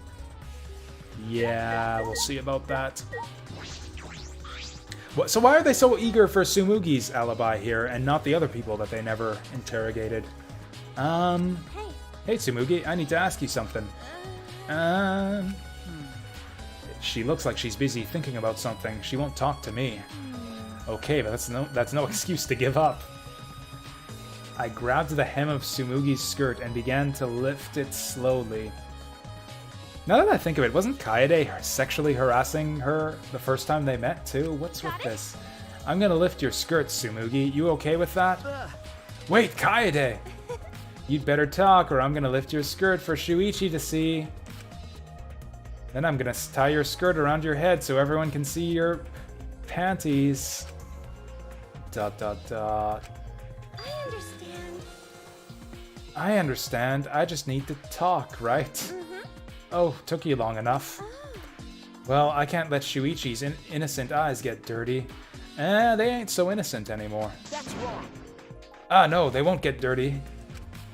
Yeah, we'll see about that. So why are they so eager for Tsumugi's alibi here, and not the other people that they never interrogated? Hey Tsumugi, I need to ask you something. She looks like she's busy thinking about something. She won't talk to me. Okay, but that's no excuse to give up. I grabbed the hem of Tsumugi's skirt and began to lift it slowly. Now that I think of it, wasn't Kaede sexually harassing her the first time they met, too? What's with this? I'm gonna lift your skirt, Tsumugi. You okay with that? Wait, Kaede! You'd better talk, or I'm gonna lift your skirt for Shuichi to see. Then I'm gonna tie your skirt around your head so everyone can see your panties. Dot dot dot. I understand. I understand. I just need to talk, right? Oh, took you long enough. Well, I can't let Shuichi's innocent eyes get dirty. They ain't so innocent anymore. that's wrong. Ah, no, they won't get dirty.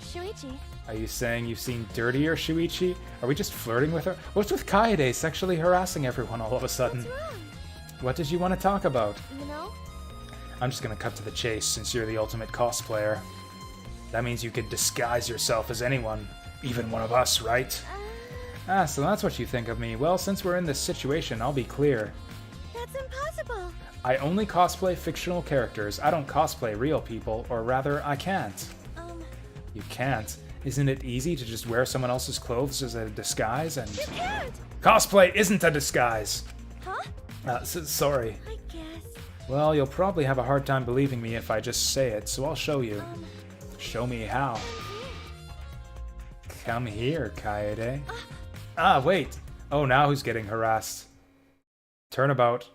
Shuichi. Are you saying you've seen dirtier Shuichi? Are we just flirting with her? What's with Kaede sexually harassing everyone all of a sudden? What's wrong? What did you want to talk about? You know? I'm just gonna cut to the chase since you're the ultimate cosplayer. That means you could disguise yourself as anyone, even one of us, right? Ah, so that's what you think of me. Well, since we're in this situation, I'll be clear. That's impossible. I only cosplay fictional characters. I don't cosplay real people, or rather, I can't. You can't? Isn't it easy to just wear someone else's clothes as a disguise and... You can't! Cosplay isn't a disguise! Huh? Sorry. I guess. Well, you'll probably have a hard time believing me if I just say it, so I'll show you. Show me how. Come here, Kaede. Ah, wait. Oh, now who's getting harassed? Turnabout.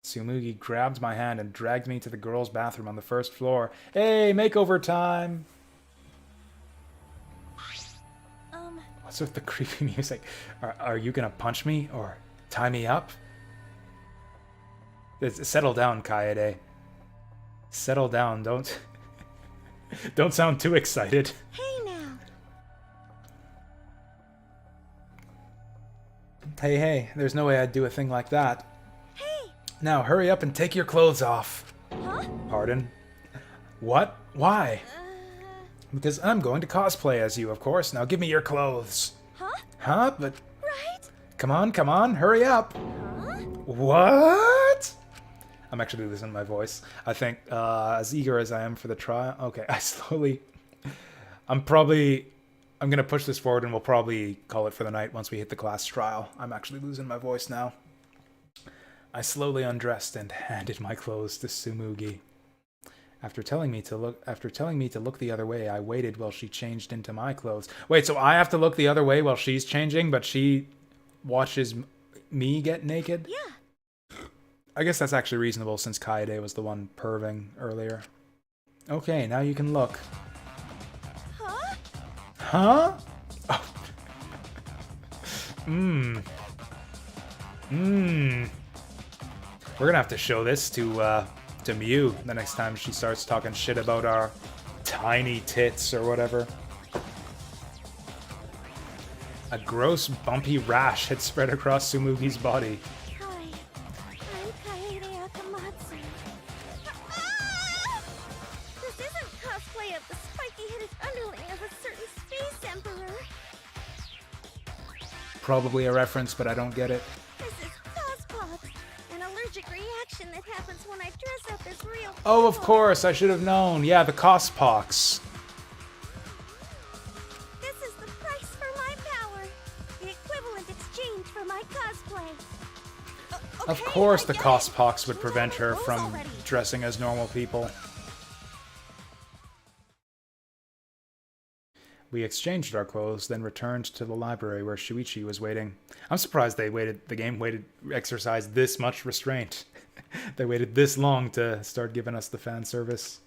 Tsumugi grabbed my hand and dragged me to the girls' bathroom on the first floor. Hey, makeover time! What's with the creepy music? Are you gonna punch me or tie me up? Settle down, Kaede. Settle down, don't... don't sound too excited. Hey now. Hey, there's no way I'd do a thing like that. Hey! Now, hurry up and take your clothes off. Huh? Pardon? What? Why? Because I'm going to cosplay as you, of course. Now give me your clothes. Huh? Huh? But Right? come on, hurry up. Huh? What? I'm actually losing my voice. I think, as eager as I am for the trial. Okay, I'm gonna push this forward and we'll probably call it for the night once we hit the class trial. I'm actually losing my voice now. I slowly undressed and handed my clothes to Tsumugi. After telling me to look the other way, I waited while she changed into my clothes. Wait, so I have to look the other way while she's changing, but she watches me get naked? Yeah. I guess that's actually reasonable since Kaede was the one perving earlier. Okay, now you can look. Huh? Huh? Oh. We're gonna have to show this to Miu the next time she starts talking shit about our tiny tits or whatever. A gross, bumpy rash had spread across Tsumugi's body. Hi. I'm Kaede Akamatsu. Ah! This isn't cosplay of the spiky-headed underling of a certain space emperor. Probably a reference, but I don't get it. This is cospox, an allergic reaction that happens when I dress up as real Oh, of people. course, I should have known. Yeah, the cospox. This is the price for my power. The equivalent exchange for my cosplay. Of course the cospox would prevent her from dressing as normal people. We exchanged our clothes, then returned to the library where Shuichi was waiting. I'm surprised the game exercised this much restraint. They waited this long to start giving us the fan service.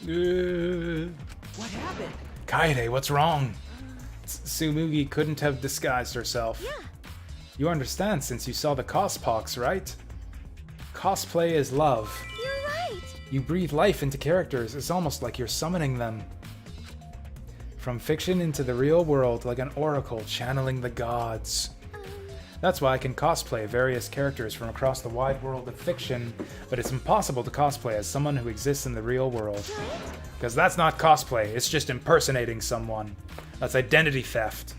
What happened? Kaede, what's wrong? Tsumugi couldn't have disguised herself. Yeah. You understand since you saw the cospox, right? Cosplay is love. You're right. You breathe life into characters. It's almost like you're summoning them. From fiction into the real world, like an oracle channeling the gods. That's why I can cosplay various characters from across the wide world of fiction, but it's impossible to cosplay as someone who exists in the real world. Because that's not cosplay, it's just impersonating someone. That's identity theft.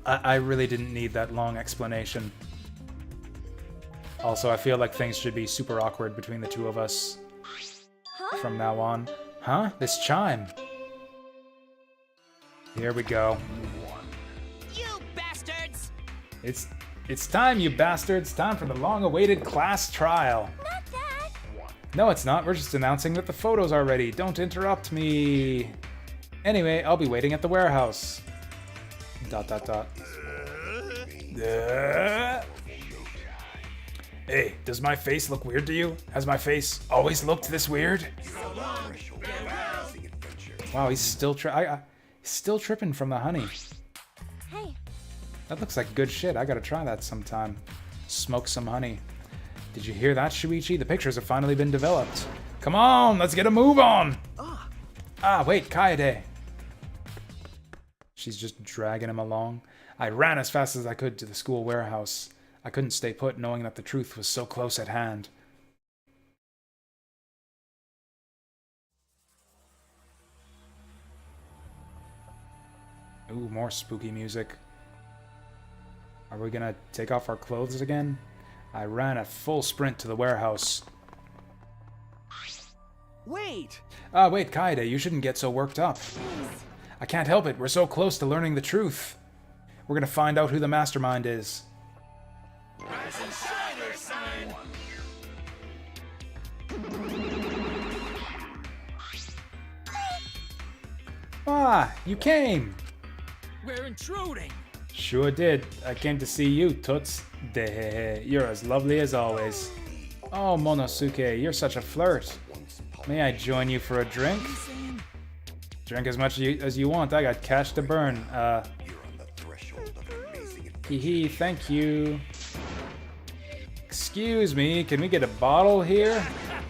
I really didn't need that long explanation. Also, I feel like things should be super awkward between the two of us from now on. Huh? This chime. Here we go. You bastards! It's time, you bastards. Time for the long-awaited class trial. Not that. No, it's not. We're just announcing that the photos are ready. Don't interrupt me. Anyway, I'll be waiting at the warehouse. ... Hey, does my face look weird to you? Has my face always looked this weird? Wow, he's still tripping from the honey. Hey. That looks like good shit. I gotta try that sometime. Smoke some honey. Did you hear that, Shuichi? The pictures have finally been developed. Come on, let's get a move on! Ah, wait, Kaede. She's just dragging him along. I ran as fast as I could to the school warehouse. I couldn't stay put knowing that the truth was so close at hand. Ooh, more spooky music. Are we gonna take off our clothes again? I ran at full sprint to the warehouse. Wait! Wait, Kaede, you shouldn't get so worked up. I can't help it, we're so close to learning the truth. We're gonna find out who the mastermind is. Rise and shine, Earth sign. Ah, you came! We're intruding! Sure did. I came to see you, Toots. Dehehe, you're as lovely as always. Oh, Monosuke, you're such a flirt. May I join you for a drink? Drink as much as you want. I got cash to burn. Hee, thank you. Excuse me, can we get a bottle here? Ha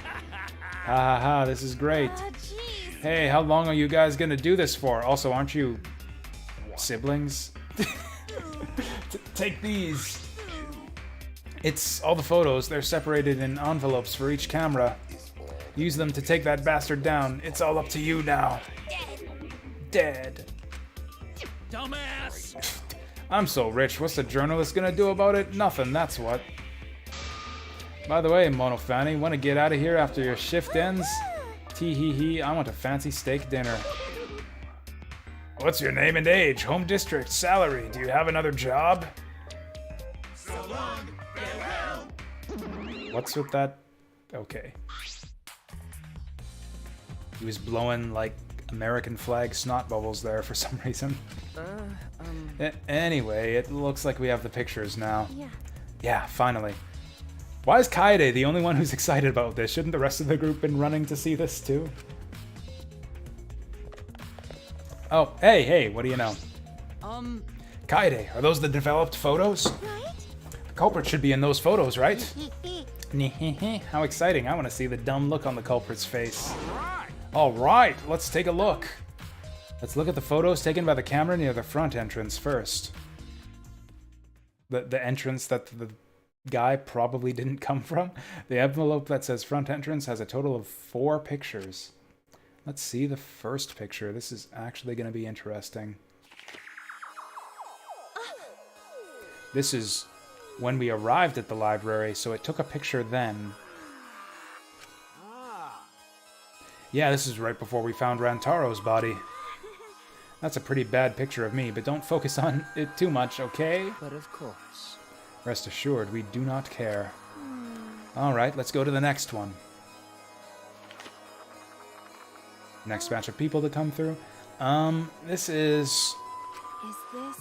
ha ha, this is great. Jeez. Hey, how long are you guys gonna do this for? Also, aren't you siblings? Take these. It's all the photos. They're separated in envelopes for each camera. Use them to take that bastard down. It's all up to you now. Dead. Dumbass! I'm so rich. What's the journalist gonna do about it? Nothing, that's what. By the way, Monofani, wanna get out of here after your shift ends? Tee-hee-hee, I want a fancy steak dinner. What's your name and age? Home district, salary, do you have another job? So long, farewell. What's with that? Okay. He was blowing, like, American flag snot bubbles there for some reason. Anyway, it looks like we have the pictures now. Yeah. Yeah, finally. Why is Kaede the only one who's excited about this? Shouldn't the rest of the group been running to see this too? Oh, hey, what do you know? Kaede, are those the developed photos? Right? The culprit should be in those photos, right? How exciting. I want to see the dumb look on the culprit's face. Alright, let's take a look. Let's look at the photos taken by the camera near the front entrance first. The entrance that the guy probably didn't come from. The envelope that says front entrance has a total of 4 pictures. Let's see the first picture. This is actually going to be interesting. This is when we arrived at the library, so it took a picture then. Yeah, this is right before we found Rantaro's body. That's a pretty bad picture of me, but don't focus on it too much, okay? But of course. Rest assured, we do not care. Alright, let's go to the next one. Next batch of people to come through. This is... Is this...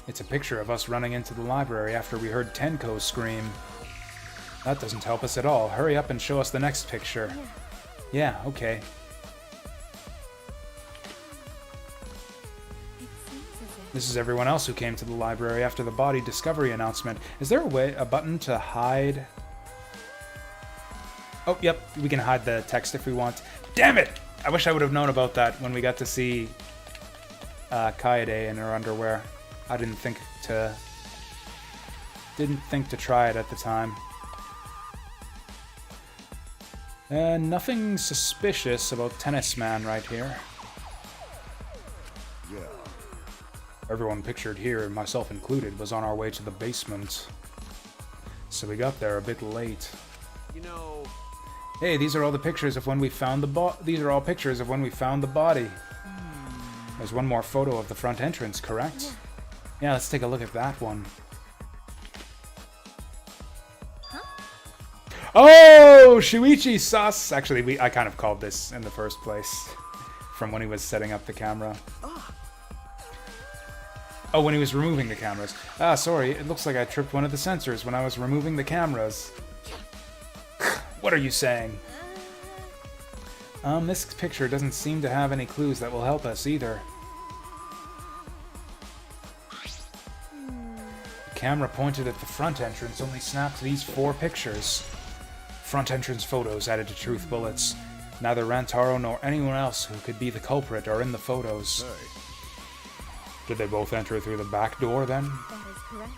It's a picture of us running into the library after we heard Tenko scream. That doesn't help us at all. Hurry up and show us the next picture. Yeah, okay. This is everyone else who came to the library after the body discovery announcement. Is there a button to hide? Oh, yep, we can hide the text if we want. Damn it! I wish I would have known about that when we got to see Kaede in her underwear. I didn't think to try it at the time. Nothing suspicious about Tennis Man right here. Yeah. Everyone pictured here, myself included, was on our way to the basement. So we got there a bit late. You know... Hey, these are all the pictures of when we found the These are all pictures of when we found the body. There's one more photo of the front entrance, correct? Yeah, let's take a look at that one. Oh, Shuichi sus! Actually, I kind of called this in the first place. From when he was setting up the camera. Oh, when he was removing the cameras. Ah, sorry, it looks like I tripped one of the sensors when I was removing the cameras. What are you saying? This picture doesn't seem to have any clues that will help us either. The camera pointed at the front entrance only snapped these 4 pictures. Front entrance photos added to truth bullets. Neither Rantaro nor anyone else who could be the culprit are in the photos. Hey. Did they both enter through the back door then? That is correct.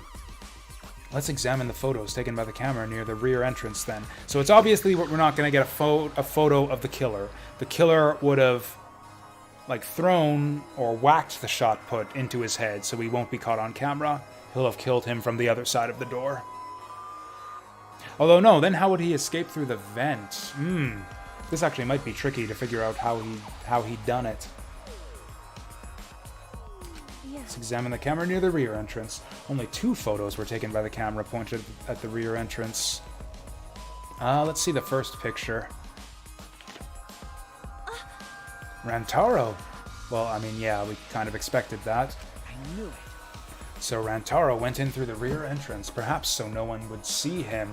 Let's examine the photos taken by the camera near the rear entrance then. So it's obviously we're not going to get a photo of the killer. The killer would have like thrown or whacked the shot put into his head so he won't be caught on camera. He'll have killed him from the other side of the door. Although no, then how would he escape through the vent? This actually might be tricky to figure out how he'd done it. Let's examine the camera near the rear entrance. Only 2 photos were taken by the camera pointed at the rear entrance. Let's see the first picture. Rantaro! Well, I mean, yeah, we kind of expected that. I knew it. So Rantaro went in through the rear entrance, perhaps so no one would see him.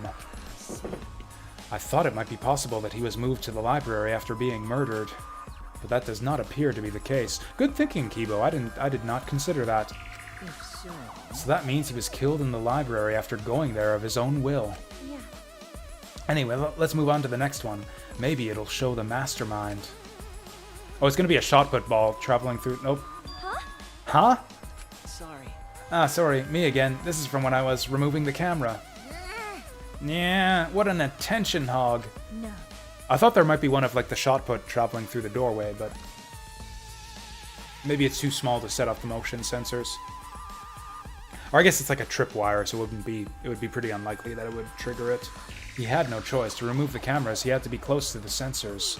I thought it might be possible that he was moved to the library after being murdered. But that does not appear to be the case. Good thinking, Kibo. I did not consider that. If so... So that means he was killed in the library after going there of his own will. Yeah. Anyway, let's move on to the next one. Maybe it'll show the mastermind. Oh, it's gonna be a shot put ball traveling through. Nope. Huh? Huh? Sorry. Ah, sorry, me again. This is from when I was removing the camera. Yeah, what an attention hog. No. I thought there might be one of like the shot put traveling through the doorway, but maybe it's too small to set off the motion sensors. Or I guess it's like a tripwire, so it would be pretty unlikely that it would trigger it. He had no choice. To remove the cameras, he had to be close to the sensors.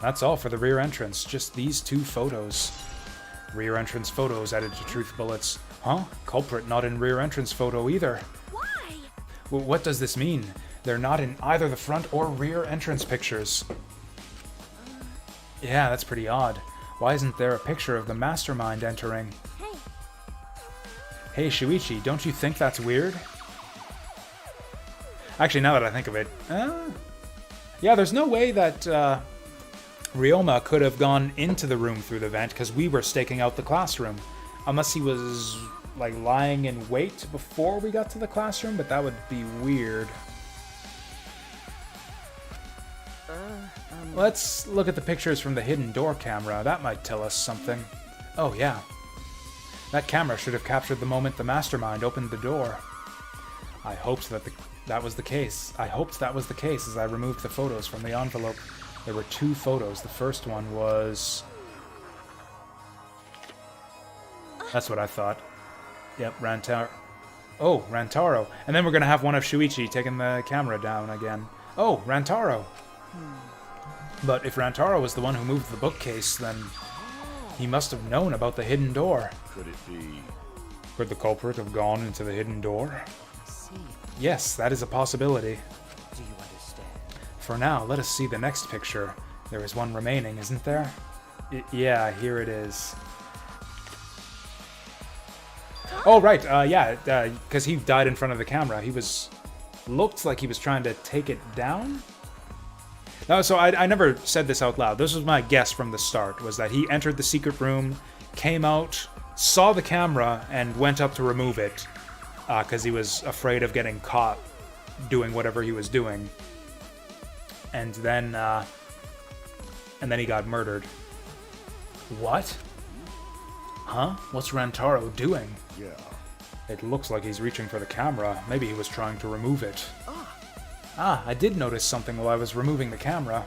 That's all for the rear entrance, just these 2 photos. Rear entrance photos added to truth bullets. Huh? Culprit not in rear entrance photo either. Why? Well, what does this mean? They're not in either the front or rear entrance pictures. Yeah, that's pretty odd. Why isn't there a picture of the mastermind entering? Hey. Hey, Shuichi, don't you think that's weird? Actually, now that I think of it, yeah, there's no way that Ryoma could have gone into the room through the vent because we were staking out the classroom. Unless he was, like, lying in wait before we got to the classroom, but that would be weird. Let's look at the pictures from the hidden door camera. That might tell us something. Oh, yeah. That camera should have captured the moment the mastermind opened the door. I hoped that was the case. I hoped that was the case as I removed the photos from the envelope. There were 2 photos. The first one was... That's what I thought. Yep, Rantaro. Oh, Rantaro. And then we're going to have one of Shuichi taking the camera down again. Oh, Rantaro. But if Rantaro was the one who moved the bookcase, then he must have known about the hidden door. Could it be? Could the culprit have gone into the hidden door? See, Yes, that is a possibility. do you understand? For now, let us see the next picture. There is one remaining, isn't there? Yeah, here it is. Oh, right, yeah, because he died in front of the camera. He looked like he was trying to take it down? No, so I never said this out loud. This was my guess from the start, was that he entered the secret room, came out, saw the camera, and went up to remove it, because he was afraid of getting caught doing whatever he was doing. And then he got murdered. What? Huh? What's Rantaro doing? Yeah. It looks like he's reaching for the camera. Maybe he was trying to remove it. Ah, I did notice something while I was removing the camera.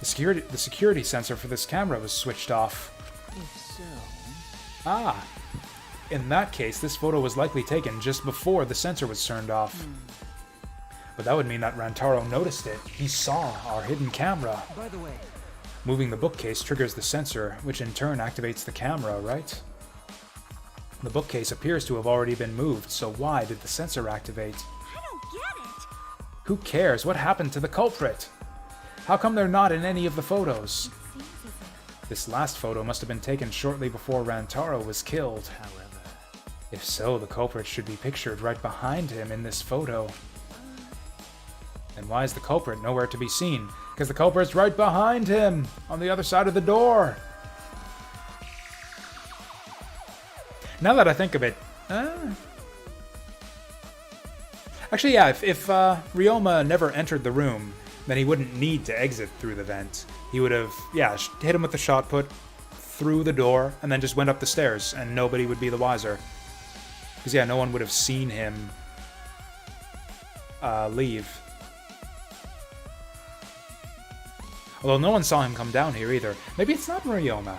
The security sensor for this camera was switched off. If so... Ah. In that case, this photo was likely taken just before the sensor was turned off. But that would mean that Rantaro noticed it. He saw our hidden camera. By the way, Moving the bookcase triggers the sensor, which in turn activates the camera, right? The bookcase appears to have already been moved, so why did the sensor activate? I don't get it. Who cares? What happened to the culprit? How come they're not in any of the photos? Seems as if... This last photo must have been taken shortly before Rantaro was killed. However... If so, the culprit should be pictured right behind him in this photo. And why is the culprit nowhere to be seen? Because the culprit's right behind him, on the other side of the door. Now that I think of it, actually, yeah, if Ryoma never entered the room, then he wouldn't need to exit through the vent. He would have, yeah, hit him with the shot put through the door, and then just went up the stairs, and nobody would be the wiser. Because, yeah, no one would have seen him leave. Although no one saw him come down here either. Maybe it's not Ryoma.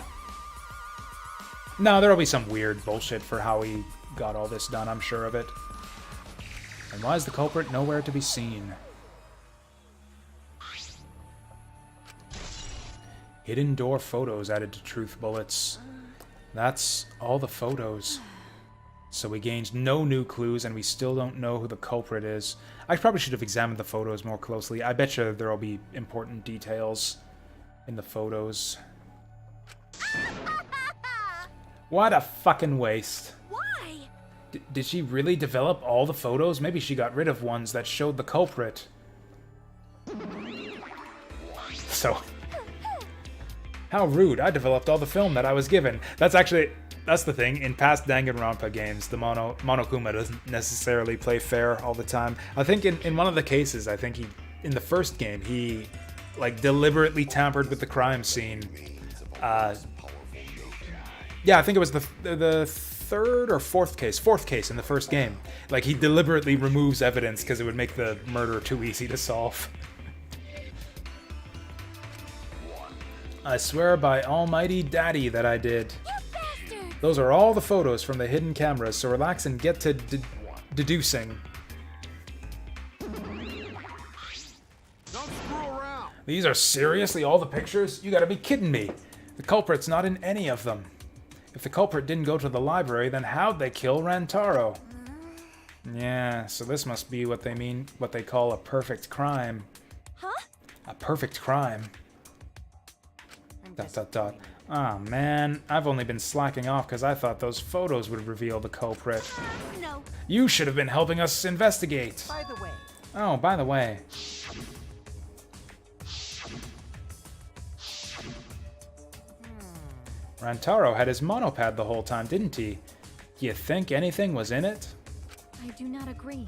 No, there'll be some weird bullshit for how he got all this done, I'm sure of it. And why is the culprit nowhere to be seen? Hidden door photos added to truth bullets. That's all the photos. So we gained no new clues, and we still don't know who the culprit is. I probably should have examined the photos more closely. I bet you there'll be important details in the photos. What a fucking waste. Why? Did she really develop all the photos? Maybe she got rid of ones that showed the culprit. So... How rude. I developed all the film that I was given. That's actually... That's the thing. In past Danganronpa games, the Monokuma doesn't necessarily play fair all the time. I think in one of the cases, I think in the first game, he like deliberately tampered with the crime scene. Yeah, I think it was the third or fourth case in the first game. Like, he deliberately removes evidence because it would make the murder too easy to solve. I swear by almighty daddy that I did. Those are all the photos from the hidden cameras, so relax and get to deducing. Don't screw around. These are seriously all the pictures? You gotta be kidding me. The culprit's not in any of them. If the culprit didn't go to the library, then how'd they kill Rantaro? Yeah, so this must be what they call a perfect crime. Huh? A perfect crime. ... Ah, man, I've only been slacking off because I thought those photos would reveal the culprit. No. You should have been helping us investigate. By the way, Oh, by the way. Rantaro had his monopad the whole time, didn't he? Do you think anything was in it? I do not agree.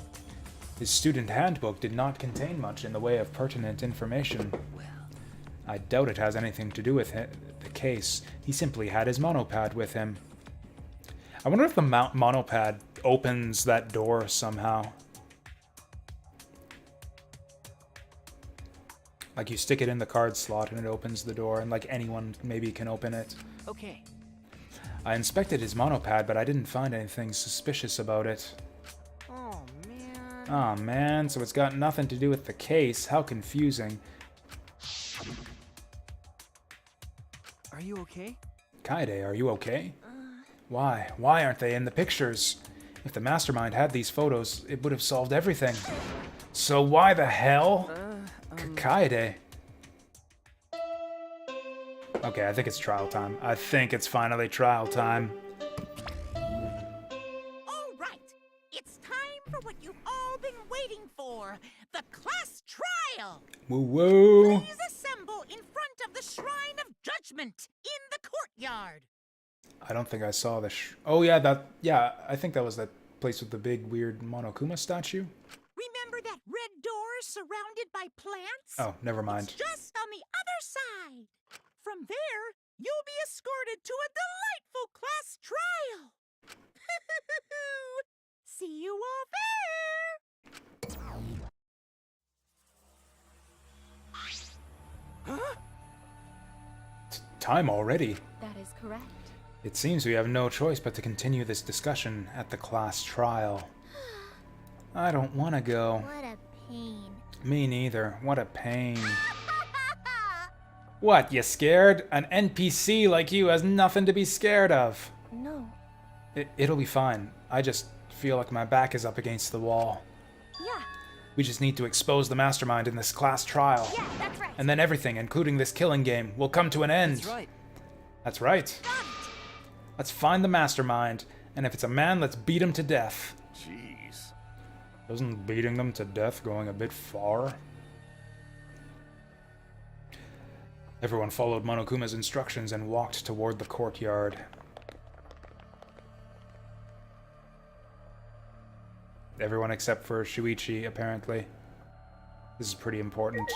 His student handbook did not contain much in the way of pertinent information. I doubt it has anything to do with the case. He simply had his monopad with him. I wonder if the monopad opens that door somehow. Like, you stick it in the card slot and it opens the door, and like anyone maybe can open it. okay. I inspected his monopad, but I didn't find anything suspicious about it. Oh, man. Aw, man, so it's got nothing to do with the case. How confusing. Are you okay? Kaede, are you okay? Why? Why aren't they in the pictures? If the mastermind had these photos, it would have solved everything. So why the hell? Kaede. Okay, I think it's trial time. I think it's finally trial time. All right. It's time for what you've all been waiting for. The class trial. Woo woo. Please assemble in front of the Shrine of Judgment in the courtyard. I don't think I saw the oh yeah, I think that was that place with the big weird Monokuma statue. Remember that red door surrounded by plants? Oh, never mind. It's just on the other side. From there, you'll be escorted to a delightful class trial. See you all there. Huh? Time already. That is correct. It seems we have no choice but to continue this discussion at the class trial. I don't want to go. What a pain. Me neither. What a pain. What, you scared? An NPC like you has nothing to be scared of. No. It'll be fine. I just feel like my back is up against the wall. Yeah. We just need to expose the mastermind in this class trial. Yeah, that's right. And then everything, including this killing game, will come to an end. That's right. That's right. Let's find the mastermind, and if it's a man, let's beat him to death. Jeez. Isn't beating them to death going a bit far? Everyone followed Monokuma's instructions and walked toward the courtyard. Everyone except for Shuichi, apparently. This is pretty important.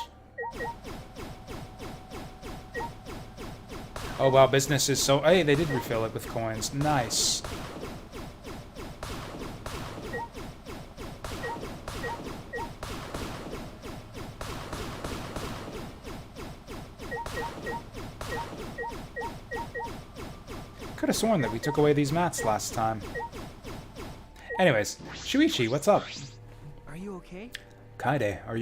Oh wow, business is so... Hey, they did refill it with coins. Nice. Could have sworn that we took away these mats last time. Anyways, Shuichi, what's up? Are you okay? Kaede, are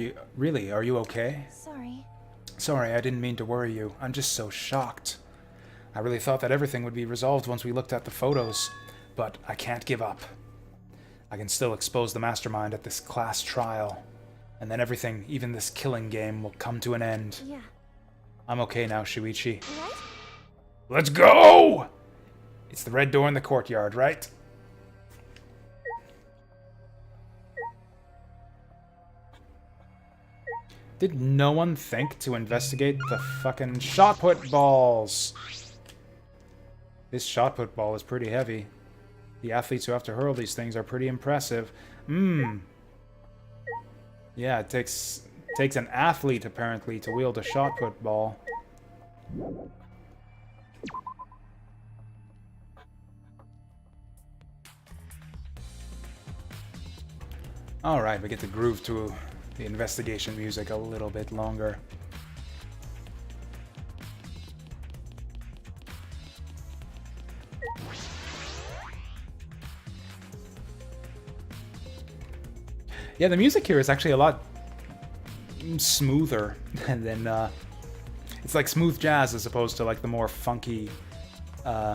you okay? Sorry. Sorry, I didn't mean to worry you. I'm just so shocked. I really thought that everything would be resolved once we looked at the photos, but I can't give up. I can still expose the mastermind at this class trial, and then everything, even this killing game, will come to an end. Yeah. I'm okay now, Shuichi. What? Let's go! It's the red door in the courtyard, right? Did no one think to investigate the fucking shot put balls? This shot put ball is pretty heavy. The athletes who have to hurl these things are pretty impressive. Yeah, it takes an athlete, apparently, to wield a shot put ball. Alright, we get to groove to the investigation music a little bit longer. Yeah, the music here is actually a lot smoother than it's like smooth jazz as opposed to like the more funky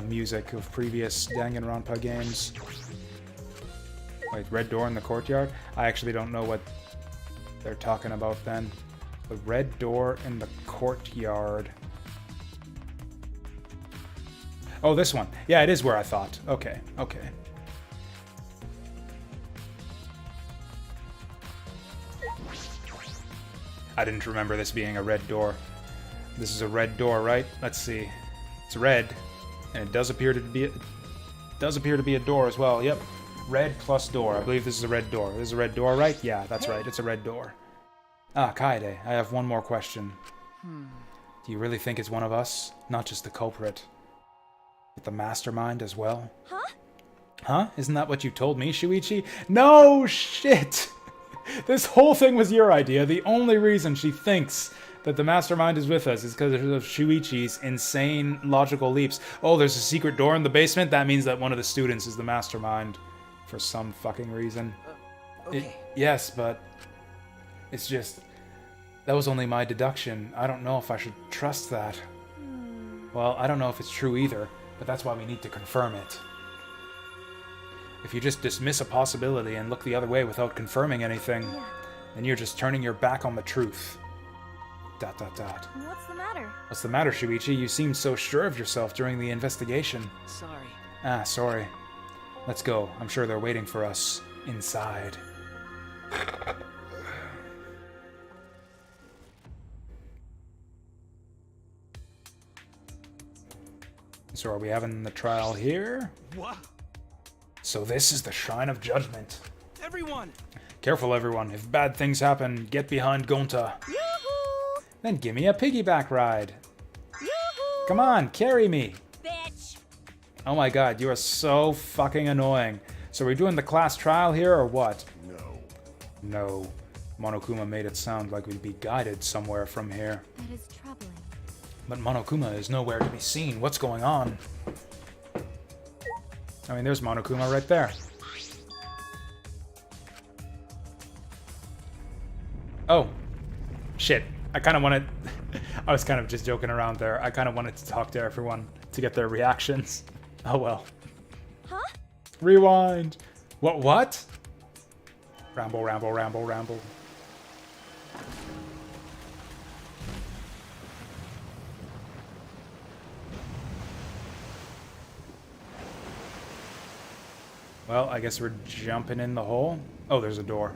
music of previous Danganronpa games. Wait, red door in the courtyard? I actually don't know what they're talking about then. The red door in the courtyard. Oh, this one. Yeah, it is where I thought. Okay, okay. I didn't remember this being a red door. This is a red door, right? Let's see. It's red, and it does appear to be a door as well. Yep, red plus door. I believe this is a red door. This is a red door, right? Yeah, that's right. It's a red door. Ah, Kaede, I have one more question. Do you really think it's one of us? Not just the culprit, but the mastermind as well? Huh? Huh? Isn't that what you told me, Shuichi? No shit! This whole thing was your idea. The only reason she thinks that the mastermind is with us is because of Shuichi's insane logical leaps. Oh, there's a secret door in the basement? That means that one of the students is the mastermind. For some fucking reason. Okay. Yes, but it's just... that was only my deduction. I don't know if I should trust that. Well, I don't know if it's true either, but that's why we need to confirm it. If you just dismiss a possibility and look the other way without confirming anything, then you're just turning your back on the truth. ... What's the matter? What's the matter, Shuichi? You seemed so sure of yourself during the investigation. Sorry. Ah, sorry. Let's go. I'm sure they're waiting for us inside. So are we having the trial here? What? So this is the Shrine of Judgment. Everyone! Careful, everyone. If bad things happen, get behind Gonta. Yoo-hoo! Then give me a piggyback ride. Yoo-hoo! Come on, carry me. Bitch! Oh my god, you are so fucking annoying. So are we doing the class trial here, or what? No. Monokuma made it sound like we'd be guided somewhere from here. That is troubling. But Monokuma is nowhere to be seen. What's going on? I mean, there's Monokuma right there. Oh. Shit. I kind of wanted... I was kind of just joking around there. I kind of wanted to talk to everyone to get their reactions. Oh well. Huh? Rewind. What? Ramble, ramble, ramble, ramble. Well, I guess we're jumping in the hole. Oh, there's a door.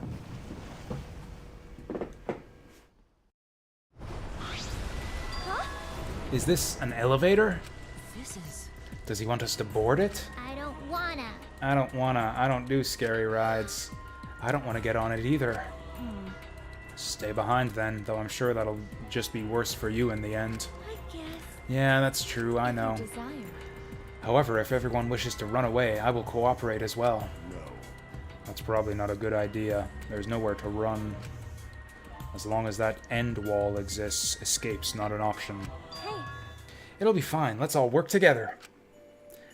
Huh? Is this an elevator? This is... Does he want us to board it? I don't wanna. I don't wanna. I don't do scary rides. I don't want to get on it either. Stay behind then, though I'm sure that'll just be worse for you in the end. I guess... Yeah, that's true, I know. Desire. However, if everyone wishes to run away, I will cooperate as well. No. That's probably not a good idea. There's nowhere to run. As long as that end wall exists, escape's not an option. Hey, It'll be fine. Let's all work together.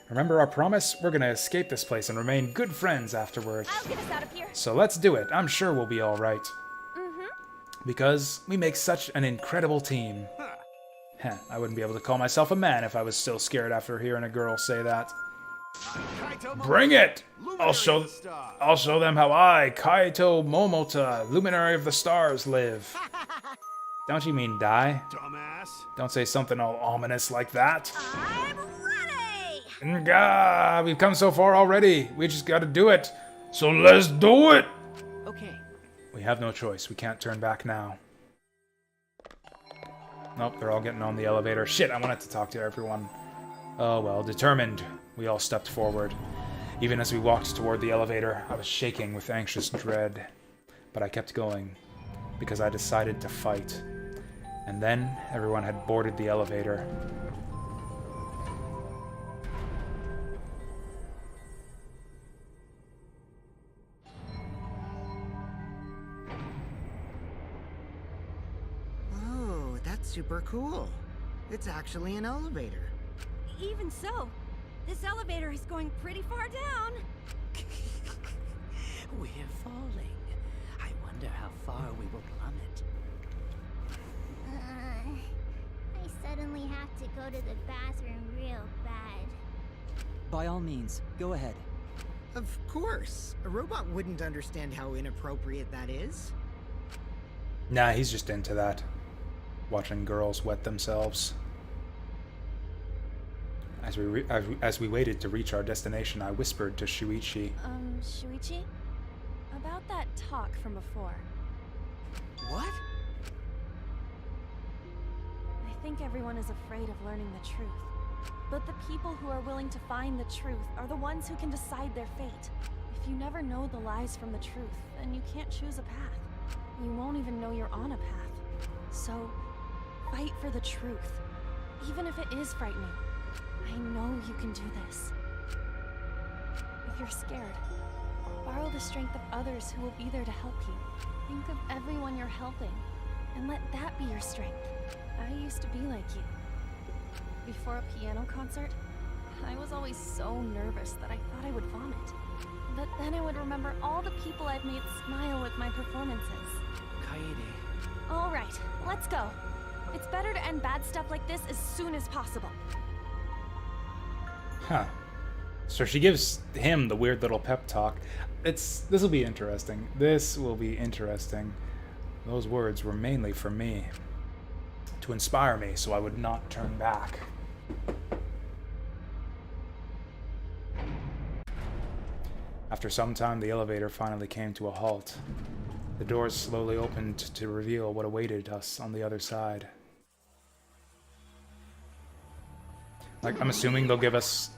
Remember our promise? We're gonna escape this place and remain good friends afterward. I'll get us out of here. So let's do it. I'm sure we'll be all right. Because we make such an incredible team. Heh, I wouldn't be able to call myself a man if I was still scared after hearing a girl say that. Bring it! I'll show them how I, Kaito Momota, Luminary of the Stars, live. Don't you mean die? Dumbass. Don't say something all ominous like that. I'm ready! Nga, we've come so far already. We just gotta do it. So let's do it! Okay. We have no choice. We can't turn back now. Nope, they're all getting on the elevator. Shit, I wanted to talk to everyone. Oh well, determined, we all stepped forward. Even as we walked toward the elevator, I was shaking with anxious dread. But I kept going, because I decided to fight. And then, everyone had boarded the elevator. Oh, that's super cool. It's actually an elevator. Even so, this elevator is going pretty far down. We're falling. I wonder how far we will plummet. I suddenly have to go to the bathroom real bad. By all means, go ahead. Of course. A robot wouldn't understand how inappropriate that is. Nah, he's just into that. Watching girls wet themselves. As we waited to reach our destination, I whispered to Shuichi. Shuichi? About that talk from before. What? I think everyone is afraid of learning the truth. But the people who are willing to find the truth are the ones who can decide their fate. If you never know the lies from the truth, then you can't choose a path. You won't even know you're on a path. So, fight for the truth. Even if it is frightening. I know you can do this. If you're scared, borrow the strength of others who will be there to help you. Think of everyone you're helping, and let that be your strength. I used to be like you. Before a piano concert, I was always so nervous that I thought I would vomit. But then I would remember all the people I've made smile with my performances. Kaede. All right, let's go. It's better to end bad stuff like this as soon as possible. Huh. So she gives him the weird little pep talk. This will be interesting. This will be interesting. Those words were mainly for me. To inspire me so I would not turn back. After some time, the elevator finally came to a halt. The doors slowly opened to reveal what awaited us on the other side. Like, I'm assuming they'll give us,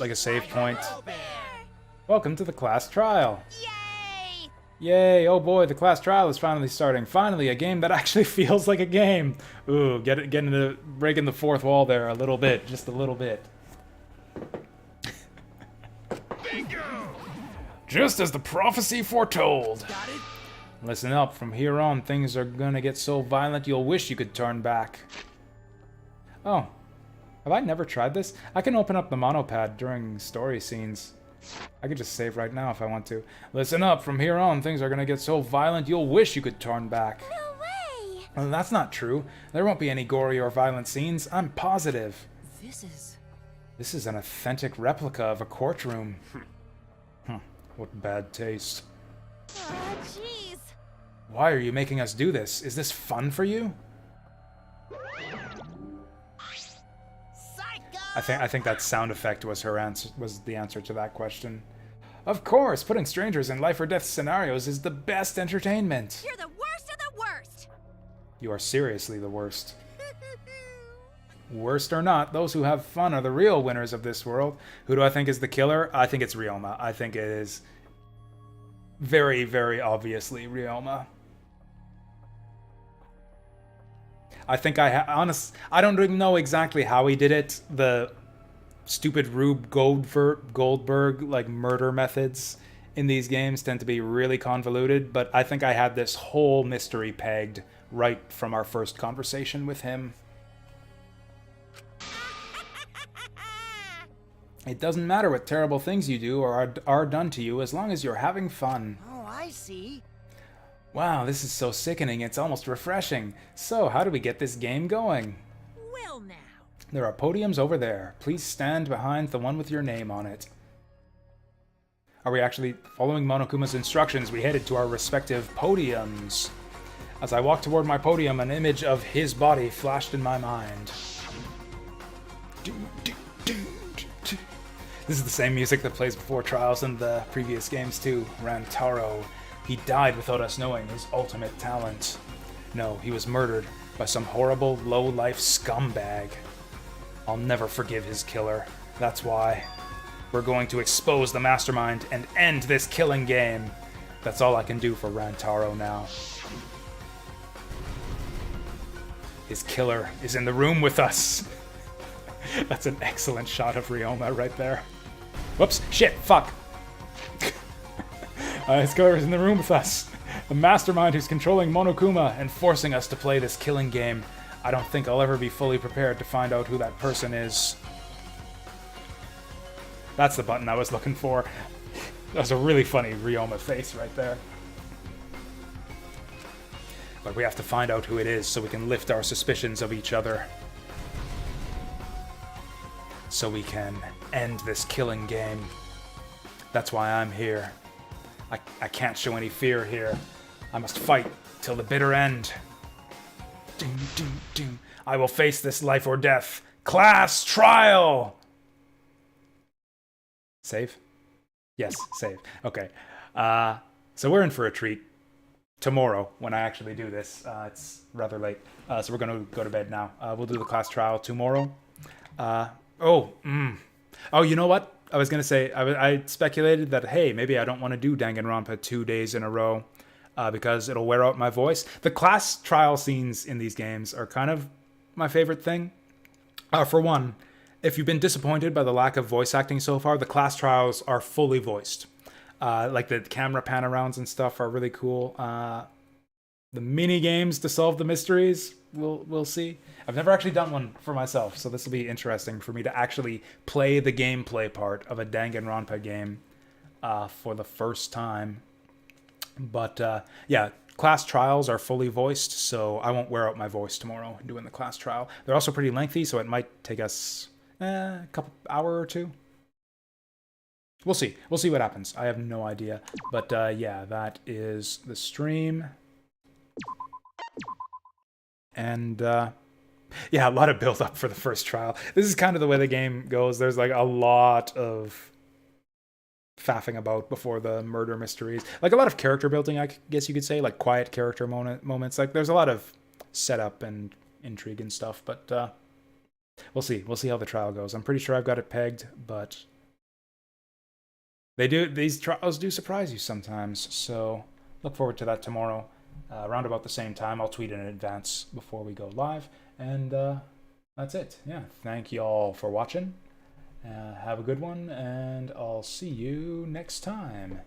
like, a save point. Welcome to the class trial. Yay! Yay, oh boy, the class trial is finally starting. Finally, a game that actually feels like a game. Ooh, breaking the fourth wall there a little bit, just a little bit. Just as the prophecy foretold. Got it? Listen up, from here on, things are gonna get so violent you'll wish you could turn back. Oh. Have I never tried this? I can open up the monopad during story scenes. I could just save right now if I want to. Listen up, from here on, things are gonna get so violent you'll wish you could turn back. No way! Well, that's not true. There won't be any gory or violent scenes. I'm positive. This is an authentic replica of a courtroom. What bad taste. Ah, jeez. Why are you making us do this? Is this fun for you? I think that sound effect was the answer to that question. Of course, putting strangers in life or death scenarios is the best entertainment. You're the worst of the worst. You are seriously the worst. Worst or not, those who have fun are the real winners of this world. Who do I think is the killer? I think it's Ryoma. I think it is very, very obviously Ryoma. I think I don't even know exactly how he did it. The stupid Rube Goldberg like murder methods in these games tend to be really convoluted, but I think I had this whole mystery pegged right from our first conversation with him. It doesn't matter what terrible things you do or are done to you as long as you're having fun. Oh, I see. Wow, this is so sickening, it's almost refreshing. So, how do we get this game going? Well now. There are podiums over there. Please stand behind the one with your name on it. Are we actually following Monokuma's instructions? We headed to our respective podiums. As I walked toward my podium, an image of his body flashed in my mind. This is the same music that plays before trials in the previous games too. Rantaro. He died without us knowing his ultimate talent. No, he was murdered by some horrible, low-life scumbag. I'll never forgive his killer. That's why. We're going to expose the mastermind and end this killing game. That's all I can do for Rantaro now. His killer is in the room with us. That's an excellent shot of Ryoma right there. Whoops, shit, fuck. His killer is in the room with us. The mastermind who's controlling Monokuma and forcing us to play this killing game. I don't think I'll ever be fully prepared to find out who that person is. That's the button I was looking for. That was a really funny Ryoma face right there. But we have to find out who it is so we can lift our suspicions of each other. So we can end this killing game. That's why I'm here. I can't show any fear here. I must fight till the bitter end. Doom, doom, doom. I will face this life or death. Class trial! Save? Yes, save. Okay. So we're in for a treat. Tomorrow, when I actually do this. It's rather late. So we're going to go to bed now. We'll do the class trial tomorrow. Oh, you know what? I was going to say, I speculated that, hey, maybe I don't want to do Danganronpa 2 days in a row because it'll wear out my voice. The class trial scenes in these games are kind of my favorite thing. For one, if you've been disappointed by the lack of voice acting so far, the class trials are fully voiced. Like the camera pan-arounds and stuff are really cool. The mini games to solve the mysteries, we'll see. I've never actually done one for myself, so this will be interesting for me to actually play the gameplay part of a Danganronpa game for the first time. But yeah, class trials are fully voiced, so I won't wear out my voice tomorrow doing the class trial. They're also pretty lengthy, so it might take us a couple hour or two. We'll see. We'll see what happens. I have no idea. But yeah, that is the stream. And yeah, a lot of build up for the first trial. This is kind of the way the game goes. There's like a lot of faffing about before the murder mysteries. Like a lot of character building, I guess you could say, like quiet character moments. Like there's a lot of setup and intrigue and stuff, but we'll see. We'll see how the trial goes. I'm pretty sure I've got it pegged, but these trials do surprise you sometimes, so look forward to that tomorrow. Around about the same time. I'll tweet in advance before we go live. And that's it. Yeah, thank you all for watching. Have a good one, and I'll see you next time.